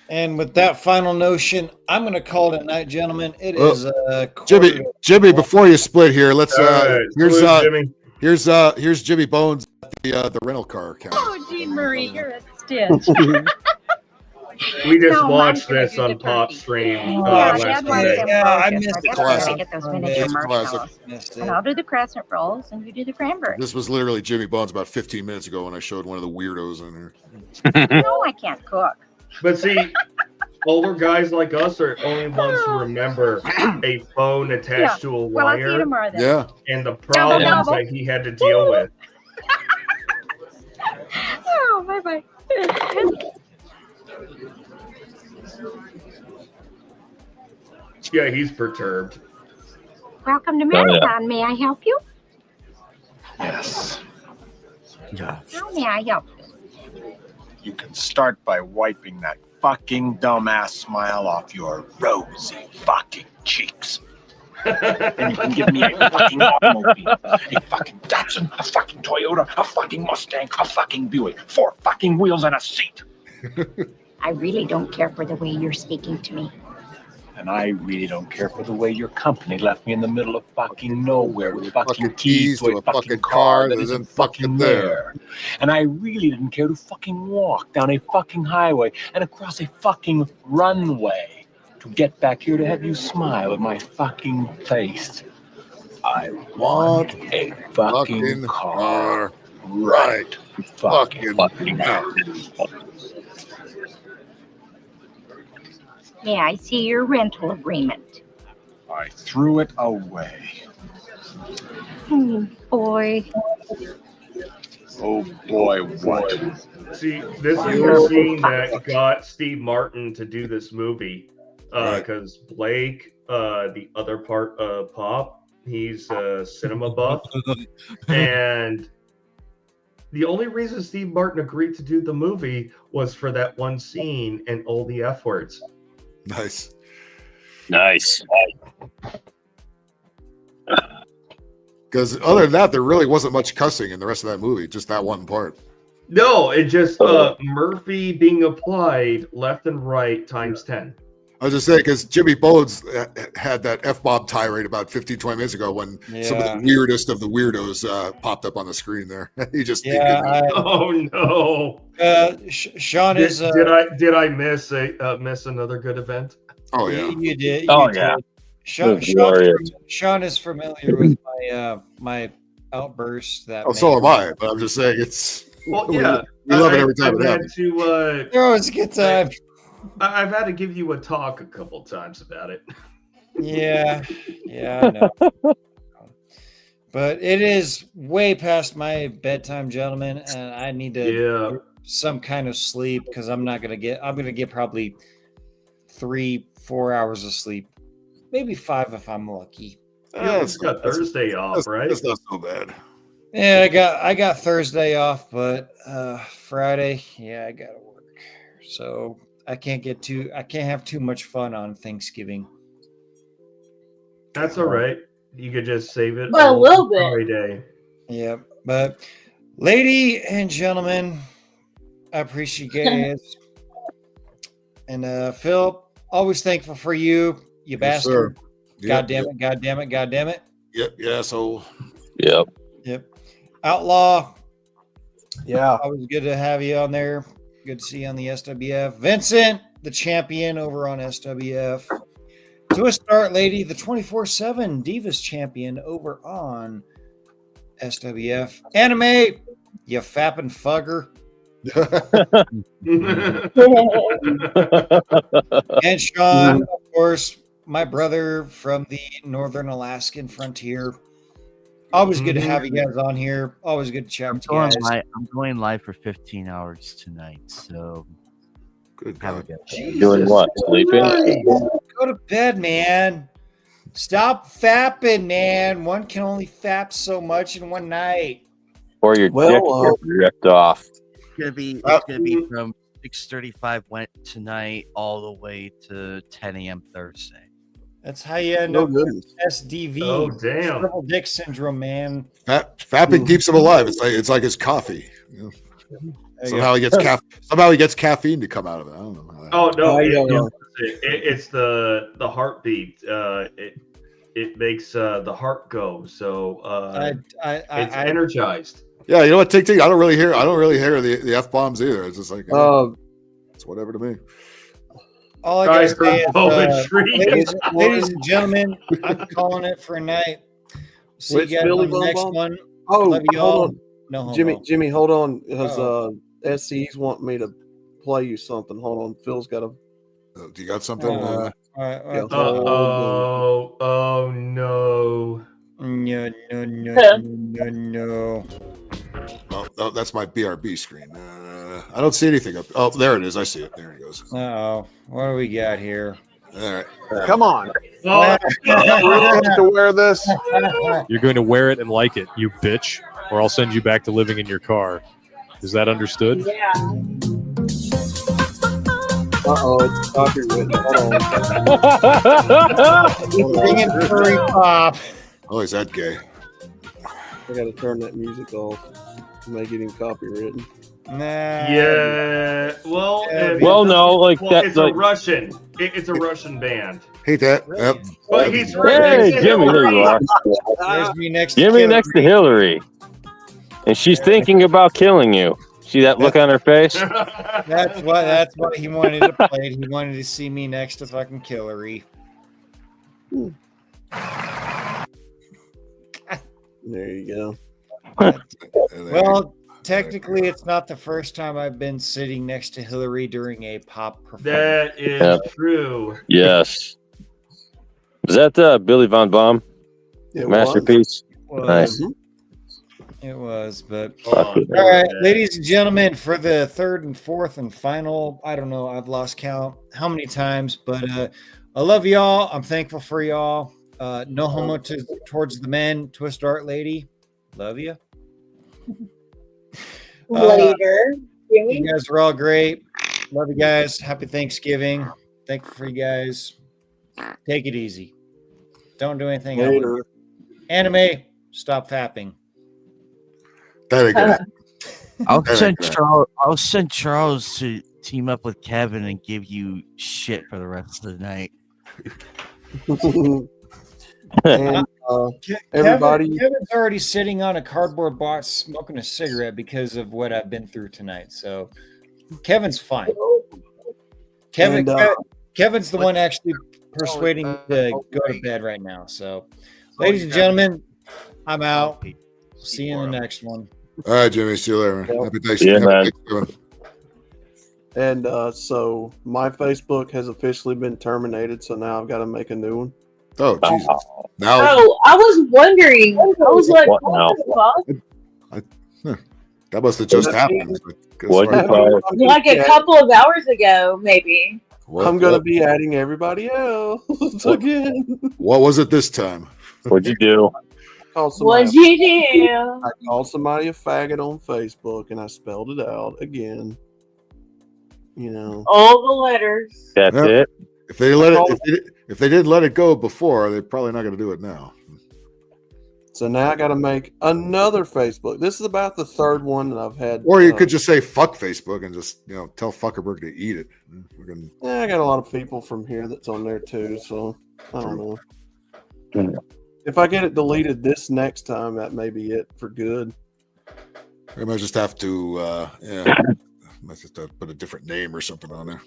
S12: And with that final notion, I'm going to call it a night, gentlemen. It is
S6: Jimmy. Before you split here, let's
S7: Jimmy.
S6: Here's Jimmy Bonez at the rental car account.
S10: Oh, Jean Marie, you're a stitch.
S7: We just watched this on Pop Stream last night.
S10: I
S6: missed
S10: the
S6: classic.
S10: Get those miniature marshmallows. And I'll do the crescent rolls, and you do the cranberry.
S6: This was literally Jimmy Bonez about 15 minutes ago when I showed one of the weirdos in here.
S10: No, I can't cook.
S7: But see, older guys like us are only ones who remember a phone attached to a
S10: Well, I'll see you
S7: wire
S10: tomorrow then.
S6: Yeah.
S7: and the problems that he had to deal with.
S10: Oh, bye-bye.
S7: Yeah, he's perturbed.
S10: Welcome to Marathon. May I help you?
S13: Yes. Yeah.
S10: How may I help you?
S13: You can start by wiping that fucking dumbass smile off your rosy fucking cheeks. Then you can give me a fucking automobile, a fucking Datsun, a fucking Toyota, a fucking Mustang, a fucking Buick, 4 fucking wheels and a seat.
S10: I really don't care for the way you're speaking to me.
S13: And I really don't care for the way your company left me in the middle of fucking nowhere with fucking keys to a fucking car that isn't fucking there. And I really didn't care to fucking walk down a fucking highway and across a fucking runway to get back here to have you smile at my fucking face. I want a fucking car right fucking now.
S10: May I see your rental agreement?
S13: I threw it away.
S10: Oh, boy.
S13: Oh boy, what?
S7: See, this is the scene that got Steve Martin to do this movie. Because Blake, the other part of Pop, he's a cinema buff. And the only reason Steve Martin agreed to do the movie was for that one scene and all the F words.
S6: Nice. Because other than that, there really wasn't much cussing in the rest of that movie, just that one part.
S7: No, it just Murphy being applied left and right times 10.
S6: I was just saying, because Jimmy Bonez had that F-bomb tirade about 15, 20 minutes ago when some of the weirdest of the weirdos popped up on the screen there. He just
S7: oh no.
S12: Sean is
S7: did I miss another good event?
S6: Oh yeah.
S12: You did.
S4: Oh,
S12: you
S4: yeah.
S12: did. Sean is familiar with my outbursts. That
S6: so am I, but I'm just saying it's.
S7: Well, yeah,
S6: we love it every time it
S7: I've had
S6: happens.
S7: to.
S12: They're always a good time.
S7: I've had to give you a talk a couple times about it.
S12: Yeah, I know. But it is way past my bedtime, gentlemen, and I need to get some kind of sleep because I'm gonna get probably 3-4 hours of sleep, maybe 5 if I'm lucky.
S7: Yeah, it's got Thursday off, right?
S6: That's not so bad.
S12: Yeah, I got Thursday off, but Friday, I gotta work. So I can't have too much fun on Thanksgiving.
S7: That's all right. You could just save it
S17: a little bit
S7: every day.
S12: Yeah, but lady and gentlemen, I appreciate you guys. And Phil, always thankful for you, you bastard. God damn it.
S6: Yep, yeah, so.
S4: Yep.
S12: Outlaw.
S11: Yeah.
S12: Always good to have you on there. Good to see you on the SWF. Vincent, the champion over on SWF. Twist Art Lady, the 24/7 Divas champion over on SWF. Anime, you fapping fugger. And Sean, of course, my brother from the Northern Alaskan frontier. Always good to have you guys on here. Always good to chat with you guys.
S15: I'm going live for 15 hours tonight, so
S6: good.
S15: Have a good
S12: Jesus
S4: Doing what? Sleeping?
S12: Go to bed, man. Stop fapping, man. One can only fap so much in one night.
S4: Or your dick gets ripped off.
S15: It's gonna be from 6:35 went tonight all the way to 10 a.m. Thursday.
S12: That's how you end up with SDV.
S7: Oh, damn.
S12: Triple dick syndrome, man.
S6: Fapping keeps him alive. It's like his coffee. You know? Somehow he gets caffeine to come out of it. I don't know.
S7: Oh no, it's the heartbeat. It makes the heart go. So it's energized.
S6: Yeah, you know what, Tick? I don't really hear the F bombs either. It's just like it's whatever to me.
S12: All I gotta say is, ladies and gentlemen, I'm calling it for a night. See
S11: Which
S12: you guys
S11: Billy
S12: on the next
S11: Bum Bum?
S12: one.
S11: Oh,
S12: Love you
S11: hold
S12: all.
S11: on.
S12: No homo.
S11: Jimmy, hold on, because SC's want me to play you something. Hold on, Phil's got a.
S6: Do you got something?
S7: Oh no.
S12: No.
S6: Oh, that's my BRB screen. I don't see anything up. Oh, there it is. I see it. There it goes.
S12: Uh-oh. What do we got here?
S6: All right.
S14: Come on. We're going to wear this.
S16: You're going to wear it and like it, you bitch, or I'll send you back to living in your car. Is that understood?
S17: Yeah.
S11: It's copyrighted. Hold on.
S12: Singing furry pop.
S6: Oh, is that gay?
S11: I got to turn that music off. Make it in copywritten.
S7: Yeah. Well,
S4: no, like that.
S7: It's
S4: like,
S7: a Russian. It's a Russian band.
S6: Hate that. Yep.
S7: But he's
S4: hey, Jimmy, there you are.
S12: There's me next
S4: Jimmy next to Hillary, and she's thinking about killing you. See that look on her face?
S12: That's what he wanted to play. He wanted to see me next to fucking Hillary.
S11: There you go.
S12: Well, technically, it's not the first time I've been sitting next to Hillary during a pop performance.
S7: That is true.
S4: Yes. Was that Billy Von Baum masterpiece? Nice.
S12: It was, but
S4: All
S12: right, ladies and gentlemen, for the third and fourth and final, I don't know, I've lost count how many times, but I love y'all. I'm thankful for y'all. No homo towards the men. Twist Art Lady, love you.
S17: Later.
S12: You guys are all great. Love you guys. Happy Thanksgiving. Thankful for you guys. Take it easy. Don't do anything.
S11: Later.
S12: Anime, stop fapping.
S6: That ain't good.
S15: I'll send Charles to team up with Kevin and give you shit for the rest of the night.
S11: And, everybody,
S12: Kevin's already sitting on a cardboard box smoking a cigarette because of what I've been through tonight. So Kevin's fine. Kevin's the one actually persuading me to go to bed right now. So, ladies and gentlemen, I'm out. See you in the next one.
S6: All right, Jimmy. See you later, man. Happy
S4: Yeah, man.
S6: Thanksgiving.
S11: And so my Facebook has officially been terminated, so now I've got to make a new one.
S6: Oh, Jesus. Now,
S17: Oh, I was wondering. I was like, what the fuck?
S6: that must have just happened.
S4: What'd you call it?
S17: Like a couple of hours ago, maybe.
S11: I'm going to be adding everybody else again.
S6: What was it this time?
S4: What'd you do?
S17: What'd you do?
S11: I called somebody a faggot on Facebook, and I spelled it out again. You know,
S17: all the letters.
S4: That's it.
S6: If they if they didn't let it go before, they're probably not going to do it now.
S11: So now I got to make another Facebook. This is about the third one that I've had.
S6: Or you could just say fuck Facebook and just tell Fuckerberg to eat it.
S11: I got a lot of people from here that's on there too, so I don't know. If I get it deleted this next time, that may be it for good.
S6: I might just have to, might just have to put a different name or something on there.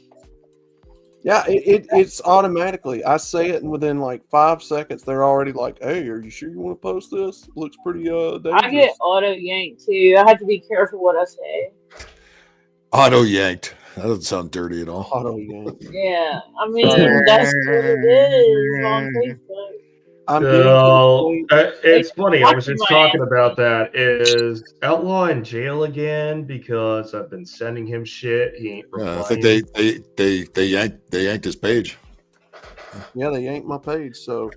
S11: Yeah, it's automatically. I say it, and within like 5 seconds, they're already like, "Hey, are you sure you want to post this? It looks pretty dangerous."
S17: I get auto yanked too. I have to be careful what I say.
S6: Auto yanked. That doesn't sound dirty at all.
S11: Auto yanked.
S17: Yeah, I mean that's what it is on Facebook.
S7: It's funny. I was just
S17: my
S7: talking about that. Is Outlaw in jail again because I've been sending him shit? He ain't replying.
S6: I think they yanked his page.
S11: Yeah, they yanked my page. So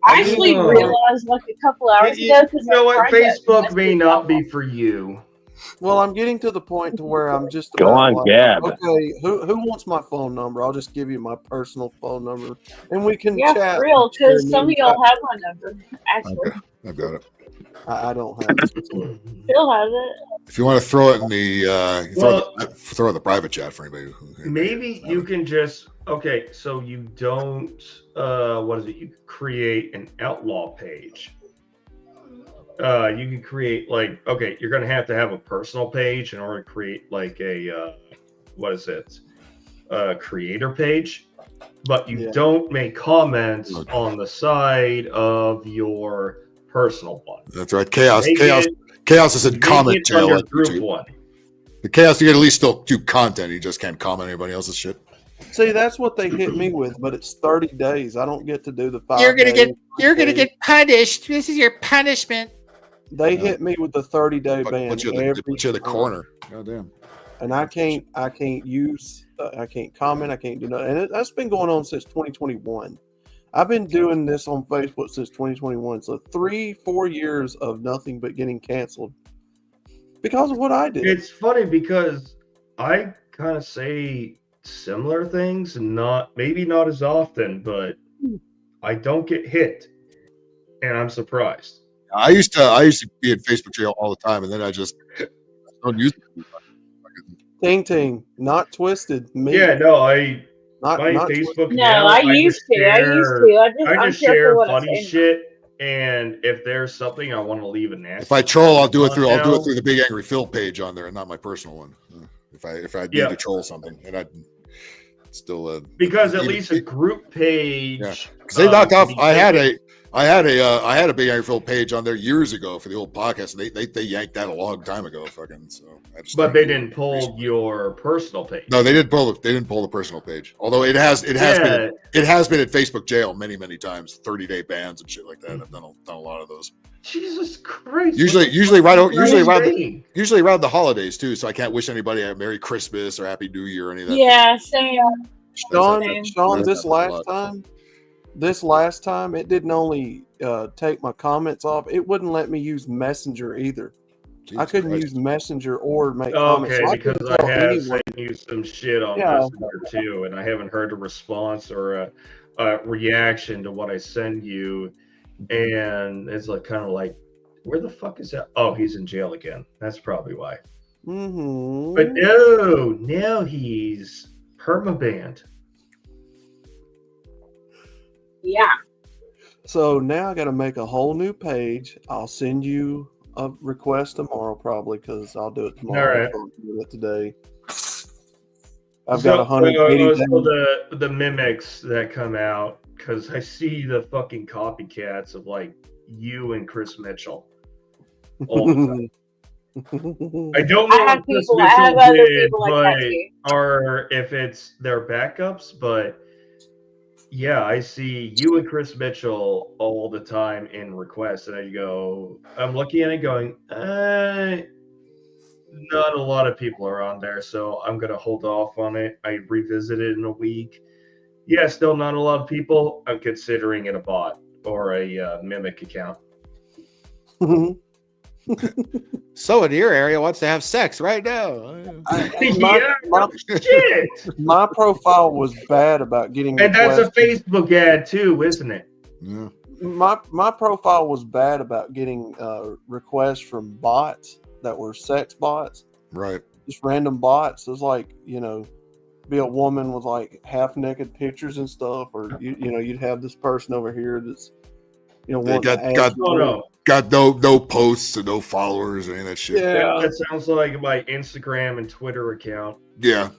S17: I actually realized like a couple hours ago because
S7: you know what? Facebook may not be for you.
S11: Well, I'm getting to the point to where I'm just
S4: Go
S11: about
S4: on,
S11: like,
S4: Gab.
S11: okay, who wants my phone number? I'll just give you my personal phone number, and we can
S17: Yeah,
S11: chat.
S17: for real, because some of y'all have my number. Actually,
S6: I've got it.
S11: I don't have it.
S17: Phil has it.
S6: If you want to throw it in the throw it in the private chat for anybody.
S7: Maybe you can just so you don't what is it? You create an Outlaw page. You can create you're gonna have to have a personal page in order to create like a creator page, but you don't make comments on the side of your personal one.
S6: That's right. Chaos is in comment jail.
S7: Your
S6: Like
S7: group
S6: YouTube.
S7: one.
S6: The Chaos, you can at least still do content. You just can't comment anybody else's shit.
S11: See, that's what they hit me with, but it's 30 days. I don't get to do the 5
S8: You're gonna
S11: days.
S8: get punished. This is your punishment.
S11: They hit me with the 30-day ban.
S6: Put you in the corner. Goddamn.
S11: And I can't use, I can't comment, I can't do nothing. And that's been going on since 2021. I've been doing this on Facebook since 2021. So 3-4 years of nothing but getting canceled because of what I did.
S7: It's funny because I kind of say similar things, maybe not as often, but I don't get hit, and I'm surprised.
S6: I used to be in Facebook jail all the time, and then I just don't use it.
S11: Ting, not twisted. Me.
S7: Yeah, no,
S11: not
S7: Facebook.
S17: No,
S7: now,
S17: I used to.
S7: I just share
S17: what I
S7: funny
S17: say.
S7: shit, and if there's something I want to leave a nasty.
S6: If I troll, I'll do it through
S7: now.
S6: the Big Angry Phil page on there, and not my personal one. If I need to troll something, and I still
S7: because at least a group page.
S6: Because they knocked off. I had a Big Angry Phil page on there years ago for the old podcast, and they yanked that a long time ago. Fucking so.
S7: But they didn't pull your personal page.
S6: No, they didn't pull the personal page. Although it has been in Facebook jail many times, 30-day bans and shit like that. I've done a lot of those.
S7: Jesus Christ!
S6: Usually around the holidays too. So I can't wish anybody a Merry Christmas or Happy New Year or any of that.
S17: Yeah, same.
S11: Sean, this last time, it didn't only take my comments off. It wouldn't let me use Messenger either. I couldn't use Messenger or make comments.
S7: Okay,
S11: So
S7: because I have sent you some shit on Messenger too, and I haven't heard a response or a reaction to what I send you, and it's kind of like, where the fuck is that? Oh, he's in jail again. That's probably why.
S11: Mm-hmm.
S7: But no, now he's permabanned.
S17: Yeah.
S11: So now I got to make a whole new page. I'll send you a request tomorrow, probably, because I'll do it tomorrow.
S7: All right.
S11: I'll do it today. I've got 180 days.
S7: So the mimics that come out, because I see the fucking copycats of you and Chris Mitchell. All the time. I don't know what Chris Mitchell did, or if it's their backups, but yeah, I see you and Chris Mitchell all the time in requests, and I'm looking at it going, not a lot of people are on there, so I'm going to hold off on it. I revisit it in a week. Yeah, still not a lot of people. I'm considering it a bot or a mimic account.
S8: So in your area wants to have sex right now.
S11: My profile was bad about getting
S7: and that's a Facebook ad too, isn't it?
S6: Yeah.
S11: My profile was bad about getting requests from bots that were sex bots.
S6: Right.
S11: Just random bots. It was be a woman with half naked pictures and stuff, or you'd have this person over here that's
S6: got no posts and no followers or any of that shit.
S7: Yeah, that sounds like my Instagram and Twitter account.
S6: Yeah.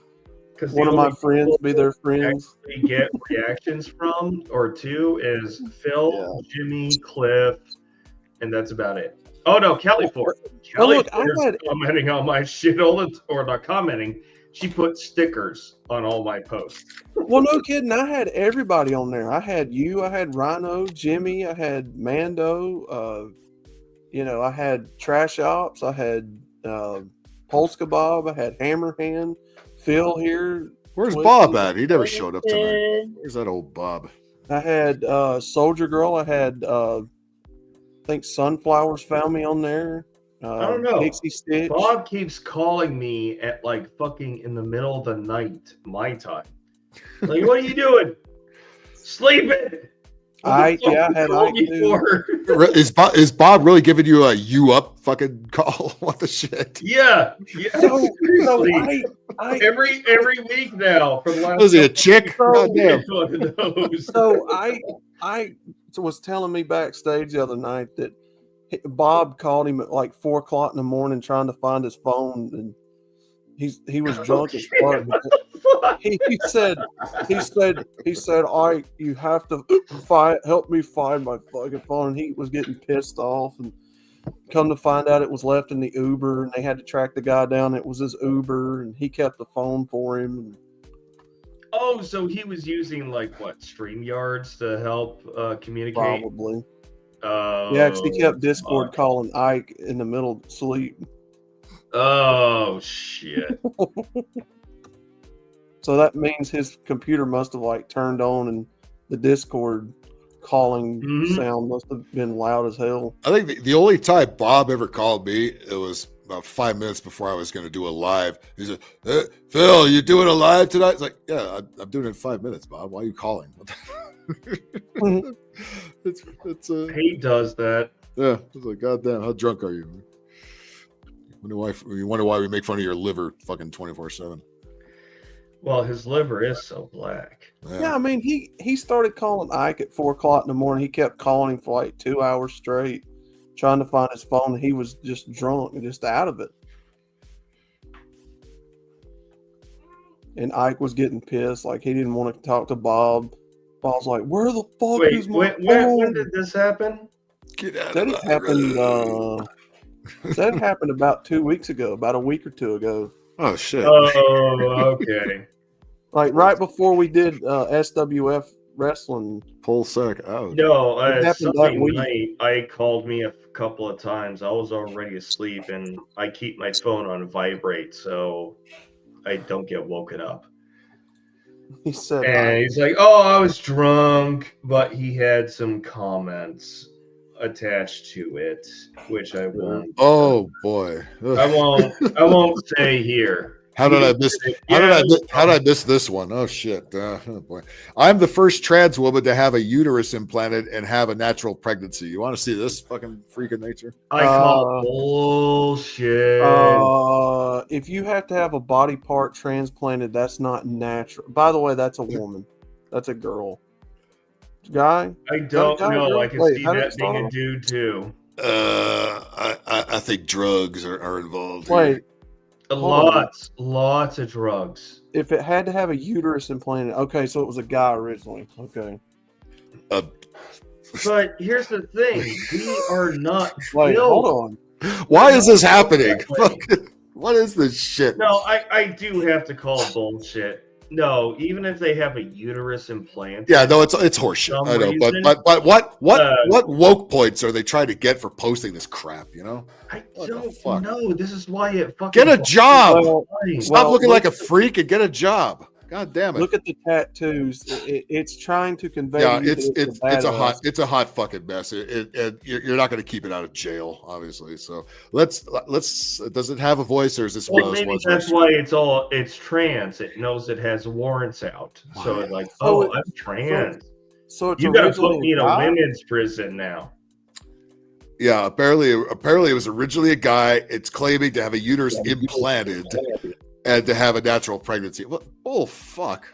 S7: Because
S11: one of my friends be their friends.
S7: We get reactions from or to is Phil, Jimmy, Cliff, and that's about it. Oh no, Kelly Ford. Kelly Ford's commenting on my shit or not commenting. She put stickers on all my posts.
S11: Well, no kidding. I had everybody on there. I had you. I had Rhino, Jimmy. I had Mando. I had Trash Ops. I had Polska Bob. I had Hammerhand. Phil here.
S6: Where's Bob at? He never showed up tonight. Where's that old Bob?
S11: I had Soldier Girl. I had I think Sunflowers found me on there.
S7: I don't know.
S11: Pixie Stitch.
S7: Bob keeps calling me at like fucking in the middle of the night, my time. Like, what are you doing? Sleeping.
S11: I had Ike too.
S6: Is Bob really giving you a you up fucking call? What the shit?
S7: Yeah.
S11: So
S7: every week now for the last.
S6: Was he a chick? God damn.
S11: So I was telling me backstage the other night that Bob called him at like 4:00 in the morning trying to find his phone, and he was drunk as fuck. He said, "Ike, you have to help me find my fucking phone." And he was getting pissed off, and come to find out it was left in the Uber, and they had to track the guy down. It was his Uber, and he kept the phone for him.
S7: Oh, so he was using like what, StreamYards to help communicate?
S11: Probably. Yeah, because he kept Discord calling Ike in the middle of sleep.
S7: Oh shit.
S11: So that means his computer must have like turned on, and the Discord calling sound must have been loud as hell.
S6: I think the only time Bob ever called me, it was about 5 minutes before I was going to do a live. He said, "Phil, you doing a live tonight?" It's like, "Yeah, I'm doing it in 5 minutes, Bob. Why are you calling?"
S7: He does that.
S6: Yeah, it's like, God damn, how drunk are you? You wonder why we make fun of your liver fucking 24/7.
S7: Well, his liver is so black.
S11: Yeah, I mean, he started calling Ike at 4:00 in the morning. He kept calling him for like 2 hours straight, trying to find his phone. And he was just drunk and just out of it. And Ike was getting pissed, like he didn't want to talk to Bob. Bob's like, "Where the fuck is my phone?"
S7: When did this happen?
S6: Get out
S11: that happened. That happened about 2 weeks ago, about a week or two ago.
S6: Oh shit!
S7: Oh, okay.
S11: Like right before we did SWF wrestling.
S6: Pull sack out.
S7: No,
S11: It happened that
S7: Sunday
S11: week.
S7: night, Ike called me a couple of times. I was already asleep, and I keep my phone on vibrate so I don't get woken up.
S11: He said,
S7: and he's like, "Oh, I was drunk," but he had some comments attached to it, which I won't.
S6: Oh boy,
S7: I won't say here.
S6: How did I miss? How did I miss this one? Oh shit! Oh boy, I'm the first trans woman to have a uterus implanted and have a natural pregnancy. You want to see this fucking freak of nature?
S7: I call bullshit.
S11: If you have to have a body part transplanted, that's not natural. By the way, that's a woman. That's a girl. Guy?
S7: I don't know. I can see that being a dude too.
S6: I think drugs are involved.
S11: Wait.
S7: Lots of drugs.
S11: If it had to have a uterus implanted, okay, so it was a guy originally. Okay.
S7: But here's the thing: we are not.
S11: Wait, hold on.
S6: Why is this happening? What is this shit?
S7: No, I do have to call bullshit. No, even if they have a uterus implant.
S6: Yeah, no, it's horseshit. I know, but what woke points are they trying to get for posting this crap? You know,
S7: I don't know. This is why it fucking
S6: get a job. Stop looking like a
S11: at
S6: freak and get a job. God damn it!
S11: Look at the tattoos. It's trying to convey.
S6: Yeah,
S11: you
S6: it's a hot fucking mess. You're not going to keep it out of jail, obviously. So let's. Does it have a voice, or is this one of those
S7: maybe
S6: ones?
S7: That's why it's trans. It knows it has warrants out. So it's like, I'm trans.
S11: So it's
S7: you got to put
S11: originally
S7: me in a
S11: guy?
S7: women's prison now.
S6: Yeah, apparently it was originally a guy. It's claiming to have a uterus implanted and to have a natural pregnancy. Oh fuck!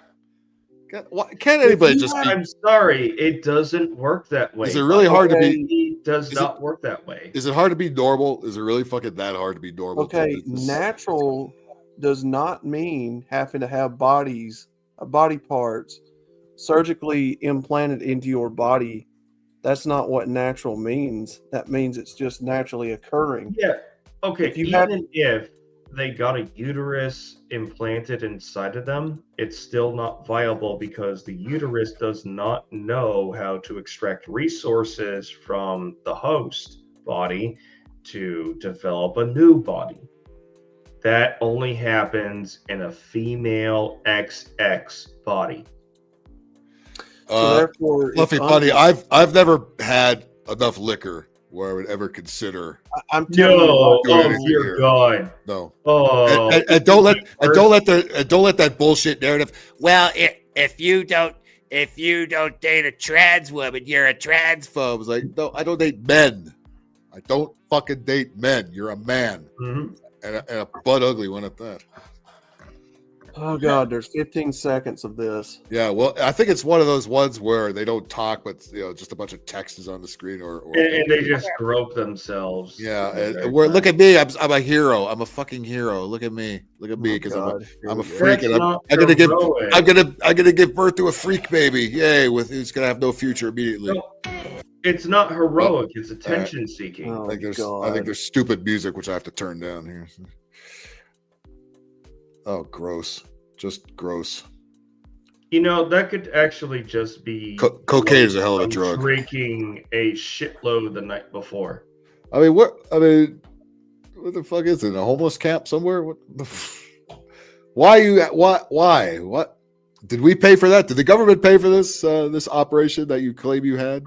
S6: Can't anybody just?
S7: I'm sorry, it doesn't work that way.
S6: Is it really hard to be?
S7: It does not work that way.
S6: Is it hard to be normal? Is it really fucking that hard to be normal?
S11: Okay, natural does not mean having to have body parts surgically implanted into your body. That's not what natural means. That means it's just naturally occurring.
S7: Yeah. Okay.
S11: If you
S7: Even if they got a uterus implanted inside of them, it's still not viable because the uterus does not know how to extract resources from the host body to develop a new body. That only happens in a female XX body.
S11: So therefore,
S6: Fluffy Bunny, I've never had enough liquor where I would ever consider.
S11: I'm
S7: telling you,
S6: doing
S7: oh
S6: anything
S7: dear
S6: here.
S7: God,
S6: No.
S7: Oh,
S6: And don't let that bullshit narrative.
S8: Well, if you don't date a trans woman, you're a transphobe.
S6: It's like, no, I don't date men. I don't fucking date men. You're a man, and a butt ugly one at that.
S11: Oh God, there's 15 seconds of this.
S6: Yeah, well, I think it's one of those ones where they don't talk, but just a bunch of text is on the screen, or
S7: and they just grope themselves.
S6: Yeah, and look at me. I'm a hero. I'm a fucking hero. Look at me, because I'm a freak, and I'm gonna give birth to a freak baby. Yay! Who's gonna have no future immediately.
S7: No, it's not heroic. It's attention seeking.
S6: I think there's stupid music which I have to turn down here. Oh, gross! Just gross.
S7: You know, that could actually just be
S6: cocaine is a hell of a drug.
S7: Drinking a shitload the night before.
S6: I mean, what the fuck is it? A homeless camp somewhere? Why? What? Did we pay for that? Did the government pay for this this operation that you claim you had?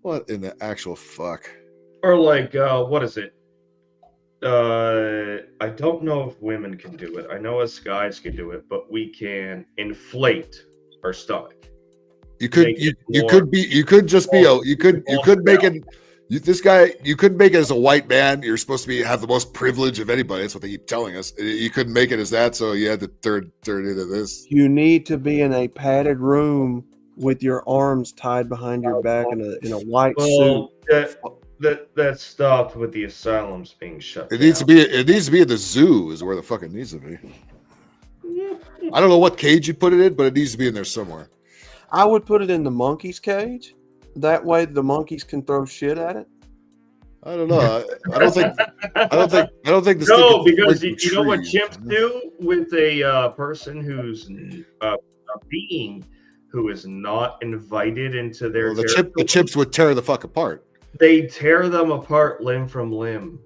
S6: What in the actual fuck?
S7: Or like, what is it? I don't know if women can do it. I know us guys can do it, but we can inflate our stomach.
S6: You could make it as a white man. You're supposed to have the most privilege of anybody. That's what they keep telling us. You couldn't make it as that, so you had to turn into this.
S11: You need to be in a padded room with your arms tied behind your back in a white suit.
S7: That stopped with the asylums being shut down.
S6: It needs to be in the zoo is where the fuck it needs to be. I don't know what cage you put it in, but it needs to be in there somewhere.
S11: I would put it in the monkey's cage. That way the monkeys can throw shit at it.
S6: I don't know. I don't think this
S7: No, because you know what chimps do with a person who's a being who is not invited into their
S6: the chimps would tear the fuck apart.
S7: They tear them apart limb from limb.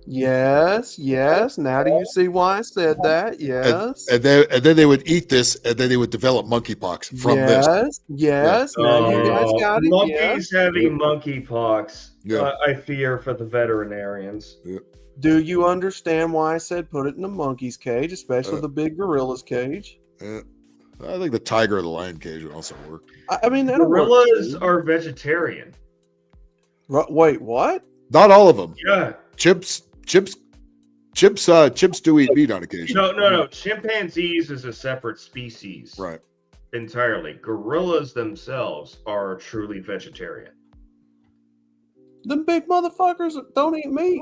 S11: Yes. Now do you see why I said that? Yes.
S6: And then they would eat this, and then they would develop monkeypox from this.
S11: Yes. Now you guys got it.
S7: Monkeys having monkeypox.
S6: Yeah.
S7: I fear for the veterinarians.
S6: Yeah.
S11: Do you understand why I said put it in the monkey's cage, especially the big gorilla's cage?
S6: Yeah. I think the tiger or the lion cage would also work.
S11: I mean,
S7: gorillas are vegetarian.
S11: Wait, what?
S6: Not all of them.
S7: Yeah.
S6: Chimps do eat meat on occasion.
S7: No. Chimpanzees is a separate species.
S6: Right.
S7: Entirely. Gorillas themselves are truly vegetarian.
S11: Them big motherfuckers don't eat meat.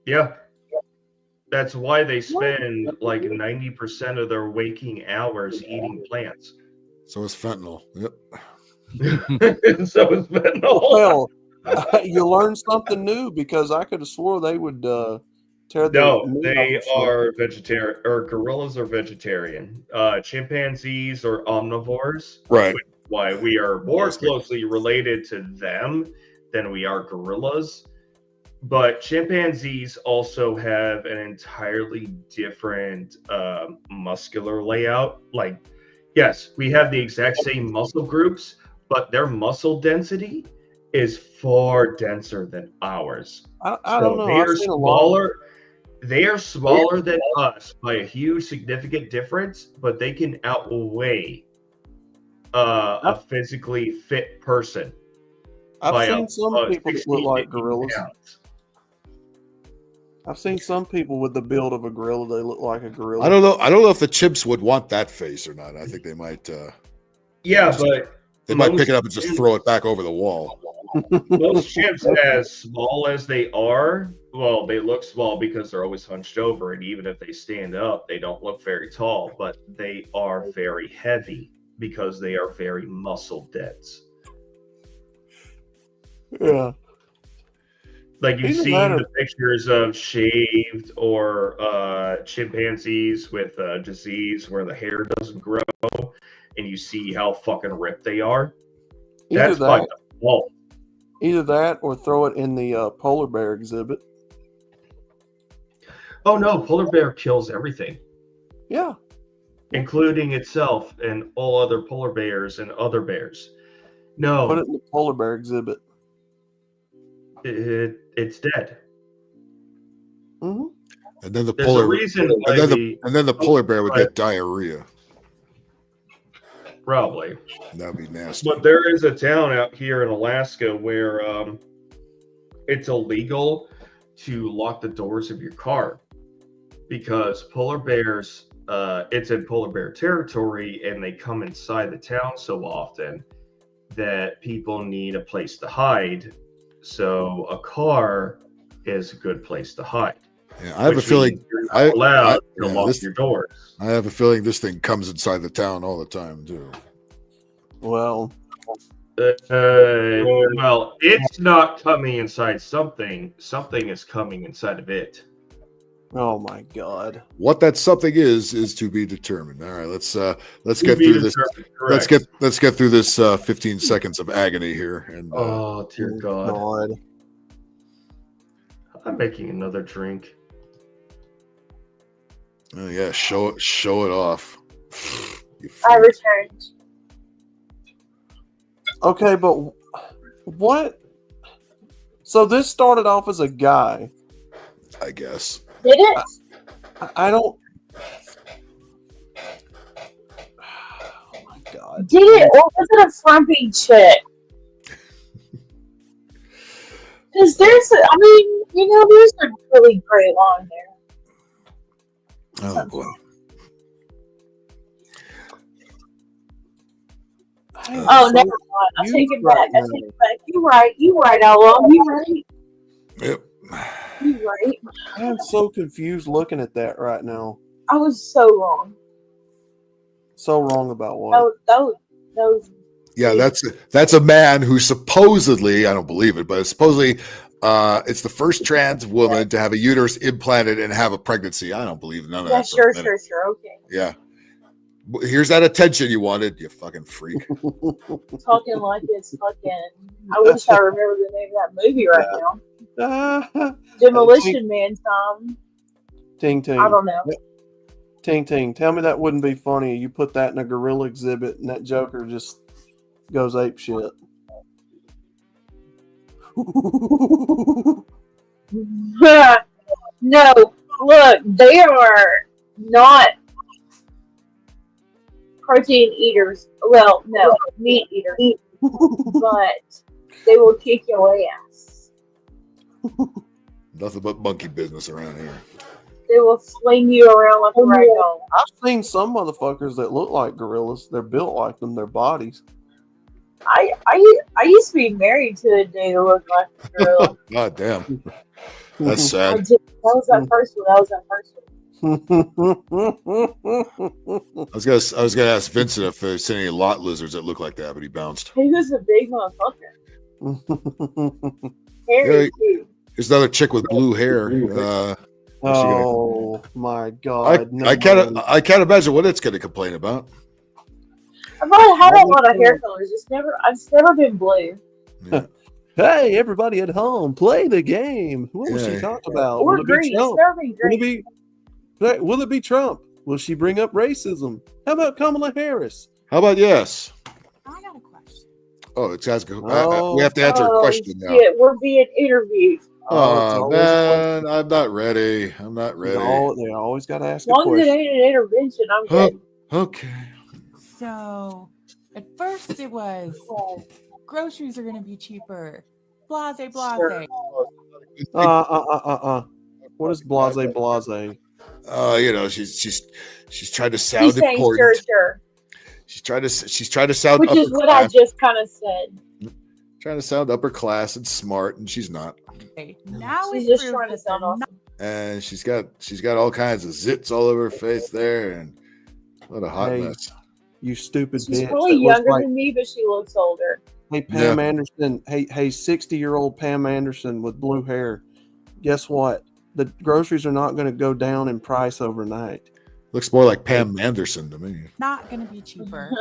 S7: Yeah. That's why they spend like 90% of their waking hours eating plants.
S6: So is fentanyl. Yep.
S7: So is fentanyl.
S11: Well, you learned something new because I could have swore they would tear the
S7: No, they are vegetarian, or gorillas are vegetarian. Chimpanzees are omnivores.
S6: Right.
S7: Which is why we are more closely related to them than we are gorillas. But chimpanzees also have an entirely different muscular layout. Like, yes, we have the exact same muscle groups, but their muscle density is far denser than ours.
S11: I don't know.
S7: They are smaller. They are smaller than us by a huge, significant difference, but they can outweigh a physically fit person.
S11: I've seen some people that look like gorillas. I've seen some people with the build of a gorilla. They look like a gorilla.
S6: I don't know if the chimps would want that face or not. I think they might.
S7: Yeah, but
S6: they might pick it up and just throw it back over the wall.
S7: Most chimps, as small as they are, well, they look small because they're always hunched over, and even if they stand up, they don't look very tall, but they are very heavy because they are very muscle dense.
S11: Yeah.
S7: Like you've
S11: Either
S7: seen
S11: that or-
S7: the pictures of shaved or chimpanzees with disease where the hair doesn't grow, and you see how fucking ripped they are.
S11: Either
S7: That's by
S11: that,
S7: default.
S11: either that, or throw it in the polar bear exhibit.
S7: Oh no, polar bear kills everything,
S11: Yeah.
S7: including itself and all other polar bears and other bears. No,
S11: Put it in the polar bear exhibit.
S7: it's dead.
S11: Mm-hmm.
S6: And then the
S7: There's a
S6: polar
S7: reason why
S6: and then the polar bear would get diarrhea.
S7: Probably.
S6: That'd be nasty.
S7: But there is a town out here in Alaska where it's illegal to lock the doors of your car because polar bears, it's in polar bear territory, and they come inside the town so often that people need a place to hide. So a car is a good place to hide.
S6: Yeah, I have a feeling
S7: you're not allowed to lock
S6: this,
S7: your doors.
S6: I have a feeling this thing comes inside the town all the time too.
S11: Well,
S7: well, it's not coming inside something. Something is coming inside of it.
S11: oh my God.
S6: What that something is to be determined. All right, let's
S7: To
S6: get
S7: be
S6: through this.
S7: determined,
S6: Let's get through this 15 seconds of agony here. And
S7: Oh dear God.
S11: God.
S7: I'm making another drink.
S6: oh yeah, show it off.
S17: I returned.
S11: Okay, but what? So this started off as a guy.
S6: I guess.
S17: Did it?
S11: I don't. Oh my God.
S17: Did it, or was it a frumpy chick? Because there's a really great long hair.
S6: Oh boy.
S17: Oh, never mind. I take it back. I take it back. You're right, Outlaw. You're right.
S6: Yep.
S17: You're right.
S11: I'm so confused looking at that right now.
S17: I was so wrong.
S11: So wrong about what?
S17: That was
S6: Yeah, that's a man who supposedly, I don't believe it, but supposedly it's the first trans woman to have a uterus implanted and have a pregnancy. I don't believe none of
S17: yeah,
S6: that. for a minute.
S17: sure. Okay.
S6: Yeah. Here's that attention you wanted, you fucking freak.
S17: Talking like it's fucking. I wish I remember the name of that movie right now. Demolition Man, Tom.
S11: Ting ting.
S17: I don't know.
S11: Ting ting. Tell me that wouldn't be funny. You put that in a gorilla exhibit and that Joker just goes ape shit.
S17: No, look, they are not protein eaters. Well, no, meat eaters. But they will kick your ass.
S6: Nothing but monkey business around here.
S17: They will fling you around like a rag doll.
S11: I've seen some motherfuckers that look like gorillas. They're built like them. Their bodies.
S17: I used to be married to a dude who looked like a gorilla.
S6: God damn. That's
S17: I
S6: sad.
S17: did. That was that first one.
S6: I was gonna ask Vincent if there's any lot lizards that look like that, but he bounced.
S17: He was a big motherfucker. Hairy too.
S6: There's another chick with blue hair.
S11: Oh my God!
S6: I can't imagine what it's gonna complain about.
S17: I've already had a lot of hair colors. It's never been blue.
S11: Hey, everybody at home, play the game. What will she
S6: Yeah.
S11: talk about?
S17: Or
S11: Will it be
S17: green. It's
S11: Trump?
S17: never been green.
S11: Will it be Trump? Will she bring up racism? How about Kamala Harris?
S6: How about yes?
S20: I got a question.
S6: Oh, it's asking. We have to answer a question now.
S17: Shit, we're being interviewed.
S6: Oh man, I'm not ready. I'm not ready.
S11: They always got to ask
S17: As long as it ain't an intervention, I'm good.
S6: Okay.
S20: So, at first it was groceries are going to be cheaper. Blase, blase.
S17: Sure.
S11: What is blase blase?
S6: She's trying to sound
S17: He's saying
S6: important.
S17: sure.
S6: She's trying to sound
S17: Which is
S6: upper
S17: what I
S6: class.
S17: just kind of said.
S6: Trying to sound upper class and smart, and she's not.
S20: Okay, now
S17: She's
S20: it's
S17: just
S20: proved
S17: trying to
S20: that they're
S17: sound awesome.
S6: And she's got all kinds of zits all over her face there, and what a hot
S11: Hey,
S6: mess.
S11: You stupid
S17: She's
S11: bitch.
S17: probably
S11: That looks
S17: younger
S11: like-
S17: than me, but she looks older.
S11: Hey, Pam
S6: Yeah.
S11: Anderson. Hey, 60-year-old Pam Anderson with blue hair. Guess what? The groceries are not going to go down in price overnight.
S6: Looks more like Pam Anderson to me.
S20: not going to be cheaper.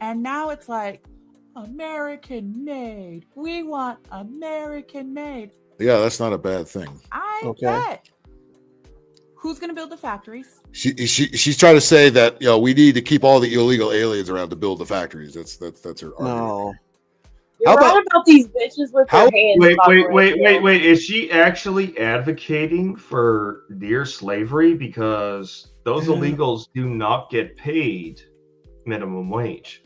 S20: And now it's like, American made. We want American made.
S6: Yeah, that's not a bad thing.
S20: I bet. Who's going to build the factories?
S6: She's trying to say that we need to keep all the illegal aliens around to build the factories. That's her argument.
S11: No.
S17: You're right about these bitches with their hands.
S7: Wait. Is she actually advocating for near slavery? Because those illegals do not get paid minimum wage.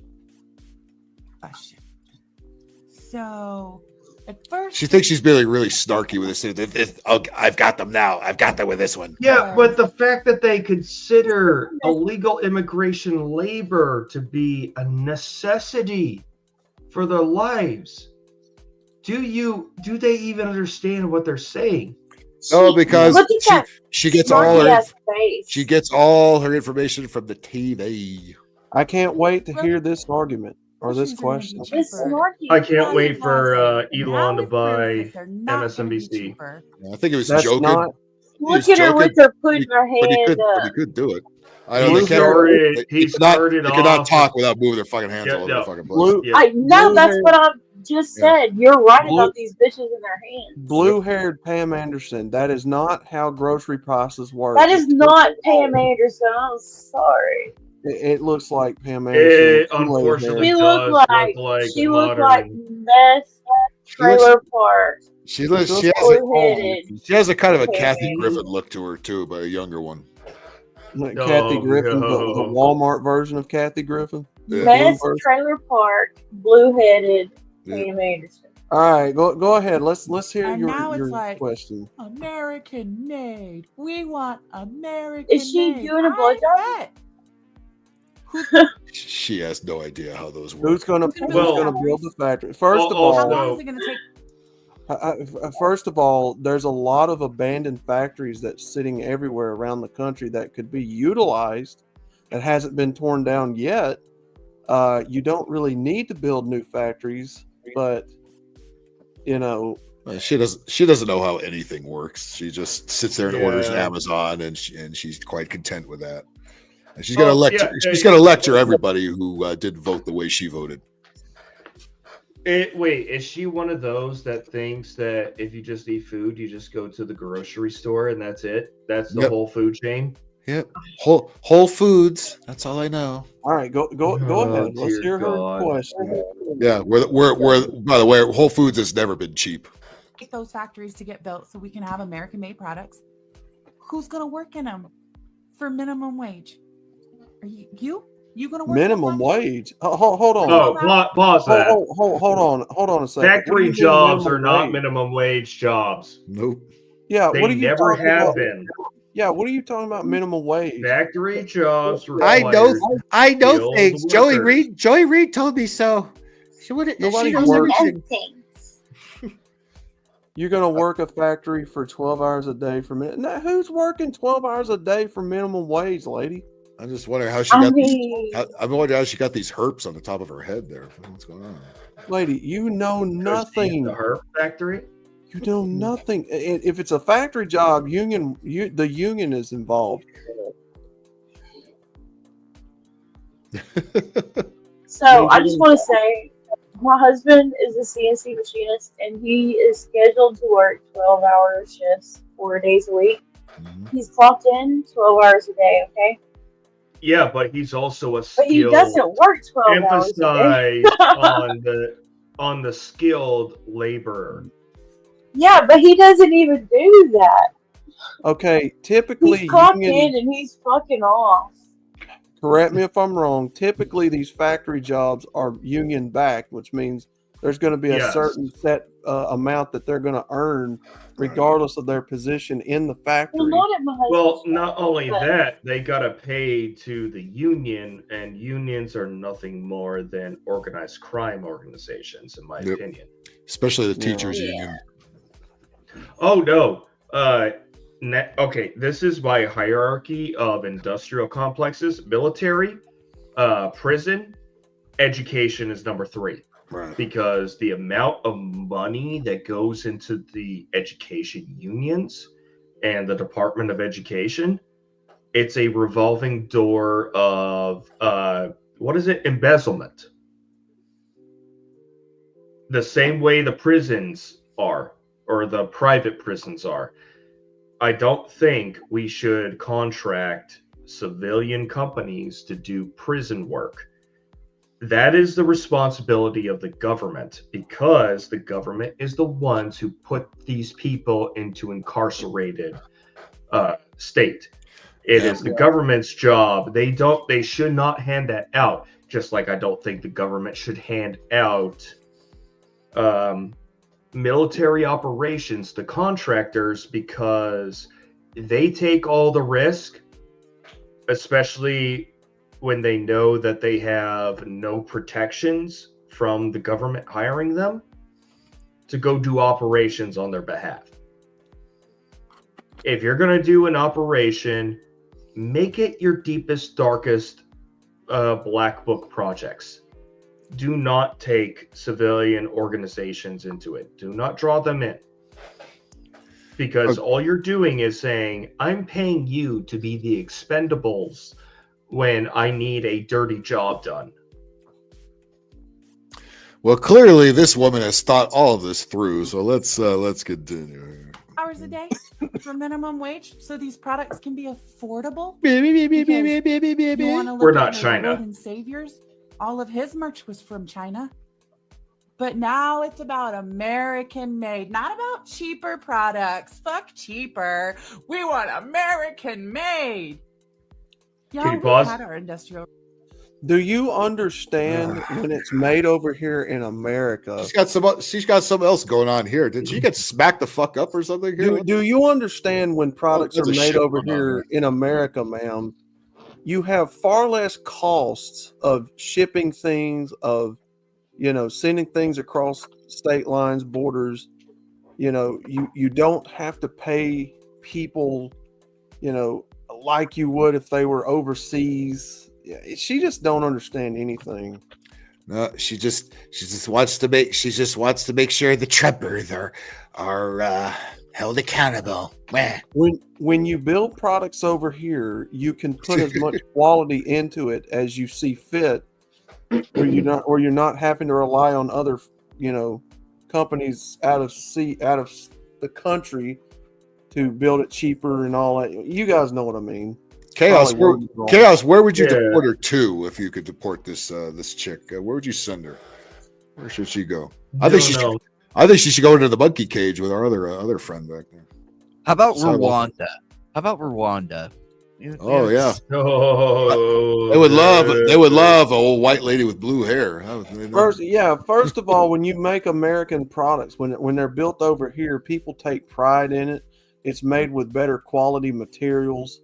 S20: So, at first,
S6: She thinks she's being really snarky with this. I've got them now. I've got them with this one.
S7: Yeah, but the fact that they consider illegal immigration labor to be a necessity for their lives, do they even understand what they're saying?
S6: No, because she gets all her information from the TV.
S11: I can't wait to hear this argument or this question.
S7: I can't wait for Elon to buy MSNBC.
S6: I think it was
S11: That's
S6: joking.
S11: not-
S17: Look at her with her putting her hand
S6: But
S17: up.
S6: he could do it. I know
S7: He
S6: they
S7: started-
S6: they
S7: he
S6: could not
S7: started
S6: talk
S7: off-
S6: without moving their fucking hands all over the fucking place.
S17: I know that's what I just said. You're right about these bitches in their hands.
S11: Blue-haired Pam Anderson. That is not how grocery prices work.
S17: That is not Pam Anderson. I'm sorry.
S11: It looks like Pam Anderson.
S7: Unfortunately,
S17: She
S7: does
S17: looked
S7: look
S17: like
S7: like
S17: she looked
S7: modern-
S17: like mess trailer park.
S6: She has a kind of a Kathy Griffin look to her too, but a younger one.
S11: Kathy Griffin, the Walmart version of Kathy Griffin.
S17: Mess trailer park, blue-headed Pam Anderson.
S11: All right, go ahead. Let's hear
S20: And now it's
S11: your
S20: like,
S11: question.
S20: American made. We want American
S17: Is she
S20: made.
S17: doing a blowjob?
S6: She has no idea how those work.
S11: Who's gonna build the factory? First of
S20: How
S11: all,
S20: long is it going to take?
S11: First of all, there's a lot of abandoned factories that's sitting everywhere around the country that could be utilized that hasn't been torn down yet. You don't really need to build new factories, but
S6: she doesn't know how anything works. She just sits there and orders Amazon, and she's quite content with that. And she's gonna lecture. She's gonna lecture everybody who didn't vote the way she voted.
S7: Wait, is she one of those that thinks that if you just eat food, you just go to the grocery store and that's it? That's the whole food chain?
S6: Yep. Whole Foods. That's all I know.
S11: All right, go ahead. Let's hear her question.
S6: Yeah, we're by the way, Whole Foods has never been cheap.
S20: Get those factories to get built so we can have American-made products. Who's going to work in them for minimum wage? Are you going to work
S11: Minimum wage? Hold on.
S7: Oh, pause that.
S11: Hold on a second.
S7: Factory jobs are not minimum wage jobs.
S6: Nope.
S11: Yeah,
S7: They
S11: what are you
S7: never
S11: talking
S7: have
S11: about?
S7: been.
S11: Yeah, what are you talking about? Minimum wage?
S7: Factory jobs.
S8: I know
S7: skilled
S8: things. Joey
S7: workers.
S8: Reed told me so.
S11: Nobody
S8: knows
S11: works.
S8: everything.
S11: You're gonna work a factory for 12 hours a day for minimum. Now, who's working 12 hours a day for minimum wage, lady?
S6: I'm just wondering how she got these. I'm wondering how she got these herps on the top of her head there. What's going on?
S11: Lady, you know nothing.
S7: The herp factory.
S11: You know nothing. If it's a factory job, the union is involved.
S17: So I just want to say, my husband is a CNC machinist, and he is scheduled to work 12-hour shifts 4 days a week. He's clocked in 12 hours a day. Okay.
S7: Yeah, but he's also a
S17: But
S7: skilled.
S17: he doesn't work 12 hours a day.
S7: Emphasize on the skilled laborer.
S17: Yeah, but he doesn't even do that.
S11: Okay, typically,
S17: He's clocked in and he's fucking off.
S11: correct me if I'm wrong. Typically, these factory jobs are union backed, which means there's going to be a
S7: Yes.
S11: certain set amount that they're going to earn regardless of their position in the factory.
S17: Well, not at my husband's
S7: Well, not
S17: job,
S7: only
S17: but-
S7: that, they gotta pay to the union, and unions are nothing more than organized crime organizations, in my
S6: Yep.
S7: opinion.
S6: Especially the teachers union.
S7: Oh no. Okay, this is my hierarchy of industrial complexes: military, prison, education is number 3.
S6: Right.
S7: Because the amount of money that goes into the education unions and the Department of Education, it's a revolving door of what is it? Embezzlement. The same way the prisons are, or the private prisons are. I don't think we should contract civilian companies to do prison work. That is the responsibility of the government, because the government is the ones who put these people into incarcerated state. It is the government's job. They should not hand that out. Just like I don't think the government should hand out military operations to contractors, because they take all the risk, especially when they know that they have no protections from the government hiring them to go do operations on their behalf. If you're going to do an operation, make it your deepest, darkest black book projects. Do not take civilian organizations into it. Do not draw them in. Because all you're doing is saying, I'm paying you to be the expendables when I need a dirty job done.
S6: Well, clearly this woman has thought all of this through. So let's continue.
S20: Hours a day for minimum wage, so these products can be affordable.
S7: We're not China.
S20: Lord and Saviors. All of his merch was from China. But now it's about American made, not about cheaper products. Fuck cheaper. We want American made. Yeah,
S7: Can you
S20: we
S7: pause?
S20: had our industrial.
S11: Do you understand when it's made over here in America?
S6: She's got something else going on here. Did she get smacked the fuck up or something here?
S11: Do you understand when products
S6: there's
S11: are
S6: a
S11: made
S6: shit
S11: over
S6: going on
S11: here in America, ma'am? You have far less costs of shipping things, of sending things across state lines, borders. You don't have to pay people, like you would if they were overseas. Yeah, she just don't understand anything.
S6: No, she just wants to make sure the Trumpers are held accountable.
S11: When you build products over here, you can put as much quality into it as you see fit, where you're not having to rely on other companies out of the country to build it cheaper and all that. You guys know what I mean.
S6: Chaos, where would you deport her to if you could deport this chick? Where would you send her? Where should she go? I think she should go into the monkey cage with our other friend back there.
S15: How about Rwanda?
S6: Oh yeah.
S7: Oh,
S6: they would love a old white lady with blue hair.
S11: First of all, when you make American products, when they're built over here, people take pride in it. It's made with better quality materials.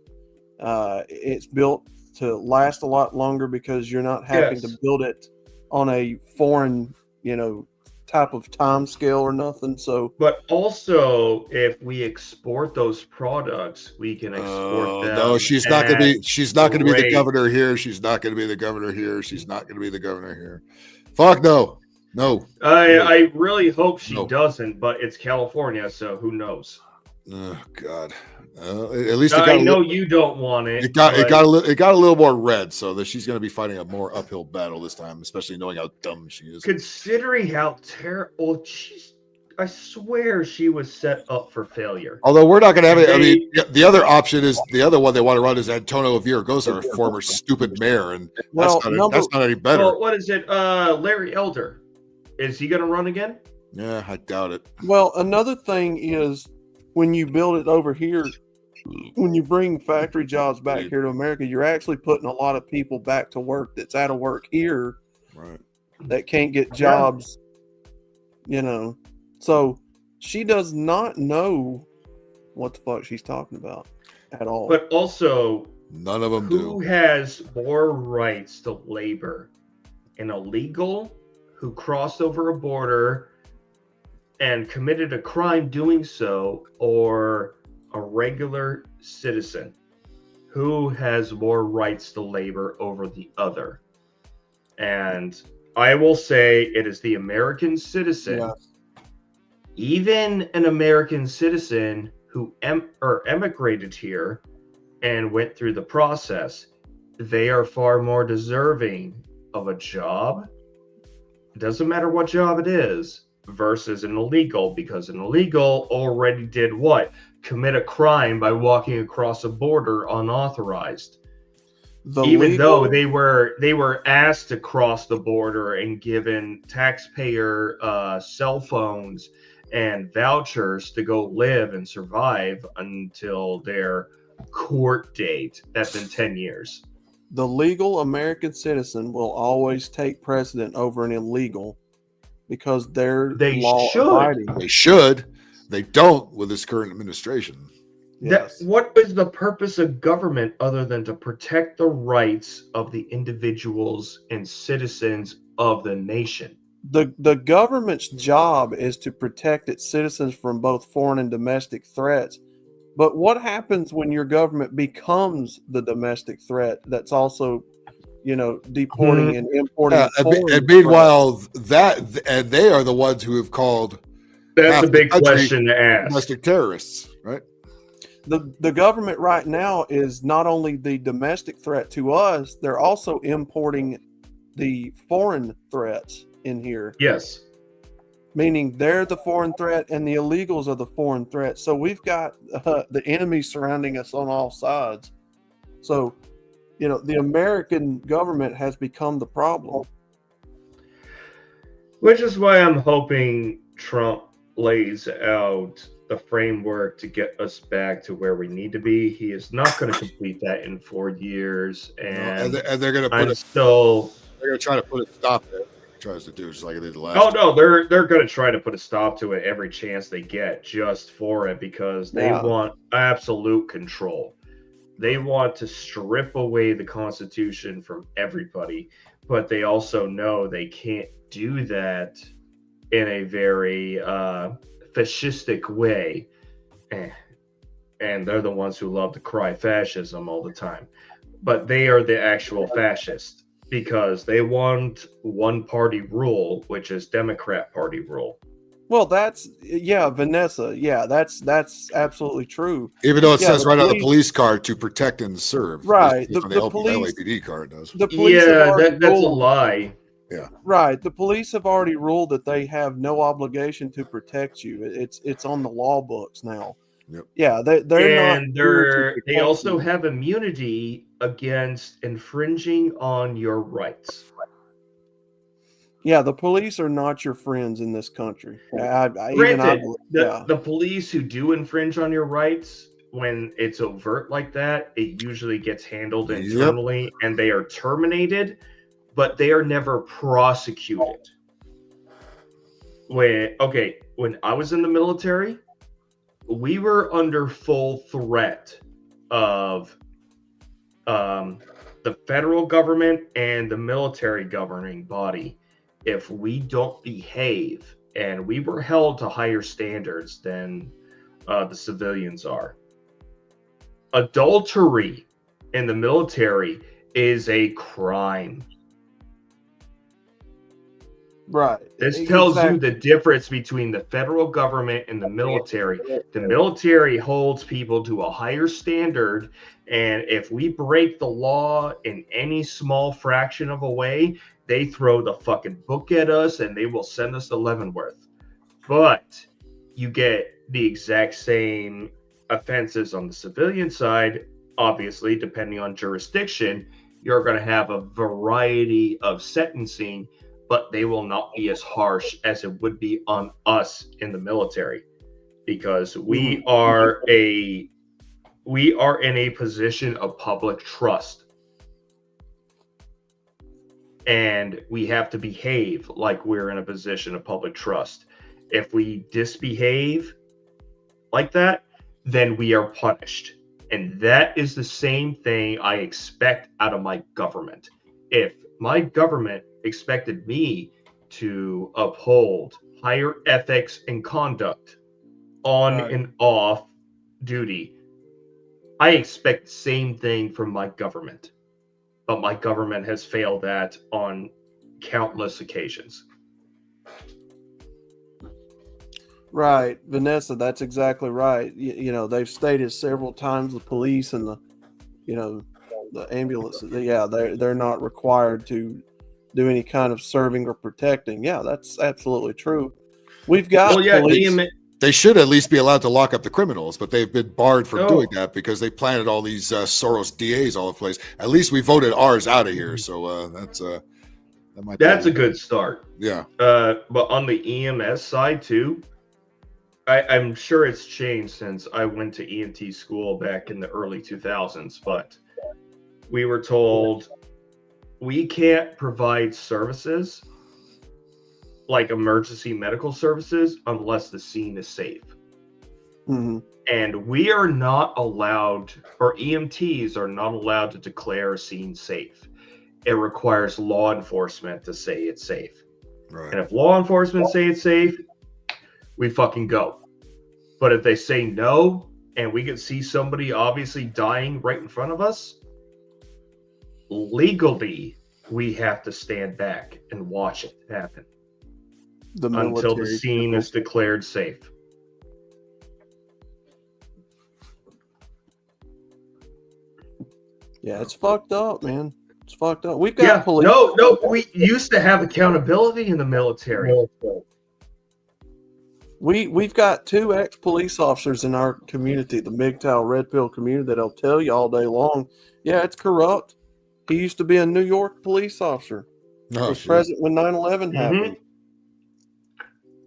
S11: It's built to last a lot longer because you're not having to build it on a foreign, type of time scale or nothing. So,
S7: but also if we export those products, we can export them.
S6: No, she's not going to be the governor here. She's not going to be the governor here. She's not going to be the governor here. Fuck no.
S7: I really hope she doesn't, but it's California, so who knows?
S6: Oh God. At least
S7: I know you don't want it.
S6: It got a little more red, so that she's going to be fighting a more uphill battle this time, especially knowing how dumb she is.
S7: Considering how terrible I swear she was set up for failure.
S6: Although we're not going to have it. I mean, the other option is the other one they want to run is Antonio Villaraigosa, our former stupid mayor, and that's not any better.
S7: Well, what is it? Larry Elder, is he going to run again?
S6: Yeah, I doubt it.
S11: Well, another thing is when you build it over here, when you bring factory jobs back here to America, you're actually putting a lot of people back to work that's out of work here,
S6: right?
S11: That can't get jobs, So she does not know what the fuck she's talking about at all.
S7: But also,
S6: none of them
S7: who has more rights to labor? An illegal who crossed over a border and committed a crime doing so, or a regular citizen? Who has more rights to labor over the other? And I will say it is the American citizen.
S11: Yeah.
S7: Even an American citizen who emigrated here and went through the process, they are far more deserving of a job. It doesn't matter what job it is, versus an illegal, because an illegal already did what? Commit a crime by walking across a border unauthorized. Even though they were asked to cross the border and given taxpayer cell phones and vouchers to go live and survive until their court date. That's in 10 years.
S11: The legal American citizen will always take precedent over an illegal because they're law-abiding.
S6: They should. They don't with this current administration.
S7: What is the purpose of government other than to protect the rights of the individuals and citizens of the nation?
S11: The government's job is to protect its citizens from both foreign and domestic threats. But what happens when your government becomes the domestic threat that's also, deporting and importing foreign
S6: and meanwhile, they are the ones who have called
S7: that's a big question to ask.
S6: Domestic terrorists, right?
S11: The government right now is not only the domestic threat to us, they're also importing the foreign threats in here.
S7: Yes.
S11: Meaning they're the foreign threat and the illegals are the foreign threat. So we've got the enemy surrounding us on all sides. So, the American government has become the problem.
S7: Which is why I'm hoping Trump lays out the framework to get us back to where we need to be. He is not going to complete that in 4 years. And
S6: they're going to
S7: They're going
S6: to try to put a stop to it. Tries to do just like they did the last.
S7: Oh no, they're going to try to put a stop to it every chance they get, just for it, because they want absolute control. They want to strip away the Constitution from everybody, but they also know they can't do that in a very fascistic way. And they're the ones who love to cry fascism all the time, but they are the actual fascists. Because they want one-party rule, which is Democrat Party rule.
S11: Well, Vanessa. Yeah, that's absolutely true.
S6: Even though it says right on the police card to protect and serve.
S11: Right.
S6: The
S11: police,
S6: LAPD card does.
S11: The police
S7: that's a lie.
S6: Yeah.
S11: Right. The police have already ruled that they have no obligation to protect you. It's on the law books now.
S6: Yep.
S11: Yeah,
S7: they also have immunity against infringing on your rights.
S11: Yeah, the police are not your friends in this country.
S7: The police who do infringe on your rights, when it's overt like that, it usually gets handled internally and they are terminated, but they are never prosecuted. When I was in the military, we were under full threat of the federal government and the military governing body if we don't behave, and we were held to higher standards than the civilians are. Adultery in the military is a crime.
S11: Right.
S7: This tells you the difference between the federal government and the military. The military holds people to a higher standard, and if we break the law in any small fraction of a way, they throw the fucking book at us and they will send us to Leavenworth. But you get the exact same offenses on the civilian side. Obviously, depending on jurisdiction, you're going to have a variety of sentencing, but they will not be as harsh as it would be on us in the military, because we are in a position of public trust, and we have to behave like we're in a position of public trust. If we disbehave like that, then we are punished. And that is the same thing I expect out of my government. If my government expected me to uphold higher ethics and conduct on and off duty, I expect the same thing from my government. But my government has failed that on countless occasions.
S11: Right, Vanessa, that's exactly right. You know, they've stated several times the police and the, you know, the ambulances. Yeah, they're not required to do any kind of serving or protecting. Yeah, that's absolutely true. We've got police.
S6: They should at least be allowed to lock up the criminals, but they've been barred from doing that because they planted all these Soros DAs all over the place. At least we voted ours out of here, so that's
S7: a good start.
S6: Yeah,
S7: but on the EMS side too. I'm sure it's changed since I went to EMT school back in the early 2000s, but we were told we can't provide services like emergency medical services unless the scene is safe.
S11: Mm-hmm.
S7: And we are not allowed, or EMTs are not allowed to declare a scene safe. It requires law enforcement to say it's safe.
S6: Right.
S7: And if law enforcement say it's safe, we fucking go. But if they say no, and we can see somebody obviously dying right in front of us, legally, we have to stand back and watch it happen until the scene is declared safe.
S11: Yeah, it's fucked up, man. It's fucked up. We've got police.
S7: No, we used to have accountability in the military.
S11: We've got 2 ex-police officers in our community, the MGTOW Red Pill community, that'll tell you all day long, yeah, it's corrupt. He used to be a New York police officer. He was present when 9/11 happened.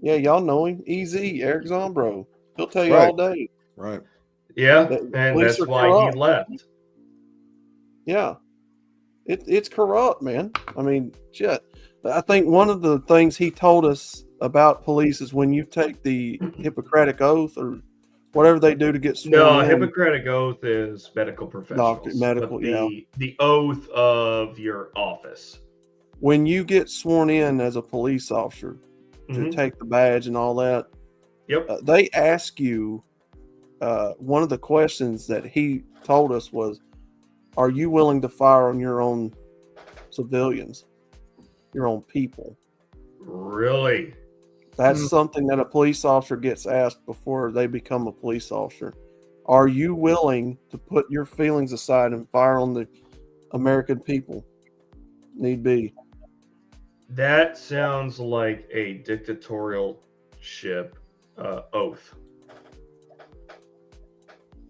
S11: Yeah, y'all know him. EZ, Eric Zombro. He'll tell you all day.
S6: Right.
S7: Yeah, and that's why he left.
S11: Yeah. It's corrupt, man. I mean, shit. I think one of the things he told us about police is when you take the Hippocratic Oath or whatever they do to get sworn
S7: No,
S11: in.
S7: Hippocratic Oath is medical professionals.
S11: Medical,
S7: the oath of your office.
S11: When you get sworn in as a police officer to take the badge and all that, they ask you, one of the questions that he told us was, are you willing to fire on your own civilians, your own people?
S7: Really?
S11: That's something that a police officer gets asked before they become a police officer. Are you willing to put your feelings aside and fire on the American people? Need be.
S7: That sounds like a dictatorialship oath.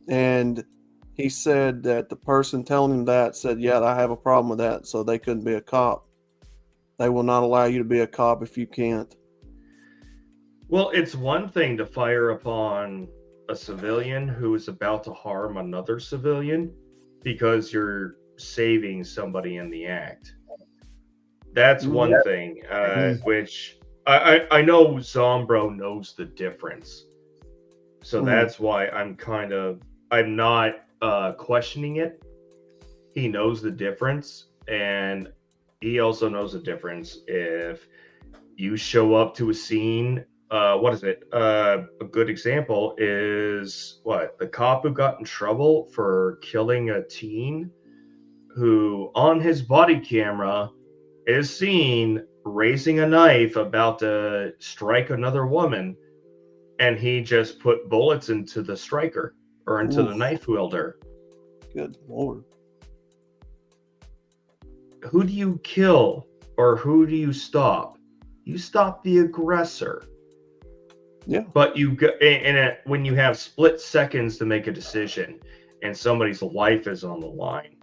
S11: And he said that the person telling him that said, yeah, I have a problem with that, so they couldn't be a cop. They will not allow you to be a cop if you can't.
S7: Well, it's one thing to fire upon a civilian who is about to harm another civilian because you're saving somebody in the act. That's one thing, which I know Zombro knows the difference. So that's why I'm not questioning it. He knows the difference, and he also knows the difference if you show up to a scene. What is it? A good example is the cop who got in trouble for killing a teen, who on his body camera is seen raising a knife about to strike another woman, and he just put bullets into the striker or into the knife wielder.
S11: Good Lord.
S7: Who do you kill or who do you stop? You stop the aggressor.
S11: Yeah.
S7: But when you have split seconds to make a decision and somebody's life is on the line.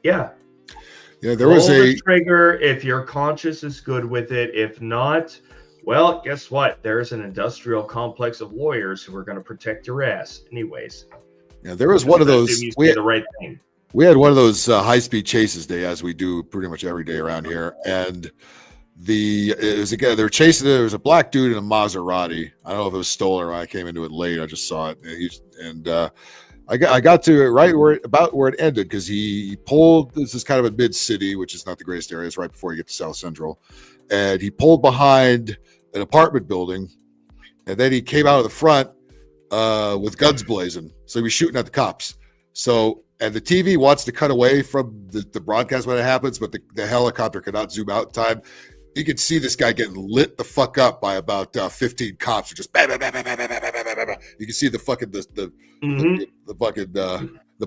S7: Yeah.
S6: Yeah, there was
S7: Pull the trigger if your conscience is good with it. If not, well, guess what? There's an industrial complex of lawyers who are going to protect your ass anyways.
S6: Yeah, there was one of those.
S7: We had the right thing.
S6: We had one of those high-speed chases day, as we do pretty much every day around here, and it was a guy, they were chasing. There was a black dude in a Maserati. I don't know if it was stolen or I came into it late. I just saw it, I got to it right where it ended because he pulled. This is kind of a mid city, which is not the greatest area. It's right before you get to South Central, and he pulled behind an apartment building, and then he came out of the front with guns blazing. So he was shooting at the cops. So. And the TV wants to cut away from the broadcast when it happens, but the helicopter cannot zoom out in time. You can see this guy getting lit the fuck up by about 15 cops. Just bam, bam, bam, bam, bam, bam, bam, bam, bam. You can see the fucking the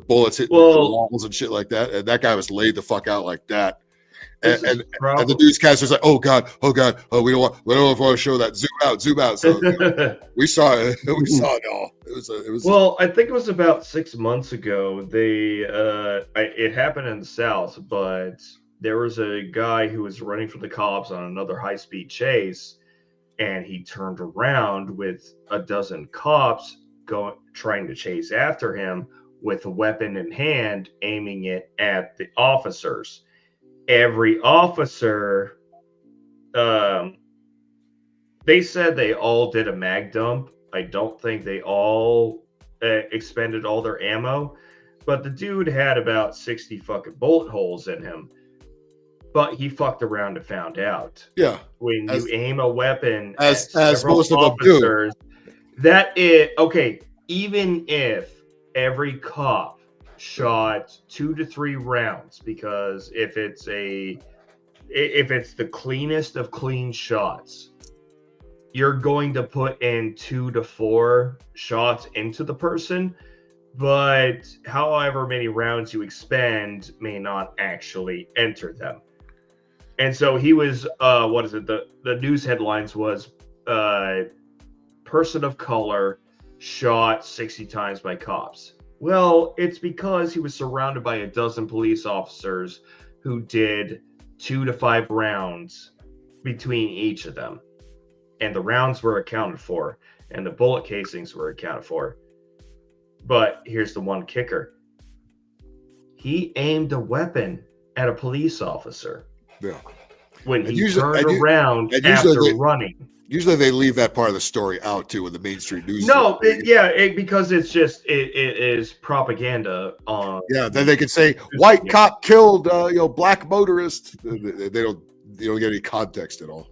S6: bullets hitting the walls and shit like that. And that guy was laid the fuck out like that. And the newscaster's like, oh god, we don't want to show that. Zoom out. So we saw it. We saw it all. It was.
S7: Well, I think it was about 6 months ago. It happened in the South, but there was a guy who was running from the cops on another high-speed chase, and he turned around with a dozen cops trying to chase after him with a weapon in hand, aiming it at the officers. Every officer, they said they all did a mag dump. I don't think they all expended all their ammo, but the dude had about 60 fucking bullet holes in him. But he fucked around and found out.
S6: Yeah.
S7: When you aim a weapon
S6: as
S7: most of them do, that is okay. Even if every cop shot 2 to 3 rounds, because if it's the cleanest of clean shots, you're going to put in 2 to 4 shots into the person, but however many rounds you expend may not actually enter them. And so he was the news headlines was person of color shot 60 times by cops. Well, it's because he was surrounded by a dozen police officers who did 2 to 5 rounds between each of them. And the rounds were accounted for, and the bullet casings were accounted for. But here's the one kicker. He aimed a weapon at a police officer.
S6: Yeah.
S7: When he turned around after running.
S6: Usually they leave that part of the story out too in the mainstream news.
S7: No, because it is propaganda.
S6: Then they could say white cop killed black motorist. They don't get any context at all.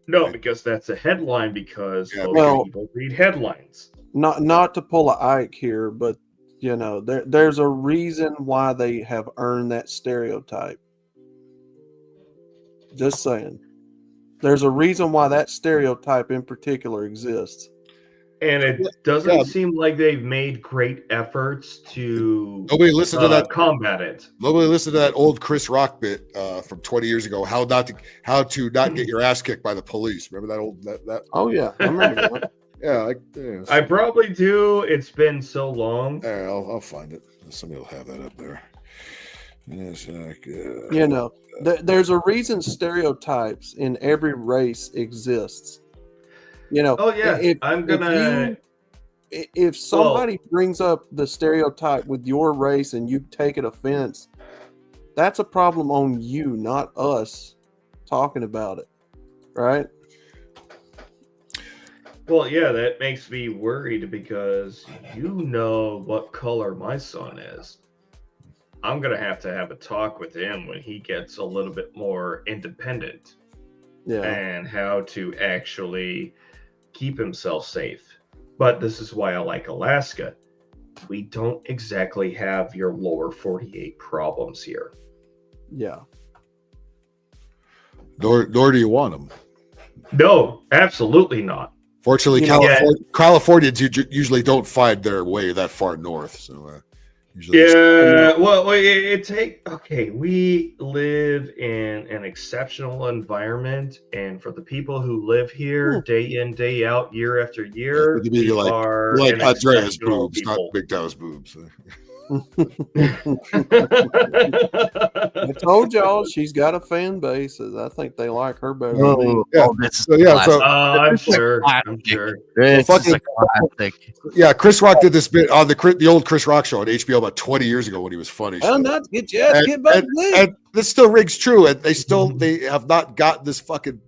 S7: No, because that's a headline. Because people read headlines.
S11: Not to pull a Ike here, but there's a reason why they have earned that stereotype. Just saying. There's a reason why that stereotype in particular exists.
S7: And it doesn't seem like they've made great efforts to combat it.
S6: Nobody listened to that old Chris Rock bit from 20 years ago, how to not get your ass kicked by the police. Remember that old that
S11: Oh yeah, I remember that.
S7: I probably do. It's been so long.
S6: I'll find it. Somebody will have that up there.
S11: There's a reason stereotypes in every race exists. If somebody brings up the stereotype with your race and you take it offense, that's a problem on you, not us talking about it, right?
S7: Well, yeah, that makes me worried because you know what color my son is. I'm going to have a talk with him when he gets a little bit more independent. Yeah. And how to actually keep himself safe. But this is why I like Alaska. We don't exactly have your lower 48 problems here.
S11: Yeah.
S6: Nor do you want them.
S7: No, absolutely not.
S6: Fortunately, Californians usually don't find their way that far north. So we live in an exceptional environment, and for the people who live here day in, day out, year after year, like Andrea's boobs, not Big Tow's boobs.
S11: I told y'all she's got a fan base. I think they like her better than me.
S7: I'm sure. I'm sure.
S15: This
S6: Well,
S15: is a classic.
S6: Yeah, Chris Rock did this bit on the old Chris Rock show on HBO about 20 years ago when he was funny.
S11: Well, not to get your ass kicked by the police.
S6: And this still rings true, and they have not got this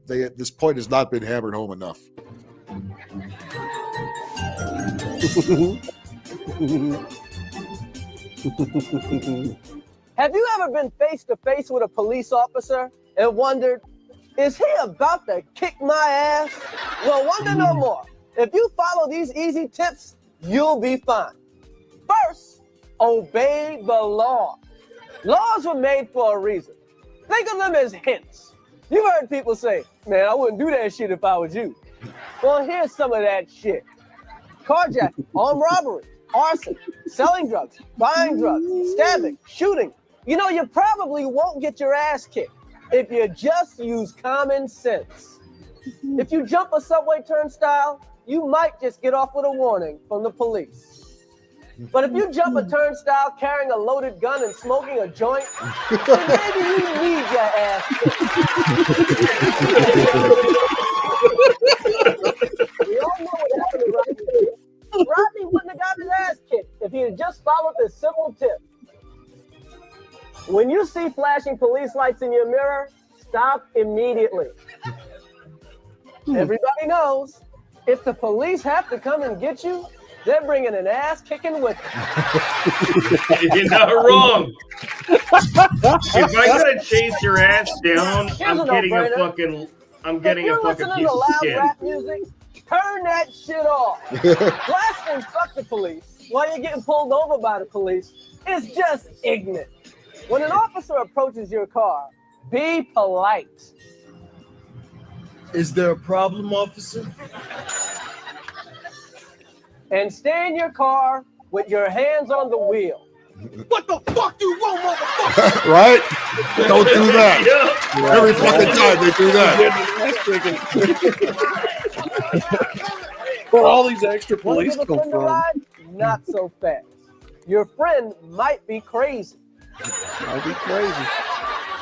S6: this point has not been hammered home enough.
S3: Have you ever been face to face with a police officer and wondered, is he about to kick my ass? Well, wonder no more. If you follow these easy tips, you'll be fine. First, obey the law. Laws were made for a reason. Think of them as hints. You've heard people say, man, I wouldn't do that shit if I was you. Well, here's some of that shit. Carjacking, armed robbery, arson, selling drugs, buying drugs, stabbing, shooting. You know, you probably won't get your ass kicked if you just use common sense. If you jump a subway turnstile, you might just get off with a warning from the police. But if you jump a turnstile carrying a loaded gun and smoking a joint, then maybe you need your ass kicked. We all know what happened to Rodney. Rodney wouldn't have got his ass kicked if he had just followed this simple tip. When you see flashing police lights in your mirror, stop immediately. Everybody knows, if the police have to come and get you, they're bringing an ass kicking with them.
S7: You're not wrong. If I gotta chase your ass down, I'm getting a fucking
S3: listening
S7: piece
S3: to
S7: of
S3: loud
S7: skin.
S3: rap music, turn that shit off. Blasting fuck the police while you're getting pulled over by the police is just ignorant. When an officer approaches your car, be polite.
S21: Is there a problem, officer?
S3: And stay in your car with your hands on the wheel. What the fuck do you want, motherfucker?
S6: Right? Don't do that. Every fucking time they do that.
S11: Where all these extra
S3: Wanna
S11: police
S3: give a
S11: come
S3: friend a
S11: from?
S3: ride? Not so fast. Your friend might be crazy.
S11: I'd be crazy.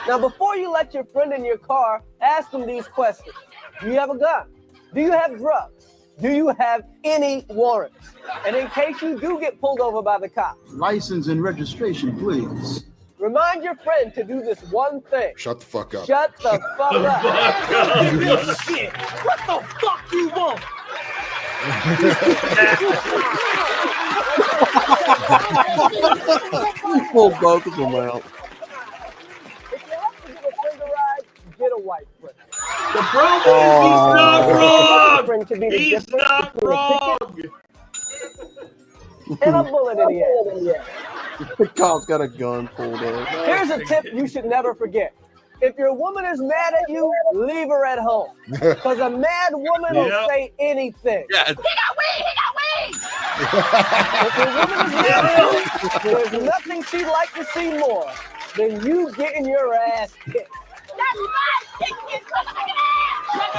S3: Now, before you let your friend in your car, ask them these questions. Do you have a gun? Do you have drugs? Do you have any warrants? And in case you do get pulled over by the cops,
S21: License and registration, please.
S3: remind your friend to do this one thing.
S6: Shut the fuck up.
S3: Shut the fuck up.
S21: Shit. What the fuck do you want?
S11: You pulled both of them out.
S3: If you have to give a friend a ride, get a white friend.
S7: The problem is he's not wrong. He's not wrong.
S3: And a bullet in the ass.
S11: The cop's got a gun pulled up.
S3: Here's a tip you should never forget. If your woman is mad at you, leave her at home. Because a mad woman will
S21: Yep.
S3: say anything.
S21: Yeah.
S3: He got weed! If your woman is mad at you, there's nothing she'd like to see more than you getting your ass kicked.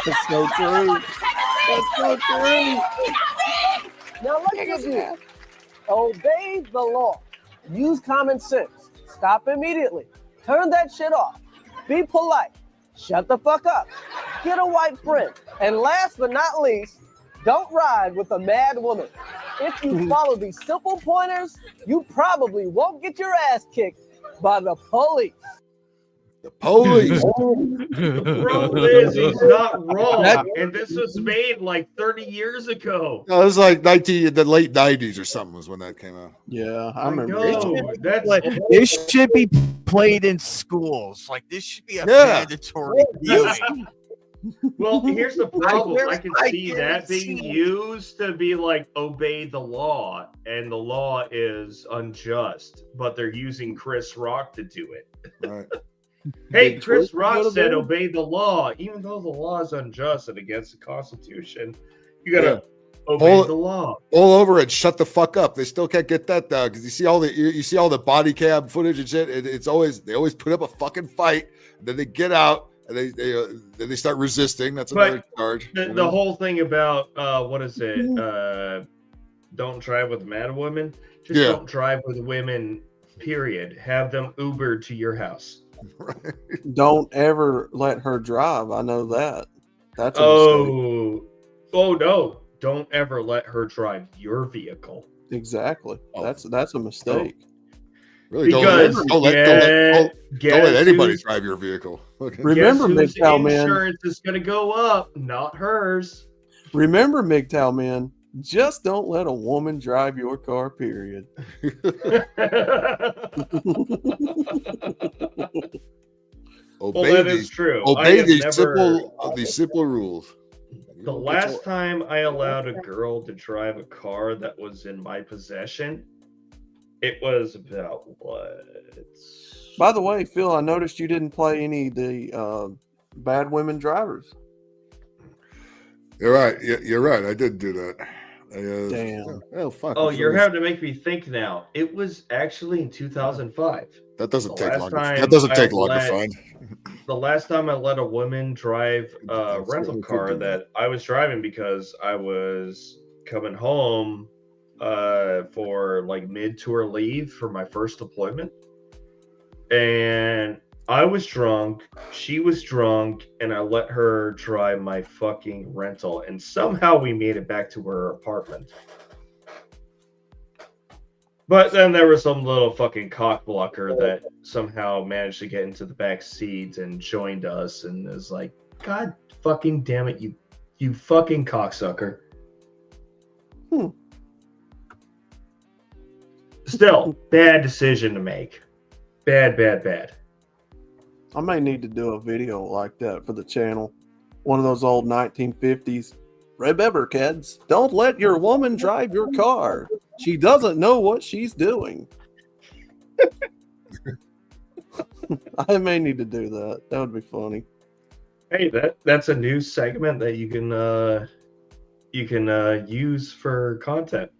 S11: That's so true. That's so true.
S3: Now look at you. Obey the law. Use common sense. Stop immediately. Turn that shit off. Be polite. Shut the fuck up. Get a white friend. And last but not least, don't ride with a mad woman. If you follow these simple pointers, you probably won't get your ass kicked by the police.
S6: Police.
S7: The problem is he's not wrong, and this was made like 30 years ago.
S6: No, it was like the late 90s or something was when that came out.
S11: Yeah, I remember.
S7: No, that's
S15: This should be played in schools. Like this should be a mandatory viewing.
S7: Well, here's the problem. I can
S15: I
S7: see
S15: get
S7: that
S15: it.
S7: being used to be like obey the law, and the law is unjust, but they're using Chris Rock to do it.
S6: Right.
S7: Hey, Chris
S11: Big
S7: Rock
S11: Twist
S7: said
S11: motivated?
S7: obey the law, even though the law is unjust and against the Constitution. You gotta obey the law.
S6: All over it. Shut the fuck up. They still can't get that down because you see all the body cam footage and shit. They always put up a fucking fight. Then they get out and then they start resisting. That's another charge.
S7: The whole thing about what is it? don't drive with mad women. Just don't drive with women, period. Have them Uber to your house.
S11: Don't ever let her drive. I know that. That's a mistake.
S7: Oh no. Don't ever let her drive your vehicle.
S11: Exactly. That's a mistake.
S6: Really, don't let anybody drive your vehicle.
S11: Remember, MGTOW man.
S7: Insurance is going to go up, not hers.
S11: Remember, MGTOW man. Just don't let a woman drive your car. Period.
S6: Obey
S7: that is true.
S6: Obey these simple rules.
S7: The last time I allowed a girl to drive a car that was in my possession, it was about what?
S11: By the way, Phil, I noticed you didn't play any of the bad women drivers.
S6: You're right. You're right. I did do that.
S11: Damn.
S6: Oh fuck.
S7: Oh, you're having to make me think now. It was actually in 2005.
S6: That doesn't take long. That doesn't take long to find.
S7: The last time I let a woman drive a rental car that I was driving because I was coming home for like mid-tour leave for my first deployment, and I was drunk, she was drunk, and I let her drive my fucking rental, and somehow we made it back to her apartment. But then there was some little fucking cockblocker that somehow managed to get into the back seat and joined us, and is like, God fucking damn it, you fucking cocksucker. Still, bad decision to make. Bad.
S11: I may need to do a video like that for the channel. One of those old 1950s. Remember, kids, don't let your woman drive your car. She doesn't know what she's doing. I may need to do that. That would be funny.
S7: Hey, that's a new segment that you can use for content.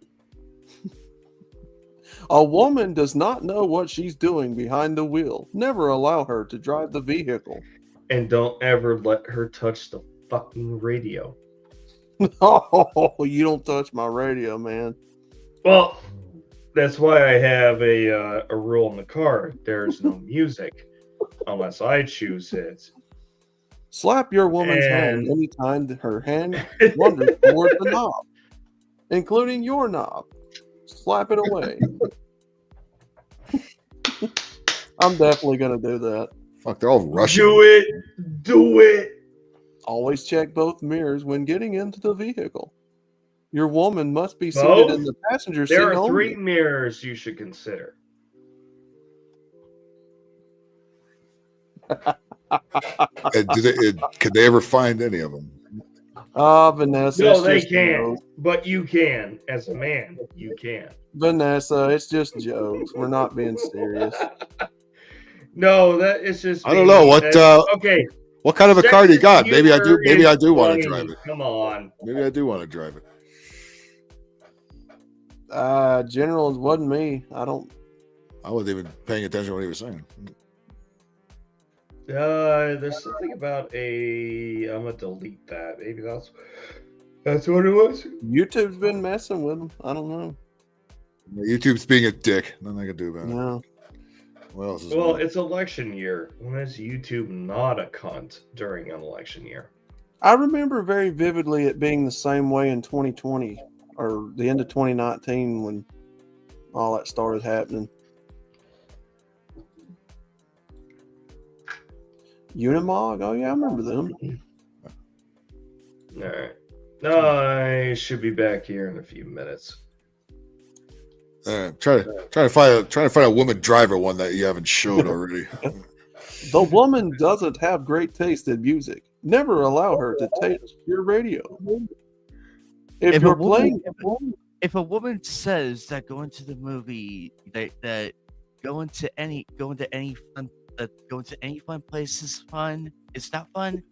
S11: A woman does not know what she's doing behind the wheel. Never allow her to drive the vehicle.
S7: And don't ever let her touch the fucking radio.
S11: Oh, you don't touch my radio, man.
S7: Well, that's why I have a rule in the car. There's no music unless I choose it.
S11: Slap your woman's hand anytime her hand wanders toward the knob, including your knob. Slap it away. I'm definitely going to do that.
S6: Fuck, they're all Russian.
S7: Do it.
S11: Always check both mirrors when getting into the vehicle. Your woman must be seated in the passenger seat.
S7: There are
S11: only.
S7: 3 mirrors you should consider.
S6: Could they ever find any of them?
S11: Vanessa.
S7: No, they can't. But you can. As a man, you can.
S11: Vanessa, it's just jokes. We're not being serious.
S7: No, that is just.
S6: I don't know what.
S7: Okay.
S6: What kind of a car do you got? Maybe I do. Maybe I do want to drive it.
S7: Come on.
S6: Maybe I do want to drive it.
S11: General, it wasn't me. I
S6: wasn't even paying attention to what he was saying.
S7: There's something about I'm gonna delete that. Maybe that's what it was.
S11: YouTube's been messing with them. I don't know.
S6: YouTube's being a dick. Nothing I can do about it.
S11: No.
S6: What else is
S7: Well, it's election year. When is YouTube not a cunt during an election year?
S11: I remember very vividly it being the same way in 2020 or the end of 2019 when all that started happening. Unimog? Oh, yeah, I remember them.
S7: All right. I should be back here in a few minutes.
S6: Try to find a woman driver one that you haven't showed already.
S11: The woman doesn't have great taste in music. Never allow her to take your radio. If
S15: a woman says that going to the movie, that going to any fun place is fun, it's not fun.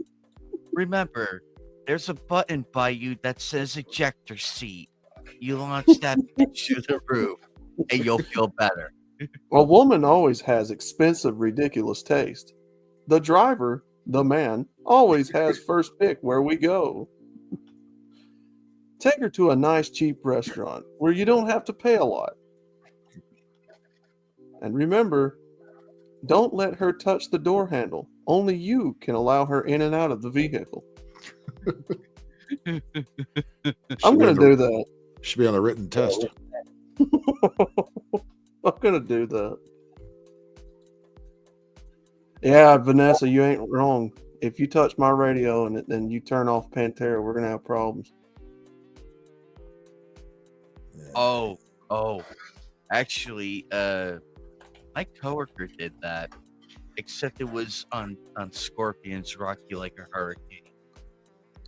S15: Remember, there's a button by you that says ejector seat. You launch that to the roof, and you'll feel better.
S11: A woman always has expensive, ridiculous taste. The driver, the man, always has first pick where we go. Take her to a nice, cheap restaurant where you don't have to pay a lot. And remember, don't let her touch the door handle. Only you can allow her in and out of the vehicle. I'm going to do that.
S6: Should be on a written test.
S11: I'm going to do that. Yeah, Vanessa, you ain't wrong. If you touch my radio and then you turn off Pantera, we're going to have problems.
S15: Oh. Actually, my coworker did that, except it was on Scorpions Rock You Like a Hurricane.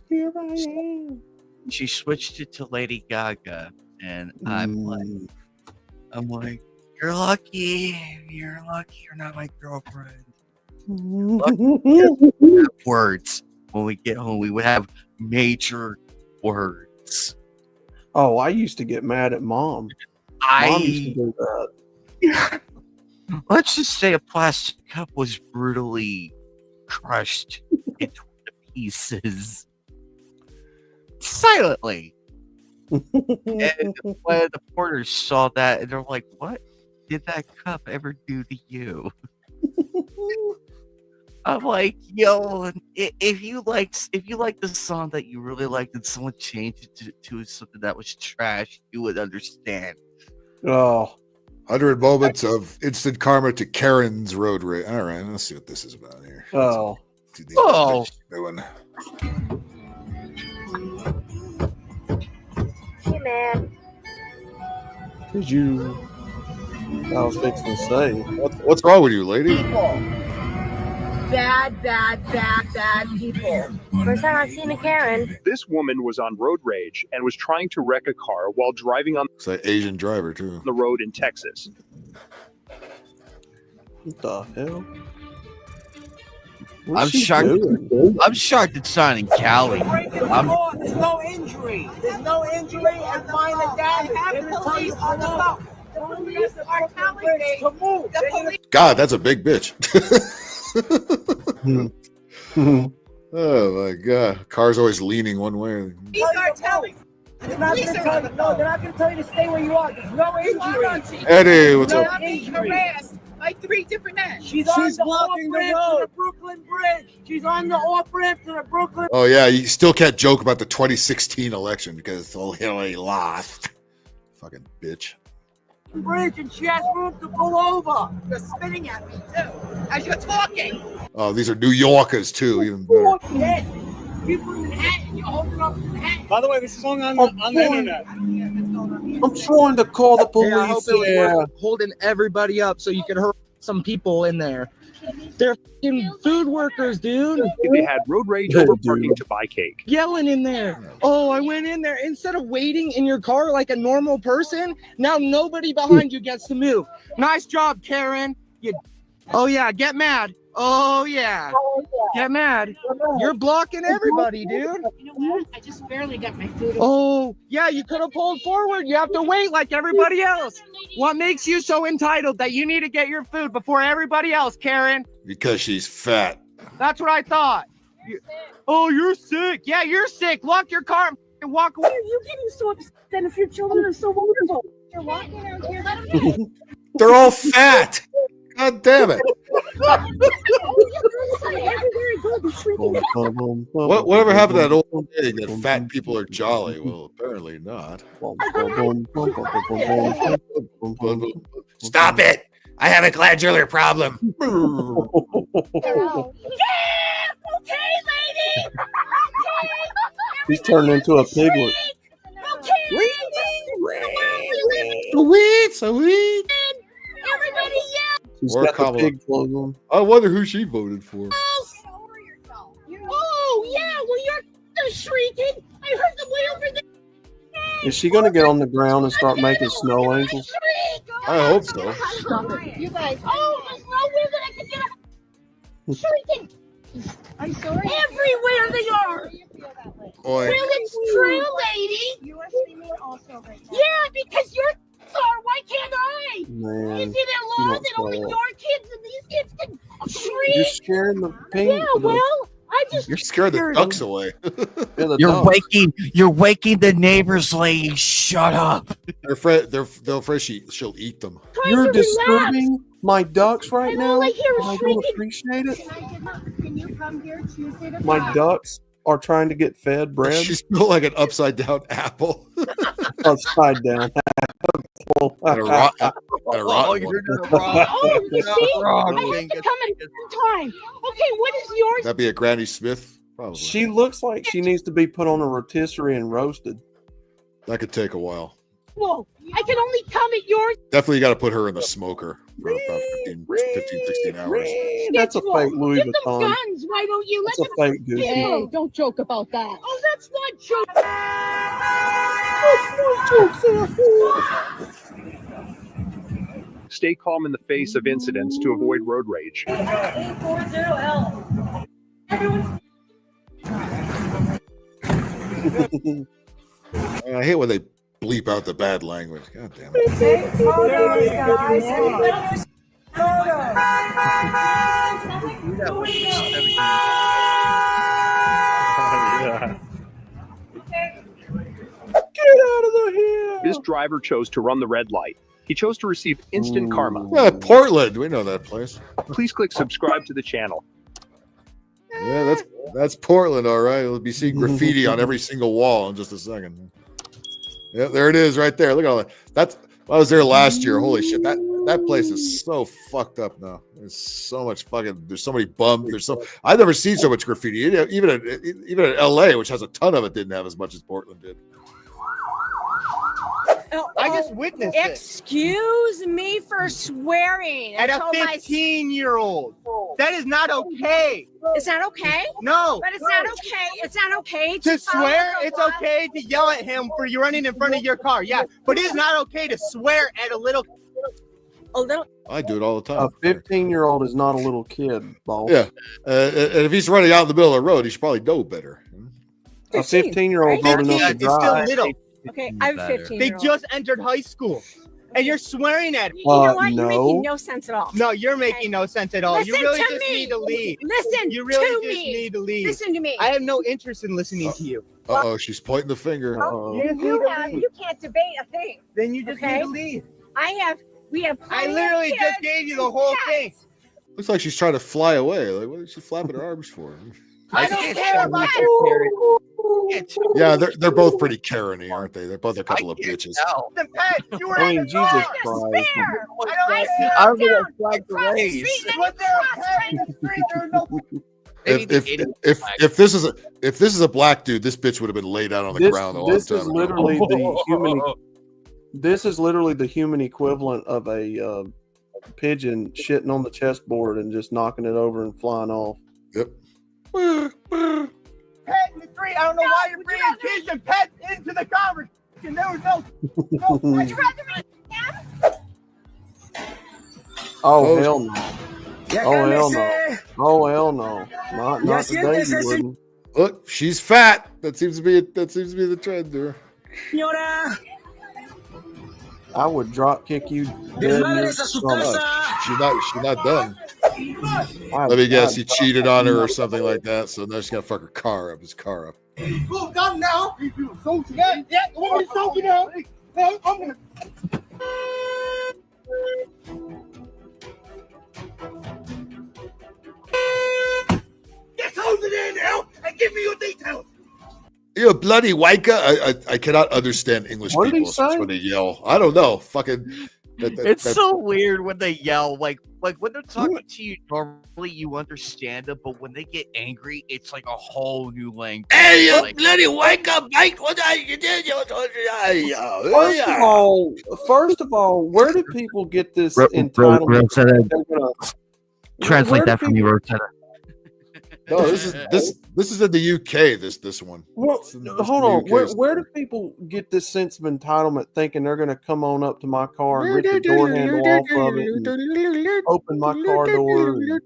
S11: Here I am.
S15: She switched it to Lady Gaga, and I'm like, you're lucky. You're lucky you're not my girlfriend. Words. When we get home, we would have major words.
S11: Oh, I used to get mad at Mom. Mom used to do that.
S15: Let's just say a plastic cup was brutally crushed into pieces silently. And when the porters saw that, and they're like, "What did that cup ever do to you?" I'm like, yo, if you like the song that you really liked and someone changed it to something that was trash, you would understand.
S11: Oh.
S6: 100 moments of instant karma to Karen's road rage. All right, let's see what this is about here.
S11: Oh.
S6: Doing.
S9: Hey, man.
S11: Did you? I was fixing to say.
S6: What's wrong with you, lady?
S9: People. Bad people. First time I've seen a Karen.
S22: This woman was on road rage and was trying to wreck a car while driving on
S6: It's an Asian driver, too.
S22: the road in Texas.
S11: What the hell?
S15: I'm shocked it's not in Cali.
S21: There's no injury. There's no injury and minor damage. The police are telling me to move.
S6: God, that's a big bitch. Oh my God. Car's always leaning one way.
S21: These are telling. They're not going to tell you. No, they're not going to tell you to stay where you are. There's no injury.
S6: Eddie, what's up?
S21: No injury. By 3 different men. She's blocking the road. To the Brooklyn Bridge. She's on the off ramp to the Brooklyn.
S6: Oh yeah, you still can't joke about the 2016 election because Hillary lost. Fucking bitch.
S21: Bridge, and she has room to pull over. You're spitting at me too as you're talking.
S6: Oh, these are New Yorkers too. Even better.
S21: People in Manhattan, you're holding up in Manhattan.
S2: By the way, this is on the internet.
S11: I'm trying to call the police.
S23: I hope it was worth holding everybody up so you could hurt some people in there. They're fucking food workers, dude.
S22: They had road rage over parking to buy cake.
S23: Yelling in there. Oh, I went in there. Instead of waiting in your car like a normal person, now nobody behind you gets to move. Nice job, Karen. Oh, yeah, get mad. Oh, yeah. Get mad. You're blocking everybody, dude.
S9: You know what? I just barely got my food.
S23: Oh, yeah, you could have pulled forward. You have to wait like everybody else. What makes you so entitled that you need to get your food before everybody else, Karen?
S6: Because she's fat.
S23: That's what I thought. Oh, you're sick. Yeah, you're sick. Lock your car and walk away.
S9: You're getting so upset if your children are so wonderful. You're walking around here.
S6: They're all fat. God damn it. Whatever happened to that old saying that fat people are jolly? Well, apparently not.
S8: Stop it! I have a glandular problem.
S9: Yeah, okay, lady. Okay.
S11: He's turned into a piglet.
S6: Sweet.
S9: Everybody yell.
S11: She's
S6: Or
S11: got the
S6: Kamala.
S11: pig clothes on.
S6: I wonder who she voted for.
S9: Oh, yeah, well, you're shrieking. I heard them way over there.
S11: Is she going to get on the ground and start making snow angels?
S6: I hope so.
S9: You guys, there's nowhere that I can get up. Shrieking. I'm sorry. Everywhere they are.
S6: Boy.
S9: Well, it's true, lady. You are screaming also right now. Yeah, because you're sorry. Why can't I?
S11: Man,
S9: Is it a law that only your kids and these kids can shriek?
S11: You're scaring the pink.
S9: Yeah, well, I'm
S6: You're scaring the ducks away.
S15: You're waking the neighbors, lady. Shut up.
S6: They're afraid she'll eat them.
S11: You're disturbing my ducks right
S9: And
S11: now.
S9: all I hear is
S11: I don't
S9: shrieking.
S11: appreciate it.
S9: Can you come here Tuesday to
S11: My
S9: talk?
S11: ducks are trying to get fed bread.
S6: She's built like an upside down apple.
S11: Upside down apple.
S6: And a rotten one.
S9: Oh, you see? I have to come in time. Okay, what is yours?
S6: That'd be a Granny Smith, probably.
S11: She looks like she needs to be put on a rotisserie and roasted.
S6: That could take a while.
S9: Whoa, I can only come at yours.
S6: Definitely got to put her in the smoker for about 15, 16 hours.
S11: That's a fake Louis
S9: Give them
S11: Vuitton.
S9: guns. Why don't you
S11: That's
S9: let
S11: a
S9: them?
S11: fake Gucci.
S9: Hey, don't joke about that. Oh, that's not joke.
S22: Stay calm in the face of incidents to avoid road rage.
S9: 840L.
S6: I hate when they bleep out the bad language. God damn it.
S9: Take photos, guys.
S11: Get out of the hill.
S22: This driver chose to run the red light. He chose to receive instant karma.
S6: Yeah, Portland. We know that place.
S22: Please click subscribe to the channel.
S6: Yeah, that's Portland, all right. We'll be seeing graffiti on every single wall in just a second. Yeah, there it is right there. Look at all that. I was there last year. Holy shit. That place is so fucked up now. There's so much there's so many bums. I've never seen so much graffiti. Even at LA, which has a ton of it, didn't have as much as Portland did.
S23: I just witnessed it.
S1: Excuse me for swearing.
S23: At a 15-year-old. That is not okay.
S1: It's not okay?
S23: No.
S1: But it's not okay. It's not okay
S23: To
S1: follow
S23: swear,
S1: the
S23: it's
S1: law.
S23: okay to yell at him for you running in front of your car. Yeah, but it is not okay to swear at a little.
S6: I do it all the time.
S11: A 15-year-old is not a little kid, boss.
S6: Yeah. And if he's running out in the middle of the road, he should probably know better.
S11: A 15-year-old old enough to
S23: It's still
S11: drive.
S23: little.
S1: Okay, I'm 15.
S23: They just entered high school, and you're swearing at him.
S1: You know what? You're making no sense at all.
S23: No, you're making no sense at all. You
S1: Listen
S23: really
S1: to
S23: just
S1: me.
S23: need to leave.
S1: Listen
S23: You really
S1: to
S23: just
S1: me.
S23: need to leave.
S1: Listen to me.
S23: I have no interest in listening to you.
S6: Uh-oh, she's pointing the finger.
S1: You can't debate a thing.
S23: Then you just need to leave.
S1: We have.
S23: I literally just gave you the whole thing.
S6: Looks like she's trying to fly away. Like, what is she flapping her arms for?
S23: I don't care about your.
S6: Yeah, they're both pretty Karen-y, aren't they? They're both a couple of bitches.
S23: The pet, you were
S11: I mean,
S23: in the
S11: Jesus
S23: car.
S11: Christ.
S23: I don't know what flag to raise. Was there a pet in the street? There was no.
S6: If this is a black dude, this bitch would have been laid out on the ground a long
S11: This
S6: time
S11: is
S6: ago.
S11: literally the human. This is literally the human equivalent of a pigeon shitting on the chessboard and just knocking it over and flying off.
S6: Yep.
S23: Pet in the street. I don't know why you're bringing kids and pets into the conversation. There was no. Would you rather me?
S11: Oh hell no! Oh hell no! Oh hell no! Not today, you wouldn't.
S6: Look, she's fat. That seems to be the trend there.
S11: I would drop kick you dead. in your stomach.
S6: She's not done. Let me guess, he cheated on her or something like that. So now she's gotta fuck her car up. His car up.
S23: Move, come now. Yeah, want me to soak you now? I'm gonna. Get close in there now and give me your details.
S6: You bloody wanker! I cannot understand English
S15: What did he
S6: people especially
S15: say?
S6: when they yell. I don't know. Fucking.
S15: It's so weird when they yell. Like when they're talking to you normally, you understand it, but when they get angry, it's like a whole new language.
S8: Hey, you
S15: Like,
S8: bloody wanker, mate! What are you doing?
S11: First of all, where do people get this entitlement?
S15: Translate that for me, Rosetta.
S6: No, this is in the UK. This one.
S11: Well,
S6: This is
S11: hold
S6: the
S11: on.
S6: UK
S11: Where do people get this sense of entitlement, thinking they're going to come on up to my car and rip the door handle off of it, and open my car door? Who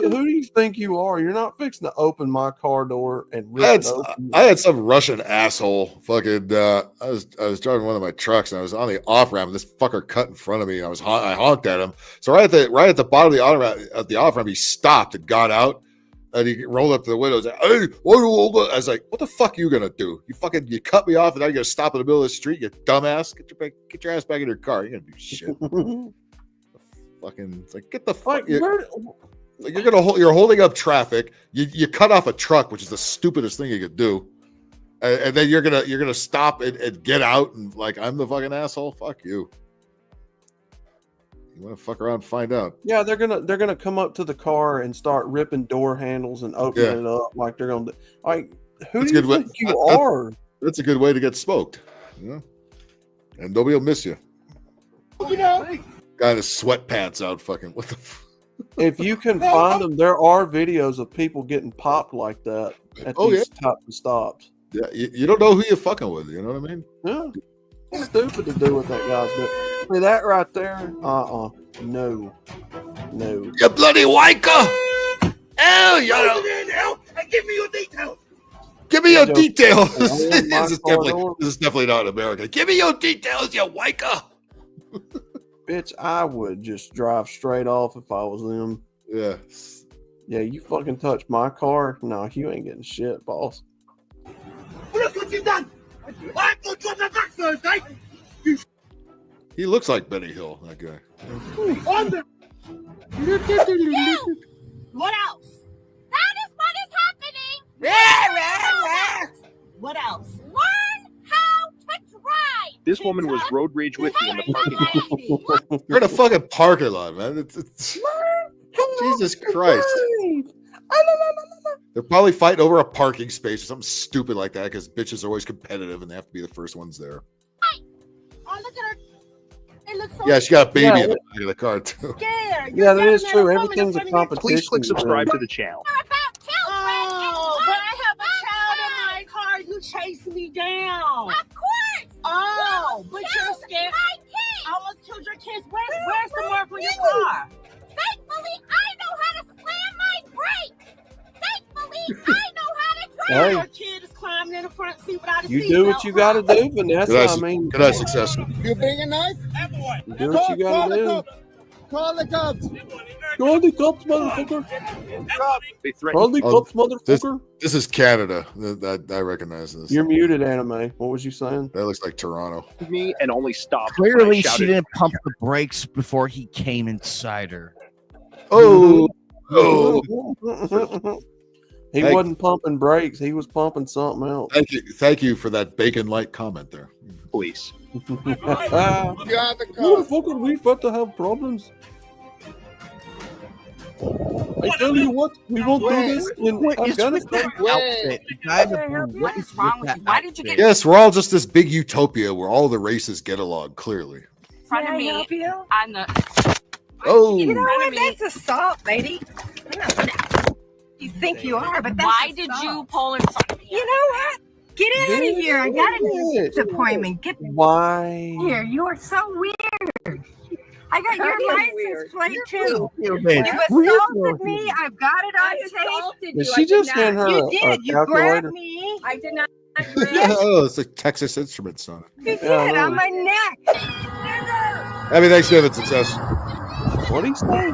S11: do you think you are? You're not fixing to open my car door and rip it open.
S6: I had some Russian asshole fucking. I was driving one of my trucks and I was on the off ramp. And this fucker cut in front of me. And I honked at him. So right at the bottom of the off ramp, he stopped and got out. And he rolled up to the window and said, hey, I was like, what the fuck are you gonna do? You cut me off and now you're gonna stop in the middle of the street, you dumbass. Get your ass back in your car. You're gonna do shit. Fucking, it's like, get the fuck. You're holding up traffic. You cut off a truck, which is the stupidest thing you could do. And then you're gonna stop and get out and like, I'm the fucking asshole. Fuck you. You want to fuck around and find out?
S11: Yeah, they're gonna come up to the car and start ripping door handles and opening it up like they're gonna. Like, who do you think you are?
S6: That's a good way to get smoked. Yeah, and nobody will miss you. Guy in his sweatpants out, fucking what the.
S11: If you can find them, there are videos of people getting popped like that at these types of stops.
S6: Yeah, you don't know who you're fucking with. You know what I mean?
S11: Yeah. Stupid to do what that guy's doing. See that right there? No.
S6: You bloody wanker! Hell, you
S21: Give me your details.
S6: Give me your details. This is definitely not in America. Give me your details, you wanker.
S11: Bitch, I would just drive straight off if I was them.
S6: Yeah.
S11: Yeah, you fucking touch my car? No, you ain't getting shit, boss.
S21: Look what you've done. I thought you were the back Thursday.
S6: He looks like Benny Hill, that guy.
S9: What else? That is what is happening. What else? Learn how to drive.
S22: This woman was road rage with you in the parking lot.
S6: You're in a fucking parking lot, man. It's Jesus Christ. They're probably fighting over a parking space or something stupid like that because bitches are always competitive and they have to be the first ones there.
S9: Oh, look at her. It looks so
S6: Yeah, she got a baby in the back of the car, too.
S9: scared.
S11: Yeah, that is true. Everything's a competition.
S22: Please click subscribe to the channel.
S9: Oh, but I have a child in my car. You chase me down. Of course. Oh, but you're scared. I almost killed your kids. Where's the mark on your car? Thankfully, I know how to slam my brakes. Thankfully, I know how to drive.
S11: Hey.
S9: Your kid is climbing in the front seat without a
S11: You
S9: seatbelt.
S11: do what you got to do, Vanessa. I mean,
S6: Good eye success.
S21: You being a knife?
S11: you do what you got to do.
S21: Call the cops.
S11: Call the cops, motherfucker.
S22: They
S11: Call the cops, motherfucker.
S6: This is Canada. I recognize this.
S11: You're muted, Anime. What was you saying?
S6: That looks like Toronto.
S22: Me and only stopped. when I
S15: Clearly, she
S22: shouted,
S15: didn't pump the brakes before he came inside her.
S6: Oh.
S11: He
S6: Hey.
S11: wasn't pumping brakes. He was pumping something else.
S6: Thank you for that bacon-like comment there.
S22: Please.
S11: Motherfucker, we about to have problems. I tell you what, we won't do this in Afghanistan.
S15: What is wrong with you? Why did you get
S6: Yes, we're all just this big utopia where all the races get along, clearly.
S1: Can I help you?
S10: on the
S6: Oh.
S1: You know what? That's assault, lady. You think you are, but that's
S10: Why did
S1: assault.
S10: you pull in front of me?
S1: You know what? Get out of here. I got a dentist appointment. Get
S11: Why?
S1: here. You are so weird. I got your license plate too.
S11: You're
S1: You
S11: weird.
S1: assaulted me. I've got it on tape.
S11: Did she just hand her
S1: You
S11: a
S1: did. You
S11: calculator?
S1: grabbed me. I did not.
S6: Oh, it's like Texas Instruments on it.
S1: You
S11: Yeah, I
S1: did
S11: know.
S1: on my neck.
S6: Happy Thanksgiving, success.
S11: What did he say?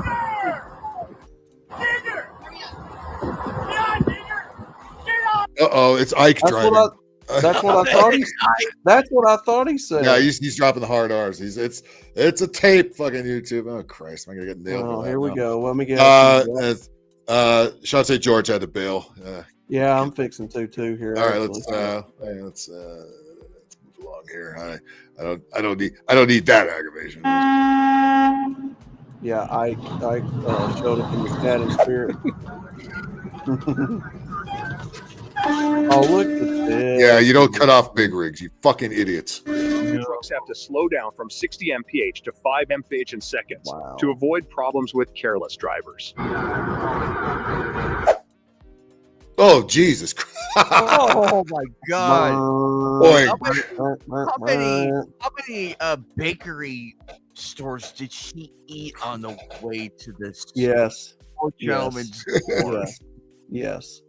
S6: Uh-oh, it's Ike driving.
S11: That's what I thought he. That's what I thought he said.
S6: Yeah, he's dropping the hard R's. It's a tape, fucking YouTube. Oh Christ, am I gonna get nailed?
S11: Oh,
S6: for that
S11: here we
S6: now.
S11: go. Let me get.
S6: Shante George had to bail.
S11: Yeah, I'm fixing to too here.
S6: All right,
S11: actually.
S6: let's move along here. I don't need that aggravation.
S11: Yeah, I showed up in the chatting spirit. Oh, look at this.
S6: Yeah, you don't cut off big rigs, you fucking idiots.
S22: Trucks have to slow down from 60 mph to 5 mph in seconds to avoid problems with careless drivers.
S6: Oh Jesus Christ!
S15: Oh my God!
S6: Boy,
S15: How many bakery stores did she eat on the way to this?
S11: Yes.
S15: Gentlemen's
S11: Yes.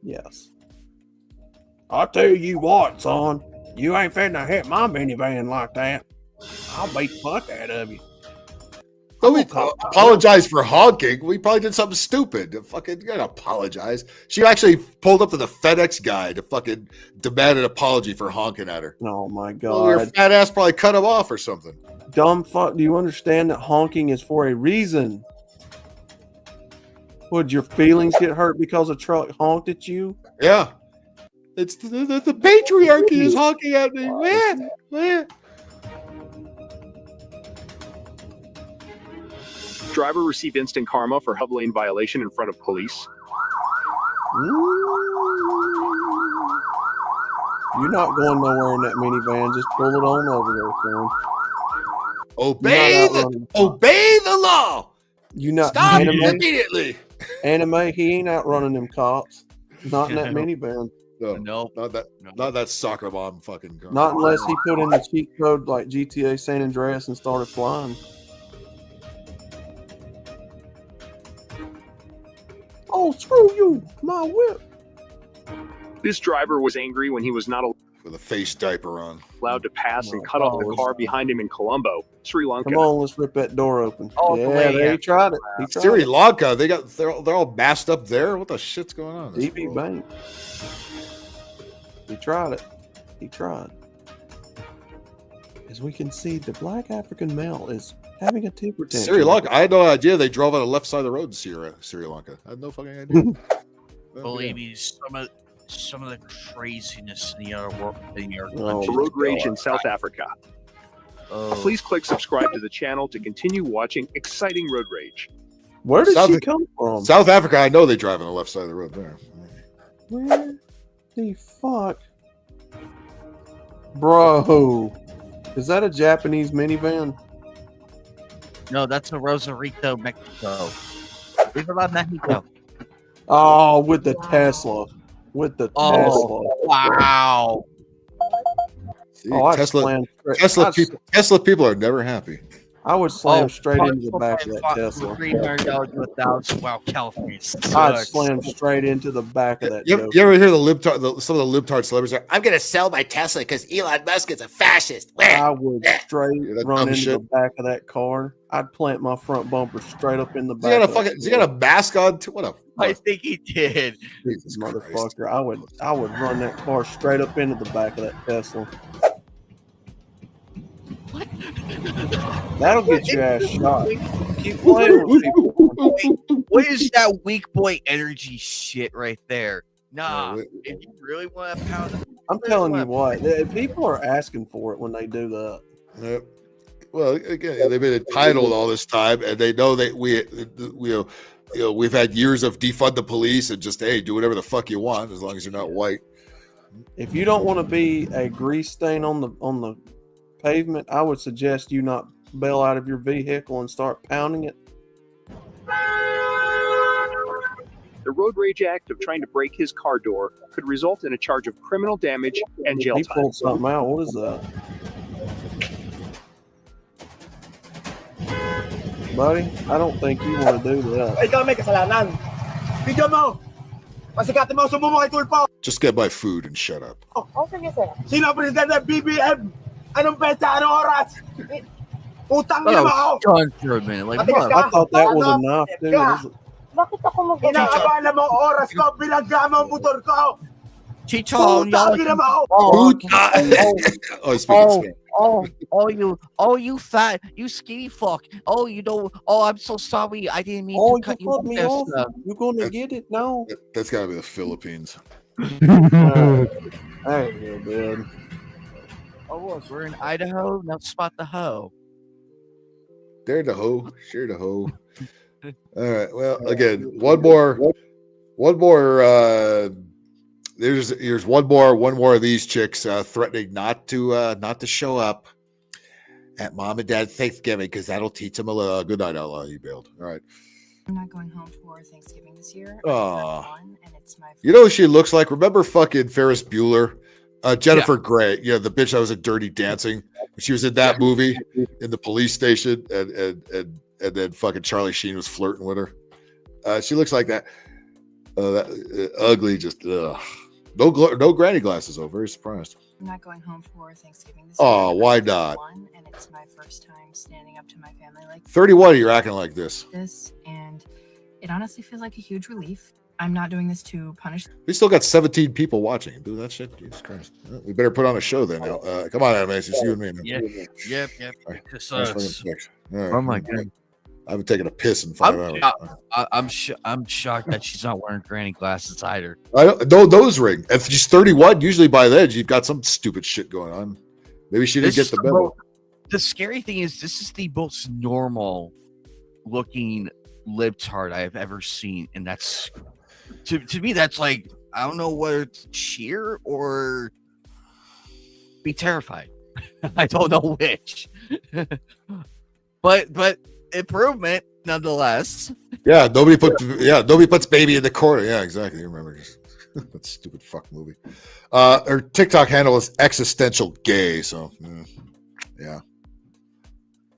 S11: Yes. I'll tell you what, son. You ain't finna hit my minivan like that. I'll beat the fuck out of you.
S6: Don't we apologize for honking? We probably did something stupid. Fucking, you gotta apologize. She actually pulled up to the FedEx guy to fucking demand an apology for honking at her.
S11: Oh my god!
S6: Well, your fat ass probably cut him off or something.
S11: Dumb fuck. Do you understand that honking is for a reason? Would your feelings get hurt because a truck honked at you?
S6: Yeah. It's the patriarchy is honking at me.
S22: Driver received instant karma for hub lane violation in front of police.
S11: You're not going nowhere in that minivan. Just pull it on over there, friend.
S6: Obey the law.
S11: You not
S6: stop
S11: anime,
S6: immediately.
S11: Anime, he ain't outrunning them cops. Not in that minivan.
S6: No, not that soccer mom fucking car.
S11: Not unless he put in the cheat code like GTA San Andreas and started flying. Oh, screw you! My whip.
S22: This driver was angry when he was not
S6: with a face diaper on,
S22: allowed to pass and cut off the car behind him in Colombo, Sri Lanka.
S11: Come on, let's rip that door open.
S22: Oh,
S11: yeah, he tried it. He tried
S6: Sri
S11: it.
S6: Lanka, they're all masked up there. What the shit's going on?
S11: DB Bank. He tried it. He tried. As we can see, the black African male is having a temper tantrum.
S6: Sri Lanka. I had no idea they drove on the left side of the road in Sri Lanka. I had no fucking idea.
S15: Believe me, some of the craziness in the other world in your
S22: road rage in South Africa. Please click subscribe to the channel to continue watching exciting road rage.
S11: Where did she come from?
S6: South Africa. I know they drive on the left side of the road there.
S11: Where the fuck, bro? Is that a Japanese minivan?
S15: No, that's a Rosarito, Mexico. Viva Mexico.
S11: Oh, with the Tesla. With the Tesla.
S15: Wow.
S6: See, Tesla people are never happy.
S11: I would slam straight into the back of that Tesla.
S15: $300,000 wow, California.
S11: I'd slam straight into the back of that.
S6: You ever hear some of the libtard celebrities are, I'm going to sell my Tesla because Elon Musk is a fascist.
S11: I would straight run into the back of that car. I'd plant my front bumper straight up in the back.
S6: Has he got a mask on?
S15: I think he did.
S11: Jesus, motherfucker! I would run that car straight up into the back of that Tesla.
S15: What?
S11: That'll get your ass shot. Keep playing with people.
S15: What is that weak boy energy shit right there? Nah, if you really want to pound,
S11: I'm telling you what, people are asking for it when they do that.
S6: Yep. Well, again, they've been entitled all this time, and they know that we've had years of defund the police and just do whatever the fuck you want as long as you're not white.
S11: If you don't want to be a grease stain on the pavement, I would suggest you not bail out of your vehicle and start pounding it.
S22: The road rage act of trying to break his car door could result in a charge of criminal damage and jail time.
S11: He pulled something out. What is that? Buddy, I don't think you want to do that.
S21: Ikaw may kasalanan. Video mo! Pasikati mo, sumo mo kay Tulpo!
S6: Just get my food and shut up.
S21: Oh, sige, sir. Sino presidente ng BBM? Anong petsa? Anong oras? Utang niyo ako!
S15: John for a minute. Like,
S11: I thought that was enough, dude.
S21: Bakit ako inaabala mo oras ko, binagama ang motor ko!
S15: Chicho, you fat, you skinny fuck. Oh, you know. Oh, I'm so sorry. I didn't mean to cut you off.
S11: Me off. You're gonna get it now.
S6: That's gotta be the Philippines.
S11: Hey, man.
S15: Oh, look, we're in Idaho. Now spot the hoe.
S6: Dare the hoe, share the hoe. All right. Well, again, one more. Here's one more of these chicks threatening not to show up at mom and dad's Thanksgiving because that'll teach them a good night, Outlaw. You bailed. All right.
S5: I'm not going home for Thanksgiving this year.
S6: And you know what she looks like? Remember fucking Ferris Bueller? Jennifer Grey, the bitch that was in Dirty Dancing. She was in that movie in the police station, and then fucking Charlie Sheen was flirting with her. She looks like that. That ugly, just ugh. No granny glasses, though. Very surprised.
S5: I'm not going home for Thanksgiving this
S6: Oh,
S5: year.
S6: why
S5: I'm
S6: not?
S5: 31, and it's my first time standing up to my family like
S6: 31, you're acting like this.
S5: and it honestly feels like a huge relief. I'm not doing this to punish.
S6: We still got 17 people watching. Do that shit? Jesus Christ. We better put on a show then. Now. Come on, Adam. It's just you and me, man.
S15: Yep.
S6: All right.
S15: Just
S6: Nice
S15: us.
S6: fucking fix. All right.
S15: Oh my god.
S6: I haven't taken a piss in 5 hours.
S15: I'm shocked that she's not wearing granny glasses either.
S6: I don't know nose ring. If she's 31, usually by then you've got some stupid shit going on. Maybe she didn't get the memo.
S15: The scary thing is, this is the most normal looking libtard I've ever seen, and that's to me that's like, I don't know whether to cheer or be terrified. I don't know which. but improvement nonetheless.
S6: Yeah, nobody puts baby in the corner. Yeah, exactly. You remember that stupid fuck movie. Her TikTok handle is existential gay, so yeah.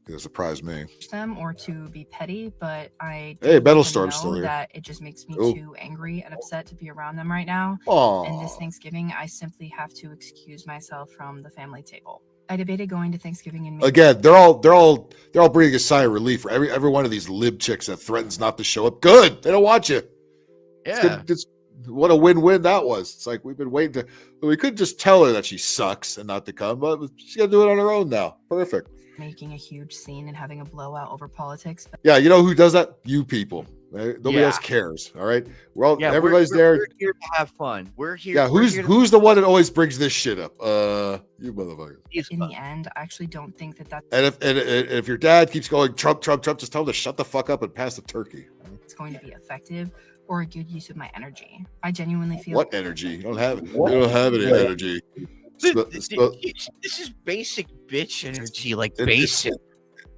S6: It surprised me.
S5: them or to be petty, but I
S6: Hey,
S5: do
S6: Battlestorm's
S5: know
S6: still here.
S5: that it just makes me
S6: Oh.
S5: too angry and upset to be around them right now.
S6: Aw.
S5: And this Thanksgiving, I simply have to excuse myself from the family table. I debated going to Thanksgiving in May.
S6: Again, they're all breathing a sigh of relief for every one of these lib chicks that threatens not to show up. Good, they don't want you.
S15: Yeah.
S6: What a win-win that was. It's like we've been waiting to. We could just tell her that she sucks and not to come, but she's got to do it on her own now. Perfect.
S5: Making a huge scene and having a blowout over politics. But
S6: Yeah, you know who does that? You people. Right? Nobody else cares. All right, we're all everybody's there.
S15: We're here to have fun. We're here.
S6: Yeah,
S15: we're
S6: who's
S15: here to-
S6: who's the one that always brings this shit up? You motherfuckers.
S5: in the end, I actually don't think that that's
S6: And if your dad keeps going Trump, just tell him to shut the fuck up and pass the turkey.
S5: going to be effective or a good use of my energy. I genuinely feel
S6: What energy? You don't have. You don't have any energy.
S15: This is basic bitch energy, like basic.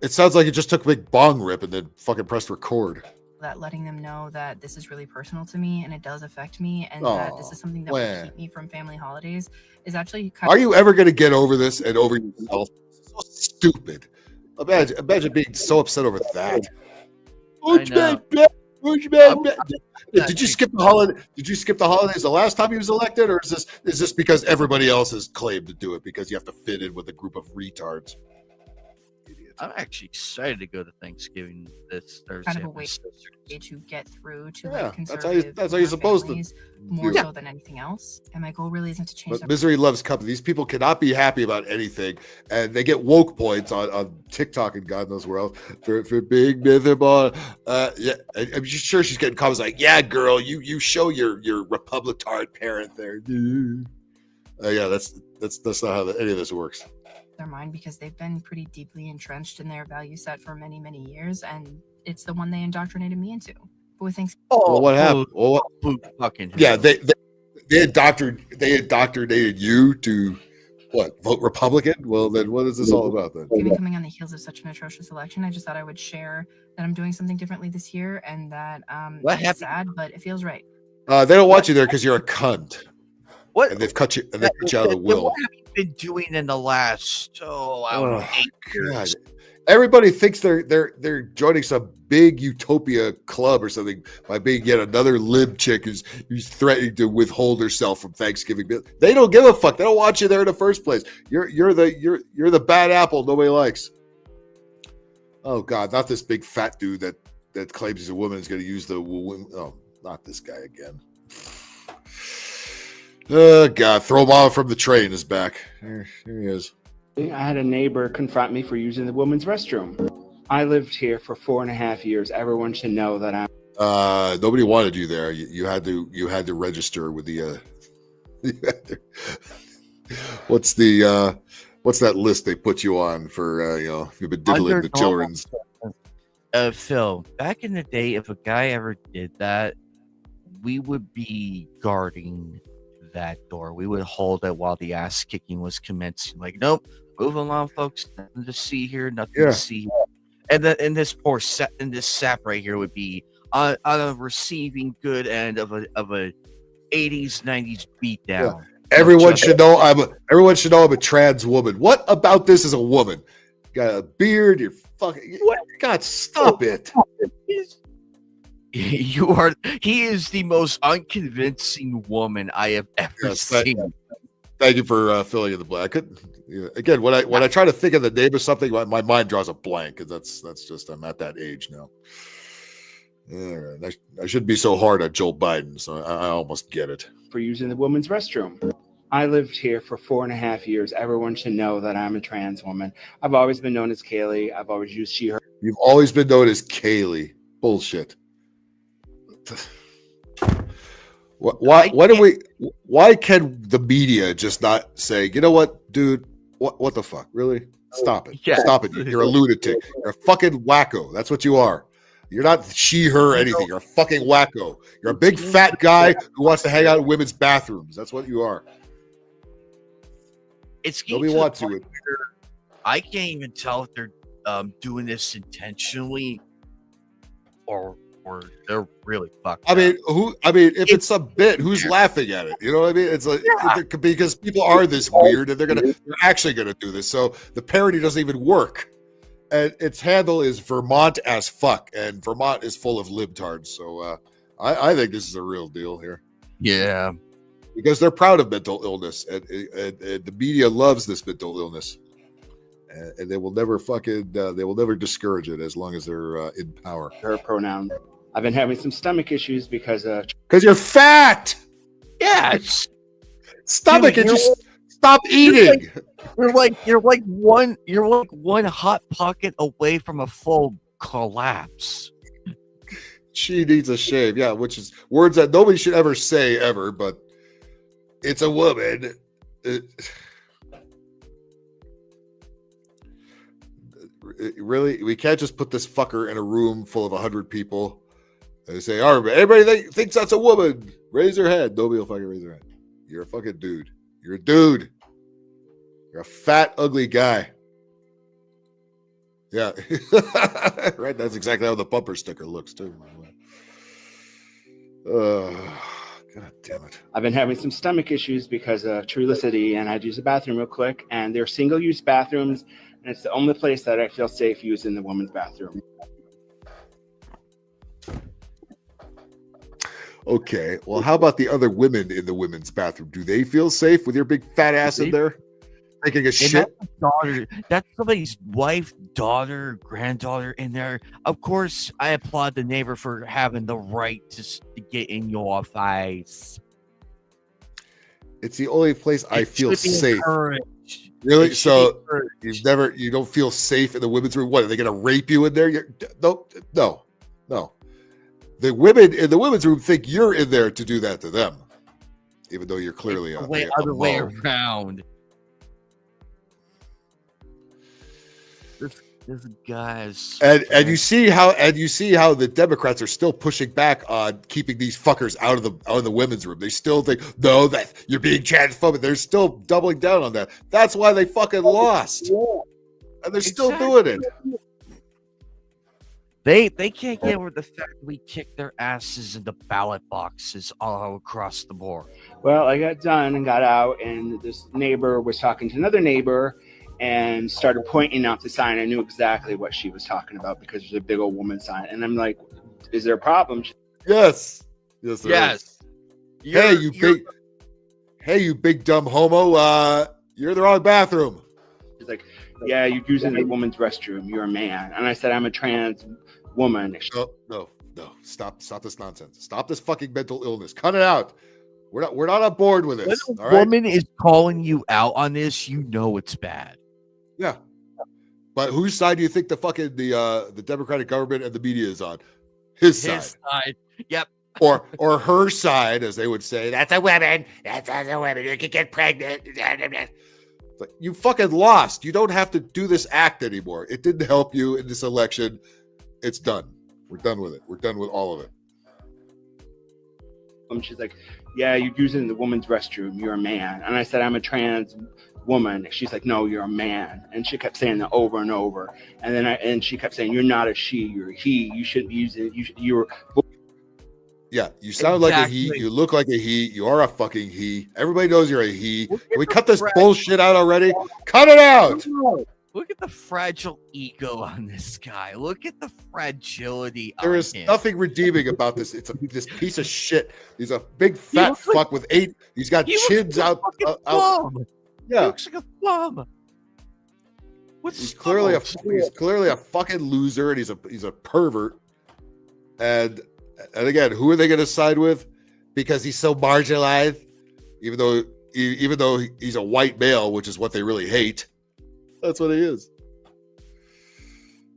S6: It sounds like you just took a big bong rip and then fucking pressed record.
S5: that letting them know that this is really personal to me and it does affect me and that this is something that will keep me from family holidays is actually kind
S6: Are you ever going to get over this and over yourself? So stupid. Imagine being so upset over that. Did you skip the holiday? Did you skip the holidays the last time he was elected, or is this because everybody else has claimed to do it because you have to fit in with a group of retards?
S15: I'm actually excited to go to Thanksgiving this Thursday.
S5: kind of a way to get through to
S6: Yeah,
S5: like
S6: that's how you're
S5: conservative
S6: supposed to
S5: families more
S6: do it.
S5: so than anything else. And my goal really isn't to change
S6: But misery loves company. These people cannot be happy about anything, and they get woke points on TikTok and God knows where else for being miserable. Yeah, I'm just sure she's getting comments like, "Yeah, girl, you show your Republican parent there." Yeah, that's not how any of this works.
S5: their mind because they've been pretty deeply entrenched in their value set for many, many years, and it's the one they indoctrinated me into. But with things,
S6: Well, what happened? Well,
S15: fucking
S6: yeah, they indoctrinated you to what? Vote Republican? Well, then what is this all about then?
S5: even coming on the heels of such an atrocious election, I just thought I would share that I'm doing something differently this year, and that
S6: What
S5: it's
S6: happened?
S5: sad, but it feels right.
S6: They don't want you there because you're a cunt.
S15: What?
S6: And they've cut you. And they put you out of the will.
S15: What have you been doing in the last I don't know, 8 years?
S6: God. Everybody thinks they're joining some big utopia club or something by being yet another lib chick who's threatening to withhold herself from Thanksgiving. They don't give a fuck. They don't want you there in the first place. You're the bad apple nobody likes. Oh God, not this big fat dude that claims he's a woman is going to use the woman. Oh, not this guy again. Oh God, throw him off from the train is back. Here he is.
S13: I had a neighbor confront me for using the women's restroom. I lived here for 4.5 years. Everyone should know that I'm.
S6: Nobody wanted you there. You had to register with the. What's that list they put you on for? If you've been diddling the children's.
S15: Phil, back in the day, if a guy ever did that, we would be guarding that door. We would hold it while the ass kicking was commencing. Like, nope, move along, folks. Nothing to see here. Nothing to see. And this poor sap right here would be on a receiving good end of a 80s 90s beat down.
S6: Yeah. Everyone should know I'm a trans woman. What about this as a woman? Got a beard. You're fucking. What? God, stop it.
S15: He is the most unconvincing woman I have ever seen.
S6: Thank you for filling in the blank. Again, when I try to think of the name of something, my mind draws a blank, and that's just I'm at that age now. I shouldn't be so hard on Joe Biden, so I almost get it.
S13: For using the women's restroom. I lived here for 4.5 years. Everyone should know that I'm a trans woman. I've always been known as Kaylee. I've always used she, her.
S6: You've always been known as Kaylee. Bullshit. Why can the media just not say, you know what, dude? What the fuck? Really? Stop it.
S15: Yeah.
S6: Stop it. You're a lunatic. You're a fucking wacko. That's what you are. You're not she, her, anything. You're a fucking wacko. You're a big fat guy who wants to hang out in women's bathrooms. That's what you are.
S15: It's
S6: Nobody wants you.
S15: I can't even tell if they're doing this intentionally or they're really fucked.
S6: I mean, if it's a bit, who's laughing at it? You know what I mean? It's like because people are this weird and they're actually gonna do this. So the parody doesn't even work. And its handle is Vermont as fuck, and Vermont is full of libtards. So I think this is a real deal here.
S15: Yeah,
S6: because they're proud of mental illness, and the media loves this mental illness, and they will never they will never discourage it as long as they're in power.
S13: Her pronoun. I've been having some stomach issues because
S6: you're fat.
S15: Yeah,
S6: stomach.
S15: Dude,
S6: and just stop eating.
S15: You're like one hot pocket away from a full collapse.
S6: She needs a shave. Yeah, which is words that nobody should ever say ever, but it's a woman. Really, we can't just put this fucker in a room full of 100 people and say, all right, everybody thinks that's a woman. Raise your hand. Nobody will fucking raise their hand. You're a fucking dude. You're a dude. You're a fat, ugly guy. Yeah. Right? That's exactly how the bumper sticker looks, too. God damn it.
S13: I've been having some stomach issues because of Trulicity, and I had to use the bathroom real quick. And they're single-use bathrooms, and it's the only place that I feel safe using the women's bathroom.
S6: Okay, well, how about the other women in the women's bathroom? Do they feel safe with your big fat ass in there? Taking a shit?
S15: That's somebody's wife, daughter, granddaughter in there. Of course, I applaud the neighbor for having the right to get in your face.
S6: It's the only place I feel safe. Really? So you don't feel safe in the women's room? What, are they going to rape you in there? No. The women in the women's room think you're in there to do that to them, even though you're clearly
S15: other way around. This guy's
S6: and you see how the Democrats are still pushing back on keeping these fuckers out of the women's room. They still think no, that you're being transphobic. They're still doubling down on that. That's why they fucking lost, and they're still doing it.
S15: They can't get over the fact we kicked their asses in the ballot boxes all across the board.
S13: Well, I got done and got out, and this neighbor was talking to another neighbor and started pointing out the sign. I knew exactly what she was talking about because there's a big old woman sign. And I'm like, is there a problem?
S6: Yes. Yes. Hey, you big dumb homo. You're in the wrong bathroom.
S13: She's like, yeah, you're using the woman's restroom. You're a man. And I said, I'm a trans woman.
S6: No. Stop this nonsense. Stop this fucking mental illness. Cut it out. We're not on board with this.
S15: When a woman is calling you out on this, you know it's bad.
S6: Yeah. But whose side do you think the Democratic government and the media is on? His side.
S15: Yep.
S6: Or her side, as they would say. That's a woman. You can get pregnant. But you fucking lost. You don't have to do this act anymore. It didn't help you in this election. It's done. We're done with it. We're done with all of it.
S13: She's like, yeah, you're using the woman's restroom. You're a man. And I said, I'm a trans woman. She's like, no, you're a man. And she kept saying that over and over. And then she kept saying, you're not a she, you're a he. You shouldn't be using it. You're.
S6: Yeah, you sound like a he. You look like a he. You are a fucking he. Everybody knows you're a he. Can we cut this bullshit out already? Cut it out.
S15: Look at the fragile ego on this guy. Look at the fragility.
S6: There
S15: on
S6: is
S15: him.
S6: nothing redeeming about this. It's this piece of shit. He's a big fat fuck with 8. He's got chins out.
S15: Bum.
S6: Yeah,
S15: He looks like a bum.
S6: he's clearly a fucking loser, and he's a pervert. And again, who are they going to side with?
S8: Because he's so marginalized.
S6: Even though he's a white male, which is what they really hate. That's what he is.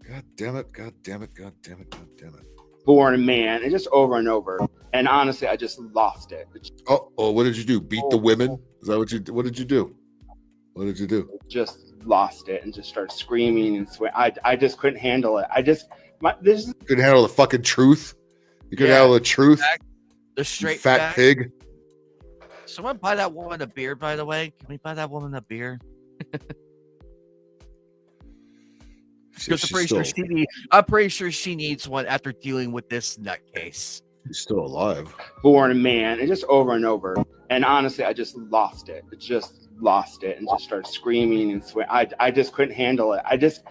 S6: God damn it! God damn it! God damn it! God damn it!
S13: Born a man, and just over and over. And honestly, I just lost it.
S6: Oh! What did you do? Beat the women? Is that what you? What did you do? What did you do?
S13: Just lost it and just started screaming and swearing. I just couldn't handle it.
S6: You couldn't handle the fucking truth. You couldn't handle the truth.
S15: The straight
S6: fat
S15: back.
S6: pig.
S15: Someone buy that woman a beer, by the way. Can we buy that woman a beer? Because I'm pretty sure she needs one after dealing with this nutcase.
S6: He's still alive.
S13: Born a man, and just over and over. And honestly, I just lost it. Just lost it and just started screaming and swearing. I just couldn't handle it. This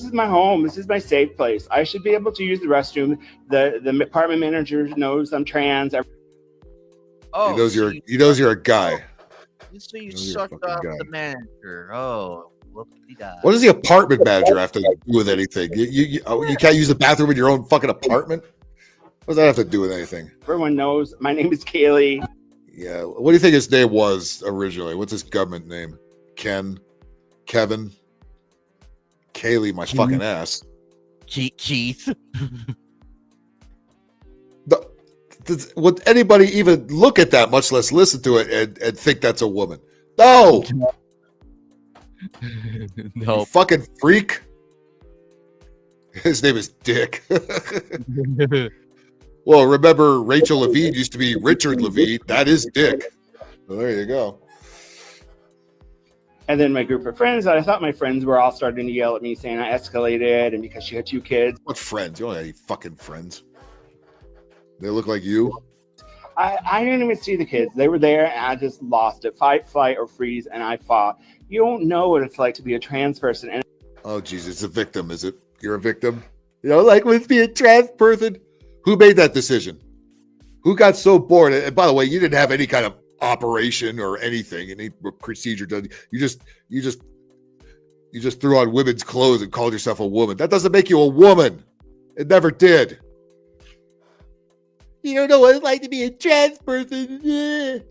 S13: is my home. This is my safe place. I should be able to use the restroom. The apartment manager knows I'm trans.
S15: Oh,
S6: he knows you're a guy.
S15: So you sucked up the manager. Oh, whoop-de-da.
S6: What does the apartment manager have to do with anything? You can't use the bathroom in your own fucking apartment? What does that have to do with anything?
S13: Everyone knows my name is Kaylee.
S6: Yeah. What do you think his name was originally? What's his government name? Ken? Kevin? Kaylee, my fucking ass.
S15: Keith.
S6: Would anybody even look at that, much less listen to it and think that's a woman? No.
S15: No.
S6: You fucking freak. His name is Dick. Well, remember Rachel Levine used to be Richard Levine. That is Dick. Well, there you go.
S13: And then my group of friends that I thought my friends were all starting to yell at me saying I escalated and because she had 2 kids.
S6: What friends? You don't have any fucking friends. They look like you.
S13: I didn't even see the kids. They were there and I just lost it. Fight, flight, or freeze, and I fought. You don't know what it's like to be a trans person. And
S6: oh, Jesus, it's a victim, is it? You're a victim? You know, like with being a trans person? Who made that decision? Who got so bored? And by the way, you didn't have any kind of operation or anything, any procedure done. You just threw on women's clothes and called yourself a woman. That doesn't make you a woman. It never did.
S8: You don't know what it's like to be a trans person.
S6: You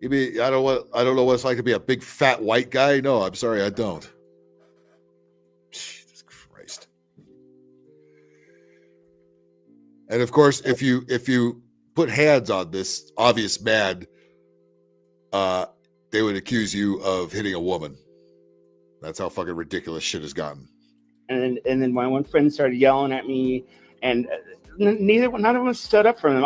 S6: mean I don't know what it's like to be a big fat white guy? No, I'm sorry, I don't. Jesus Christ. And of course, if you put hands on this obvious man, they would accuse you of hitting a woman. That's how fucking ridiculous shit has gotten.
S13: And then my one friend started yelling at me, and none of them stood up for them.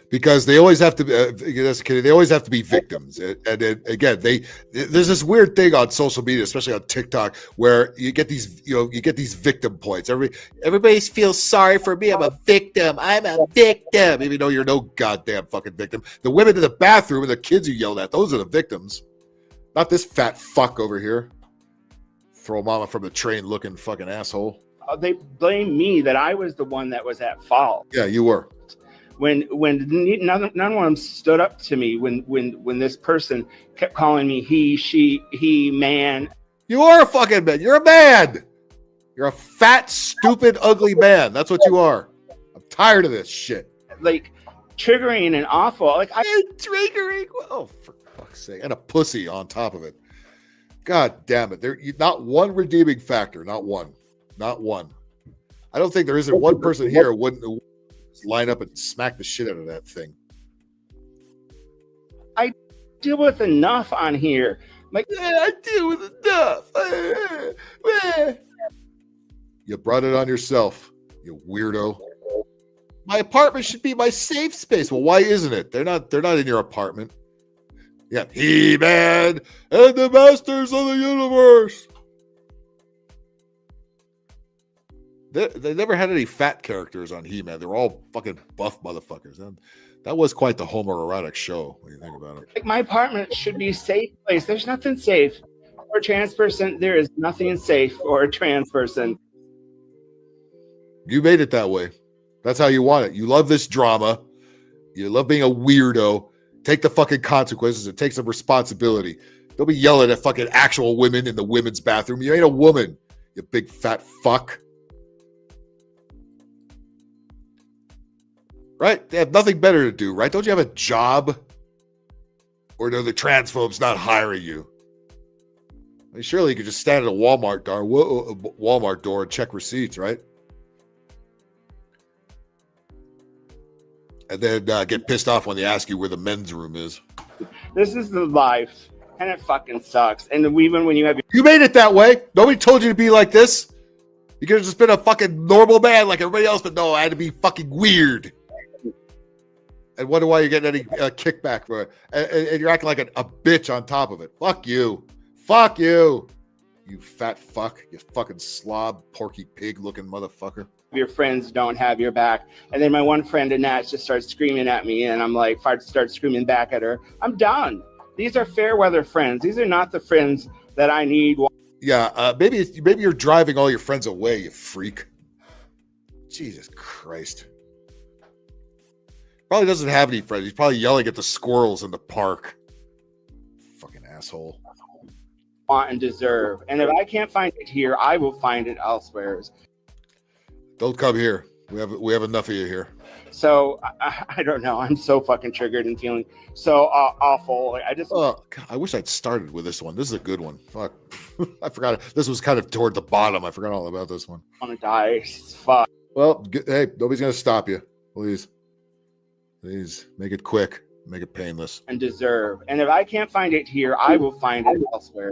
S6: Because they always have to be, they always have to be victims. And again, there's this weird thing on social media, especially on TikTok, where you get these victim points.
S8: Everybody feels sorry for me. I'm a victim.
S6: Even though you're no goddamn fucking victim. The women in the bathroom and the kids you yelled at, those are the victims. Not this fat fuck over here. Throw mama from the train looking fucking asshole.
S13: They blame me that I was the one that was at fault.
S6: Yeah, you were.
S13: When none of them stood up to me when this person kept calling me he, she, he, man.
S6: You are a fucking man. You're a man. You're a fat, stupid, ugly man. That's what you are. I'm tired of this shit.
S13: Like triggering and awful. Like
S6: triggering. Oh, for fuck's sake! And a pussy on top of it. God damn it! There, not one redeeming factor. Not one. Not one. I don't think there isn't one person here who wouldn't line up and smack the shit out of that thing.
S13: I deal with enough on here. Like,
S6: I deal with enough. You brought it on yourself, you weirdo. My apartment should be my safe space. Well, why isn't it? They're not in your apartment. Yeah, He-Man and the Masters of the Universe. They never had any fat characters on He-Man. They were all fucking buff motherfuckers. That was quite the homoerotic show when you think about it.
S13: Like my apartment should be a safe place. There's nothing safe. for a trans person, there is nothing safe for a trans person.
S6: You made it that way. That's how you want it. You love this drama. You love being a weirdo. Take the fucking consequences and take some responsibility. Don't be yelling at fucking actual women in the women's bathroom. You ain't a woman, you big fat fuck. Right? They have nothing better to do, right? Don't you have a job? Or do the transphobes not hiring you? I mean, surely you could just stand at a Walmart door and check receipts, right? And then get pissed off when they ask you where the men's room is.
S13: This is the life, and it fucking sucks. And even when you have
S6: You made it that way. Nobody told you to be like this. You could have just been a fucking normal man like everybody else, but no, I had to be fucking weird. And wonder why you're getting any kickback for it. And you're acting like a bitch on top of it. Fuck you. Fuck you. You fat fuck. You fucking slob, porky pig looking motherfucker.
S13: your friends don't have your back. And then my one friend, Annette, just starts screaming at me, and I'm like, start screaming back at her. I'm done. These are fair weather friends. These are not the friends that I need.
S6: Yeah, maybe you're driving all your friends away, you freak. Jesus Christ. Probably doesn't have any friends. He's probably yelling at the squirrels in the park. Fucking asshole.
S13: Want and deserve. And if I can't find it here, I will find it elsewhere.
S6: Don't come here. We have enough of you here.
S13: So I don't know. I'm so fucking triggered and feeling so awful. Like, I just.
S6: Oh, God, I wish I'd started with this one. This is a good one. Fuck. I forgot. This was kind of toward the bottom. I forgot all about this one.
S13: I want to die. Fuck.
S6: Well, hey, nobody's gonna stop you. Please make it quick. Make it painless.
S13: And deserve. And if I can't find it here, I will find it elsewhere.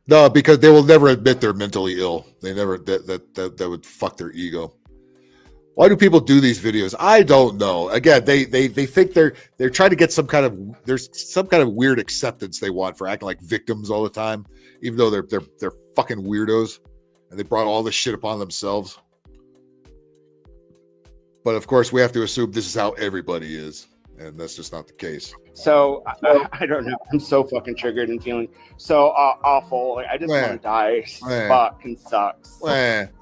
S6: No, because they will never admit they're mentally ill. They never that would fuck their ego. Why do people do these videos? I don't know. Again, they think they're trying to get there's some kind of weird acceptance they want for acting like victims all the time, even though they're fucking weirdos and they brought all this shit upon themselves. But of course, we have to assume this is how everybody is, and that's just not the case.
S13: So I don't know. I'm so fucking triggered and feeling so awful. Like, I just want to die. Fucking sucks.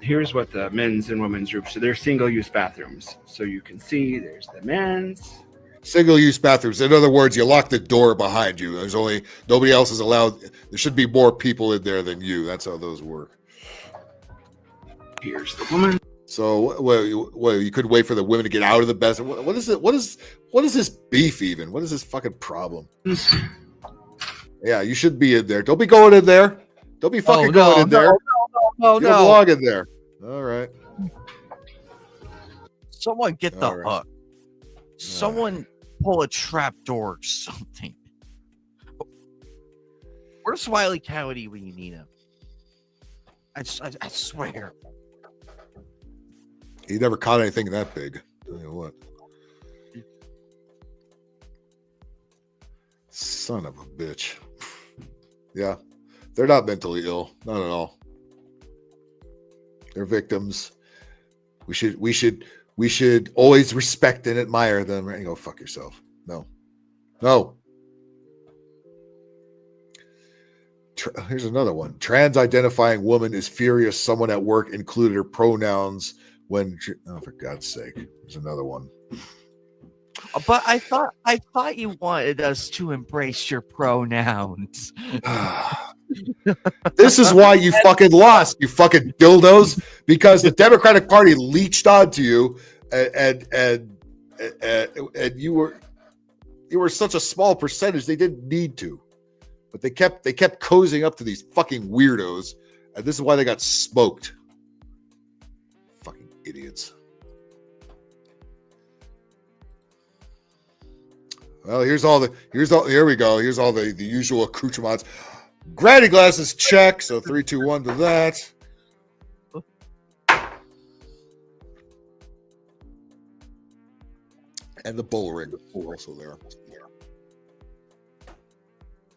S13: Here's what the men's and women's groups. So they're single-use bathrooms. So you can see there's the men's.
S6: Single-use bathrooms. In other words, you lock the door behind you. There's nobody else is allowed. There should be more people in there than you. That's how those work.
S13: Here's the woman.
S6: So, well, you could wait for the women to get out of the bathroom. What is it? What is this beef even? What is this fucking problem? Yeah, you should be in there. Don't be going in there. Don't be fucking going in there.
S15: No.
S6: You don't belong in there. All right.
S15: Someone get the hook. Someone pull a trap door or something. Where's Wiley Coyote when you need him? I swear.
S6: He never caught anything that big. Tell you what. Son of a bitch. Yeah. They're not mentally ill. Not at all. They're victims. We should always respect and admire them. Right? Go fuck yourself. No. Here's another one. Trans-identifying woman is furious someone at work included her pronouns when, for God's sake, there's another one.
S15: But I thought you wanted us to embrace your pronouns.
S6: This is why you fucking lost, you fucking dildos, because the Democratic Party leached onto you, and you were such a small percentage they didn't need to, but they kept cozying up to these fucking weirdos, and this is why they got smoked. Idiots. Well, here we go. Here's all the usual accoutrements. Granny glasses, check. So 3, 2, 1 to that. And the bull ring also there.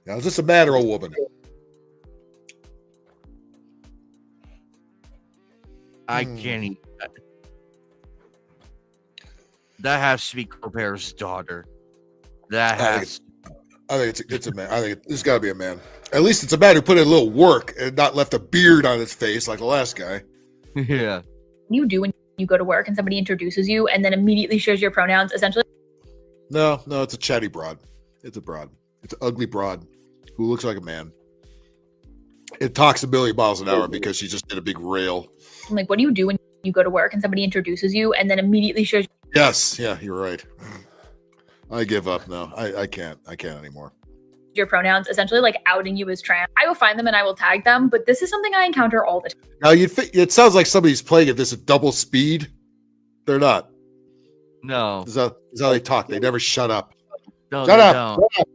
S6: Now, is this a man or a woman?
S15: I can't eat that. That has to be Colbert's daughter.
S6: I I think it's a man. I think it's got to be a man. At least it's a man who put in a little work and not left a beard on his face like the last guy.
S15: Yeah.
S14: You do when you go to work and somebody introduces you and then immediately shares your pronouns, essentially.
S6: No, it's a chatty broad. It's a broad. It's an ugly broad who looks like a man. It talks a million miles an hour because she just did a big rail.
S14: I'm like, what do you do when you go to work and somebody introduces you and then immediately shares
S6: Yes, yeah, you're right. I give up now. I can't anymore.
S14: your pronouns, essentially like outing you as trans? I will find them and I will tag them, but this is something I encounter all the time.
S6: Now it sounds like somebody's playing at this at double speed. They're not.
S15: No.
S6: This is how they talk. They never shut up.
S15: No,
S6: shut
S15: they
S6: up.
S15: don't.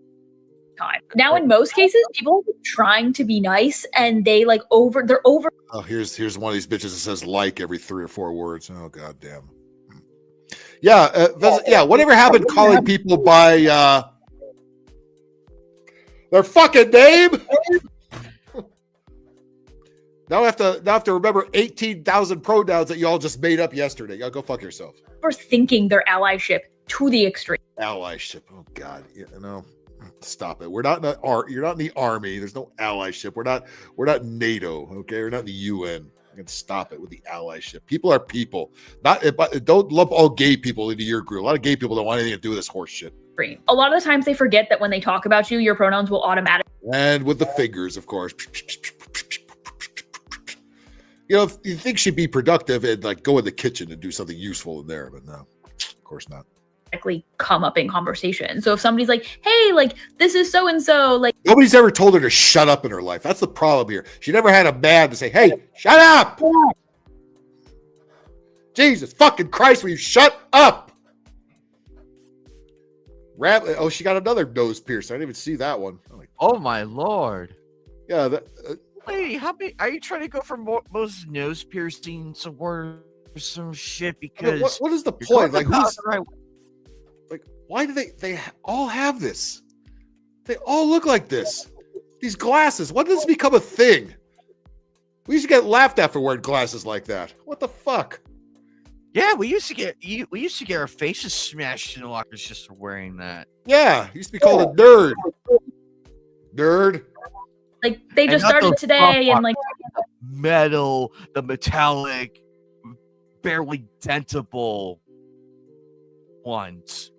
S14: Time. Now, in most cases, people are trying to be nice and they're over.
S6: Oh, here's one of these bitches that says like every 3 or 4 words. Oh, goddamn. Yeah, whatever happened calling people by their fucking name? Now I have to remember 18,000 pronouns that you all just made up yesterday. Y'all go fuck yourself.
S14: Overthinking their allyship to the extreme.
S6: Allyship. Oh God, stop it. We're not in you're not in the army. There's no allyship. We're not NATO. Okay, we're not in the UN. Stop it with the allyship. People are people. Don't lump all gay people into your group. A lot of gay people don't want anything to do with this horse shit.
S14: A lot of the times they forget that when they talk about you, your pronouns will automatically.
S6: And with the fingers, of course. If you think she'd be productive and like go in the kitchen and do something useful in there, but no, of course not.
S14: Come up in conversation. So if somebody's like, hey, like this is so and so, like
S6: nobody's ever told her to shut up in her life. That's the problem here. She never had a man to say, hey, shut up. Jesus fucking Christ, will you shut up? Oh, she got another nose piercing. I didn't even see that one.
S15: Oh my lord.
S6: Yeah.
S15: Wait, how many are you trying to go for most nose piercings or some shit? Because
S6: what is the point? Like who's why do they all have this? They all look like this. These glasses. When did this become a thing? We used to get laughed at for wearing glasses like that. What the fuck?
S15: Yeah, we used to get our faces smashed in the lockers just for wearing that.
S6: Yeah, used to be called a nerd. Nerd.
S14: Like they just started today and like
S15: metal, the metallic, barely dentable ones.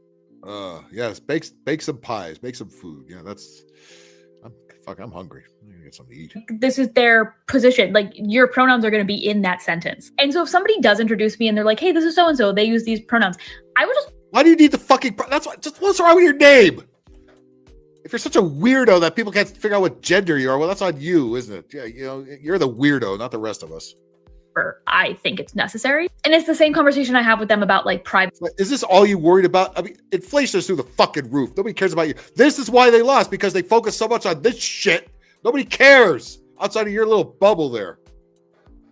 S6: Yes, bake some pies, make some food. Yeah, I'm hungry. I'm gonna get something to eat.
S14: This is their position. Like your pronouns are going to be in that sentence. And so if somebody does introduce me and they're like, hey, this is so-and-so, they use these pronouns. I would just.
S6: Why do you need the fucking, what's wrong with your name? If you're such a weirdo that people can't figure out what gender you are, well, that's on you, isn't it? Yeah, you're the weirdo, not the rest of us.
S14: I think it's necessary. And it's the same conversation I have with them about like private.
S6: Is this all you worried about? I mean, inflation is through the fucking roof. Nobody cares about you. This is why they lost, because they focus so much on this shit. Nobody cares outside of your little bubble there.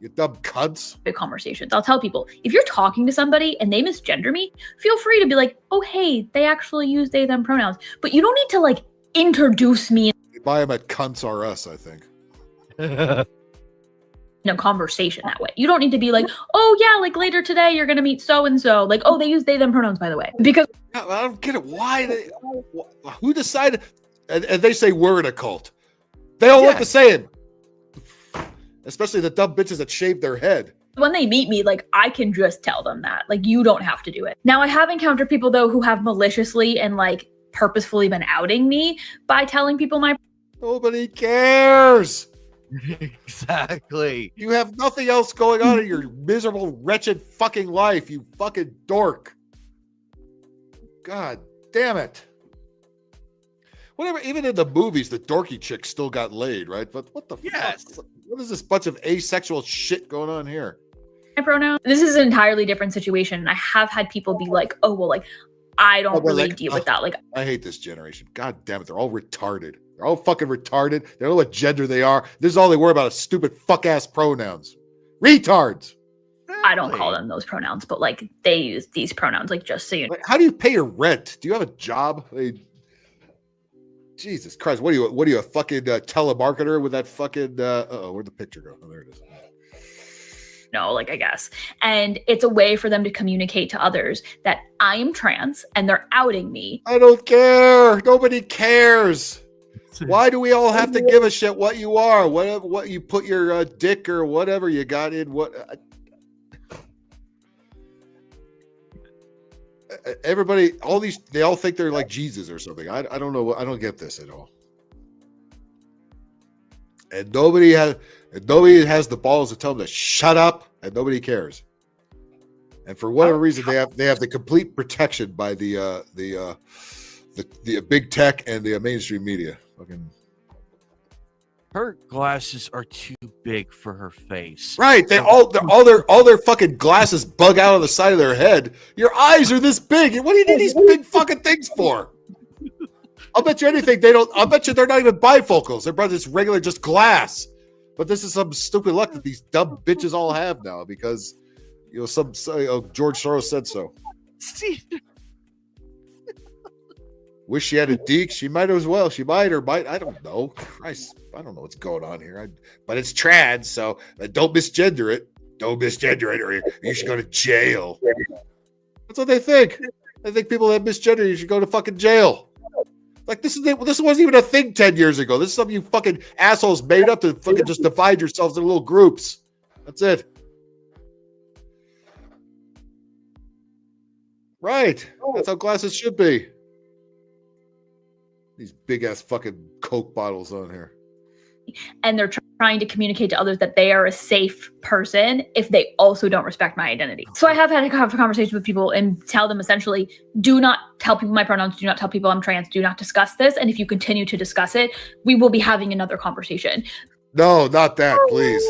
S6: You dumb cunts.
S14: Conversations. I'll tell people, if you're talking to somebody and they misgender me, feel free to be like, oh, hey, they actually use they, them pronouns. But you don't need to like introduce me.
S6: You buy them at Cunts R Us, I think.
S14: Conversation that way. You don't need to be like, oh yeah, like later today you're gonna meet so and so. Like, oh, they use they them pronouns, by the way. Because
S6: I don't get it. Why who decided? And they say we're in a cult. They all look the same. Especially the dumb bitches that shave their head.
S14: When they meet me, like I can just tell them that. Like you don't have to do it. Now I have encountered people though who have maliciously and like purposefully been outing me by telling people my.
S6: Nobody cares.
S15: Exactly.
S6: You have nothing else going on in your miserable, wretched fucking life, you fucking dork. God damn it. Whatever, even in the movies, the dorky chick still got laid, right? But what the fuck? What is this bunch of asexual shit going on here?
S14: My pronoun. This is an entirely different situation. I have had people be like, oh, well, like, I don't really deal with that. Like,
S6: I hate this generation. God damn it. They're all retarded. They're all fucking retarded. They don't know what gender they are. This is all they worry about is stupid fuck-ass pronouns. Retards.
S14: I don't call them those pronouns, but like they use these pronouns, like just so you know.
S6: How do you pay your rent? Do you have a job? Jesus Christ. What are you, a fucking telemarketer with that fucking, where'd the picture go? Oh, there it is.
S14: know, like, I guess. And it's a way for them to communicate to others that I am trans and they're outing me.
S6: I don't care. Nobody cares. Why do we all have to give a shit what you are? What you put your dick or whatever you got in? Everybody, they all think they're like Jesus or something. I don't know. I don't get this at all. And nobody has the balls to tell them to shut up, and nobody cares. And for whatever reason, they have the complete protection by the big tech and the mainstream media. Fucking.
S15: Her glasses are too big for her face.
S6: Right. All their fucking glasses bug out on the side of their head. Your eyes are this big. What do you need these big fucking things for? I'll bet you anything I'll bet you they're not even bifocals. They're just regular, just glass. But this is some stupid luck that these dumb bitches all have now because some George Soros said so. Wish she had a deke. She might as well. She might or might. I don't know. Christ, I don't know what's going on here. But it's trans, so don't misgender it. Don't misgender it, or you should go to jail. That's what they think. They think people that misgender you should go to fucking jail. Like this wasn't even a thing 10 years ago. This is something you fucking assholes made up to fucking just divide yourselves into little groups. That's it. Right. That's how glasses should be. These big ass fucking Coke bottles on here.
S14: And they're trying to communicate to others that they are a safe person if they also don't respect my identity. So I have had a conversation with people and tell them essentially, do not tell people my pronouns, do not tell people I'm trans, do not discuss this. And if you continue to discuss it, we will be having another conversation.
S6: No, not that, please.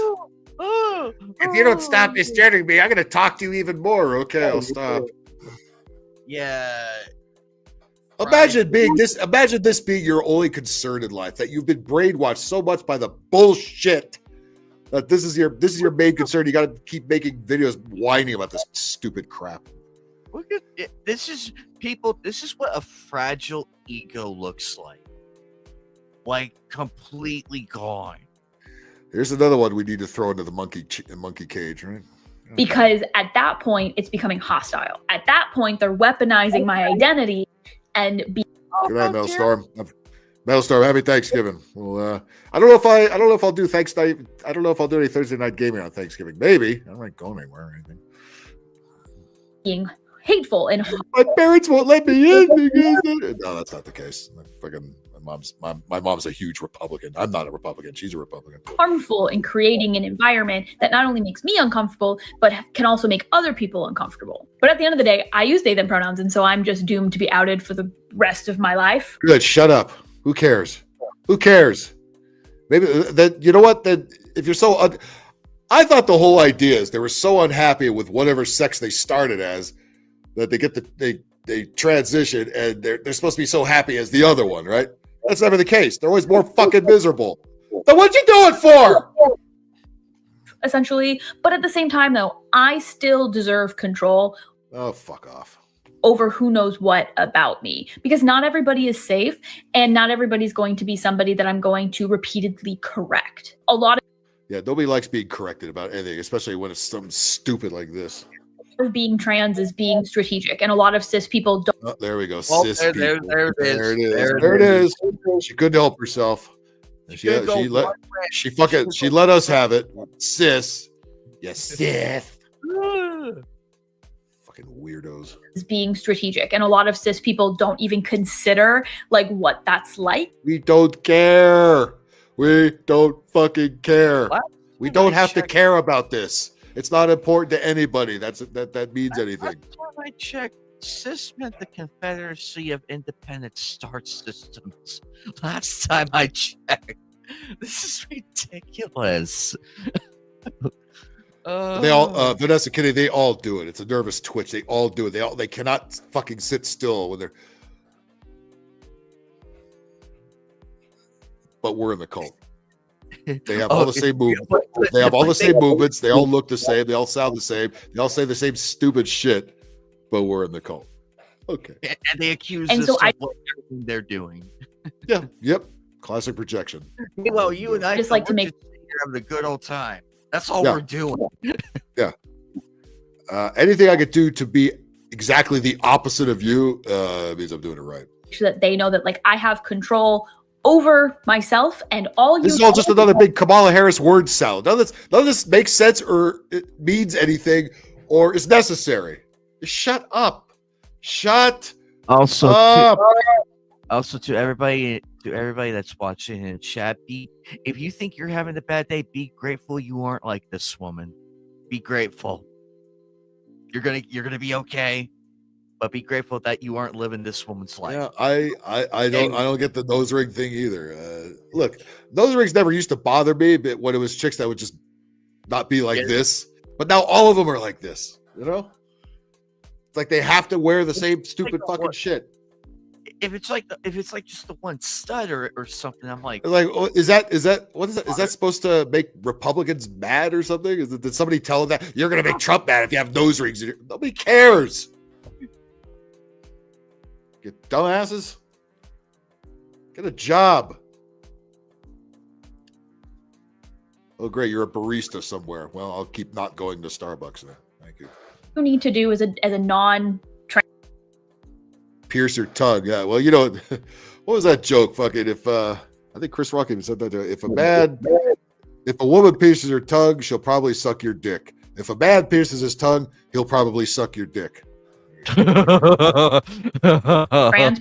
S6: If you don't stop misgendering me, I'm going to talk to you even more. Okay, I'll stop.
S15: Yeah.
S6: Imagine this being your only concern in life, that you've been brainwashed so much by the bullshit that this is your main concern. You got to keep making videos whining about this stupid crap.
S15: Look at it. This is what a fragile ego looks like completely gone.
S6: Here's another one we need to throw into the monkey cage, right?
S14: Because at that point, it's becoming hostile. At that point, they're weaponizing my identity and be.
S6: Good night, Mailstorm. Mailstorm, happy Thanksgiving. Well, I don't know if I'll do Thanksgiving. I don't know if I'll do any Thursday night gaming on Thanksgiving. Maybe I don't going anywhere or anything.
S14: Being hateful and
S6: my parents won't let me in because no, that's not the case. My mom's a huge Republican. I'm not a Republican. She's a Republican.
S14: Harmful in creating an environment that not only makes me uncomfortable, but can also make other people uncomfortable. But at the end of the day, I use they, them pronouns, and so I'm just doomed to be outed for the rest of my life.
S6: Good. Shut up. Who cares? Who cares? Maybe that, you know what? That if you're so, I thought the whole idea is they were so unhappy with whatever sex they started as that they transition and they're supposed to be so happy as the other one, right? That's never the case. They're always more fucking miserable. Then what you do it for?
S14: Essentially. But at the same time, though, I still deserve control.
S6: Oh, fuck off.
S14: Over who knows what about me. Because not everybody is safe, and not everybody's going to be somebody that I'm going to repeatedly correct. A lot
S6: Yeah, nobody likes being corrected about anything, especially when it's something stupid like this.
S14: of being trans is being strategic, and a lot of cis people don't.
S6: Oh, there we go.
S15: Well,
S6: Cis
S15: there
S6: people.
S15: it is.
S6: There it is. She couldn't help herself. She let us have it. Cis. Yes, cis. Fucking weirdos.
S14: Is being strategic, and a lot of cis people don't even consider like what that's like.
S6: We don't care. We don't fucking care.
S15: What?
S6: We don't have to care about this. It's not important to anybody. That means anything.
S15: Last time I checked, cis meant the Confederacy of Independent Star Systems. Last time I checked. This is ridiculous.
S6: They all, Vanessa Kinney, they all do it. It's a nervous twitch. They all do it. They cannot fucking sit still when they're. But we're in the cult. They have all the same movements. They have all the same movements. They all look the same. They all sound the same. They all say the same stupid shit. But we're in the cult. Okay.
S15: And they accuse
S14: And
S15: us
S14: so
S15: of
S14: I-
S15: what they're doing.
S6: Yeah. Yep. Classic projection.
S15: Meanwhile, you and I
S14: Just like to
S15: we're
S14: make-
S15: just having a good old time. That's all
S6: Yeah.
S15: we're doing.
S6: Yeah. Anything I could do to be exactly the opposite of you means I'm doing it right.
S14: So that they know that like I have control over myself and all you.
S6: This is all just another big Kamala Harris word salad. None of this makes sense or it means anything or is necessary. Just shut up. Shut
S15: Also,
S6: up.
S15: To everybody that's watching in chat, if you think you're having a bad day, be grateful you aren't like this woman. Be grateful. You're gonna be okay, but be grateful that you aren't living this woman's life.
S6: Yeah, I don't get the nose ring thing either. Look, nose rings never used to bother me, but when it was chicks that would just not be like this, but now all of them are like this. You know, it's like they have to wear the same stupid fucking shit.
S15: If it's like just the one stud or something, I'm like,
S6: oh, is that what is that? Is that supposed to make Republicans mad or something? Did somebody tell them that you're going to make Trump mad if you have nose rings? Nobody cares. You dumbasses. Get a job. Oh, great. You're a barista somewhere. Well, I'll keep not going to Starbucks then. Thank you.
S14: You need to do as a non.
S6: Pierce your tongue. Yeah. Well, you know, what was that joke? Fucking I think Chris Rock even said that. If a woman pierces her tongue, she'll probably suck your dick. If a man pierces his tongue, he'll probably suck your dick.
S14: Trans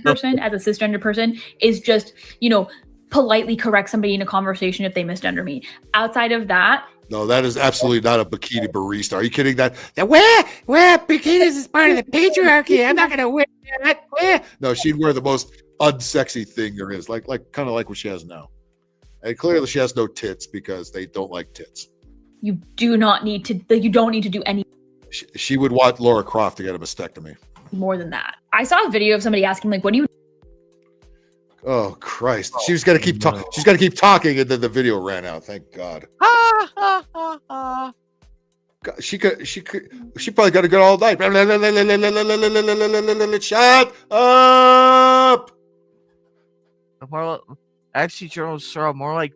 S14: person as a cisgender person is just, politely correct somebody in a conversation if they misgender me. Outside of that.
S6: No, that is absolutely not a bikini barista. Are you kidding? That wear bikinis is part of the patriarchy. I'm not gonna wear that. No, she'd wear the most unsexy thing there is, like kind of like what she has now. And clearly she has no tits because they don't like tits.
S14: You don't need to do any.
S6: She would want Laura Croft to get a mastectomy.
S14: More than that. I saw a video of somebody asking, like, what do you.
S6: Oh Christ! She was gonna keep talking. She's gonna keep talking, and then the video ran out. Thank God. God, she probably got to go all night. Shut up.
S15: Actually, General Sorrow, more like,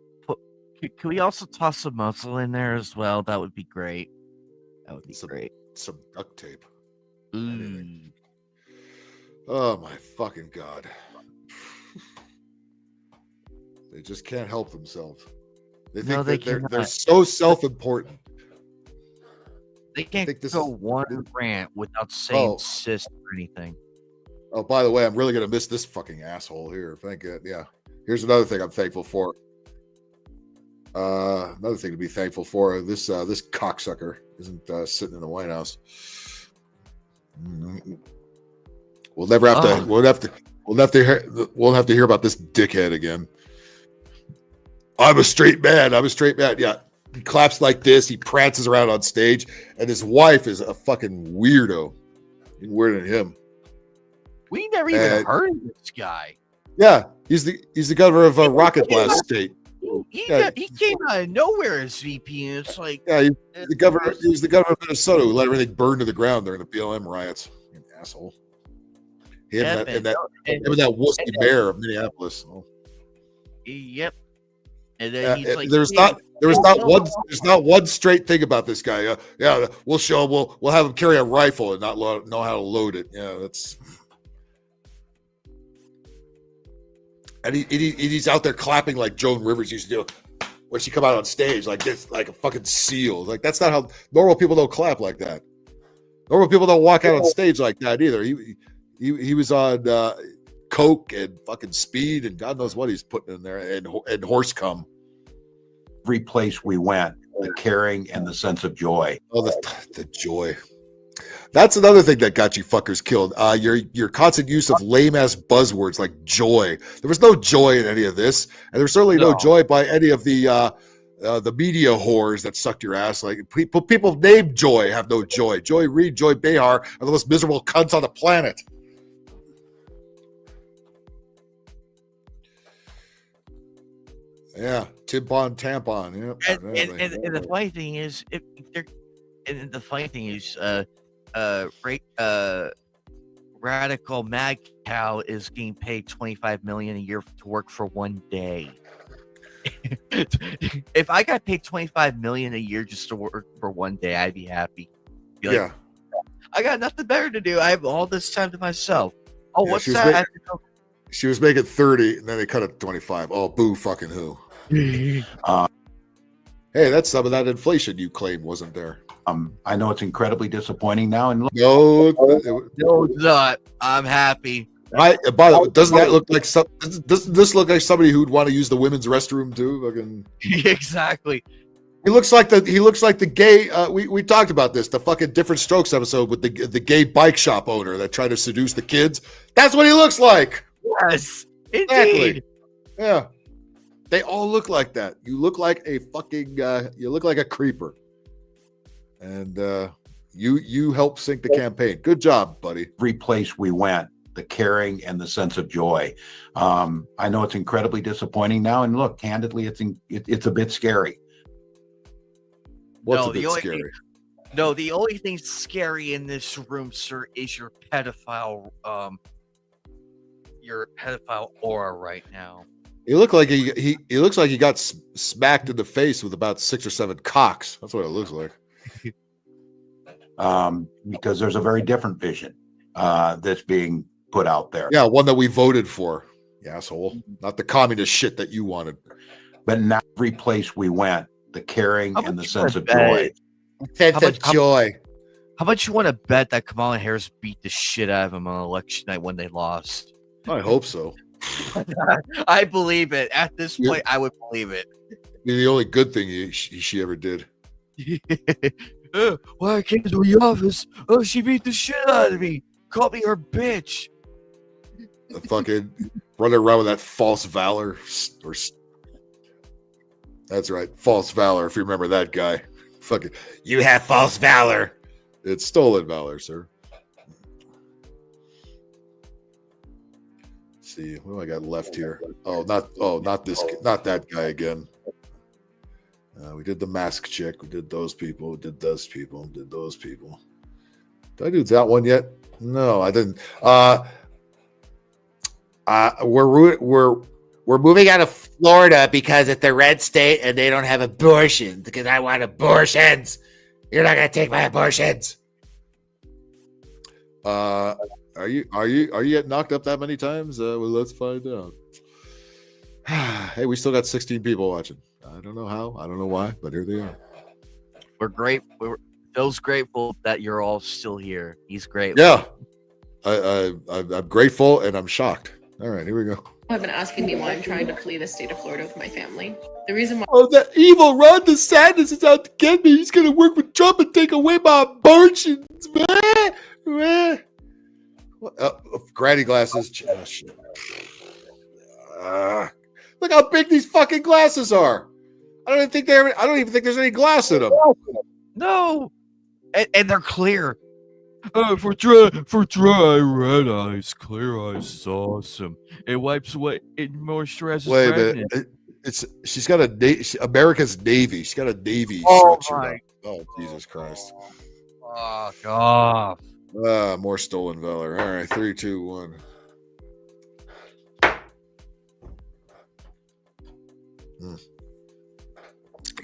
S15: can we also toss some muscle in there as well? That would be great. That would be great.
S6: Some duct tape. Oh my fucking God. They just can't help themselves. They think they're so self-important.
S15: They can't go one rant without saying cis or anything.
S6: Oh, by the way, I'm really gonna miss this fucking asshole here. Thank you. Yeah. Here's another thing I'm thankful for. Another thing to be thankful for. This cocksucker isn't sitting in the White House. We'll never have to. We'll have to hear about this dickhead again. I'm a straight man. Yeah. He claps like this. He prances around on stage, and his wife is a fucking weirdo. Even weirder than him.
S15: We never even heard of this guy.
S6: Yeah, he's the governor of Rocket Blast State.
S15: He came out of nowhere as VP, and it's like
S6: he's the governor. He was the governor of Minnesota who let everything burn to the ground during the BLM riots. You asshole. Him and that wussy mayor of Minneapolis. Oh.
S15: Yep. And then he's like,
S6: there's not one straight thing about this guy. We'll show him. We'll have him carry a rifle and not know how to load it. Yeah, that's. And he's out there clapping like Joan Rivers used to do when she come out on stage like this, like a fucking seal. Like that's not how normal people don't clap like that. Normal people don't walk out on stage like that either. He was on coke and fucking speed and God knows what he's putting in there and horse cum.
S16: Every place we went, the caring and the sense of joy.
S6: Oh, the joy. That's another thing that got you fuckers killed. Your constant use of lame ass buzzwords like joy. There was no joy in any of this, and there's certainly no joy by any of the media whores that sucked your ass. Like people named Joy have no joy. Joy Reid, Joy Behar are the most miserable cunts on the planet. Yeah, Tampon Tampon. Yeah,
S15: and the funny thing is, radical mad cow is getting paid $25 million a year to work for one day. If I got paid $25 million a year just to work for one day, I'd be happy. Be like,
S6: Yeah.
S15: I got nothing better to do. I have all this time to myself. Oh,
S6: Yeah,
S15: what's
S6: she was
S15: that?
S6: making-
S15: I have to go-
S6: She was making 30, and then they cut it to 25. Oh, boo fucking who. Hey, that's some of that inflation you claim wasn't there.
S16: I know it's incredibly disappointing now, and look,
S6: No,
S15: No, it's not. I'm happy.
S6: by the way, doesn't that look like some? Doesn't this look like somebody who'd want to use the women's restroom too? Fucking.
S15: Exactly.
S6: He looks like the gay. We talked about this, the fucking Different Strokes episode with the gay bike shop owner that tried to seduce the kids. That's what he looks like.
S15: Yes, indeed.
S6: Exactly. Yeah, they all look like that. You look like a fucking. You look like a creeper. And you helped sink the campaign. Good job, buddy.
S16: every place we went, the caring and the sense of joy. I know it's incredibly disappointing now, and look, candidly, it's a bit scary.
S6: What's
S15: No,
S6: a bit scary?
S15: The only thing scary in this room, sir, is your pedophile aura right now.
S6: He looked like he looks like he got smacked in the face with about 6 or 7 cocks. That's what it looks like.
S16: Because there's a very different vision that's being put out there.
S6: Yeah, one that we voted for, you asshole. Not the communist shit that you wanted.
S16: But now every place we went, the caring and the sense of
S15: bet?
S16: joy.
S6: Sense of joy.
S15: How much you want to bet that Kamala Harris beat the shit out of him on election night when they lost?
S6: I hope so.
S15: I believe it. At this point, I would believe it.
S6: The only good thing she ever did.
S15: When I came to the office, she beat the shit out of me. Called me her bitch.
S6: The fucking running around with that false valor. That's right, false valor. If you remember that guy, fucking, you have false valor. It's stolen valor, sir. Let's see, what do I got left here? Not that guy again. We did the mask chick. We did those people. We did those people. Did those people. Did I do that one yet? No, I didn't.
S8: We're moving out of Florida because it's the red state and they don't have abortions. Because I want abortions. You're not gonna take my abortions.
S6: Are you getting knocked up that many times? Well, let's find out. Hey, we still got 16 people watching. I don't know how. I don't know why, but here they are.
S15: We're great. Phil's grateful that you're all still here. He's grateful.
S6: Yeah, I'm grateful and I'm shocked. All right, here we go.
S12: Have been asking me why I'm trying to flee the state of Florida with my family. The reason why
S6: that evil Ron DeSantis is out to get me. He's gonna work with Trump and take away my abortions, man. Granny glasses. Oh, shit. Look how big these fucking glasses are. I don't even think there's any glass in them.
S15: No, and they're clear. For dry red eyes, clear eyes is awesome. It wipes away. It moisturizes.
S6: Wait a minute. She's got America's Navy. She's got a Navy
S15: Oh
S6: sweatshirt
S15: my.
S6: on. Oh, Jesus Christ.
S15: Fuck off.
S6: More stolen valor. All right, 3, 2, 1.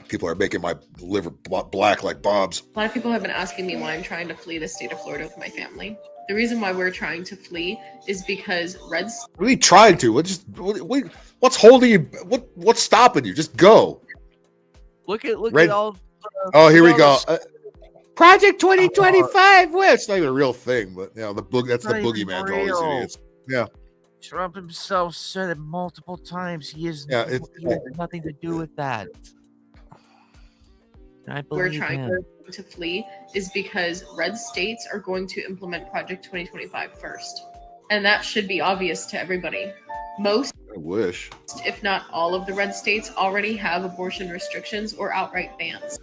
S6: People are making my liver black like Bob's.
S12: a lot of people have been asking me why I'm trying to flee the state of Florida with my family. The reason why we're trying to flee is because Reds.
S6: What are you trying to? What's holding you? What's stopping you? Just go.
S15: Look at
S6: Red-
S15: all.
S6: Oh, here we
S15: all
S6: go.
S15: this-
S6: Project 2025. Well, it's not even a real thing, but that's the
S15: not even
S6: boogeyman to all these
S15: real.
S6: idiots. Yeah.
S15: Trump himself said it multiple times. He has nothing to do with that. I
S12: We're
S15: believe
S12: trying
S15: him.
S12: to flee is because red states are going to implement Project 2025 first. And that should be obvious to everybody. Most,
S6: I wish.
S12: if not all of the red states already have abortion restrictions or outright bans.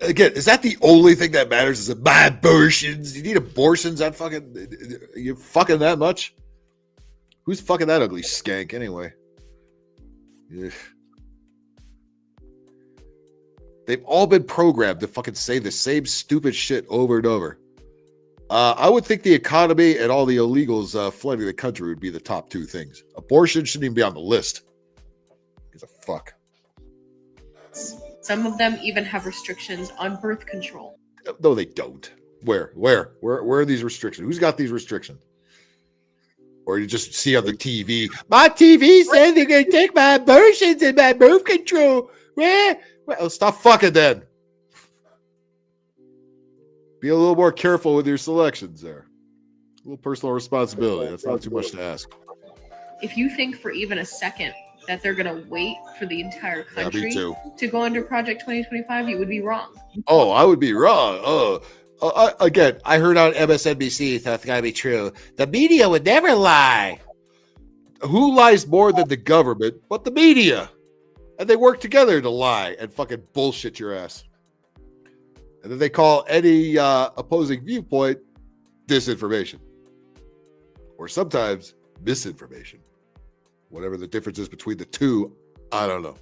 S6: Again, is that the only thing that matters? Is it my abortions? You need abortions that fucking you fucking that much? Who's fucking that ugly skank anyway? Ugh. They've all been programmed to fucking say the same stupid shit over and over. I would think the economy and all the illegals flooding the country would be the top 2 things. Abortion shouldn't even be on the list. It's a fuck.
S12: Some of them even have restrictions on birth control.
S6: No, they don't. Where are these restrictions? Who's got these restrictions? Or you just see on the TV, my TV says they're going to take my abortions and my birth control. Well, stop fucking then. Be a little more careful with your selections there. A little personal responsibility. That's not too much to ask.
S12: If you think for even a second that they're going to wait for the entire
S6: Yeah, me
S12: country
S6: too.
S12: to go under Project 2025, you would be wrong.
S6: Oh, I would be wrong. Again, I heard on MSNBC, so it's got to be true. The media would never lie. Who lies more than the government but the media? And they work together to lie and fucking bullshit your ass. And then they call any opposing viewpoint disinformation. Or sometimes misinformation. Whatever the difference is between the two, I don't know.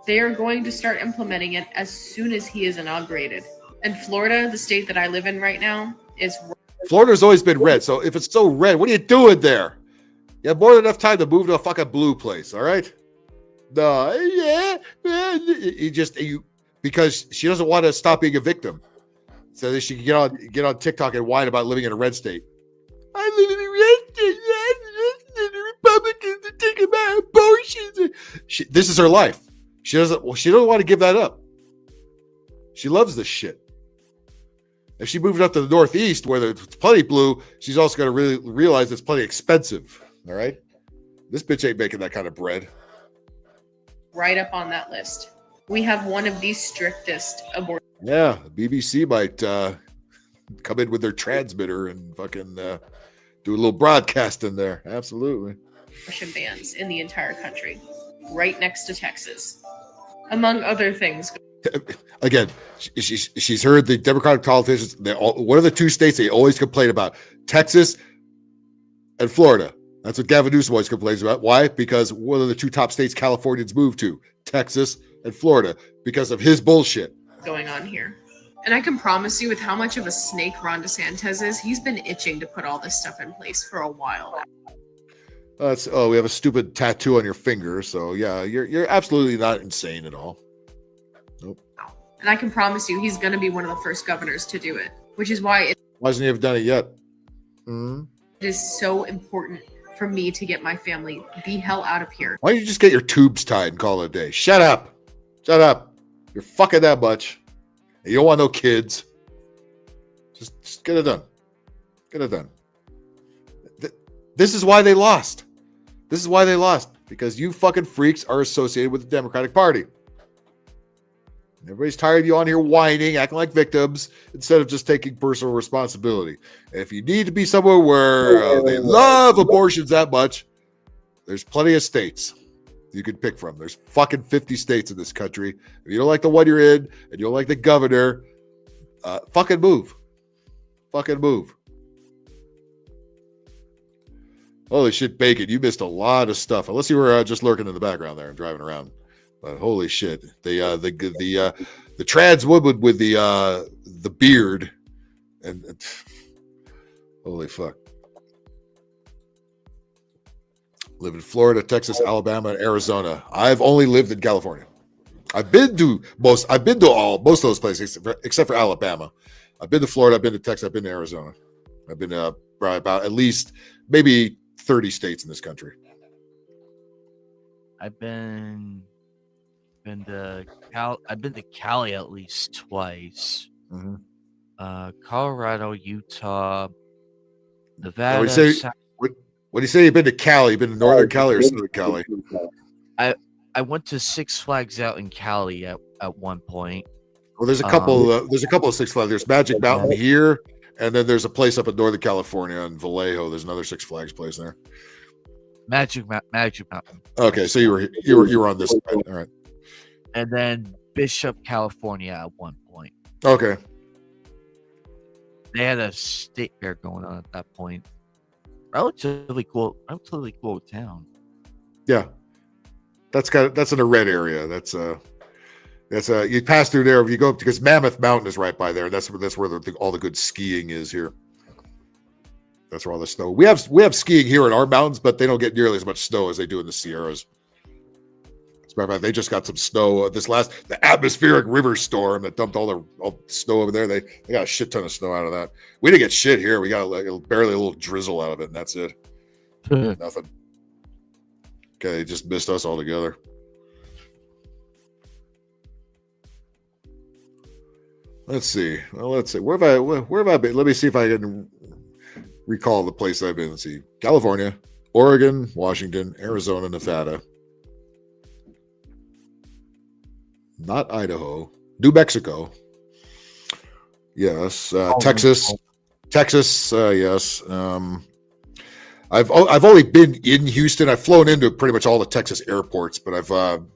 S12: They are going to start implementing it as soon as he is inaugurated. And Florida, the state that I live in right now, is...
S6: Florida's always been red, so if it's so red, what are you doing there? You have more than enough time to move to a fucking blue place, all right? No, because she doesn't want to stop being a victim, so that she can get on TikTok and whine about living in a red state. I live in a red state. The Republicans are taking my abortions. This is her life. She doesn't want to give that up. She loves this shit. If she moved up to the Northeast where there's plenty blue, she's also going to really realize it's plenty expensive. All right? This bitch ain't making that kind of bread.
S12: right up on that list. We have one of the strictest abortion
S6: Yeah, BBC might come in with their transmitter and fucking do a little broadcast in there. Absolutely.
S12: bans in the entire country, right next to Texas, among other things.
S6: Again, she's heard the Democratic politicians. What are the two states they always complain about? Texas and Florida. That's what Gavin Newsom always complains about. Why? Because one of the two top states Californians moved to, Texas and Florida, because of his bullshit.
S12: Going on here. And I can promise you, with how much of a snake Ron DeSantis is, he's been itching to put all this stuff in place for a while now.
S6: We have a stupid tattoo on your finger. So yeah, you're absolutely not insane at all. Nope.
S12: And I can promise you, he's going to be one of the first governors to do it, which is why
S6: Why hasn't he ever done it yet?
S12: it is so important for me to get my family the hell out of here.
S6: Why don't you just get your tubes tied and call it a day? Shut up. Shut up. You're fucking that much. And you don't want no kids. Just get it done. Get it done. This is why they lost. This is why they lost. Because you fucking freaks are associated with the Democratic Party. Everybody's tired of you on here whining, acting like victims, instead of just taking personal responsibility. And if you need to be somewhere where they love abortions that much, there's plenty of states you can pick from. There's fucking 50 states in this country. If you don't like the one you're in, and you don't like the governor, fucking move. Fucking move. Holy shit, Bacon, you missed a lot of stuff. Unless you were just lurking in the background there and driving around. But holy shit, the trans woman with the beard, and holy fuck. Live in Florida, Texas, Alabama, and Arizona. I've only lived in California. I've been to most of those places except for Alabama. I've been to Florida, I've been to Texas, I've been to Arizona. I've been about at least maybe 30 states in this country.
S15: I've been to Cali at least twice. Colorado, Utah, Nevada.
S6: What do you say? You've been to Cali? You've been to Northern Cali or Southern Cali?
S15: I went to Six Flags out in Cali at one point.
S6: Well, there's a couple. There's a couple of Six Flags. There's Magic Mountain here, and then there's a place up in Northern California in Vallejo. There's another Six Flags place there.
S15: Magic Mountain.
S6: Okay, so you were on this side. All right.
S15: And then Bishop, California at one point.
S6: Okay.
S15: They had a state fair going on at that point. Relatively cool town.
S6: Yeah. That's in a red area. That's you pass through there if you go up because Mammoth Mountain is right by there. That's where all the good skiing is here. That's where all the snow. We have skiing here in our mountains, but they don't get nearly as much snow as they do in the Sierras. As a matter of fact, they just got some snow. The atmospheric river storm that dumped all the snow over there. They got a shit ton of snow out of that. We didn't get shit here. We got barely a little drizzle out of it, and that's it. Nothing. Okay, they just missed us altogether. Let's see. Where have I been? Let me see if I can recall the place I've been. Let's see. California, Oregon, Washington, Arizona, Nevada. Not Idaho. New Mexico. Yes. Texas. Yes. I've only been in Houston. I've flown into pretty much all the Texas airports, but no,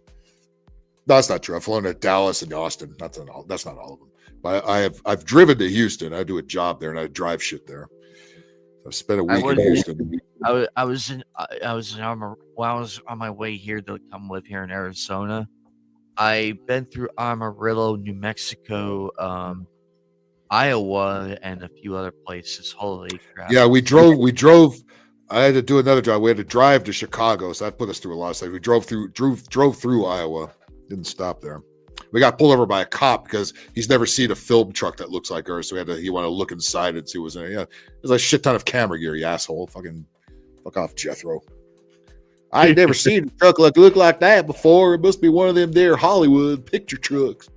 S6: that's not true. I've flown to Dallas and Austin. That's not all of them. But I've driven to Houston. I do a job there and I drive shit there. I've spent a week in Houston.
S15: I was on my way here to come live here in Arizona. I've been through Amarillo, New Mexico, Iowa, and a few other places. Holy crap!
S6: Yeah, we drove. I had to do another drive. We had to drive to Chicago, so that put us through a lot of stuff. We drove through Iowa. Didn't stop there. We got pulled over by a cop because he's never seen a film truck that looks like ours. So he wanted to look inside and see what was in it. Yeah, there's a shit ton of camera gear, you asshole. Fuck off, Jethro. I ain't never seen a truck look like that before. It must be one of them there Hollywood picture trucks.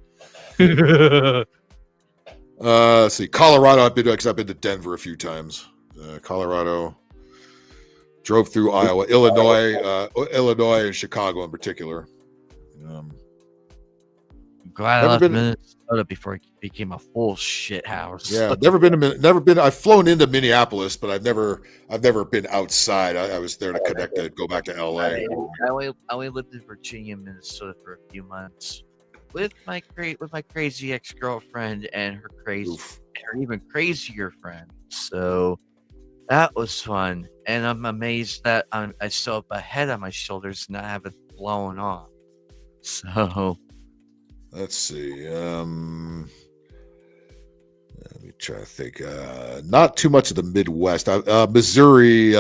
S6: Let's see. Colorado, I've been to Denver a few times. Colorado. Drove through Iowa, Illinois, and Chicago in particular.
S15: Glad I left Minnesota before it became a full shit house.
S6: Yeah, never been. I've flown into Minneapolis, but I've never been outside. I was there to connect to go back to LA.
S15: I only lived in Virginia and Minnesota for a few months with my crazy ex-girlfriend and her even crazier friend. So that was fun, and I'm amazed that I still have a head on my shoulders and I haven't blown off. So.
S6: Let's see. Let me try to think. Not too much of the Midwest. Missouri.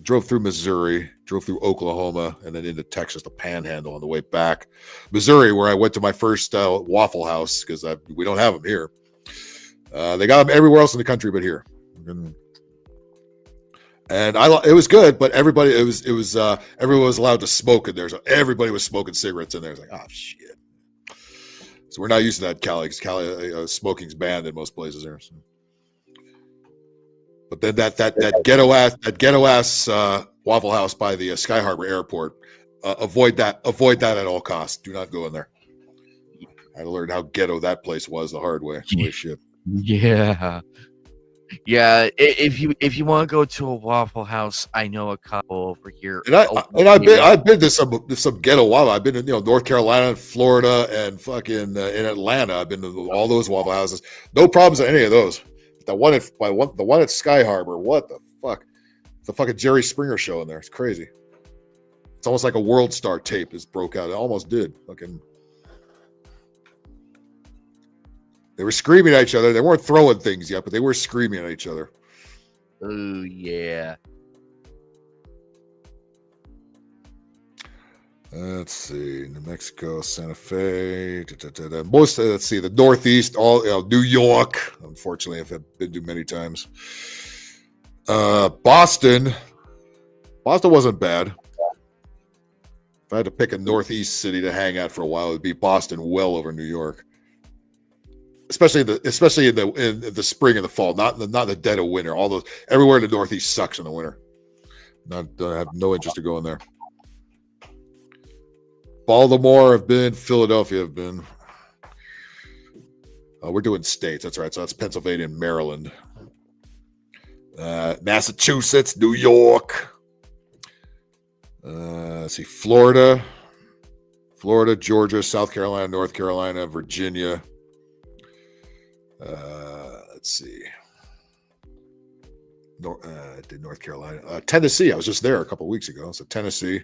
S6: Drove through Missouri. Drove through Oklahoma, and then into Texas, the Panhandle on the way back. Missouri, where I went to my first Waffle House because we don't have them here. They got them everywhere else in the country, but here. And it was good, but everyone was allowed to smoke in there. So everybody was smoking cigarettes in there. It's like, oh shit. So we're not used to that, Cali. Smoking's banned in most places there. So. But then that ghetto ass Waffle House by the Sky Harbor Airport. Avoid that at all costs. Do not go in there. I learned how ghetto that place was the hard way. Holy shit.
S15: Yeah. Yeah, if you want to go to a Waffle House, I know a couple over here.
S6: I've been to some ghetto Waffle. I've been in North Carolina, Florida, and fucking in Atlanta. I've been to all those Waffle Houses. No problems at any of those. The one at Sky Harbor. What the fuck? It's a fucking Jerry Springer show in there. It's crazy. It's almost like a World Star tape just broke out. It almost did. Fucking. They were screaming at each other. They weren't throwing things yet, but they were screaming at each other.
S15: Oh, yeah.
S6: Let's see. New Mexico, Santa Fe. Let's see. The Northeast, New York. Unfortunately, I've been to many times. Boston. Boston wasn't bad. If I had to pick a Northeast city to hang out for a while, it would be Boston, well over New York. Especially in the spring and the fall, not in the dead of winter. Everywhere in the Northeast sucks in the winter. I have no interest in going there. Baltimore, I've been. Philadelphia, I've been. We're doing states. That's right. So that's Pennsylvania and Maryland. Massachusetts, New York. Let's see. Florida, Georgia, South Carolina, North Carolina, Virginia. Let's see. Did North Carolina, Tennessee. I was just there a couple of weeks ago. So Tennessee,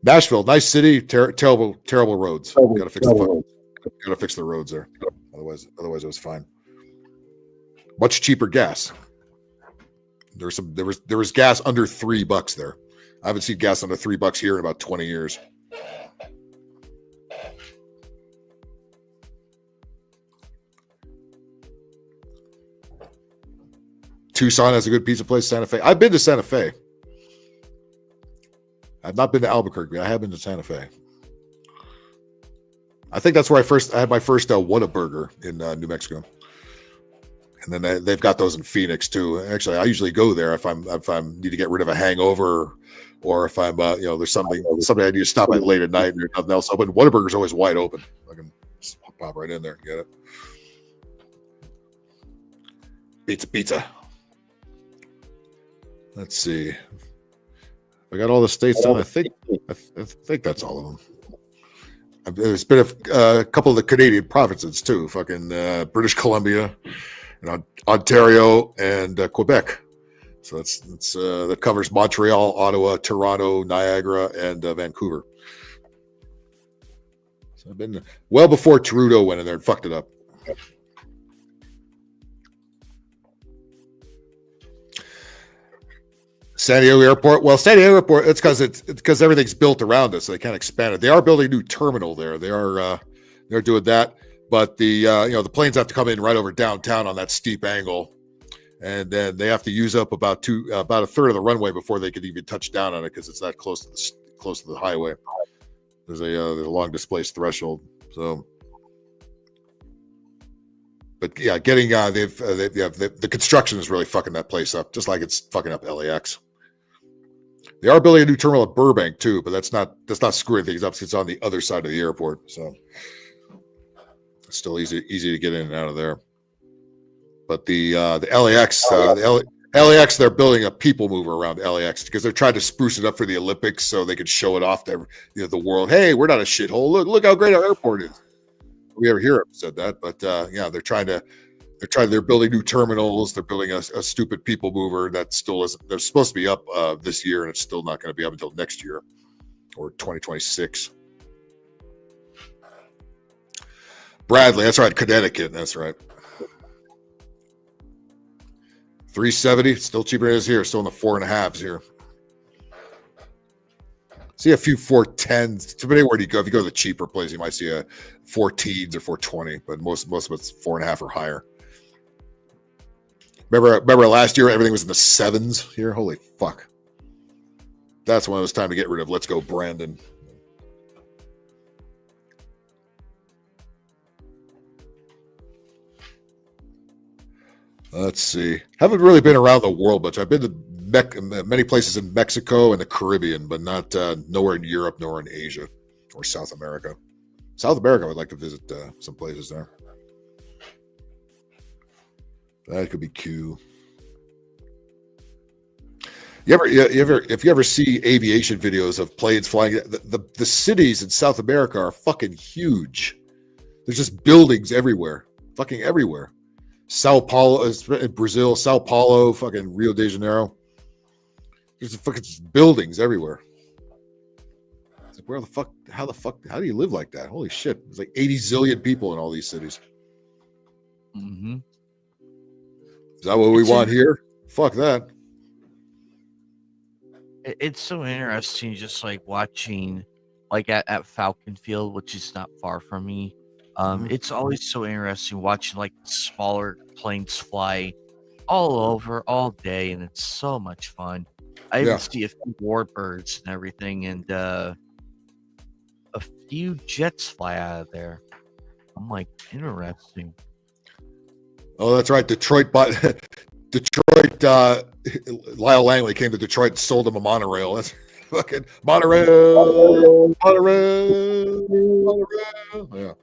S6: Nashville, nice city, terrible roads. Got to fix the roads there. Otherwise it was fine. Much cheaper gas. There was gas under $3 there. I haven't seen gas under $3 here in about 20 years. Tucson has a good pizza place. Santa Fe. I've been to Santa Fe. I've not been to Albuquerque, but I have been to Santa Fe. I think that's where I had my first Whataburger in New Mexico. And then they've got those in Phoenix too. Actually, I usually go there if I'm need to get rid of a hangover, or if I'm there's something I need to stop at late at night and there's nothing else open. Whataburger's always wide open. I can just pop right in there and get it. Pizza. Let's see. I got all the states done. I think that's all of them. There's been a couple of the Canadian provinces too. Fucking British Columbia, and Ontario, and Quebec. So that covers Montreal, Ottawa, Toronto, Niagara, and Vancouver. So I've been well before Trudeau went in there and fucked it up. San Diego Airport. Well, San Diego Airport. It's because everything's built around it, so they can't expand it. They are building a new terminal there. They're doing that, but the planes have to come in right over downtown on that steep angle, and then they have to use up about a third of the runway before they could even touch down on it because it's that close to the highway. There's a long displaced threshold. So, but yeah, getting the construction is really fucking that place up, just like it's fucking up LAX. They are building a new terminal at Burbank too, but that's not screwing things up. It's on the other side of the airport, so it's still easy to get in and out of there. But the LAX, they're building a people mover around LAX because they're trying to spruce it up for the Olympics so they could show it off to the world. Hey, we're not a shithole. Look how great our airport is. We ever hear them said that, but they're building new terminals. They're building a stupid people mover that still isn't. They're supposed to be up this year, and it's still not going to be up until next year or 2026. Bradley, that's right. Connecticut, that's right. 370, still cheaper than it is here. Still in the 4.5s here. See a few 410s. Depending where you go. If you go to the cheaper place, you might see a 4 teens or 420, but most of it's 4.5 or higher. Remember last year everything was in the 7s here? Holy fuck. That's when it was time to get rid of Let's Go Brandon. Let's see. Haven't really been around the world much. I've been to many places in Mexico and the Caribbean, but not nowhere in Europe, nor in Asia or South America. South America, I would like to visit some places there. That could be Q. If you ever see aviation videos of planes flying, the cities in South America are fucking huge. There's just buildings everywhere, fucking everywhere. Sao Paulo, Brazil, Sao Paulo, fucking Rio de Janeiro. There's fucking buildings everywhere. It's like, how do you live like that? Holy shit. There's like 80 zillion people in all these cities.
S15: Mm-hmm.
S6: Is that what we want here? Fuck that.
S15: It's so interesting just like watching like at Falcon Field, which is not far from me. It's always so interesting watching like smaller planes fly all over all day, and it's so much fun. I even see a few warbirds and everything, and a few jets fly out of there. I'm like, interesting.
S6: Oh, that's right. Detroit, Lyle Langley came to Detroit and sold him a monorail. That's fucking monorail. Yeah.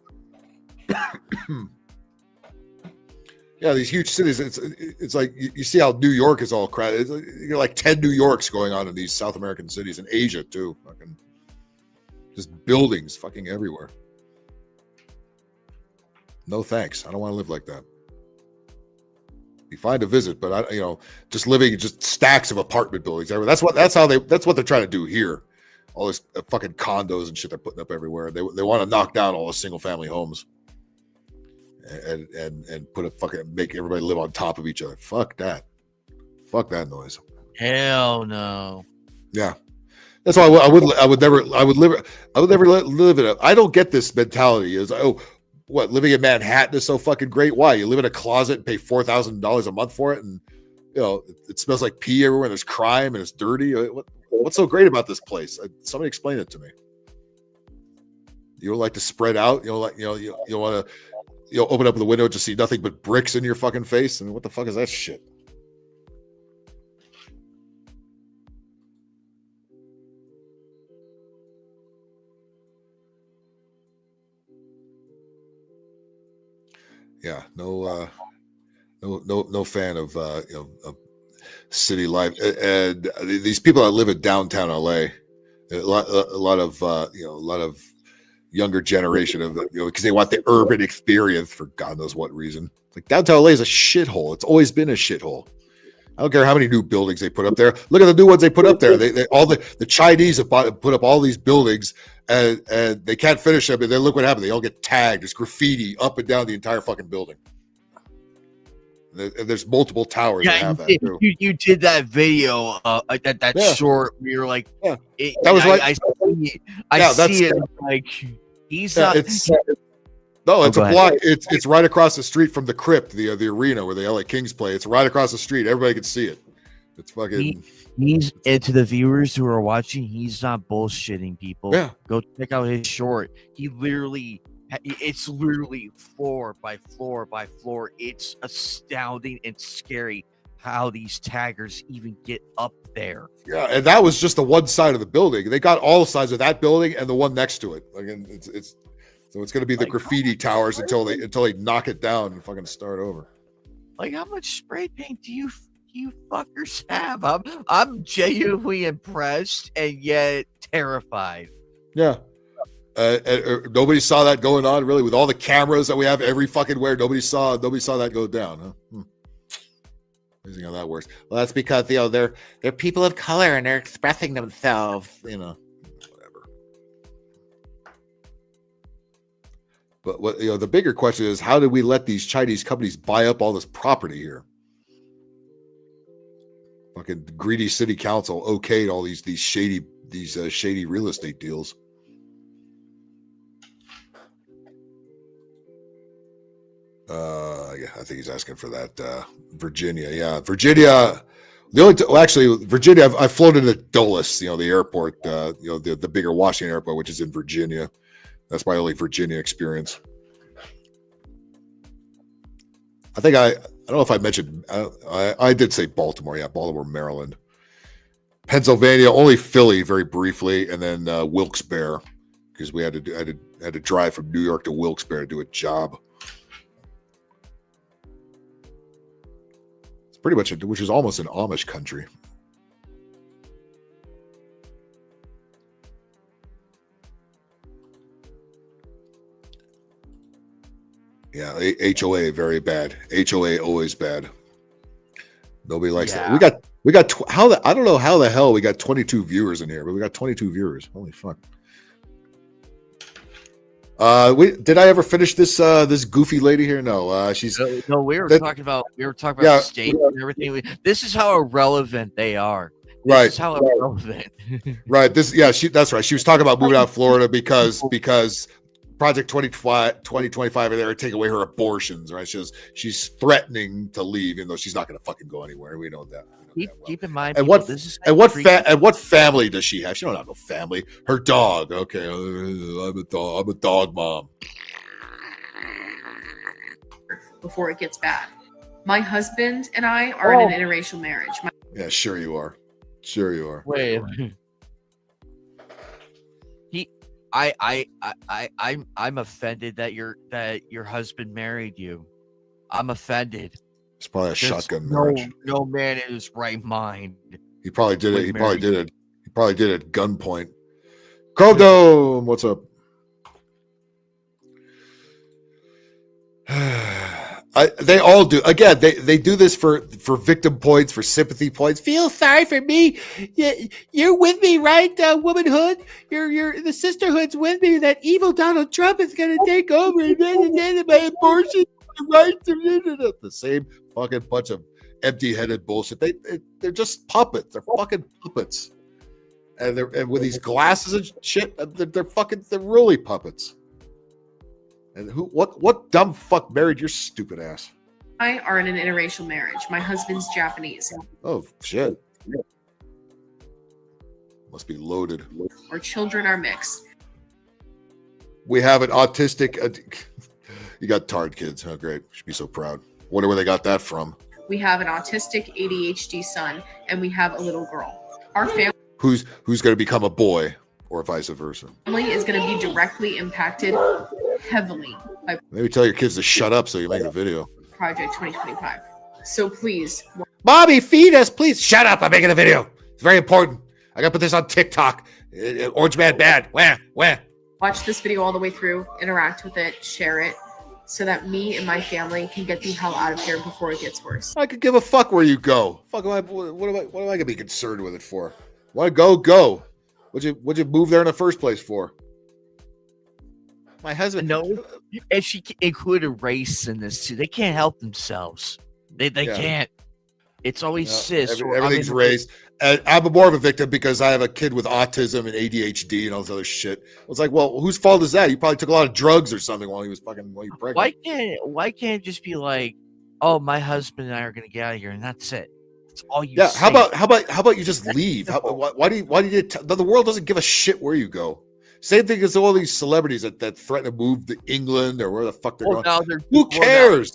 S6: Yeah, these huge cities. It's like you see how New York is all crowded. You're like 10 New Yorks going on in these South American cities, and Asia too. Fucking just buildings, fucking everywhere. No thanks. I don't want to live like that. Be fine to visit, but just living in just stacks of apartment buildings everywhere. That's what they're trying to do here. All this fucking condos and shit they're putting up everywhere. They want to knock down all the single family homes. And make everybody live on top of each other. Fuck that noise.
S15: Hell no.
S6: Yeah. That's why I would never live in it. I don't get this mentality. Is what living in Manhattan is so fucking great? Why you live in a closet and pay $4,000 a month for it, and it smells like pee everywhere. And there's crime and it's dirty. What's so great about this place? Somebody explain it to me. You don't like to spread out. You want to open up the window to see nothing but bricks in your fucking face. And what the fuck is that shit? Yeah, no fan of of city life. And these people that live in downtown LA, a lot of younger generation of because they want the urban experience for God knows what reason. Like downtown LA is a shithole. It's always been a shithole. I don't care how many new buildings they put up there. Look at the new ones they put up there. They all the Chinese have put up all these buildings and they can't finish them. And then look what happened. They all get tagged. There's graffiti up and down the entire fucking building. And there's multiple towers that have that too.
S15: You did that video, that short. We were like,
S6: that was like
S15: I see it. Like he's not.
S6: It's a block. It's right across the street from the Crypt, the arena where the LA Kings play. It's right across the street. Everybody can see it. It's fucking.
S15: And to the viewers who are watching, he's not bullshitting people.
S6: Yeah.
S15: Go check out his short. It's literally floor by floor by floor. It's astounding and scary how these taggers even get up there.
S6: Yeah, and that was just the one side of the building. They got all sides of that building and the one next to it. Like, it's going to be the graffiti towers until they knock it down and fucking start over.
S15: Like, how much spray paint do you fuckers have? I'm genuinely impressed and yet terrified.
S6: Yeah. Nobody saw that going on really with all the cameras that we have every fucking where. Nobody saw that go down. Huh? Amazing how that works.
S8: Well, that's because they're people of color and they're expressing themselves.
S6: Whatever. But what the bigger question is, how did we let these Chinese companies buy up all this property here? Fucking greedy city council okayed all these shady real estate deals. I think he's asking for that. Virginia, yeah, Virginia. Virginia. I've flown into Dulles, the airport, the bigger Washington airport, which is in Virginia. That's my only Virginia experience. I think I don't know if I mentioned. I did say Baltimore, yeah, Baltimore, Maryland, Pennsylvania, only Philly, very briefly, and then Wilkes-Barre, because we had to drive from New York to Wilkes-Barre to do a job. Pretty much, which is almost an Amish country. Yeah, HOA very bad. HOA always bad. Nobody likes that. We got I don't know how the hell we got 22 viewers in here, but we got 22 viewers. Holy fuck. Did I ever finish this goofy lady here? No, she's
S15: no. We were talking about state and everything. This is how irrelevant they are. This is how irrelevant.
S6: Right. That's right. She was talking about moving out of Florida because Project 2025 and they're taking away her abortions. Right. She's threatening to leave, even though she's not going to fucking go anywhere. We know that.
S15: Keep in mind,
S6: and what family does she have? She don't have no family. Her dog. Okay, I'm a dog mom.
S12: Before it gets bad, my husband and I are in an interracial marriage.
S6: Yeah, sure you are. Sure you are.
S15: Wait. I'm offended that your husband married you. I'm offended.
S6: It's probably a shotgun marriage.
S15: No man in his right mind.
S6: He probably did it. He probably did it. He probably did it at gunpoint. Chrome Dome, what's up? They all do. Again, they do this for victim points, for sympathy points.
S8: Feel sorry for me. You're with me, right? Womanhood. You're the sisterhood's with me. That evil Donald Trump is going to take over. And then my abortion rights.
S6: The same fucking bunch of empty-headed bullshit. They're just puppets. They're fucking puppets. and with these glasses and shit, they're really puppets. And what dumb fuck married your stupid ass?
S12: I are in an interracial marriage. My husband's Japanese.
S6: Oh shit. Must be loaded.
S12: Our children are mixed.
S6: We have an autistic. You got tard kids. How great. Should be so proud. Wonder where they got that from.
S12: We have an autistic ADHD son, and we have a little girl. Our family
S6: Who's going to become a boy, or vice versa.
S12: is going to be directly impacted heavily by
S6: Maybe tell your kids to shut up so you make a video.
S12: Project 2025. So please,
S6: Bobby, feed us, please. Shut up. I'm making a video. It's very important. I got to put this on TikTok. Orange Man bad. Where?
S12: watch this video all the way through, interact with it, share it, so that me and my family can get the hell out of here before it gets worse.
S6: I could give a fuck where you go. What am I gonna be concerned with it for? Want to go? What'd you move there in the first place for?
S15: My husband. No, and she included race in this too. They can't help themselves. They can't. It's always cis.
S6: Everything's race. And I'm more of a victim because I have a kid with autism and ADHD and all this other shit. It's like, well, whose fault is that? He probably took a lot of drugs or something while you were pregnant.
S15: Why can't it just be like, oh, my husband and I are gonna get out of here and that's it. That's all you.
S6: Yeah.
S15: Say.
S6: How about you just leave? Why do you? The world doesn't give a shit where you go. Same thing as all these celebrities that threaten to move to England or where the fuck they're going. Who cares?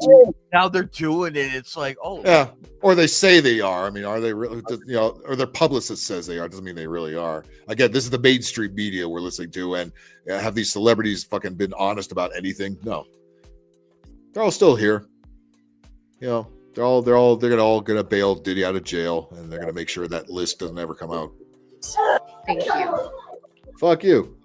S15: Now they're doing it. It's like, oh
S6: yeah, or they say they are. I mean, are they really? You know, or their publicist says they are. Doesn't mean they really are. Again, this is the mainstream media we're listening to, and have these celebrities fucking been honest about anything? No, they're all still here. You know, they're all gonna bail Diddy out of jail, and they're gonna make sure that list doesn't ever come out.
S12: Thank you.
S6: Fuck you.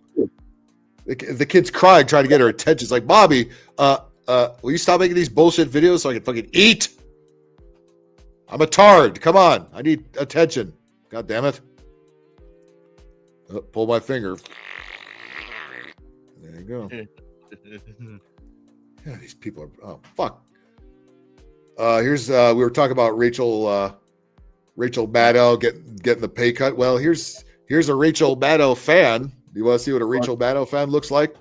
S6: The kid's crying, trying to get her attention. It's like, Bobby, will you stop making these bullshit videos so I can fucking eat? I'm a tard. Come on. I need attention. God damn it. Oh, pull my finger. There you go. Yeah, these people are, oh, fuck. Here's, we were talking about Rachel Maddow getting the pay cut. Well, here's a Rachel Maddow fan. Do you want to see what a Rachel Maddow fan looks like?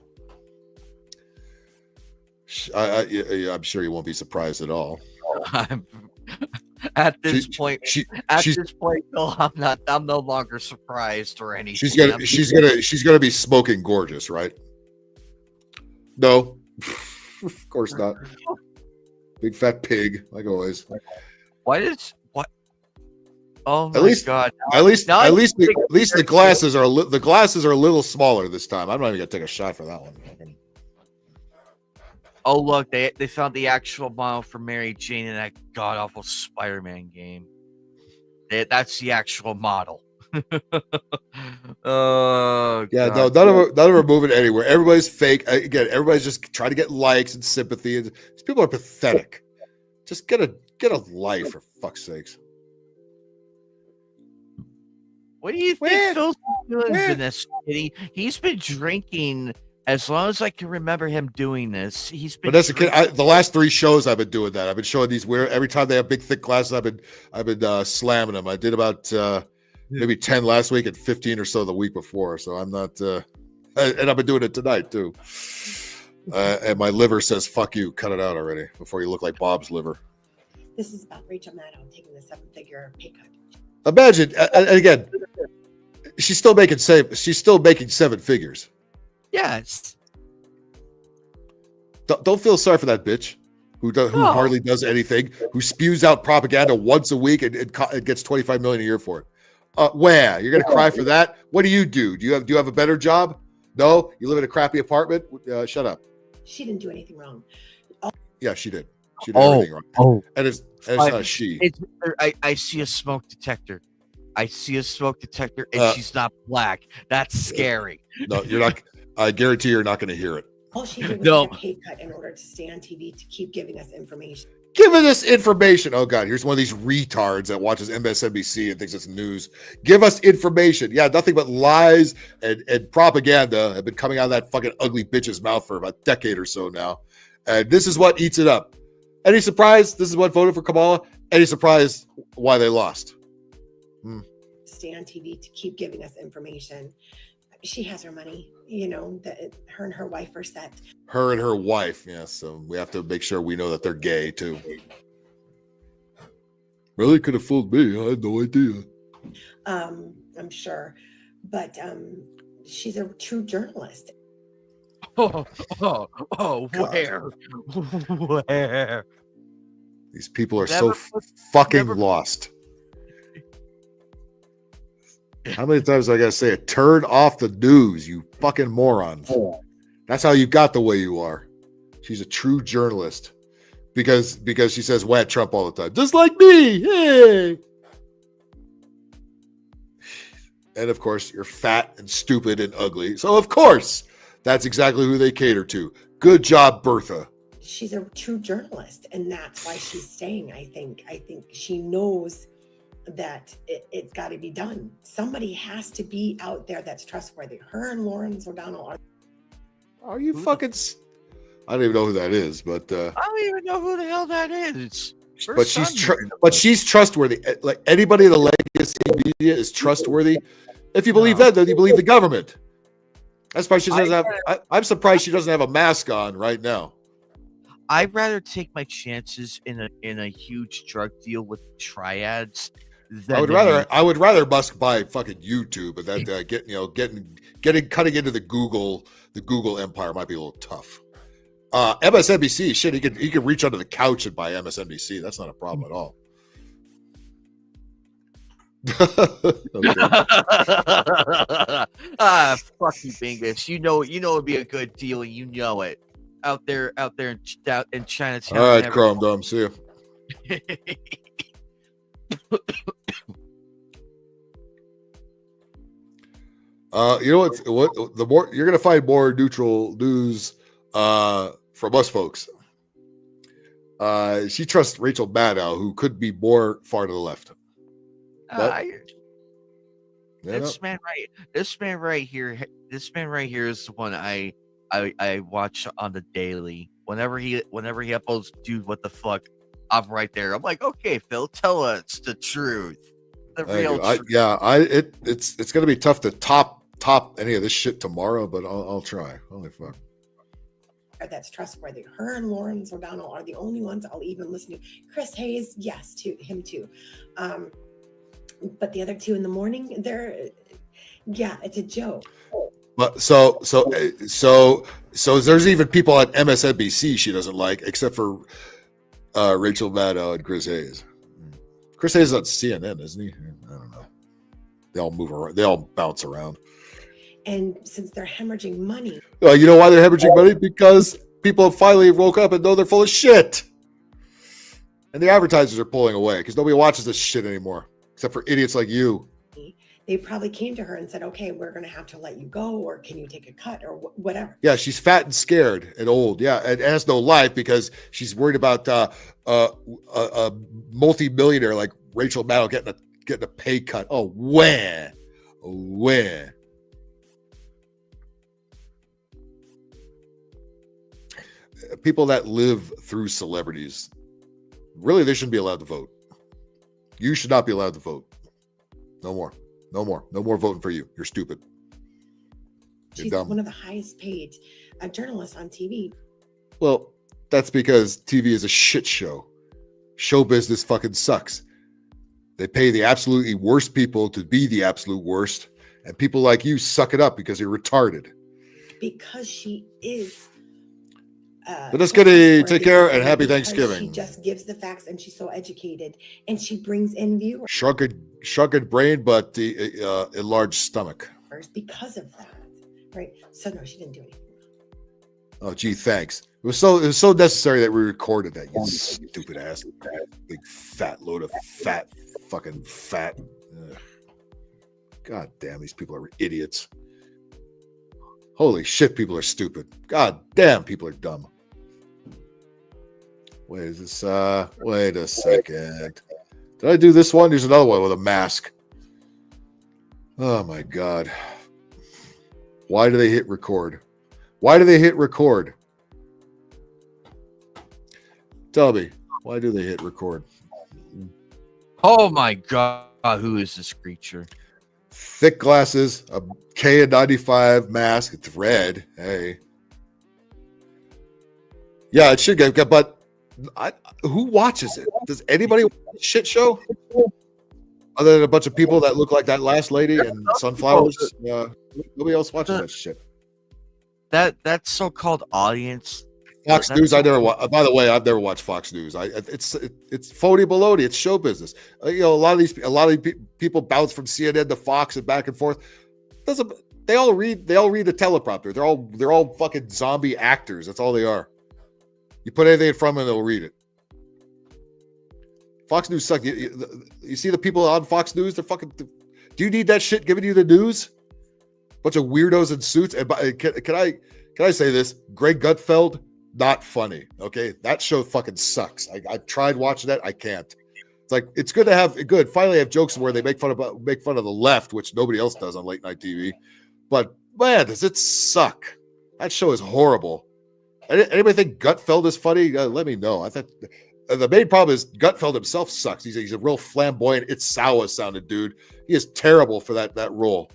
S6: I'm sure you won't be surprised at all.
S15: At this point, Bill, I'm no longer surprised or anything.
S6: She's gonna be smoking gorgeous, right? No, of course not. Big fat pig, like always.
S15: What? Oh my God!
S6: At least the glasses are a little smaller this time. I'm not even gonna take a shot for that one.
S15: Oh look, they found the actual model for Mary Jane in that god awful Spider-Man game. That's the actual model. Oh
S6: yeah,
S15: God.
S6: no, none of them are moving anywhere. Everybody's fake. Again, everybody's just trying to get likes and sympathy. These people are pathetic. Just get a life, for fuck's sakes.
S15: What do you think Phil's doing for this? He's been drinking as long as I can remember him doing this. He's been.
S6: But that's a kid. The last 3 shows I've been doing that. I've been showing these weird. Every time they have big thick glasses, I've been slamming them. I did about maybe 10 last week and 15 or so the week before. So I'm not. And I've been doing it tonight too. And my liver says "fuck you." Cut it out already before you look like Bob's liver.
S4: This is about Rachel Maddow taking the 7-figure pay cut.
S6: Imagine, and again, she's still making 7 figures.
S15: Yes.
S6: Don't feel sorry for that bitch who hardly does anything, who spews out propaganda once a week and gets $25 million a year for it. Where you're gonna cry for that? What do you do? Do you have a better job? No, you live in a crappy apartment. Shut up.
S4: She didn't do anything wrong.
S6: Yeah, she did. She did everything wrong. And it's not a she.
S15: I see a smoke detector. And she's not black. That's scary.
S6: No, you're not. I guarantee you're not going to hear it.
S4: All she did was get a pay cut in order to stay on TV to keep giving us information.
S6: Giving us information. Oh God, here's one of these retards that watches MSNBC and thinks it's news. Give us information. Yeah, nothing but lies and propaganda have been coming out of that fucking ugly bitch's mouth for about a decade or so now. And this is what eats it up. Any surprise? This is what voted for Kamala. Any surprise why they lost?
S4: stay on TV to keep giving us information. She has her money, you know, that her and her wife are set.
S6: Her and her wife, yeah. So we have to make sure we know that they're gay too. Really could have fooled me. I had no idea.
S4: I'm sure, but she's a true journalist.
S15: Oh, where? Where?
S6: These people are so fucking lost. How many times I gotta say it? Turn off the news, you fucking morons. That's how you got the way you are. She's a true journalist because she says "whack Trump" all the time, just like me. Hey. And of course, you're fat and stupid and ugly. So of course, that's exactly who they cater to. Good job, Bertha.
S4: She's a true journalist, and that's why she's staying. I think she knows that it's got to be done. Somebody has to be out there that's trustworthy. Her and Lawrence O'Donnell
S6: are you fucking? I don't even know who that is, but
S15: I don't even know who the hell that is.
S6: But she's trustworthy. Like anybody in the legacy media is trustworthy. If you believe that, then you believe the government. That's why she doesn't have. I'm surprised she doesn't have a mask on right now.
S15: I'd rather take my chances in a huge drug deal with triads.
S6: I would rather Musk buy fucking YouTube, and that cutting into the Google empire might be a little tough. MSNBC, shit, he could reach under the couch and buy MSNBC. That's not a problem at all.
S15: Fuck you, Bingus. You know it'd be a good deal, and you know it. Out there in Chinatown.
S6: All right, Chrome Dome. See you. You know what? The more you're gonna find more neutral news from us folks. She trusts Rachel Maddow, who could be more far to the left. This man right here is the one I watch on the daily. Whenever he uploads, dude, what the fuck? I'm right there. I'm like, okay, Phil, tell us the truth. The real truth. It's gonna be tough to top any of this shit tomorrow, but I'll try. Holy fuck.
S4: That's trustworthy. Her and Lawrence O'Donnell are the only ones I'll even listen to. Chris Hayes, yes, to him too. But the other two in the morning, it's a joke.
S6: But so there's even people on MSNBC she doesn't like, except for Rachel Maddow and Chris Hayes. Chris Hayes is on CNN, isn't he? I don't know. They all move around. They all bounce around.
S4: And since they're hemorrhaging money.
S6: Well, you know why they're hemorrhaging money? Because people finally woke up and know they're full of shit. And the advertisers are pulling away because nobody watches this shit anymore, except for idiots like you.
S4: They probably came to her and said, okay, we're going to have to let you go, or can you take a cut, or whatever.
S6: Yeah, she's fat and scared and old. Yeah, and has no life because she's worried about a multi-millionaire like Rachel Maddow getting a pay cut. Oh, when? People that live through celebrities, really, they shouldn't be allowed to vote. You should not be allowed to vote. No more voting for you. You're stupid. You're
S4: She's
S6: dumb.
S4: one of the highest paid journalists on TV.
S6: Well, that's because TV is a shit show. Show business fucking sucks. They pay the absolutely worst people to be the absolute worst, and people like you suck it up because you're retarded.
S4: Because she is.
S6: But that's good. Take care and happy Thanksgiving.
S4: She just gives the facts, and she's so educated, and she brings in viewers.
S6: Shrunken brain, but the enlarged stomach.
S4: Because of that, right? So no, she didn't do anything.
S6: Oh, gee, thanks. It was so necessary that we recorded that. You stupid ass, big fat load of fucking fat. Ugh. God damn, these people are idiots. Holy shit, people are stupid. God damn, people are dumb. Wait, is this wait a second. Did I do this one? There's another one with a mask. Oh my god. Why do they hit record? Why do they hit record? Tell me, why do they hit record?
S15: Oh my god, who is this creature?
S6: thick glasses, a KN95 mask. It's red. Hey. Yeah, it should get, but who watches it? Does anybody watch this shit show? Other than a bunch of people that look like that last lady and sunflowers? Nobody else watches that shit.
S15: That so-called audience.
S6: Fox News, I never watch. By the way, I've never watched Fox News. It's phony baloney. It's show business. A lot of these people bounce from CNN to Fox and back and forth. They all read the teleprompter. They're all fucking zombie actors. That's all they are. You put anything in front of them, they'll read it. Fox News sucks. You see the people on Fox News? They're fucking. Do you need that shit giving you the news? Bunch of weirdos in suits. And can I say this? Greg Gutfeld, not funny. Okay, that show fucking sucks. I tried watching that. I can't. It's like it's good to have finally have jokes where they make fun of the left, which nobody else does on late night TV. But man, does it suck? That show is horrible. Anybody think Gutfeld is funny? Let me know. I thought the main problem is Gutfeld himself sucks. He's a real flamboyant, it's sour sounded dude. He is terrible for that role.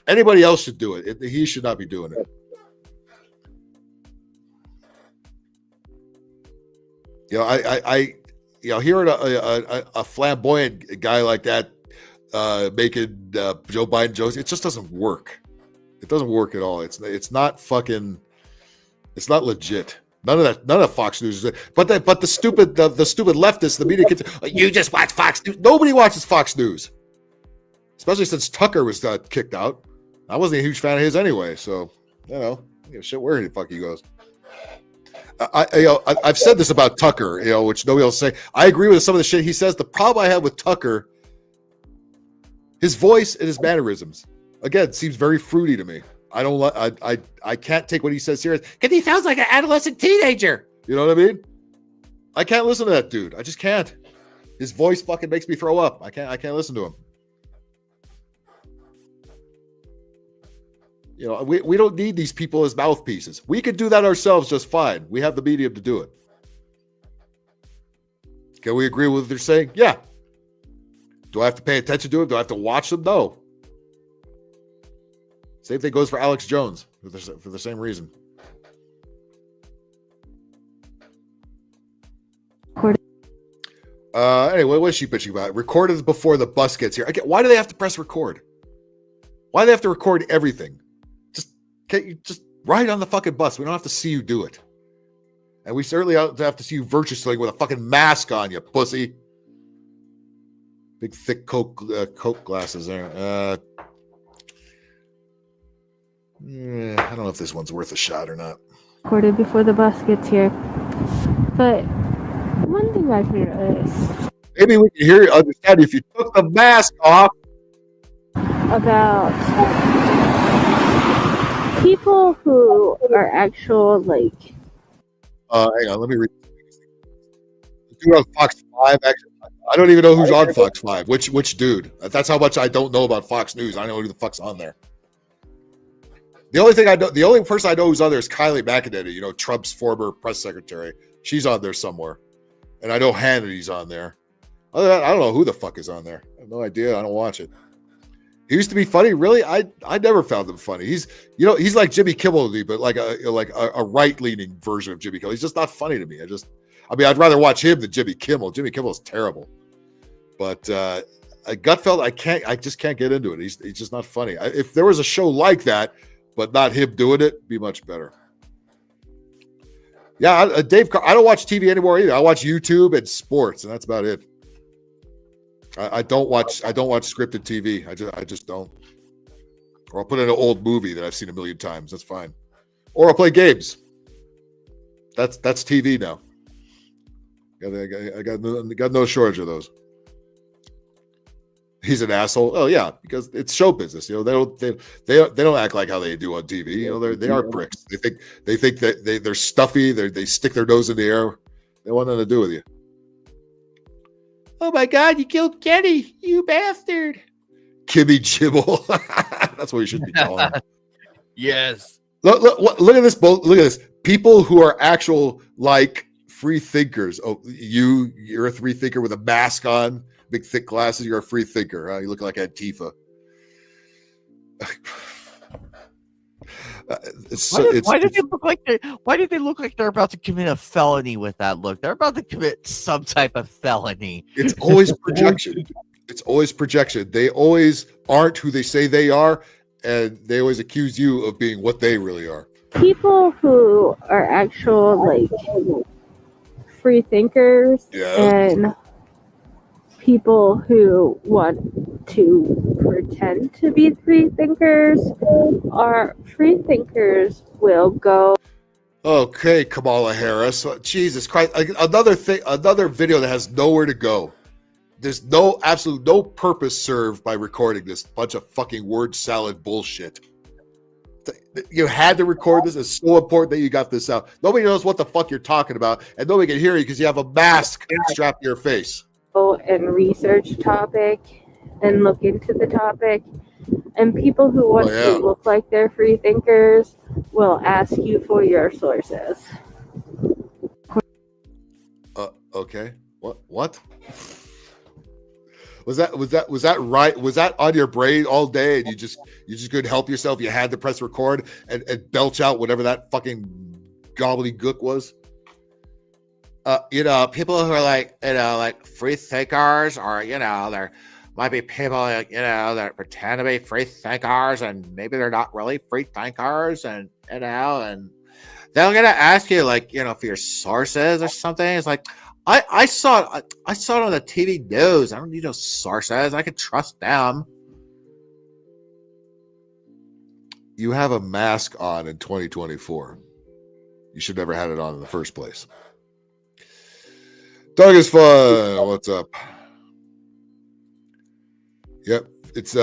S6: Anybody else should do it. He should not be doing it. I hearing a flamboyant guy like that making Joe Biden jokes, it just doesn't work. It doesn't work at all. It's not fucking. It's not legit. None of Fox News is it. But the stupid leftists, the media kids, you just watch Fox News. Nobody watches Fox News, especially since Tucker was kicked out. I wasn't a huge fan of his anyway, so shit where the fuck he goes. I've said this about Tucker, which nobody else say. I agree with some of the shit he says. The problem I have with Tucker, his voice and his mannerisms, again, seems very fruity to me. I don't like. I can't take what he says serious because he sounds like an adolescent teenager. You know what I mean? I can't listen to that dude. I just can't. His voice fucking makes me throw up. I can't listen to him. We don't need these people as mouthpieces. We could do that ourselves just fine. We have the medium to do it. Can we agree with what they're saying? Yeah. Do I have to pay attention to them? Do I have to watch them? No. Same thing goes for Alex Jones for the same reason. Anyway, what is she bitching about? Recorded before the bus gets here. Again, why do they have to press record? Why do they have to record everything? Just ride on the fucking bus. We don't have to see you do it. And we certainly don't have to see you virtuously with a fucking mask on, you pussy. Big, thick Coke glasses there. I don't know if this one's worth a shot or not.
S17: Recorded before the bus gets here. But one thing I've noticed.
S6: Maybe we can understand if you took the mask off.
S17: About people who are actual, like.
S6: Hang on, let me read. Dude on Fox 5, actually. I don't even know who's on Fox 5. Which dude? That's how much I don't know about Fox News. I don't know who the fuck's on there. The only person I know who's on there is Kylie McEnany, Trump's former press secretary. She's on there somewhere. And I know Hannity's on there. Other than that, I don't know who the fuck is on there. I have no idea. I don't watch it. He used to be funny. Really? I never found him funny. He's like Jimmy Kimmel to me, but like a right-leaning version of Jimmy Kimmel. He's just not funny to me. I'd rather watch him than Jimmy Kimmel. Jimmy Kimmel is terrible. But Gutfeld, I just can't get into it. He's just not funny. If there was a show like that, but not him doing it, it'd be much better. Yeah, Dave, I don't watch TV anymore either. I watch YouTube and sports, and that's about it. I don't watch scripted TV. I just don't. Or I'll put in an old movie that I've seen a million times. That's fine. Or I'll play games. That's TV now. I got no shortage of those. He's an asshole. Oh yeah, because it's show business. They don't act like how they do on TV. They are pricks. They think that they're stuffy. They stick their nose in the air. They want nothing to do with you.
S8: Oh my God! You killed Kenny, you bastard!
S6: Kimmy Jibble. That's what you should be calling him.
S15: Yes.
S6: Look at this. Look at this. People who are actual free thinkers. Oh, you're a free thinker with a mask on. Big thick glasses, you're a free thinker. Huh? You look like Antifa.
S15: Why do they look like they're about to commit a felony with that look? They're about to commit some type of felony.
S6: It's always projection. It's always projection. They always aren't who they say they are, and they always accuse you of being what they really are.
S17: People who are actual like free thinkers and people who want to pretend to be free thinkers will go.
S6: Okay, Kamala Harris. Jesus Christ. Another video that has nowhere to go. There's absolute no purpose served by recording this bunch of fucking word salad bullshit. You had to record this. It's so important that you got this out. Nobody knows what the fuck you're talking about, and nobody can hear you because you have a mask strapped to your face.
S17: And research topic and look into the topic, and people who want to look like they're free thinkers will ask you for your sources.
S6: Okay. What? Was that right? Was that on your brain all day, and you just couldn't help yourself? You had to press record and belch out whatever that fucking gobbledygook was.
S8: People who are like free thinkers, or there might be people that pretend to be free thinkers, and maybe they're not really free thinkers, and and they're gonna ask you for your sources or something. It's like I saw it on the TV news. I don't need no sources. I can trust them.
S6: You have a mask on in 2024. You should never had it on in the first place. Dog is fun. What's up? Yep. It's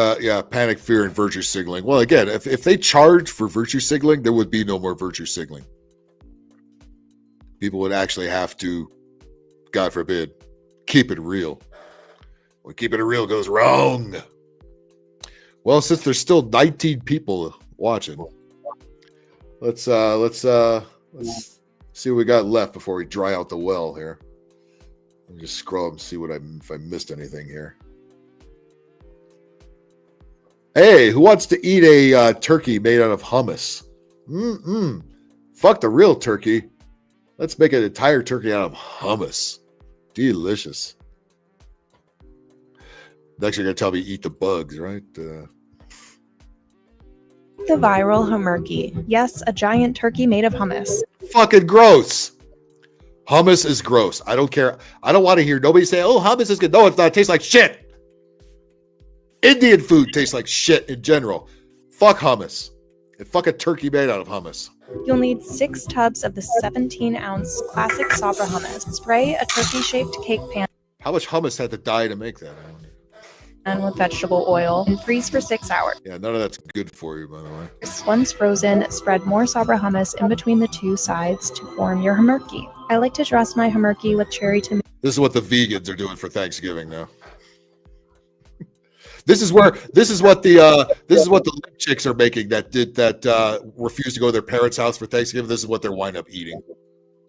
S6: panic, fear, and virtue signaling. Well, again, if they charged for virtue signaling, there would be no more virtue signaling. People would actually have to, God forbid, keep it real. When keeping it real goes wrong. Well, since there's still 19 people watching, let's see what we got left before we dry out the well here. Let me just scroll up and see if I missed anything here. Hey, who wants to eat a turkey made out of hummus? Fuck the real turkey. Let's make an entire turkey out of hummus. Delicious. Next, you're going to tell me eat the bugs, right?
S18: The viral Hum-urkey. Yes, a giant turkey made of hummus.
S6: Fucking gross. Hummus is gross. I don't care. I don't want to hear nobody say, oh, hummus is good. No, it's not. It tastes like shit. Indian food tastes like shit in general. Fuck hummus. And fuck a turkey made out of hummus.
S18: You'll need 6 tubs of the 17-ounce classic Sabra hummus. Spray a turkey-shaped cake pan
S6: How much hummus had to die to make that?
S18: with vegetable oil and freeze for 6 hours.
S6: Yeah, none of that's good for you, by the way.
S18: Once frozen, spread more Sabra hummus in between the 2 sides to form your Hum-urkey. I like to dress my Hum-urkey with cherry tomato.
S6: This is what the vegans are doing for Thanksgiving now. This is what the lip chicks are making that refuse to go to their parents' house for Thanksgiving. This is what they're wind up eating.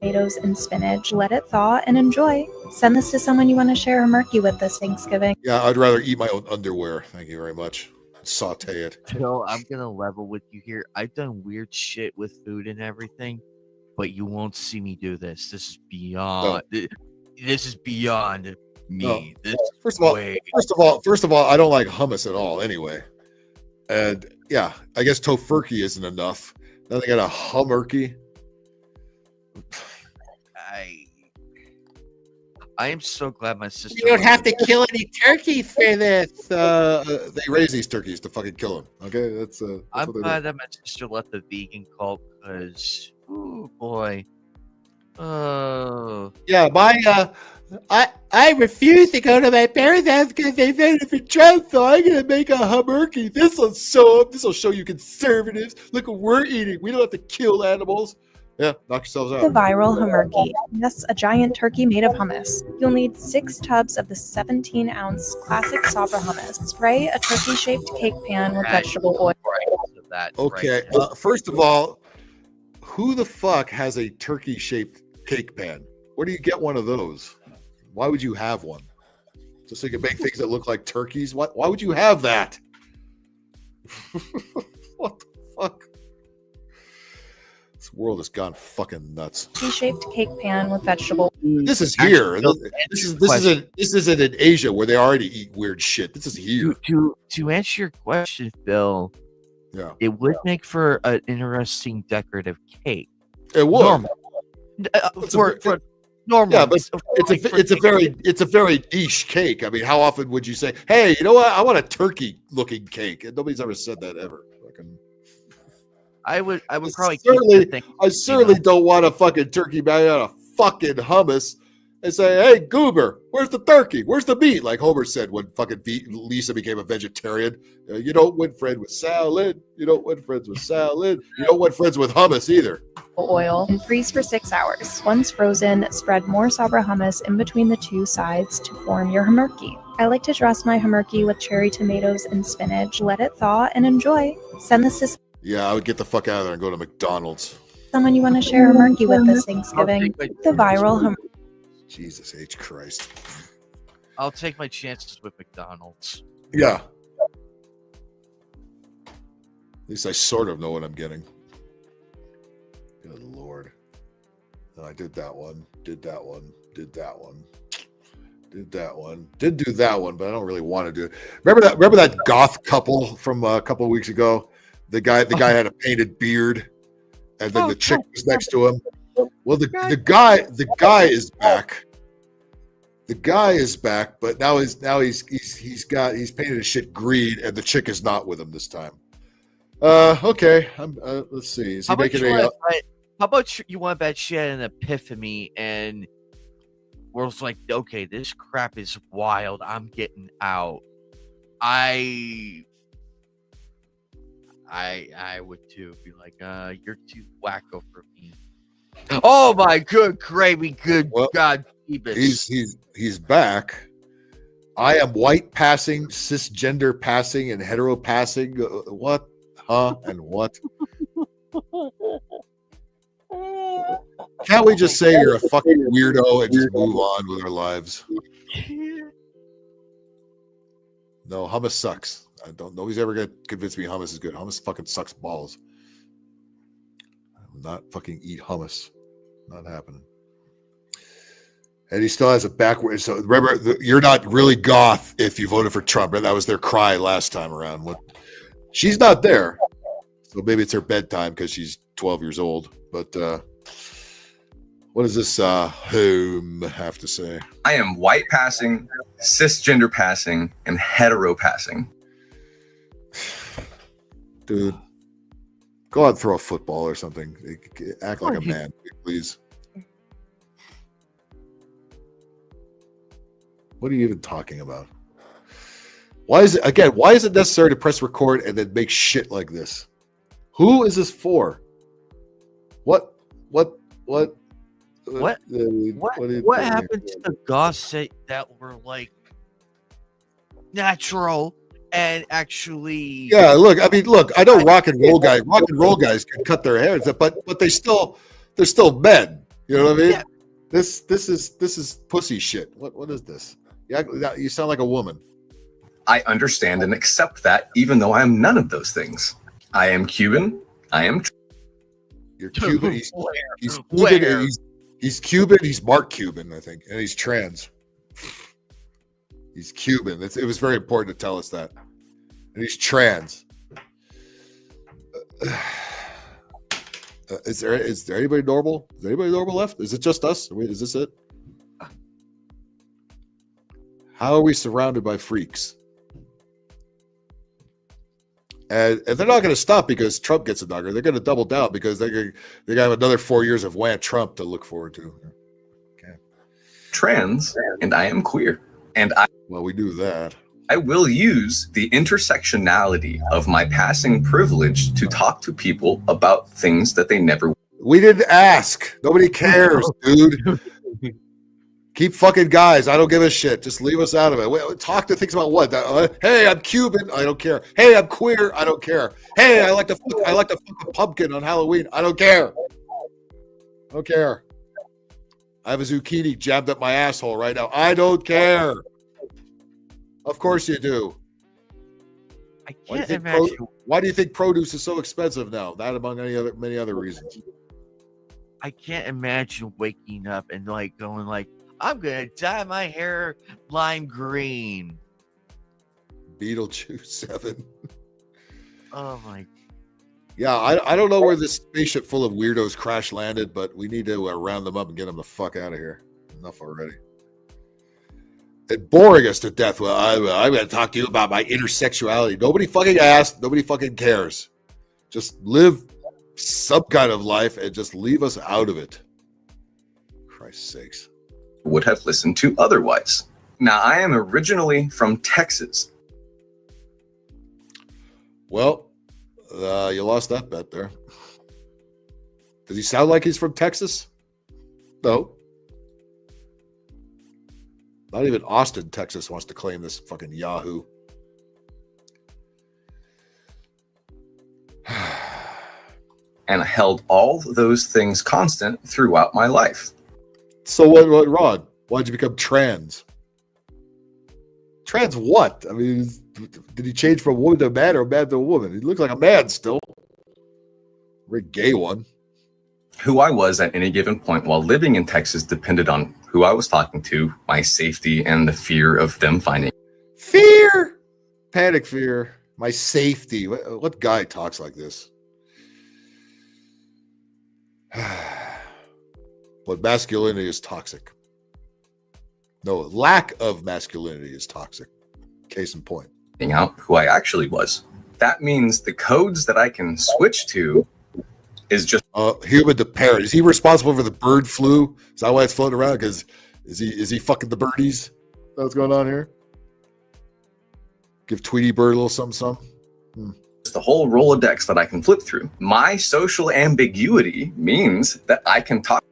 S18: Tomatoes and spinach. Let it thaw and enjoy. Send this to someone you want to share Hum-urkey with this Thanksgiving.
S6: Yeah, I'd rather eat my own underwear. Thank you very much. Saute it.
S15: I'm gonna level with you here. I've done weird shit with food and everything, but you won't see me do this. This is beyond. This is beyond me.
S6: No. First of all, I don't like hummus at all anyway. And yeah, I guess tofurkey isn't enough. Now they got a Hum-urkey.
S15: I am so glad my sister.
S8: You don't have to kill any turkey for this.
S6: They raise these turkeys to fucking kill them. Okay, that's
S15: I'm glad that my sister left the vegan cult because, oh boy,
S6: yeah,
S8: I refuse to go to my parents' house because they voted for Trump, so I'm gonna make a Hum-urkey.
S6: This will show you conservatives. Look what we're eating. We don't have to kill animals. Yeah, knock yourselves out.
S18: The viral Hum-urkey. Yes, a giant turkey made of hummus. You'll need 6 tubs of the 17-ounce classic Sabra hummus. Spray a turkey-shaped cake pan with vegetable oil.
S6: Okay, first of all, who the fuck has a turkey-shaped cake pan? Where do you get one of those? Why would you have one? Just so you can make things that look like turkeys? Why would you have that? What the fuck? This world has gone fucking nuts.
S18: T-shaped cake pan with vegetable.
S6: This is here. This isn't in Asia where they already eat weird shit. This is here.
S15: To answer your question, Phil,
S6: yeah,
S15: it would make for an interesting decorative cake.
S6: It would.
S15: Normal. For normal.
S6: Yeah, but it's a very niche cake. I mean, how often would you say, "Hey, you know what? I want a turkey-looking cake"? And nobody's ever said that ever.
S15: I would probably
S6: I certainly don't want a fucking turkey made out of fucking hummus and say, "Hey, Goober, where's the turkey? Where's the meat?" Like Homer said when fucking Lisa became a vegetarian. You don't win friends with salad. You don't win friends with salad. You don't win friends with hummus either.
S18: Oil and freeze for 6 hours. Once frozen, spread more sabra hummus in between the two sides to form your hum-urkey. I like to dress my hum-urkey with cherry tomatoes and spinach. Let it thaw and enjoy. Send this to
S6: Yeah, I would get the fuck out of there and go to McDonald's.
S18: someone you want to share hum-urkey with this Thanksgiving. The viral hum.
S6: Jesus H. Christ.
S15: I'll take my chances with McDonald's.
S6: Yeah. At least I sort of know what I'm getting. Good Lord. I did that one. Did that one. Did that one. Did that one. Did do that one, but I don't really want to do it. Remember that goth couple from a couple of weeks ago? The guy had a painted beard, and then the chick was next to him. Well, the guy is back. The guy is back, but now he's painted his shit green, and the chick is not with him this time. Okay. Let's see. Is he making a?
S15: How about you want to bet she had an epiphany and was like, okay, this crap is wild. I'm getting out. I would too be like, you're too wacko for me. Oh my good gravy, good God,
S6: he's back. I am white passing, cisgender passing, and hetero passing. What? Huh? And what? Can't we just say you're a fucking weirdo and just move on with our lives? No, hummus sucks. I don't know. Nobody's ever gonna convince me hummus is good. Hummus fucking sucks balls. I will not fucking eat hummus. Not happening. And he still has a backward. So remember, you're not really goth if you voted for Trump. Right? That was their cry last time around. She's not there, so maybe it's her bedtime because she's 12 years old. But what does this whom have to say?
S3: I am white passing, cisgender passing, and hetero passing.
S6: Dude, go out and throw a football or something. Act like a man, please. What are you even talking about? Why is it necessary to press record and then make shit like this? Who is this for? What
S15: happened to the goths that were like natural and actually?
S6: Yeah, look. I know rock and roll guys can cut their hair, but they're still men. You know what I mean? Yeah. This is pussy shit. What is this? Yeah, you sound like a woman.
S3: I understand and accept that, even though I am none of those things. I am Cuban.
S6: You're Cuban. He's Cuban. He's Cuban. He's Mark Cuban, I think, and he's trans. He's Cuban. It was very important to tell us that. And he's trans. Is there anybody normal? Is there anybody normal left? Is it just us? Is this it? How are we surrounded by freaks? And they're not going to stop because Trump gets inaugurated. They're going to double down because they're going to have another 4 years of Wan Trump to look forward to. Okay.
S3: Trans, and I am queer.
S6: Well, we do that.
S3: I will use the intersectionality of my passing privilege to talk to people about things that they never.
S6: We didn't ask. Nobody cares, dude. Keep fucking guys. I don't give a shit. Just leave us out of it. Talk to things about what? Hey, I'm Cuban. I don't care. Hey, I'm queer. I don't care. Hey, I like to fuck a pumpkin on Halloween. I don't care. I don't care. I have a zucchini jammed up my asshole right now. I don't care. Of course you do. Why do you think produce is so expensive now? That among many other reasons.
S15: I can't imagine waking up and like going like, I'm gonna dye my hair lime green.
S6: Beetlejuice 7.
S15: Oh my.
S6: Yeah, I don't know where this spaceship full of weirdos crash landed, but we need to round them up and get them the fuck out of here. Enough already. It's boring us to death. Well, I'm going to talk to you about my intersexuality. Nobody fucking asked. Nobody fucking cares. Just live some kind of life and just leave us out of it. Christ's sakes.
S3: Would have listened to otherwise. Now, I am originally from Texas.
S6: Well, you lost that bet there. Does he sound like he's from Texas? No. Not even Austin, Texas wants to claim this fucking Yahoo.
S3: And held all those things constant throughout my life.
S6: So what went wrong? Why'd you become trans? Trans what? I mean, did he change from woman to a man or a man to a woman? He looks like a man still. Very gay one.
S3: Who I was at any given point while living in Texas depended on who I was talking to, my safety, and the fear of them finding.
S6: Fear! Panic fear. My safety. What guy talks like this? But masculinity is toxic. No, lack of masculinity is toxic. Case in point.
S3: Out who I actually was. That means the codes that I can switch to is just
S6: human to parrot. Is he responsible for the bird flu? Is that why it's floating around? Because is he fucking the birdies? Is that what's going on here? Give Tweety Bird a little something.
S3: The whole Rolodex that I can flip through. My social ambiguity means that I can talk.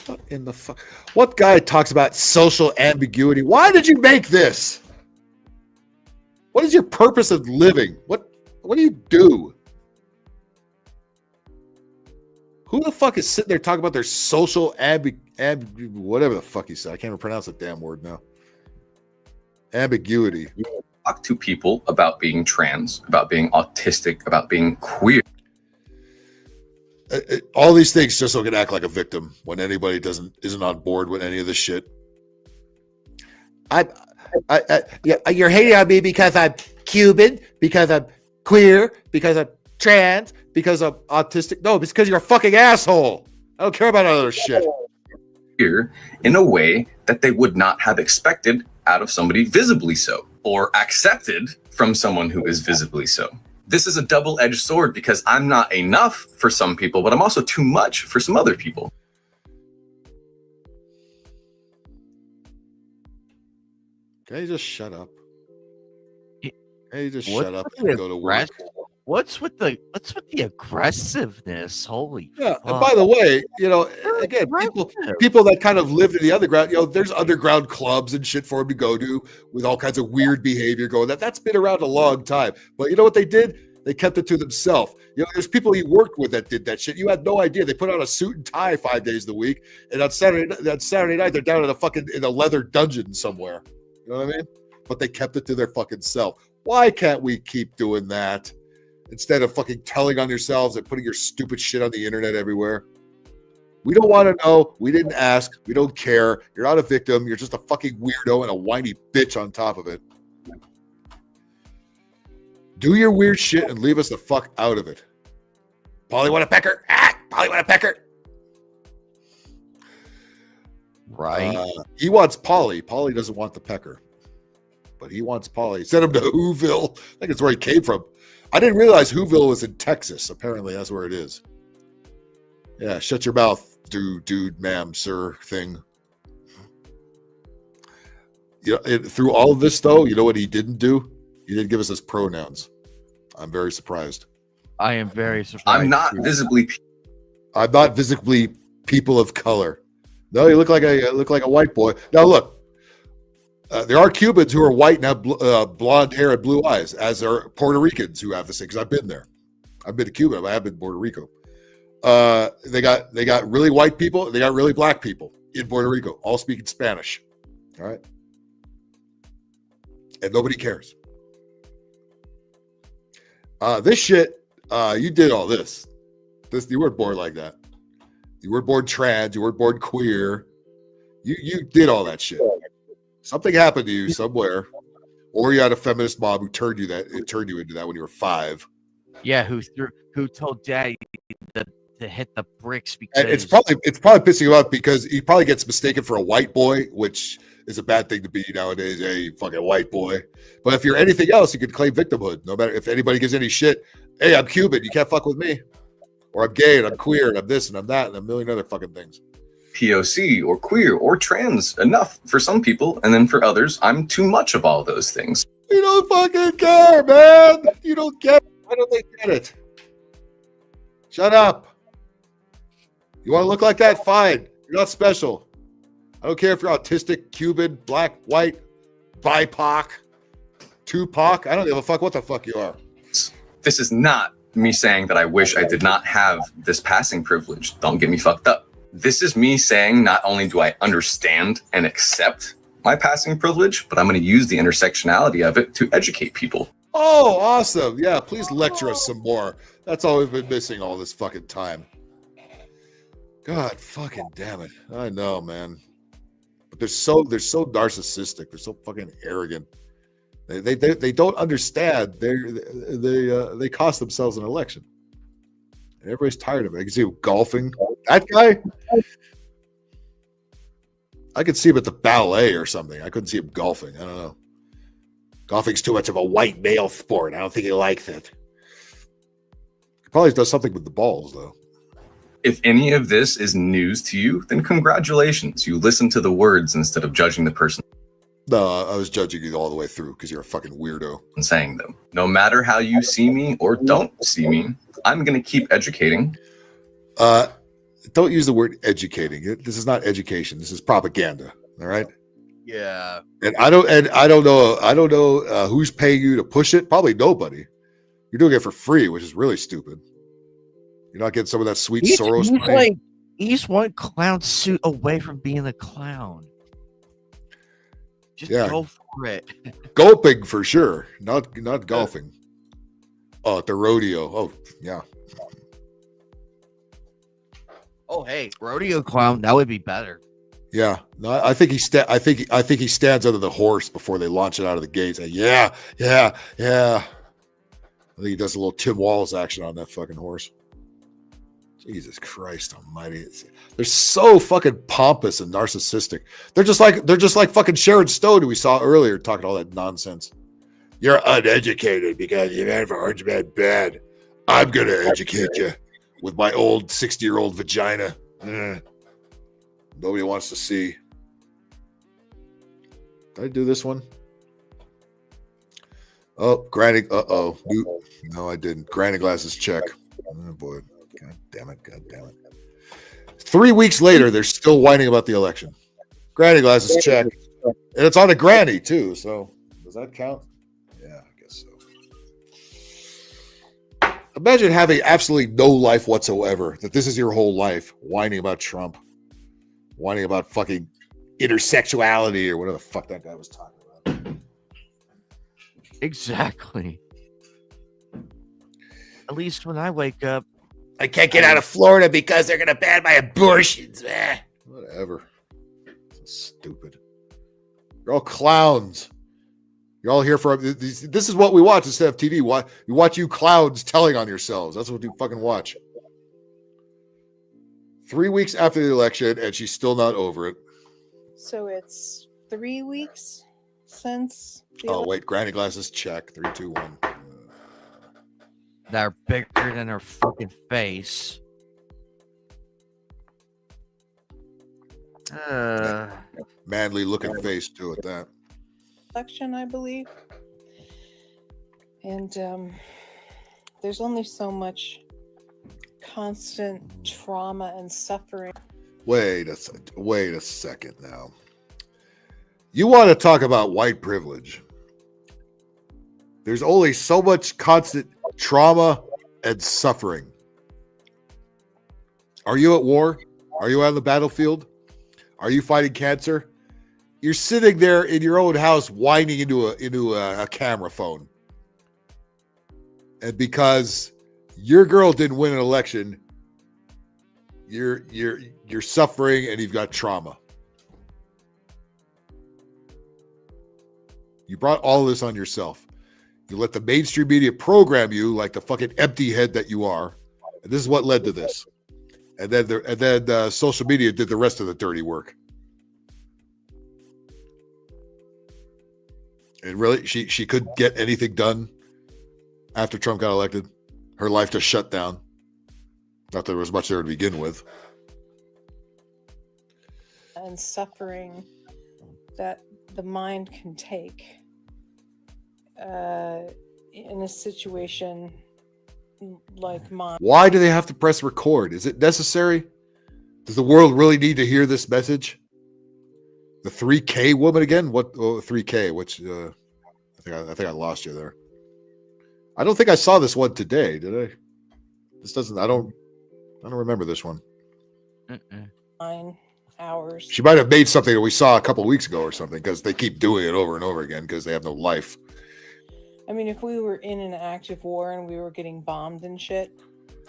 S6: What in the fuck? What guy talks about social ambiguity? Why did you make this? What is your purpose of living? What do you do? Who the fuck is sitting there talking about their social whatever the fuck he said? I can't even pronounce that damn word now. Ambiguity.
S3: Talk to people about being trans, about being autistic, about being queer.
S6: All these things just so can act like a victim when anybody isn't on board with any of this shit. You're hating on me because I'm Cuban, because I'm queer, because I'm trans, because I'm autistic. No, it's because you're a fucking asshole. I don't care about other shit.
S3: Here in a way that they would not have expected out of somebody visibly so, or accepted from someone who is visibly so. This is a double-edged sword because I'm not enough for some people, but I'm also too much for some other people.
S6: Can you just shut up? Can you just shut up and go to work?
S15: What's with the aggressiveness? Holy
S6: yeah!
S15: Fuck.
S6: And by the way, again, people that kind of lived in the underground, there's underground clubs and shit for them to go to with all kinds of weird behavior going. That's been around a long time. But you know what they did? They kept it to themselves. There's people he worked with that did that shit. You had no idea. They put on a suit and tie 5 days of the week, and on Saturday night they're down in a leather dungeon somewhere. You know what I mean? But they kept it to their fucking self. Why can't we keep doing that? Instead of fucking telling on yourselves and putting your stupid shit on the internet everywhere. We don't want to know. We didn't ask. We don't care. You're not a victim. You're just a fucking weirdo and a whiny bitch on top of it. Do your weird shit and leave us the fuck out of it. Polly want a pecker. Polly want a pecker.
S15: Right.
S6: He wants Polly. Polly doesn't want the pecker. But he wants Polly. Send him to Whoville. I think it's where he came from. I didn't realize Whoville was in Texas. Apparently, that's where it is. Yeah, shut your mouth, dude, ma'am, sir, thing. Through all of this, though, you know what he didn't do? He didn't give us his pronouns. I'm very surprised.
S15: I am very surprised.
S3: I'm not visibly
S6: people of color. No, you look like a white boy. Now look. There are Cubans who are white and have blonde hair and blue eyes, as are Puerto Ricans who have the same. Because I've been there. I've been to Cuba, but I have been to Puerto Rico. They got really white people. They got really black people in Puerto Rico, all speaking Spanish. All right, and nobody cares. This shit, you did all this. You weren't born like that. You weren't born trans. You weren't born queer. You did all that shit. Something happened to you somewhere, or you had a feminist mom who turned you into that when you were 5.
S15: Yeah, who told Daddy to hit the bricks because
S6: And it's probably pissing you off because he probably gets mistaken for a white boy, which is a bad thing to be nowadays. Hey, you fucking white boy. But if you're anything else, you could claim victimhood. No matter if anybody gives any shit. Hey, I'm Cuban. You can't fuck with me. Or I'm gay and I'm queer and I'm this and I'm that and a million other fucking things.
S3: POC or queer or trans enough for some people, and then for others, I'm too much of all those things.
S6: You don't fucking care, man. You don't get it. Why don't they get it? Shut up. You want to look like that? Fine. You're not special. I don't care if you're autistic, Cuban, black, white, BIPOC, Tupac. I don't give a fuck what the fuck you are.
S3: This is not me saying that I wish I did not have this passing privilege. Don't get me fucked up. This is me saying not only do I understand and accept my passing privilege, but I'm going to use the intersectionality of it to educate people.
S6: Oh, awesome. Yeah, please lecture us some more. That's all we've been missing all this fucking time. God fucking damn it. I know, man. But they're so narcissistic. They're so fucking arrogant. They don't understand. They cost themselves an election. And everybody's tired of it. I can see him golfing. That guy, I could see him at the ballet or something. I couldn't see him golfing. I don't know. Golfing's too much of a white male sport. I don't think he likes it. He probably does something with the balls, though.
S3: If any of this is news to you, then congratulations. You listen to the words instead of judging the person.
S6: No, I was judging you all the way through because you're a fucking weirdo.
S3: And saying them. No matter how you see me or don't see me, I'm going to keep educating.
S6: Don't use the word educating. This is not education. This is propaganda. All right.
S15: Yeah.
S6: And I don't know who's paying you to push it. Probably nobody. You're doing it for free, which is really stupid. You're not getting some of that sweet Soros money.
S15: He's one clown suit away from being a clown. Just go for it.
S6: Gulping for sure. Not golfing. Oh, at the rodeo. Oh, yeah.
S15: Oh, hey, rodeo clown. That would be better.
S6: Yeah. No, I think he stands under the horse before they launch it out of the gates. Yeah. I think he does a little Tim Wallace action on that fucking horse. Jesus Christ almighty. They're so fucking pompous and narcissistic. They're just like fucking Sharon Stone, who we saw earlier, talking all that nonsense. You're uneducated because you've had orange man bad. I'm going to educate you with my old 60-year-old vagina. Nobody wants to see. Did I do this one? Oh, Granny. Uh-oh. No, I didn't. Granny glasses check. Oh, boy. God damn it. 3 weeks later, they're still whining about the election. Granny glasses check. And it's on a granny, too. So does that count? Yeah, I guess so. Imagine having absolutely no life whatsoever, that this is your whole life, whining about Trump, whining about fucking intersexuality or whatever the fuck that guy was talking about.
S15: Exactly. At least when I wake up,
S8: I can't get out of Florida because they're going to ban my abortions.
S6: Whatever. So stupid. You're all clowns. You're all here for this is what we watch instead of TV. You watch you clowns telling on yourselves. That's what you fucking watch. 3 weeks after the election, and she's still not over it.
S7: So it's 3 weeks since.
S6: Oh wait, granny glasses check. 3, 2, 1.
S15: they're bigger than her fucking face.
S6: Manly looking face too at that.
S7: Election, I believe. And there's only so much constant trauma and suffering.
S6: Wait a second now. You want to talk about white privilege? There's only so much constant trauma and suffering. Are you at war? Are you on the battlefield? Are you fighting cancer? You're sitting there in your own house whining into a camera phone. And because your girl didn't win an election, you're suffering and you've got trauma. You brought all of this on yourself. You let the mainstream media program you like the fucking empty head that you are. And this is what led to this. And then social media did the rest of the dirty work. And really, she couldn't get anything done after Trump got elected. Her life just shut down. Not that there was much there to begin with.
S7: And suffering that the mind can take in a situation like mine.
S6: Why do they have to press record? Is it necessary? Does the world really need to hear this message? The 3K woman again? What? Oh, 3K. Which I think I lost you there. I don't think I saw this one today. Did I? This doesn't. I don't remember this one.
S7: 9 hours.
S6: She might have made something that we saw a couple weeks ago or something, because they keep doing it over and over again because they have no life.
S7: I mean, if we were in an active war and we were getting bombed and shit.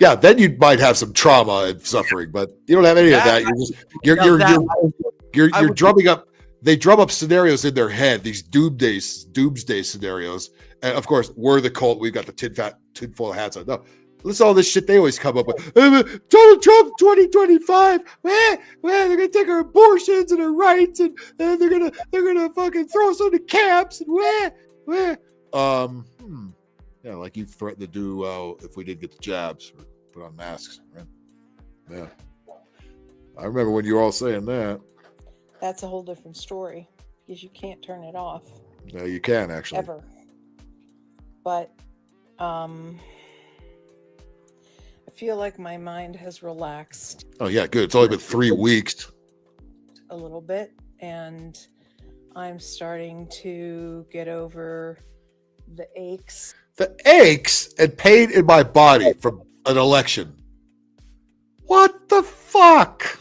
S6: Yeah, then you might have some trauma and suffering, but you don't have any of that. You're drumming up. They drum up scenarios in their head, these doomsday scenarios. And of course, we're the cult. We've got the tinfoil hats on. No, listen to all this shit they always come up with. Donald Trump 2025. They're gonna take our abortions and our rights, and they're gonna fucking throw us into camps and yeah, like you threatened to do if we did get the jabs or put on masks, right? Yeah, I remember when you were all saying that.
S7: That's a whole different story because you can't turn it off.
S6: No, you can actually.
S7: Ever. But I feel like my mind has relaxed.
S6: Oh yeah, good. It's only been 3 weeks.
S7: A little bit, and I'm starting to get over the aches.
S6: The aches and pain in my body from an election. What the fuck?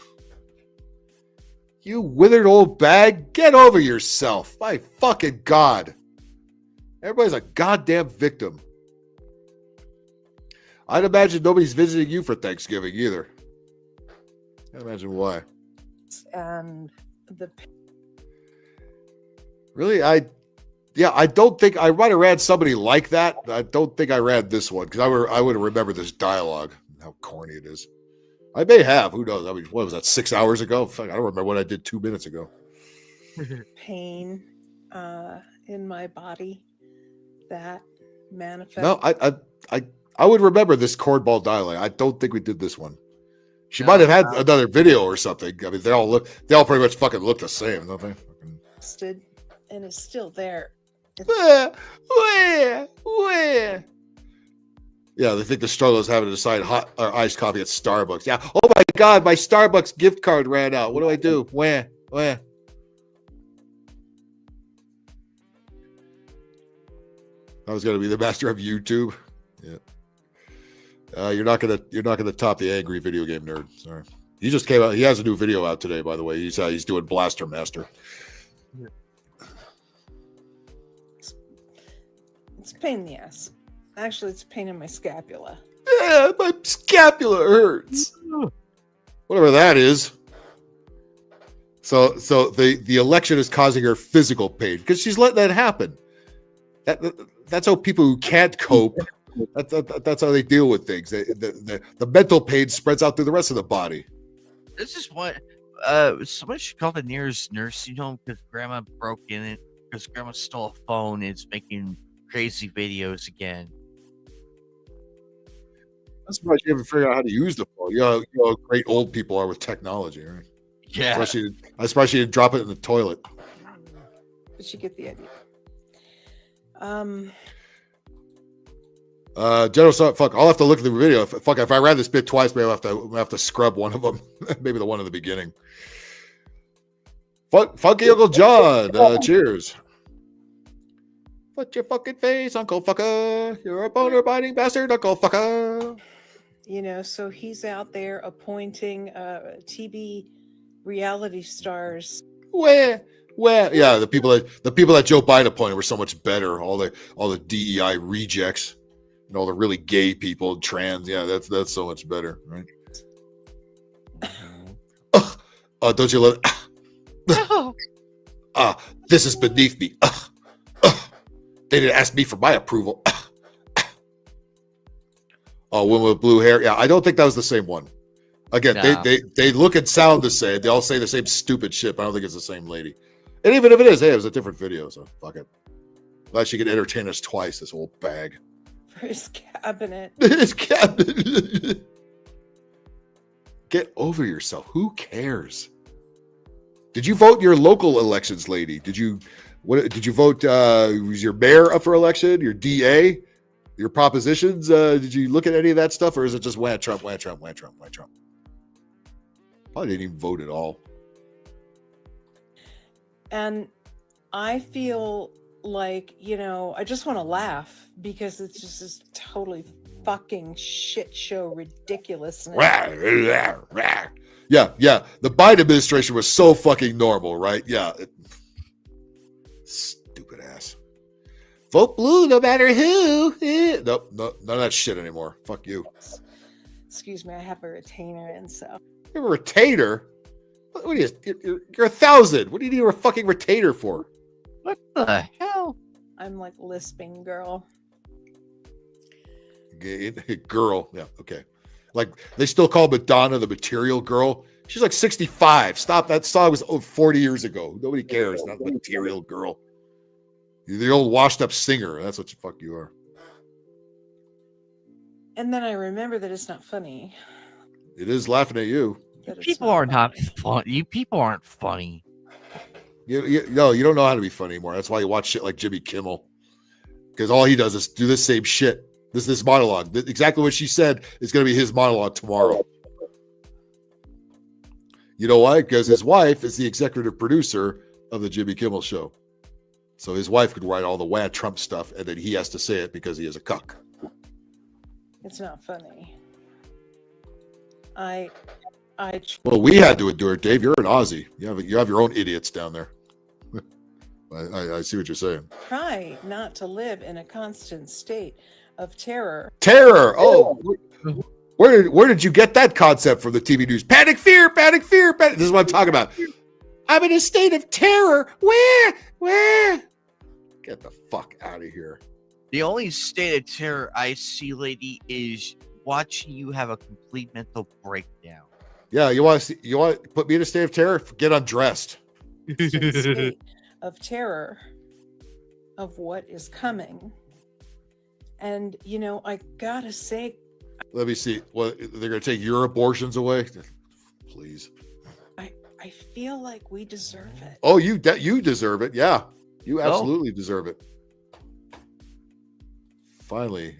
S6: You withered old bag, get over yourself. My fucking God. Everybody's a goddamn victim. I'd imagine nobody's visiting you for Thanksgiving either. Can't imagine why.
S7: And the
S6: really, I don't think I might have ran somebody like that. I don't think I ran this one because I would have remembered this dialogue. How corny it is. I may have. Who knows? I mean, what was that? 6 hours ago? Fuck, I don't remember what I did 2 minutes ago.
S7: pain in my body that manifests.
S6: No, I would remember this cornball dialogue. I don't think we did this one. She might have had another video or something. I mean, they all pretty much fucking look the same, don't they?
S7: Stood and is still there.
S6: Where? Yeah, they think the struggle is having to decide hot or iced coffee at Starbucks. Yeah. Oh my God, my Starbucks gift card ran out. What do I do? Where? I was gonna be the master of YouTube. Yeah. You're not gonna top the angry video game nerd. Sorry. He just came out. He has a new video out today, by the way. He's doing Blaster Master.
S7: It's a pain in the ass. Actually, it's a pain in my scapula.
S6: Yeah, my scapula hurts. Whatever that is. So the election is causing her physical pain because she's letting that happen. That's how people who can't cope. That's how they deal with things. The mental pain spreads out through the rest of the body.
S15: This is what somebody should call the nearest nursing home because grandma broke in it because grandma stole a phone and is making crazy videos again.
S6: I'm surprised you haven't figured out how to use the phone. You know how great old people are with technology, right?
S15: Yeah.
S6: I'm surprised she didn't drop it in the toilet.
S7: But you get the idea.
S6: General, fuck. I'll have to look at the video. If I ran this bit twice, maybe I'll have to scrub one of them. Maybe the one in the beginning. Funky Uncle John. Cheers. Put your fucking face, Uncle Fucker. You're a boner biting bastard, Uncle Fucker.
S7: You know, so he's out there appointing TV reality stars.
S6: Where? Yeah, the people that Joe Biden appointed were so much better. All the DEI rejects. and all the really gay people, trans. Yeah, that's so much better, right? Don't you love it? This is beneath me. They didn't ask me for my approval. Women with blue hair. Yeah, I don't think that was the same one. Again,
S15: No.
S6: they look and sound the same. They all say the same stupid shit, but I don't think it's the same lady. And even if it is, hey, it was a different video, so fuck it. Glad she could entertain us twice, this old bag.
S7: For his cabinet.
S6: His cabinet. Get over yourself. Who cares? Did you vote your local elections, lady? Did you vote was your mayor up for election, your DA, your propositions? Did you look at any of that stuff, or is it just wah Trump, wah Trump, wah Trump, wah Trump? Probably didn't even vote at all.
S7: And I feel like, I just want to laugh because it's just this totally fucking shit show ridiculousness.
S6: Yeah. The Biden administration was so fucking normal, right? Yeah. Stupid ass. Vote blue no matter who. Nope, none of that shit anymore. Fuck you.
S7: Excuse me, I have a retainer in, so.
S6: You're a retainer? What are you? You're 1,000. What do you need a fucking retainer for?
S15: What the hell?
S7: I'm like lisping girl.
S6: Girl. Yeah, okay. Like, they still call Madonna the material girl. She's like 65. Stop. That song was 40 years ago. Nobody cares. Not the material girl. You're the old washed up singer. That's what the fuck you are.
S7: And then I remember that it's not funny.
S6: It is laughing at you.
S15: People are not fun. You people aren't funny.
S6: You don't know how to be funny anymore. That's why you watch shit like Jimmy Kimmel. Because all he does is do the same shit. This monologue. Exactly what she said is going to be his monologue tomorrow. You know why? Because his wife is the executive producer of the Jimmy Kimmel show. So his wife could write all the wah Trump stuff, and then he has to say it because he is a cuck.
S7: It's not funny.
S6: Well, we had to endure it, Dave. You're an Aussie. You have your own idiots down there. I see what you're saying.
S7: try not to live in a constant state of terror.
S6: Terror. Oh, where did you get that concept from the TV news? Panic, fear, panic, fear, panic. This is what I'm talking about. I'm in a state of terror. Where? Get the fuck out of here.
S15: The only state of terror I see, lady, is watching you have a complete mental breakdown.
S6: Yeah, you want to put me in a state of terror? Get undressed.
S7: State of terror of what is coming. And, I gotta say,
S6: Let me see. Well, they're going to take your abortions away? Please.
S7: I feel like we deserve it.
S6: Oh, you deserve it. Yeah, you absolutely deserve it. Finally,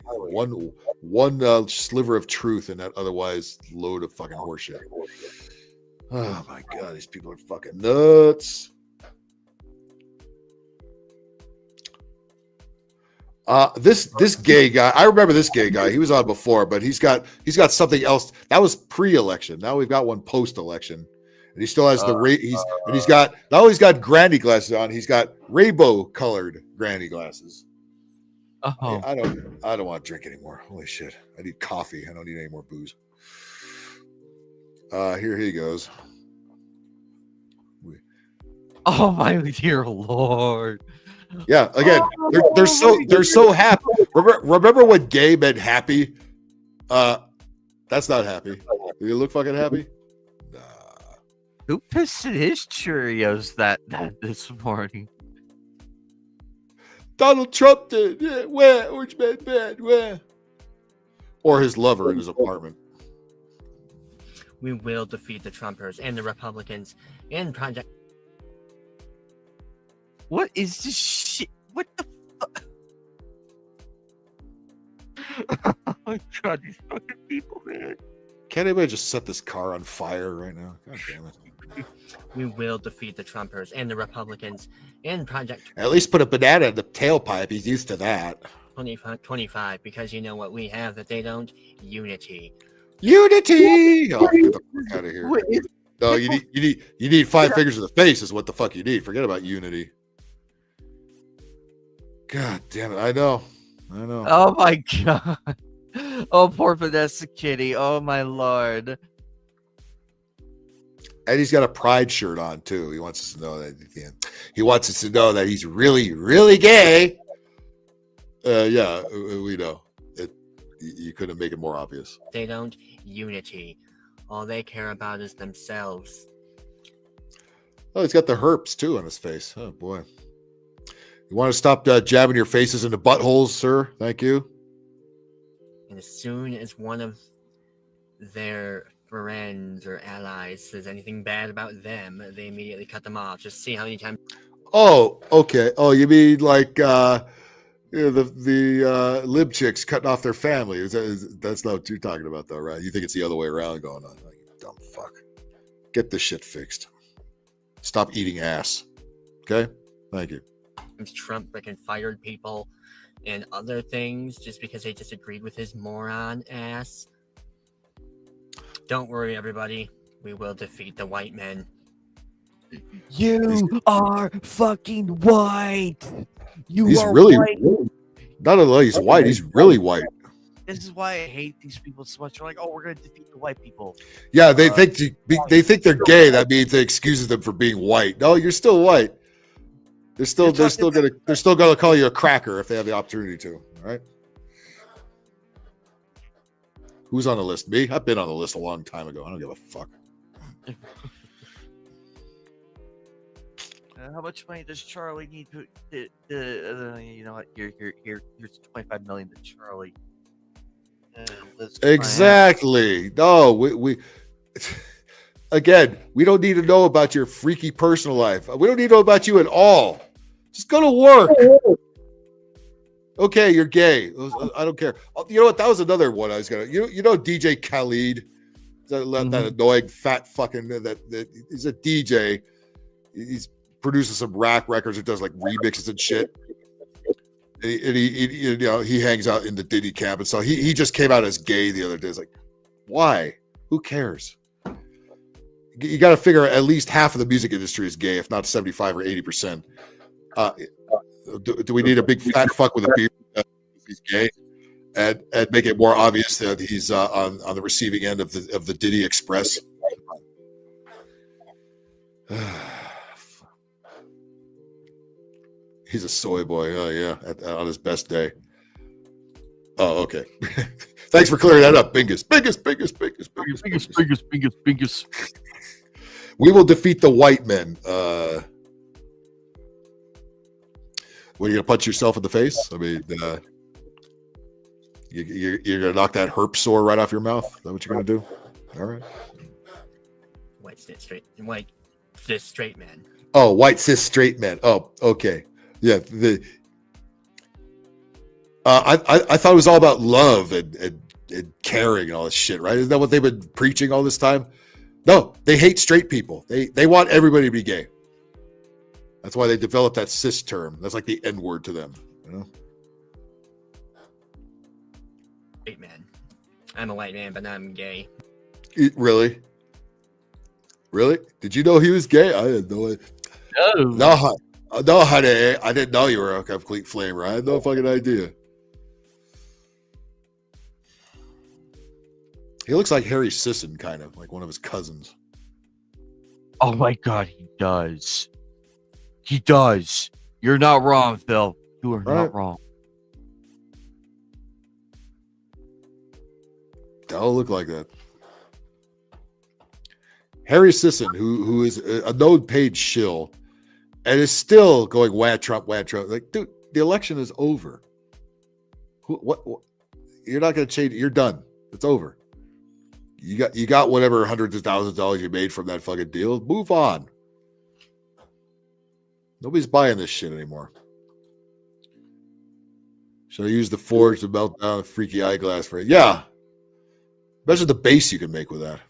S6: one sliver of truth in that otherwise load of fucking horseshit. Oh my God, these people are fucking nuts. This gay guy, I remember this gay guy. He was on before, but he's got something else. That was pre-election. Now we've got one post-election, and he still has he's got not only he's got granny glasses on, he's got rainbow-colored granny glasses.
S15: Oh,
S6: I don't want to drink anymore. Holy shit! I need coffee. I don't need any more booze. Here he goes.
S15: oh my dear Lord.
S6: Yeah, again, they're so happy. Remember when gay meant happy? That's not happy. Do you look fucking happy?
S15: Who pissed in his Cheerios that this morning?
S6: Donald Trump did. Yeah, where? Orange man bad. Where? Or his lover in his apartment.
S2: We will defeat the Trumpers and the Republicans in Project.
S15: What is this shit? What the fuck? Oh my God, these fucking people, man.
S6: Can't anybody just set this car on fire right now? God damn it.
S2: We will defeat the Trumpers and the Republicans in Project.
S6: At least put a banana in the tailpipe. He's used to that.
S2: 25, because you know what we have that they don't? Unity.
S6: Unity! Oh, get the fuck out of here. No, you need 5 fingers in the face is what the fuck you need. Forget about unity. God damn it. I know. I know.
S15: Oh my god. Oh, poor Vanessa Kitty. Oh my lord.
S6: And he's got a pride shirt on too. He wants us to know that he wants us to know that he's really, really gay. Yeah, we know. You couldn't make it more obvious.
S2: They don't unity. All they care about is themselves.
S6: Oh, he's got the herpes too on his face. Oh boy. You want to stop jabbing your faces into buttholes, sir? Thank you.
S2: And as soon as one of their friends or allies says anything bad about them, they immediately cut them off. Just see how many times.
S6: Oh, okay. Oh, you mean like the lib chicks cutting off their family? That's not what you're talking about, though, right? You think it's the other way around going on? Like, dumb fuck. Get this shit fixed. Stop eating ass. Okay? Thank you.
S2: Trump freaking fired people and other things just because they disagreed with his moron ass. Don't worry, everybody. We will defeat the white men.
S15: You are fucking white.
S6: He's really white. Not only he's white, he's really white.
S15: This is why I hate these people so much. They're like, oh, we're gonna defeat the white people.
S6: Yeah, they think they're gay. That means it excuses them for being white. No, you're still white. They're still gonna call you a cracker if they have the opportunity to. All right. Who's on the list? Me? I've been on the list a long time ago. I don't give a fuck.
S15: How much money does Charlie need to? You know what? Here's 25 million to Charlie.
S6: Exactly. No, we again, we don't need to know about your freaky personal life. We don't need to know about you at all. Just go to work. Okay, you're gay. I don't care. You know what? That was another one I was gonna. You know DJ Khalid, that annoying fat fucking that he's a DJ. He's produces some rap records and does like remixes and shit. And he hangs out in the Diddy camp, and so he just came out as gay the other day. It's like, why? Who cares? You got to figure at least half of the music industry is gay, if not 75 or 80%. Do we need a big fat fuck with a beard if he's gay, and make it more obvious that he's on the receiving end of the Diddy Express? He's a soy boy. Oh yeah, on his best day. Oh, okay. Thanks for clearing that up, Bingus. Bingus. We will defeat the white men. What, are you gonna punch yourself in the face? I mean, you're gonna knock that herp sore right off your mouth. Is that what you're gonna do? All right.
S2: White cis straight men.
S6: Oh, white cis straight men. Oh, okay. Yeah. I thought it was all about love and caring and all this shit, right? Isn't that what they've been preaching all this time? No, they hate straight people. They want everybody to be gay. That's why they developed that cis term. That's like the N word to them, you know?
S2: Straight man. I'm a white man, but I'm gay.
S6: Really? Really? Did you know he was gay? I didn't know it. No, honey. I didn't know you were a complete flamer. I had no fucking idea. He looks like Harry Sisson, kind of like one of his cousins.
S15: Oh my god, he does. He does. You're not wrong, Phil. You are not wrong.
S6: Don't look like that. Harry Sisson, who is a known paid shill, and is still going wad Trump. Like, dude, the election is over. What? You're not going to change. You're done. It's over. You got whatever hundreds of thousands of dollars you made from that fucking deal. Move on. Nobody's buying this shit anymore. Should I use the forge to melt down a freaky eyeglass for it? Yeah. Imagine the base you can make with that.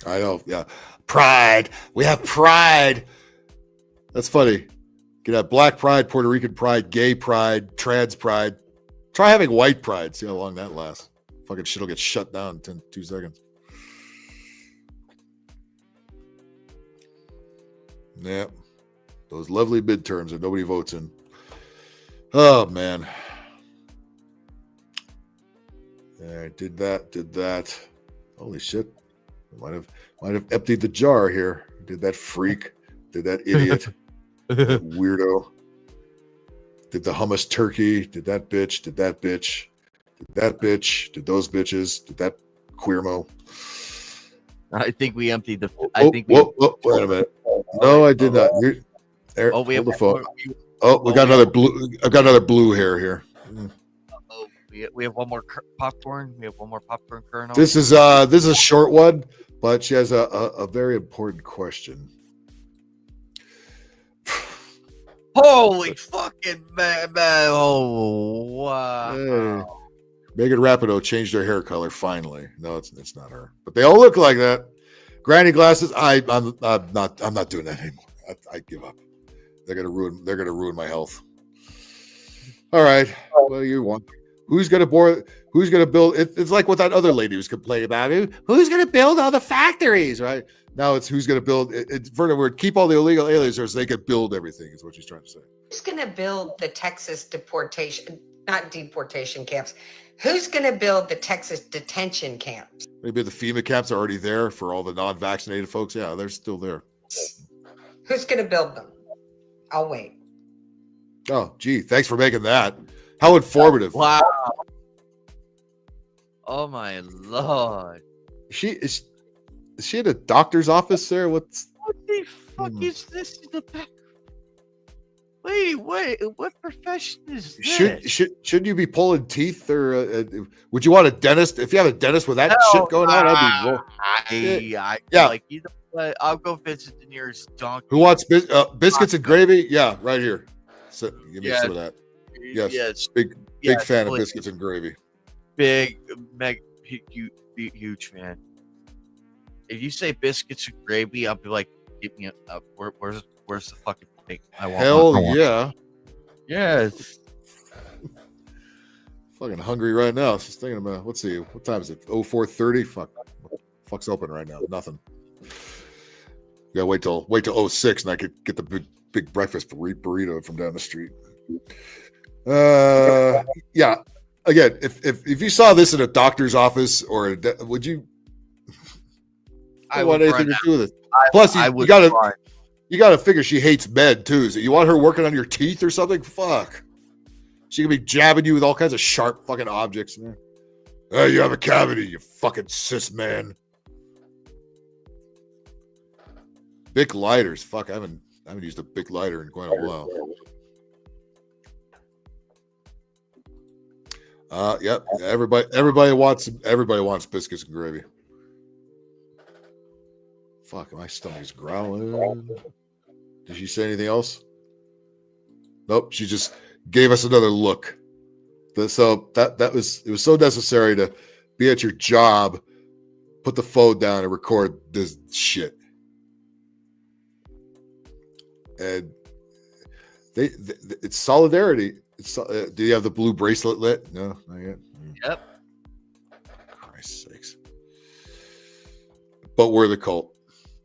S6: I know, yeah. Pride. We have pride. That's funny. You can have black pride, Puerto Rican pride, gay pride, trans pride. Try having white pride. See how long that lasts. Fucking shit will get shut down in 2 seconds. Yeah. Those lovely midterms that nobody votes in. Oh, man. All right, did that. Holy shit. Might have emptied the jar here. Did that freak. Did that idiot. That weirdo. Did the hummus turkey. Did that bitch. Did that bitch. Did that bitch. Did those bitches. Did that queermo.
S15: I think we emptied the.
S6: Wait a minute. No, I did not. We have the phone. We got another blue. I've got another blue hair here.
S15: We have one more popcorn. We have one more popcorn kernel.
S6: This is a short one, but she has a very important question.
S15: Holy fucking man! Oh wow!
S6: Hey. Megan Rapido changed her hair color finally. No, it's not her, but they all look like that. Granny glasses. I'm not doing that anymore. I give up. They're gonna ruin my health. All right. What do you want? Who's gonna build? It's like what that other lady was complaining about. Who's gonna build all the factories? Right now, it's who's gonna build. For the word, keep all the illegal aliens so they can build everything. Is what she's trying to say.
S4: Who's going to build the Texas not deportation camps? Who's going to build the Texas detention camps?
S6: Maybe the FEMA camps are already there for all the non-vaccinated folks. Yeah, they're still there.
S4: Who's going to build them? I'll wait.
S6: Oh, gee, thanks for making that. How informative.
S15: Wow. Oh my lord.
S6: Is she in a doctor's office there? What
S15: the fuck is this in the back? Wait, what profession is this?
S6: Shouldn't you be pulling teeth, or would you want a dentist? If you have a dentist with that shit going on,
S15: I like, you know what? I'll go visit the nearest donkey.
S6: Who wants biscuits and gravy? Yeah, right here. So give me some of that. Yes, big fan of biscuits and gravy.
S15: Huge fan. If you say biscuits and gravy, I'll be like, give me where's the fucking thing?
S6: Yeah.
S15: Yes.
S6: Fucking hungry right now. Just thinking about, let's see, what time is it? 04:30. Fuck's open right now. Nothing. Yeah, wait till 06 and I could get the big breakfast burrito from down the street. Yeah. Again, if you saw this in a doctor's office or would you? I want anything to do with it. Plus, you gotta figure she hates men too. So you want her working on your teeth or something? Fuck. She could be jabbing you with all kinds of sharp fucking objects. Hey, you have a cavity, you fucking cis man. Bic lighters. Fuck, I haven't used a Bic lighter in quite a while. Yep. Everybody wants biscuits and gravy. Fuck, my stomach's growling. Did she say anything else? Nope, she just gave us another look. So it was so necessary to be at your job, put the phone down and record this shit. And it's solidarity. Do you have the blue bracelet lit? No, not yet.
S15: Yep.
S6: Christ's sakes. But we're the cult.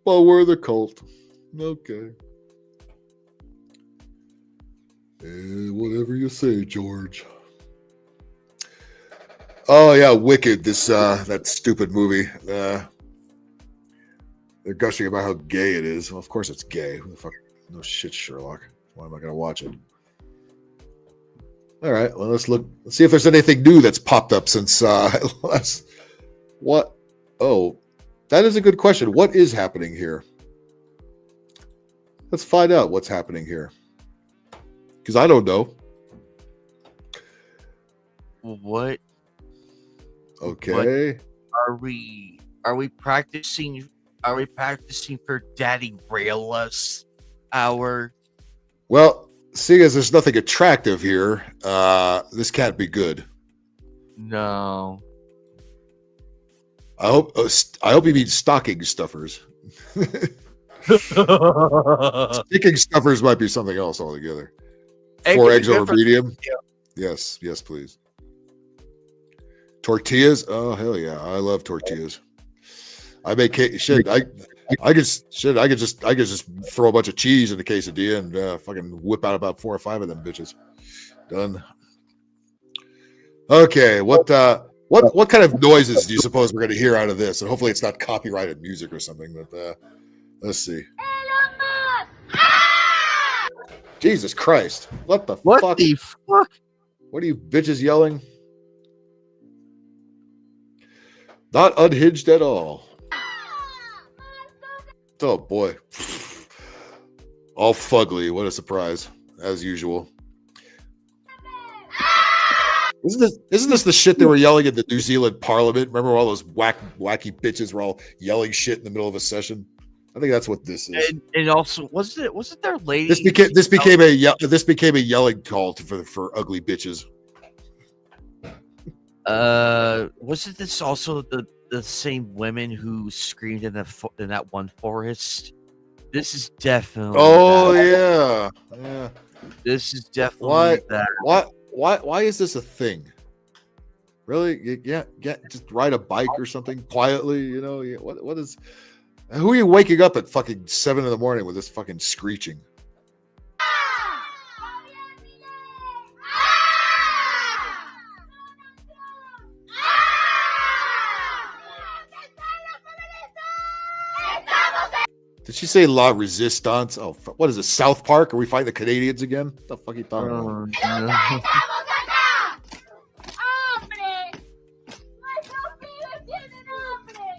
S6: Okay. Whatever you say, George. Oh yeah, Wicked. This that stupid movie. They're gushing about how gay it is. Well, of course it's gay. Who the fuck? No shit, Sherlock. Why am I gonna watch it? All right. Well, let's see if there's anything new that's popped up since last. What? Oh, that is a good question. What is happening here? Let's find out what's happening here. Because I don't know.
S15: What?
S6: Okay.
S15: What are we practicing? Are we practicing for Daddy Rail-us hour?
S6: Well, seeing as there's nothing attractive here, this can't be good.
S15: No.
S6: I hope you mean stocking stuffers. Sticking stuffers might be something else altogether. 4 eggs over medium. Yeah. Yes, please. Tortillas. Oh hell yeah, I love tortillas. I make shit. I could just throw a bunch of cheese in the quesadilla and fucking whip out about 4 or 5 of them bitches. Done. Okay, what kind of noises do you suppose we're going to hear out of this? And hopefully it's not copyrighted music or something. But let's see. Jesus Christ! What the fuck?
S15: What the fuck?
S6: What are you bitches yelling? Not unhinged at all. Oh boy. All fugly. What a surprise, as usual. Isn't this the shit they were yelling at the New Zealand Parliament? Remember all those wacky bitches were all yelling shit in the middle of a session? I think that's what this is.
S15: And also, wasn't there lady?
S6: This became a yelling call for ugly bitches.
S15: Wasn't this also the same women who screamed in that one forest? This is definitely.
S6: Oh that. Yeah.
S15: This is definitely that.
S6: Why is this a thing? Really? Just ride a bike or something quietly. You know what is? Who are you waking up at fucking 7 a.m. with this fucking screeching? Did she say La Resistance? Oh, what is it? South Park? Are we fighting the Canadians again? What the fuck are you talking about?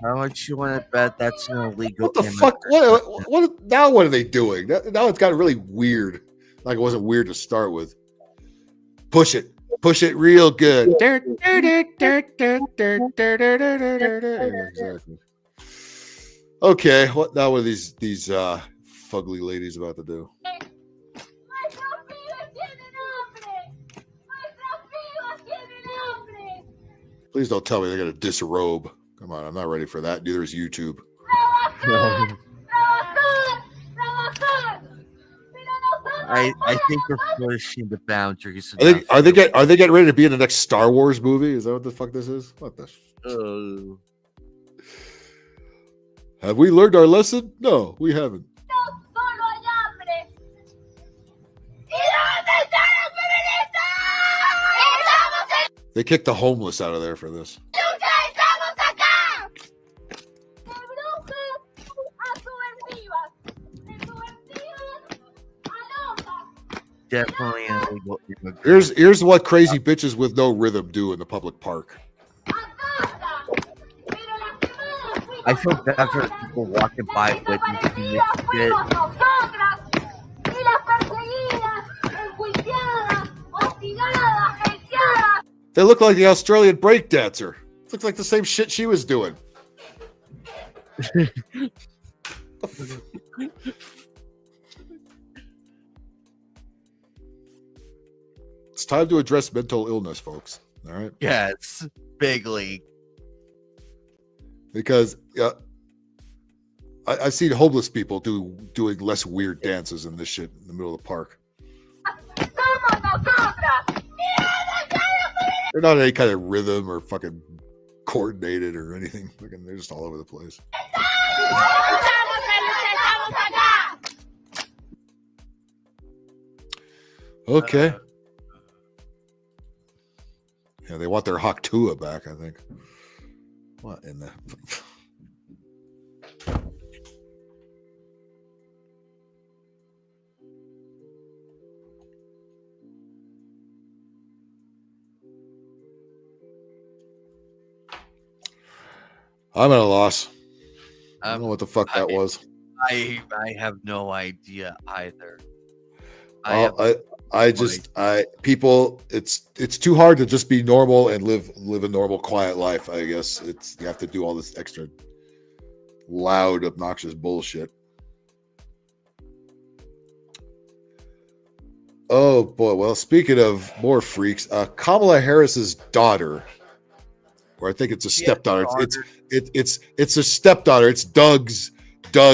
S15: How much you want to bet that's an illegal?
S6: What the fuck? What? Now what are they doing? Now it's gotten really weird. Like it wasn't weird to start with. Push it real good. Exactly. Okay, what now? What are these fugly ladies about to do? Please don't tell me they're gonna disrobe. Come on, I'm not ready for that. Neither is YouTube.
S15: I think we're pushing the boundaries.
S6: Are they getting ready to be in the next Star Wars movie? Is that what the fuck this is? What the? Have we learned our lesson? No, we haven't. They kicked the homeless out of there for this.
S15: Definitely illegal.
S6: Here's what crazy bitches with no rhythm do in the public park.
S15: I feel bad for people walking by witnessing this shit.
S6: They look like the Australian breakdancer. Looks like the same shit she was doing. It's time to address mental illness, folks. All right.
S15: Yes, big league.
S6: Because I've seen homeless people doing less weird dances than this shit in the middle of the park. They're not any kind of rhythm or fucking coordinated or anything. They're just all over the place. Okay. Yeah, they want their Haktua back, I think. What in the... I'm at a loss. I don't know what the fuck that was.
S15: I have no idea either.
S6: People, it's too hard to just be normal and live a normal, quiet life. I guess you have to do all this extra loud, obnoxious bullshit. Oh boy. Well, speaking of more freaks, Kamala Harris's daughter, or I think it's a stepdaughter. It's a stepdaughter. It's Doug,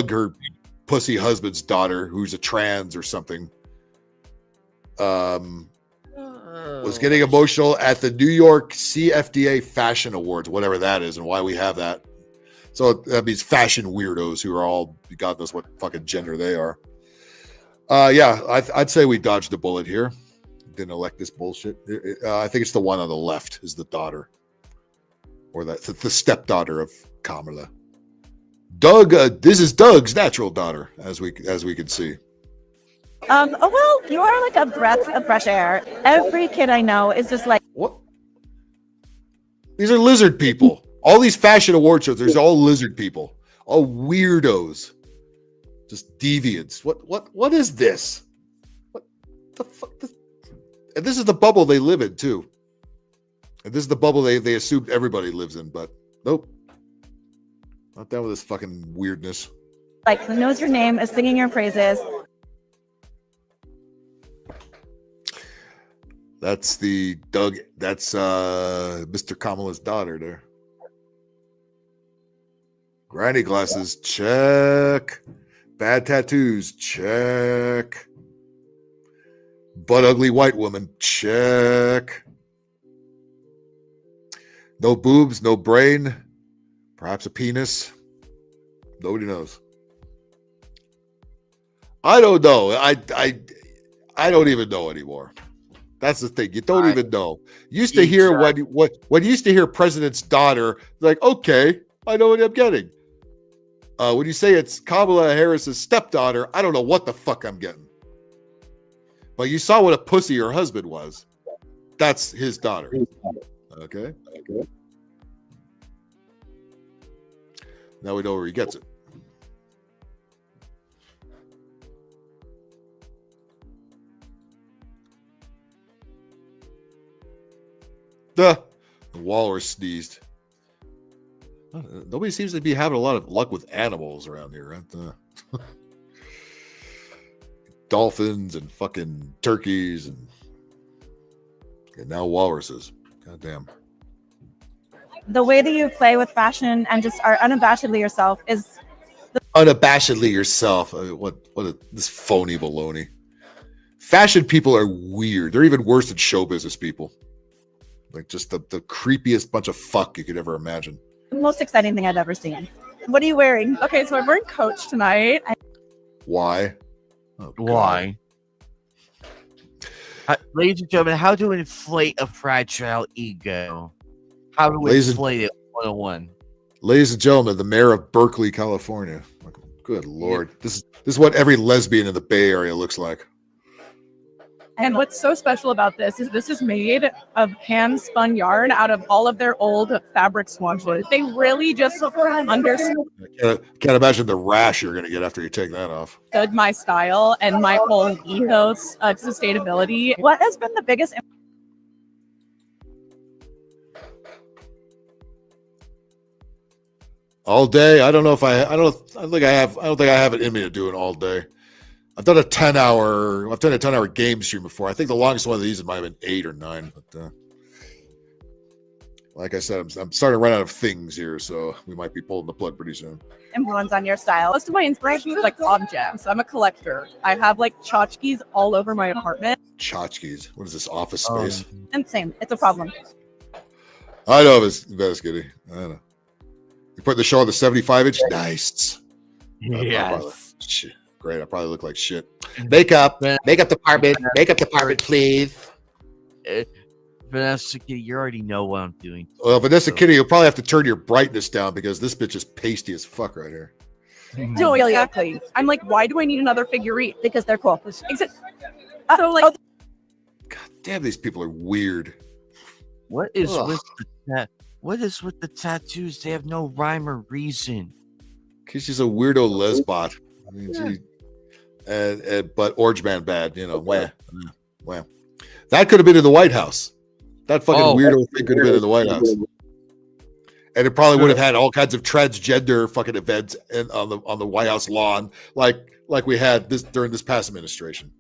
S6: her pussy husband's daughter, who's a trans or something. Was getting emotional at the New York CFDA Fashion Awards, whatever that is, and why we have that. So that means fashion weirdos who are all, God knows what fucking gender they are. Yeah, I'd say we dodged a bullet here. Didn't elect this bullshit. I think it's the one on the left is the daughter, or the stepdaughter of Kamala. Doug, this is Doug's natural daughter, as we can see.
S19: Oh well, you are like a breath of fresh air. Every kid I know is just like
S6: what? These are lizard people. All these fashion award shows, there's all lizard people, all weirdos, just deviants. What is this? What the fuck? And this is the bubble they live in too. And this is the bubble they assumed everybody lives in, but nope. Not down with this fucking weirdness.
S19: Like who knows your name, is singing your praises.
S6: That's the Doug. That's Mr. Kamala's daughter there. Granny glasses, check. Bad tattoos, check. Butt ugly white woman, check. No boobs, no brain. Perhaps a penis. Nobody knows. I don't know. I don't even know anymore. That's the thing. You don't even know. Used to hear when you used to hear president's daughter, like, okay, I know what I'm getting. When you say it's Kamala Harris's stepdaughter, I don't know what the fuck I'm getting. But you saw what a pussy her husband was. That's his daughter. Okay. Now we know where he gets it. The walrus sneezed. Nobody seems to be having a lot of luck with animals around here, right? Dolphins and fucking turkeys and now walruses. God damn.
S19: The way that you play with fashion and just are unabashedly yourself is
S6: Unabashedly yourself. This phony baloney. Fashion people are weird. They're even worse than show business people. Like just the creepiest bunch of fuck you could ever imagine.
S19: the most exciting thing I've ever seen. What are you wearing? Okay, so I'm wearing Coach tonight.
S6: Why?
S15: Why? Ladies and gentlemen, how to inflate a fragile ego? How to inflate it 101.
S6: Ladies and gentlemen, the mayor of Berkeley, California. Good Lord. This is what every lesbian in the Bay Area looks like.
S19: And what's so special about this is made of hand-spun yarn out of all of their old fabric swatches. They really just understood
S6: Can't imagine the rash you're going to get after you take that off.
S19: my style and my whole ethos of sustainability. What has been the biggest
S6: All day? I don't know if I don't think I have it in me to do it all day. I've done a 10-hour game stream before. I think the longest one of these might have been 8 or 9. But like I said, I'm starting to run out of things here, so we might be pulling the plug pretty soon.
S19: influence on your style? Most of my inspiration is like objects. I'm a collector. I have like tchotchkes all over my apartment.
S6: Tchotchkes. What is this, office space?
S19: Insane. It's a problem.
S6: I know it's Kitty. I know. You put the show on the 75-inch? Nice.
S15: Yes.
S6: Shit. Great. I probably look like shit. Makeup department, please.
S15: Vanessa, you already know what I'm doing.
S6: Well, Vanessa Kitty, you'll probably have to turn your brightness down because this bitch is pasty as fuck right here.
S19: No, exactly. I'm like, why do I need another figure eight? Because they're cool. So like,
S6: Damn, these people are weird.
S15: What is
S6: Ugh.
S15: with the tattoos? They have no rhyme or reason.
S6: Because she's a weirdo lesbot. I mean, but Orange Man bad, you know. Wah. That could have been in the White House. That fucking weirdo thing could have been in the White House. And it probably would have had all kinds of transgender fucking events on the White House lawn, like we had this during this past administration.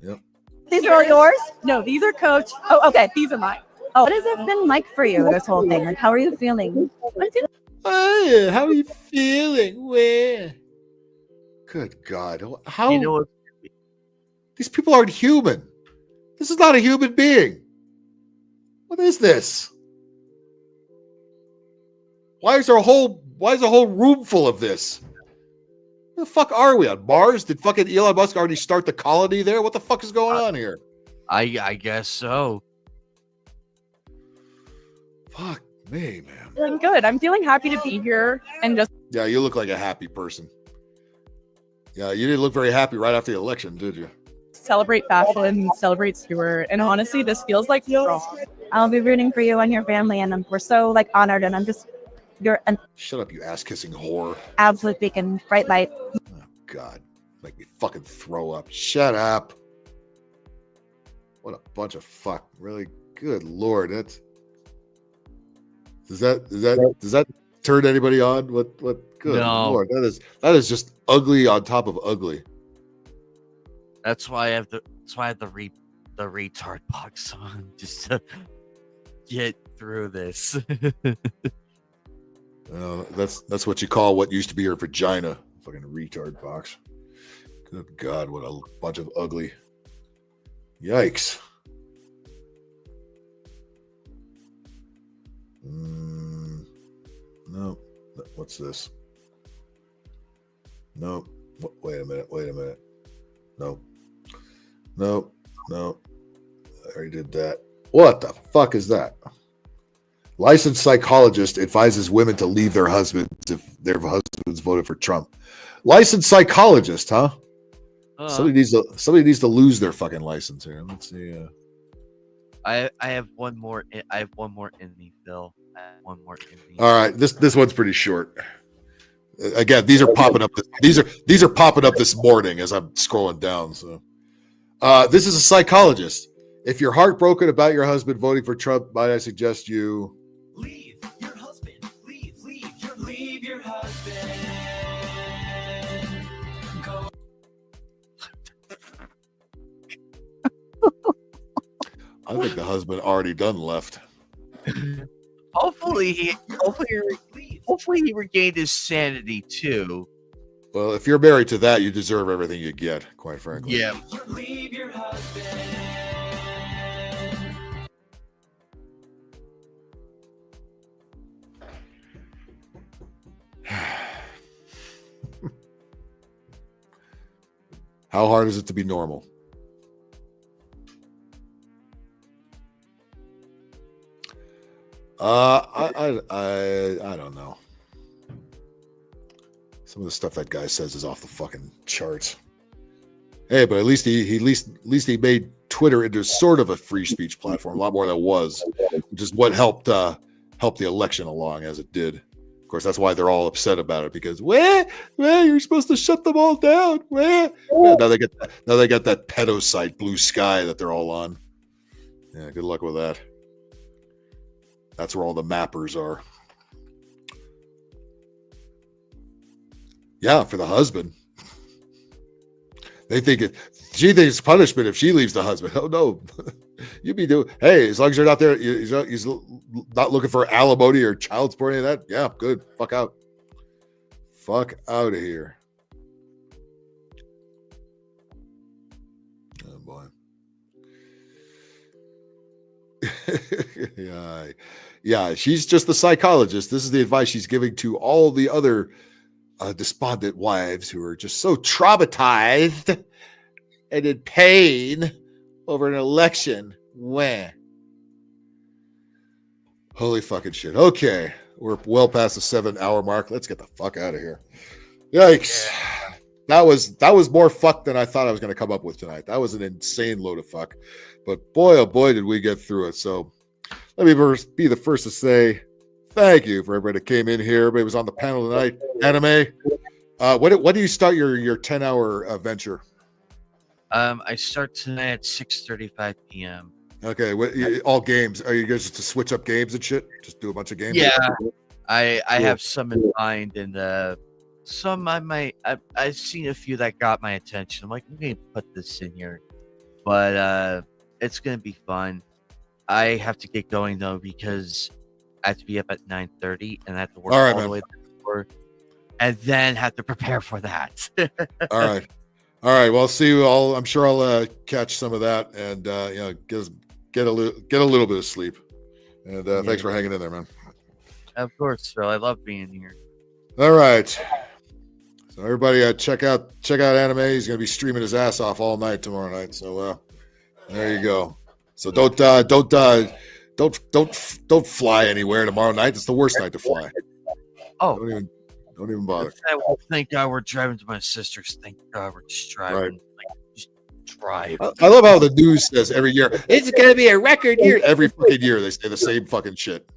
S6: Yep.
S19: these are all yours? No, these are Coach. Oh, okay. These are mine. Oh, what has it been like for you, this whole thing? Like, how are you feeling?
S6: Oh, how are you feeling? Where? Good God. How?
S15: You know what?
S6: These people aren't human. This is not a human being. What is this? Why is there a whole room full of this? Where the fuck are we on Mars? Did fucking Elon Musk already start the colony there? What the fuck is going on here?
S15: I guess so.
S6: Fuck me, man.
S19: Feeling good. I'm feeling happy to be here and just
S6: Yeah, you look like a happy person. Yeah, you didn't look very happy right after the election, did you?
S19: celebrate fashion, celebrate Stuart. And honestly, this feels like wrong.
S10: I'll be rooting for you and your family, and we're so like honored. And you're an
S6: Shut up, you ass kissing whore.
S10: absolute beacon, bright light.
S6: God, make me fucking throw up. Shut up. What a bunch of fuck. Really good lord. Does that turn anybody on? What good
S15: No.
S6: lord. That is just ugly on top of ugly.
S15: That's why I have the retard box on, just to get through this.
S6: That's what you call what used to be your vagina. Fucking retard box. Good God, what a bunch of ugly. Yikes. No. What's this? No. Wait a minute. No. I already did that. What the fuck is that? Licensed psychologist advises women to leave their husbands if their husbands voted for Trump. Licensed psychologist, huh? Somebody needs to lose their fucking license here. Let's see.
S15: I have one more. I have one more in me, Phil. I have one more in me.
S6: All right, this one's pretty short. Again, these are popping up. These are popping up this morning as I'm scrolling down. So, this is a psychologist. If you're heartbroken about your husband voting for Trump, might I suggest you
S21: Leave your husband. Leave your husband. Go.
S6: I think the husband already done left.
S15: Hopefully he regained his sanity too.
S6: Well, if you're married to that, you deserve everything you get, quite frankly.
S15: Yeah.
S21: Leave your husband.
S6: How hard is it to be normal? I don't know. Some of the stuff that guy says is off the fucking charts. Hey, but at least he made Twitter into sort of a free speech platform, a lot more than it was, which is what helped the election along as it did. Of course, that's why they're all upset about it, because you're supposed to shut them all down. Yeah, now they got that pedo site, Blue Sky, that they're all on. Yeah, good luck with that. That's where all the mappers are. Yeah, for the husband. She thinks it's punishment if she leaves the husband. Oh no, you be doing. Hey, as long as you're not there, he's not looking for alimony or child support or any of that. Yeah, good. Fuck out. Fuck out of here. Oh boy. Yeah. She's just the psychologist. This is the advice she's giving to all the other despondent wives who are just so traumatized and in pain over an election. Wah. Holy fucking shit. Okay, we're well past the 7-hour mark. Let's get the fuck out of here. Yikes. That was more fuck than I thought I was going to come up with tonight. That was an insane load of fuck. But boy, oh boy, did we get through it. So let me be the first to say thank you for everybody that came in here. Everybody was on the panel tonight. Anime. When do you start your 10-hour venture?
S15: I start tonight at 6:35 p.m.
S6: Okay, all games. Are you guys just to switch up games and shit? Just do a bunch of games?
S15: Yeah, I have some in mind, and some I've seen a few that got my attention. I'm like, I'm gonna put this in here, but it's gonna be fun. I have to get going though because I have to be up at 9:30 and I have to work all the way before, and then have to prepare for that.
S6: All right. Well, see you all. I'm sure I'll catch some of that and get a little bit of sleep. And thanks for hanging in there, man.
S15: Of course, Phil. I love being here.
S6: All right. So everybody, check out Anime. He's gonna be streaming his ass off all night tomorrow night. So there you go. So don't fly anywhere tomorrow night. It's the worst night to fly.
S15: Oh,
S6: don't even bother.
S15: Thank God we're driving to my sister's. Thank God we're just driving.
S6: Right.
S15: Like, just drive.
S6: I love how the news says every year it's gonna be a record year. Every fucking year they say the same fucking shit.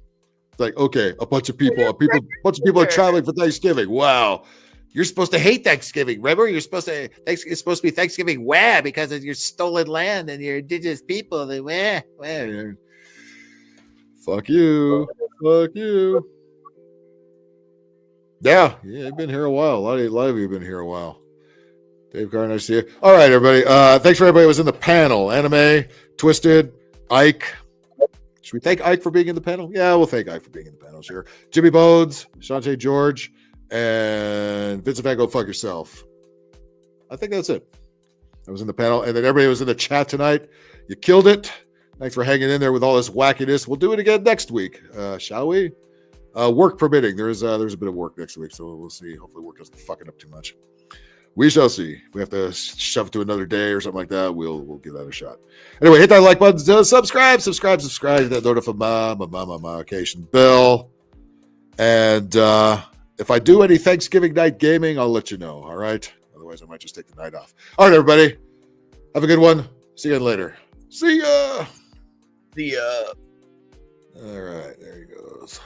S6: It's like, okay, a bunch of people are traveling for Thanksgiving. Wow.
S8: You're supposed to hate Thanksgiving. Remember, it's supposed to be Thanksgiving. Wah, because of your stolen land and your indigenous people.
S6: Fuck you. Fuck you. Yeah, you've been here a while. A lot of you have been here a while. Dave Carr, nice to see you. All right, everybody. Thanks for everybody who was in the panel. Anime, Twisted, Ike. Should we thank Ike for being in the panel? Yeah, we'll thank Ike for being in the panel, sure. Jimmy Bones, Shantae George, and Vincent Van Go Fuck Yourself. I think that's it. I was in the panel, and then everybody was in the chat tonight. You killed it. Thanks for hanging in there with all this wackiness. We'll do it again next week, shall we? Work permitting. There's a bit of work next week, so we'll see. Hopefully work doesn't fuck it up too much. We shall see. If we have to shove it to another day or something like that, we'll give that a shot. Anyway, hit that like button. Subscribe. That notification bell. And if I do any Thanksgiving night gaming, I'll let you know. All right. Otherwise, I might just take the night off. All right, everybody. Have a good one. See you later. See ya.
S15: See ya.
S6: All right. There he goes.